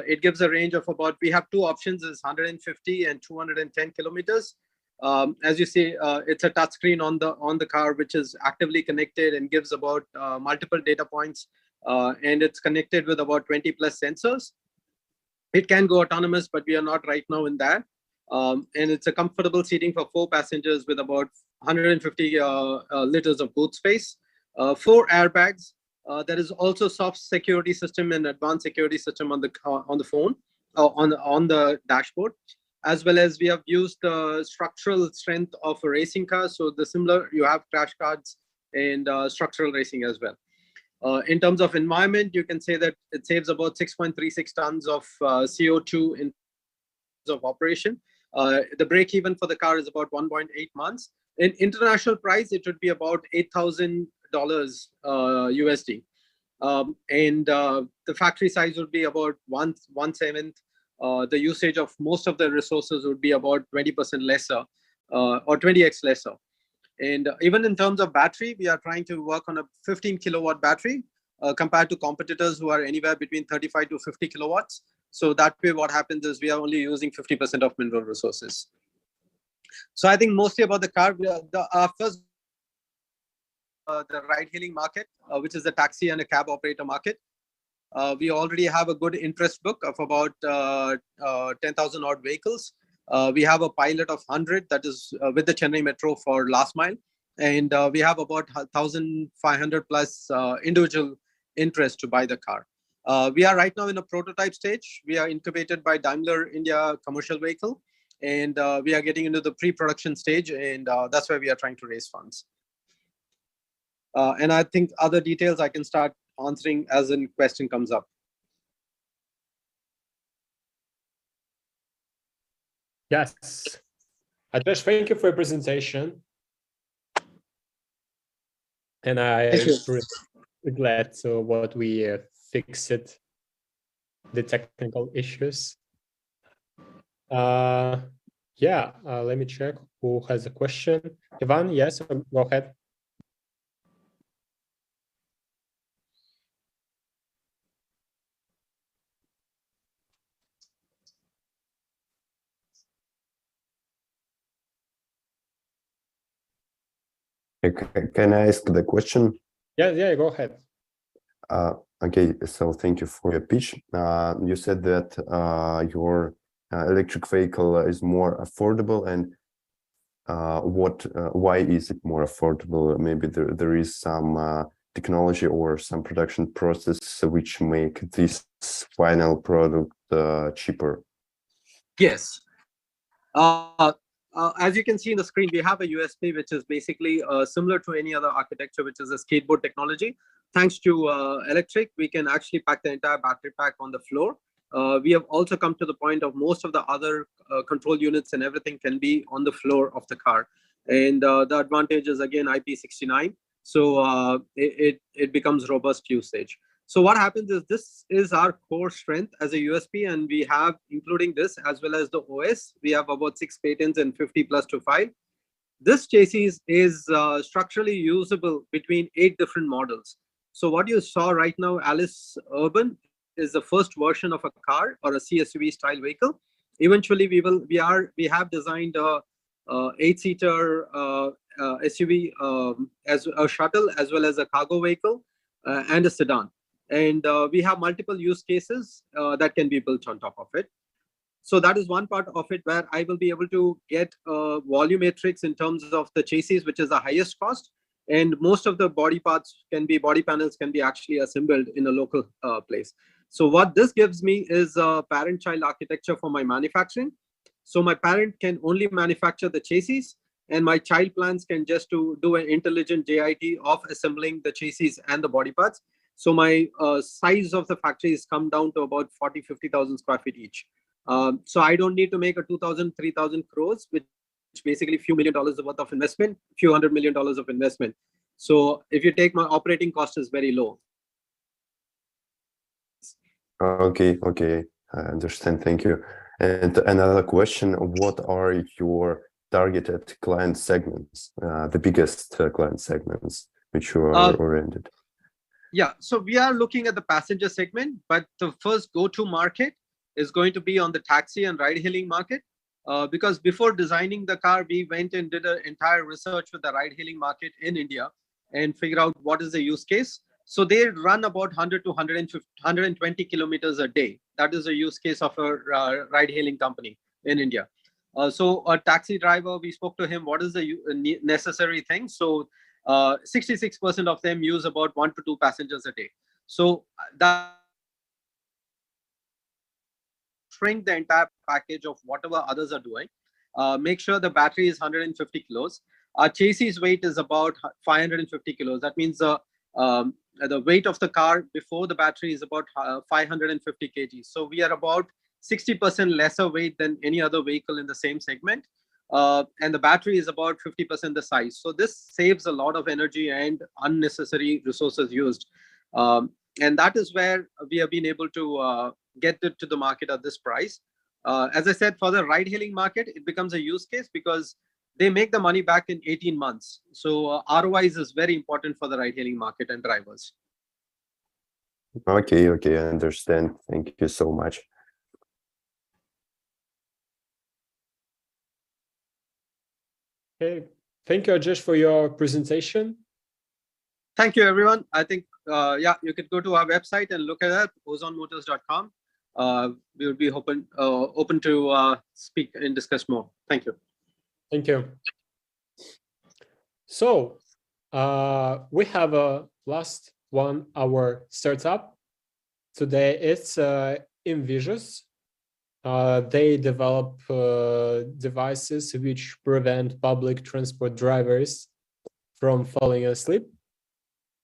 It gives a range of about, we have 2 options, is 150 and 210 kilometers. As you see, it's a touchscreen on the car, which is actively connected and gives about multiple data points, and it's connected with about 20 plus sensors. It can go autonomous, but we are not right now in that. And it's a comfortable seating for 4 passengers with about 150 liters of boot space, 4 airbags. There is also soft security system and advanced security system on the phone, on the dashboard, as well as we have used the structural strength of a racing car. So the similar, you have crash guards and structural racing as well. In terms of environment, you can say that it saves about 6.36 tons of CO2 in terms of operation. The break even for the car is about 1.8 months. In international price, it would be about $8,000 USD. And the factory size would be about 1/7. The usage of most of the resources would be about 20% lesser, or 20x lesser. And even in terms of battery, we are trying to work on a 15 kilowatt battery compared to competitors who are anywhere between 35 to 50 kilowatts. So that way what happens is we are only using 50% of mineral resources. So I think mostly about the car, our first the ride-hailing market, which is the taxi and a cab operator market. We already have a good interest book of about 10,000 odd vehicles. We have a pilot of 100 that is with the Chennai Metro for last mile. And we have about 1,500 plus individual interest to buy the car. We are right now in a prototype stage. We are incubated by Daimler India Commercial Vehicle. And we are getting into the pre-production stage. And that's where we are trying to raise funds. And I think other details I can start answering as a question comes up. Yes. Adesh, thank you for your presentation. And I'm really glad to what we fixed the technical issues. Let me check who has a question. Ivan, yes, go ahead. Can I ask the question? Yeah, go ahead. Okay, so thank you for your pitch. You said that your electric vehicle is more affordable, and why is it more affordable? Maybe there is some technology or some production process which make this final product cheaper. Yes. As you can see in the screen, we have a USP, which is basically similar to any other architecture, which is a skateboard technology. Thanks to electric, we can actually pack the entire battery pack on the floor. We have also come to the point of most of the other control units and everything can be on the floor of the car. And the advantage is, again, IP69. So it becomes robust usage. So what happens is this is our core strength as a USP, and we have, including this as well as the OS, we have about 6 patents and 50 plus to file. This chassis is structurally usable between 8 different models. So what you saw right now, Alice Urban, is the first version of a car or a CSUV style vehicle. Eventually, we have designed a 8-seater SUV as a shuttle, as well as a cargo vehicle and a sedan. And we have multiple use cases that can be built on top of it. So that is one part of it where I will be able to get volumetrics in terms of the chassis, which is the highest cost. And most of the body panels can be actually assembled in a local place. So what this gives me is a parent-child architecture for my manufacturing. So my parent can only manufacture the chassis, and my child plans can just do an intelligent JIT of assembling the chassis and the body parts. So my size of the factories come down to about 40,000-50,000 square feet each. So I don't need to make a 2,000-3,000 crores, which basically a few $1 million worth of investment, a few $100 million of investment. So if you take my operating cost is very low. Okay, I understand. Thank you. And another question: what are your targeted client segments, the biggest client segments which you are oriented? Yeah, so we are looking at the passenger segment, but the first go-to market is going to be on the taxi and ride-hailing market. Because before designing the car, we went and did an entire research with the ride-hailing market in India and figure out what is the use case. So they run about 100 to 120 kilometers a day. That is a use case of a ride-hailing company in India. So a taxi driver, we spoke to him, what is the necessary thing? So 66% of them use about 1 to 2 passengers a day. So that shrink the entire package of whatever others are doing. Make sure the battery is 150 kilos. Our chassis weight is about 550 kilos. That means the weight of the car before the battery is about 550 kg. So we are about 60% lesser weight than any other vehicle in the same segment. And the battery is about 50% the size. So this saves a lot of energy and unnecessary resources used. And that is where we have been able to get it to the market at this price. As I said, for the ride-hailing market, it becomes a use case because they make the money back in 18 months. So ROI is very important for the ride-hailing market and drivers. Okay, I understand. Thank you so much. Okay, thank you, Ajesh, for your presentation. Thank you, everyone. I think, yeah, you could go to our website and look at that, ozonmotors.com. We would be open to speak and discuss more. Thank you. Thank you. So we have a last 1 hour startup. Today it's Envisius. They develop devices which prevent public transport drivers from falling asleep.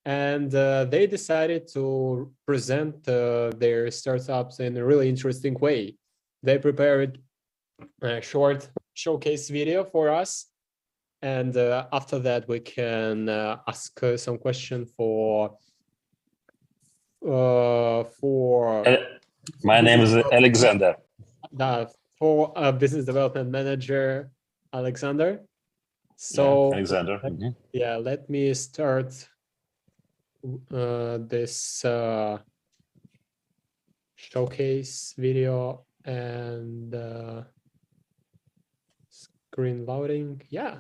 And they decided to present their startups in a really interesting way. They prepared a short showcase video for us. And after that, we can ask some question for my name is Alexander. For business development manager, Alexander. So yeah, Alexander. Yeah, let me start this showcase video and screen loading. Yeah.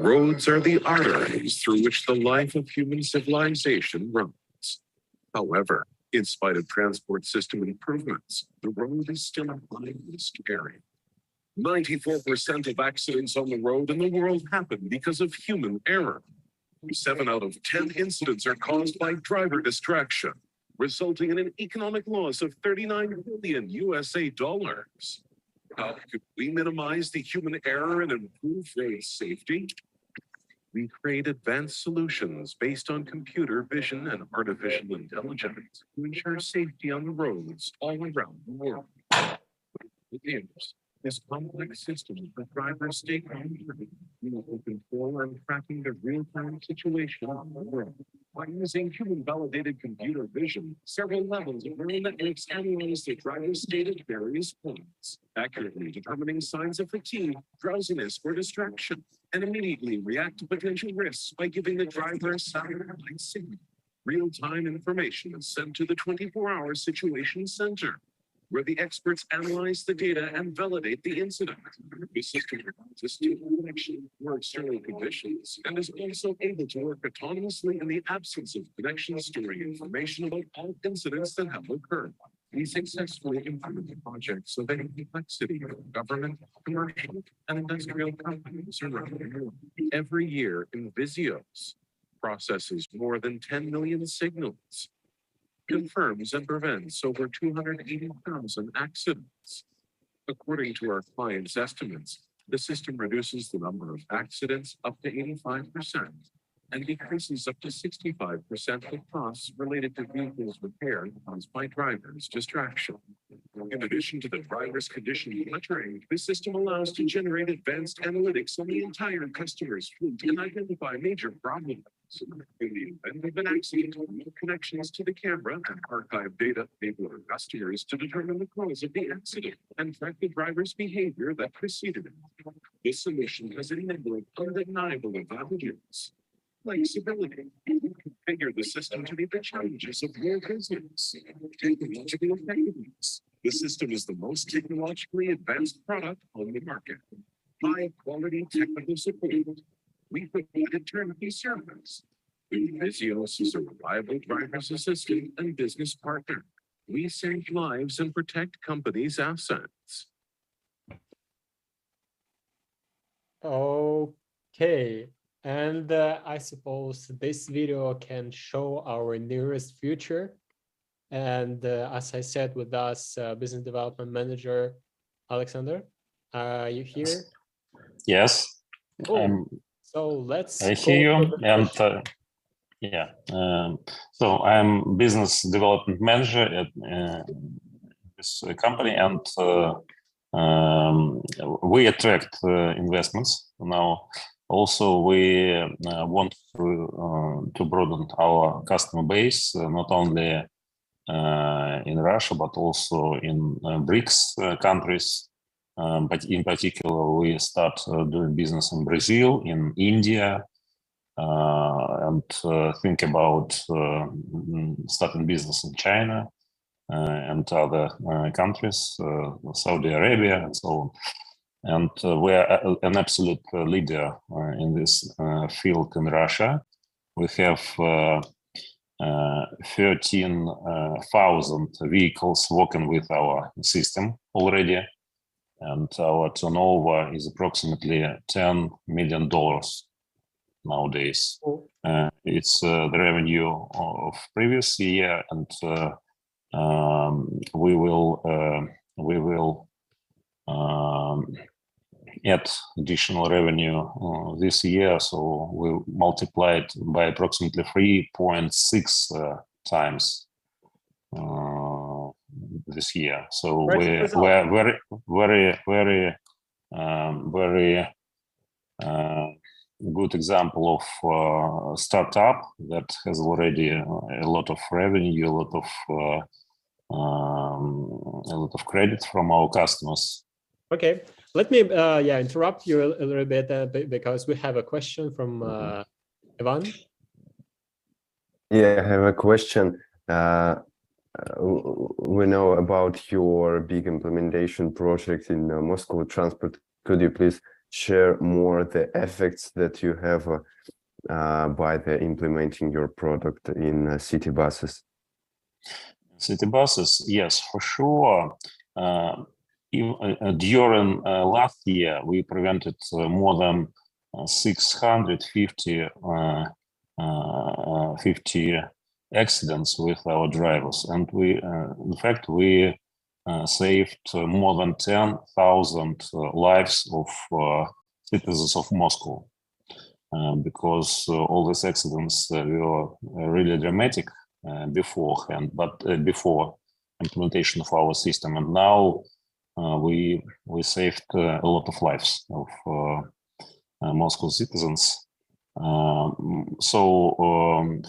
Roads are the arteries through which the life of human civilization runs. However, in spite of transport system improvements, the road is still a high-risk area. 94% of accidents on the road in the world happen because of human error. 7 out of 10 incidents are caused by driver distraction, resulting in an economic loss of $39 billion USA. How could we minimize the human error and improve road safety? We create advanced solutions based on computer vision and artificial intelligence to ensure safety on the roads all around the world. This complex system for drivers stay confident, control and tracking the real-time situation on the road. By using human-validated computer vision, several levels of neural networks analyze the driver's state at various points, accurately determining signs of fatigue, drowsiness, or distraction, and immediately react to potential risks by giving the driver a satellite signal. Real-time information is sent to the 24-hour situation center, where the experts analyze the data and validate the incident. The system provides a stable connection for external conditions and is also able to work autonomously in the absence of connections, storing information about all incidents that have occurred. We successfully implemented projects of any complexity for government, commercial, and industrial companies around the world. Every year, Invisios processes more than 10 million signals, confirms and prevents over 280,000 accidents. According to our clients' estimates, the system reduces the number of accidents up to 85% and decreases up to 65% the costs related to vehicles repair caused by drivers' distraction. In addition to the driver's condition monitoring, this system allows to generate advanced analytics on the entire customer's fleet and identify major problems. In the event of an accident, make connections to the camera and archive data enable our customers to determine the cause of the accident and track the driver's behavior that preceded it. This solution has enabled undeniable advantages. Flexibility. Configure the system to meet the challenges of your business. Technological effectiveness. The system is the most technologically advanced product on the market. High quality technical support. We provide turnkey service. Invisios is a reliable driver's assistant and business partner. We save lives and protect companies' assets. Okay. And I suppose this video can show our nearest future. And as I said, with us, Business Development Manager, Alexander, are you here? Yes. Cool. So let's I hear you. And yeah, so I'm Business Development Manager at this company, and we attract investments now. Also, we want to broaden our customer base, not only in Russia, but also in BRICS countries. But in particular, we start doing business in Brazil, in India, and think about starting business in China and other countries, Saudi Arabia, and so on. And we are an absolute leader in this field in Russia. We have 13,000 vehicles working with our system already, and our turnover is approximately $10 million nowadays. It's the revenue of previous year, and we will add additional revenue this year, so we multiply it by approximately 3.6 times this year. So we're very good example of startup that has already a lot of revenue, a lot of credit from our customers. Okay, let me interrupt you a little bit because we have a question from Ivan. Yeah, I have a question. We know about your big implementation project in Moscow transport. Could you please share more the effects that you have by the implementing your product in city buses? City buses, yes, for sure. During last year, we prevented more than 650 50 accidents with our drivers, and we, in fact, we saved more than 10,000 lives of citizens of Moscow, because all these accidents were really dramatic beforehand, but before implementation of our system, and now we saved a lot of lives of Moscow citizens. For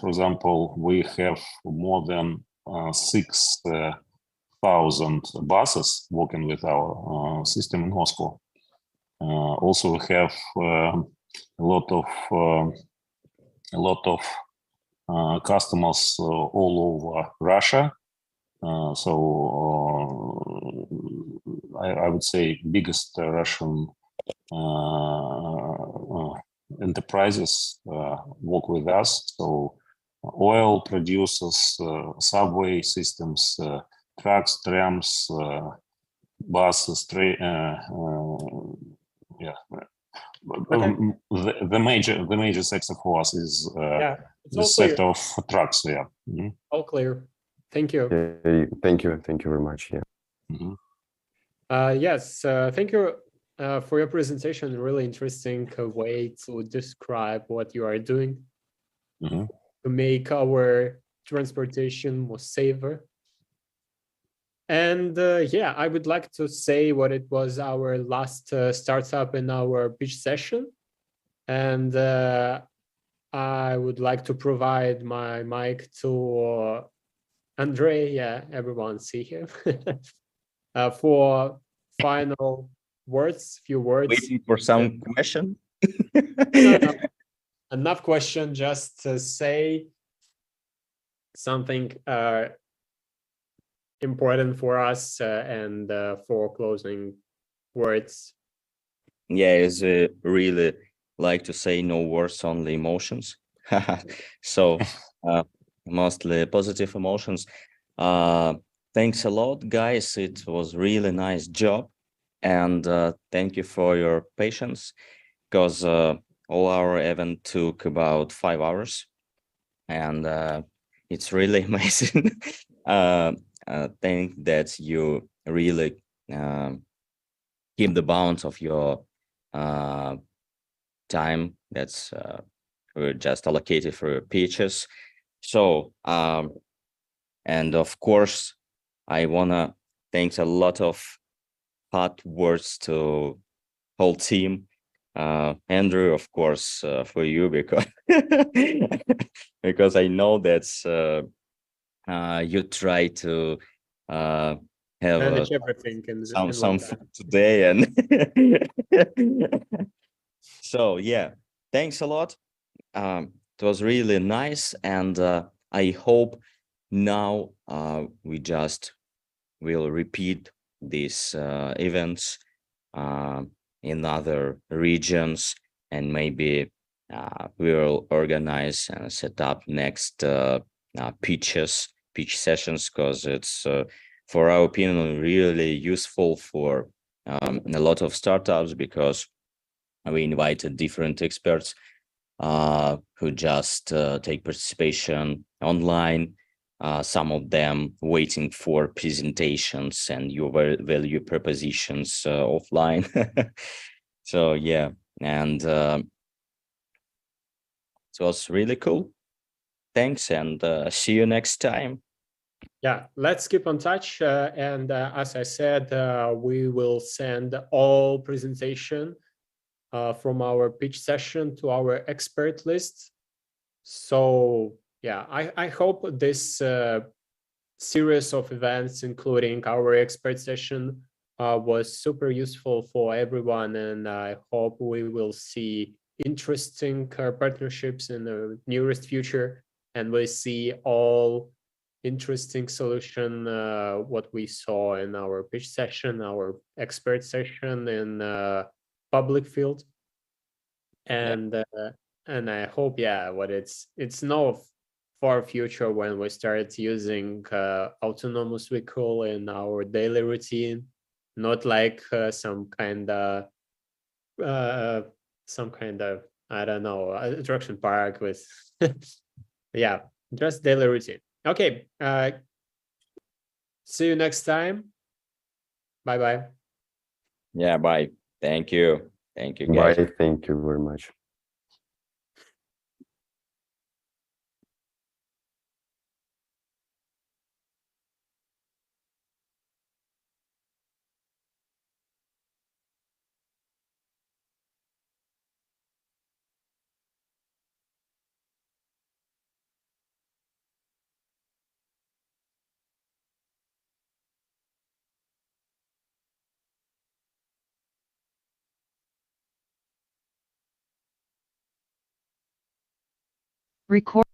example, we have more than 6,000 buses working with our system in Moscow. Also, we have a lot of customers all over Russia. I would say biggest Russian enterprises work with us. So oil producers, subway systems, trucks, trams, buses, yeah. Okay. The major sector for us is it's the all sector clear. of trucks. Yeah. Mhm. All clear. Thank you. Thank you very much. Yeah. Mhm. Yes, thank you for your presentation. Really interesting way to describe what you are doing Mhm. to make our transportation more safer. And yeah, I would like to say what it was our last startup in our pitch session. And I would like to provide my mic to Andre. Yeah, everyone see him. For final words, few words. Waiting for some question. No. Enough question, just to say something important for us and for closing words. Yeah, it's really like to say no words, only emotions. So mostly positive emotions. Thanks a lot, guys. It was really nice job, and thank you for your patience, because all our event took about 5 hours, and it's really amazing. Think that you really keep the bounds of your time that's just allocated for your pitches. So and of course I wanna thanks a lot of hot words to whole team. Andrew, of course, for you, because because I know that's you try to have Manage everything in some one food time. today, and so yeah, thanks a lot. It was really nice, and I hope now we just will repeat these events in other regions, and maybe we will organize and set up next pitch sessions, because it's for our opinion really useful for a lot of startups, because we invited different experts who just take participation online, some of them waiting for presentations and your value propositions offline. So yeah, and it was really cool. Thanks, and see you next time. Yeah, let's keep in touch. And as I said, we will send all presentation from our pitch session to our expert list. So yeah, I hope this series of events, including our expert session, was super useful for everyone. And I hope we will see interesting partnerships in the nearest future. And we see all interesting solution, what we saw in our pitch session, our expert session, and public field. And I hope, yeah, what it's no far future when we start using autonomous vehicle in our daily routine, not like some kind of I don't know, attraction park with yeah, just daily routine. Okay, see you next time. Bye bye. Yeah, bye. Thank you. Thank you, Bye. guys. Thank you very much. Record.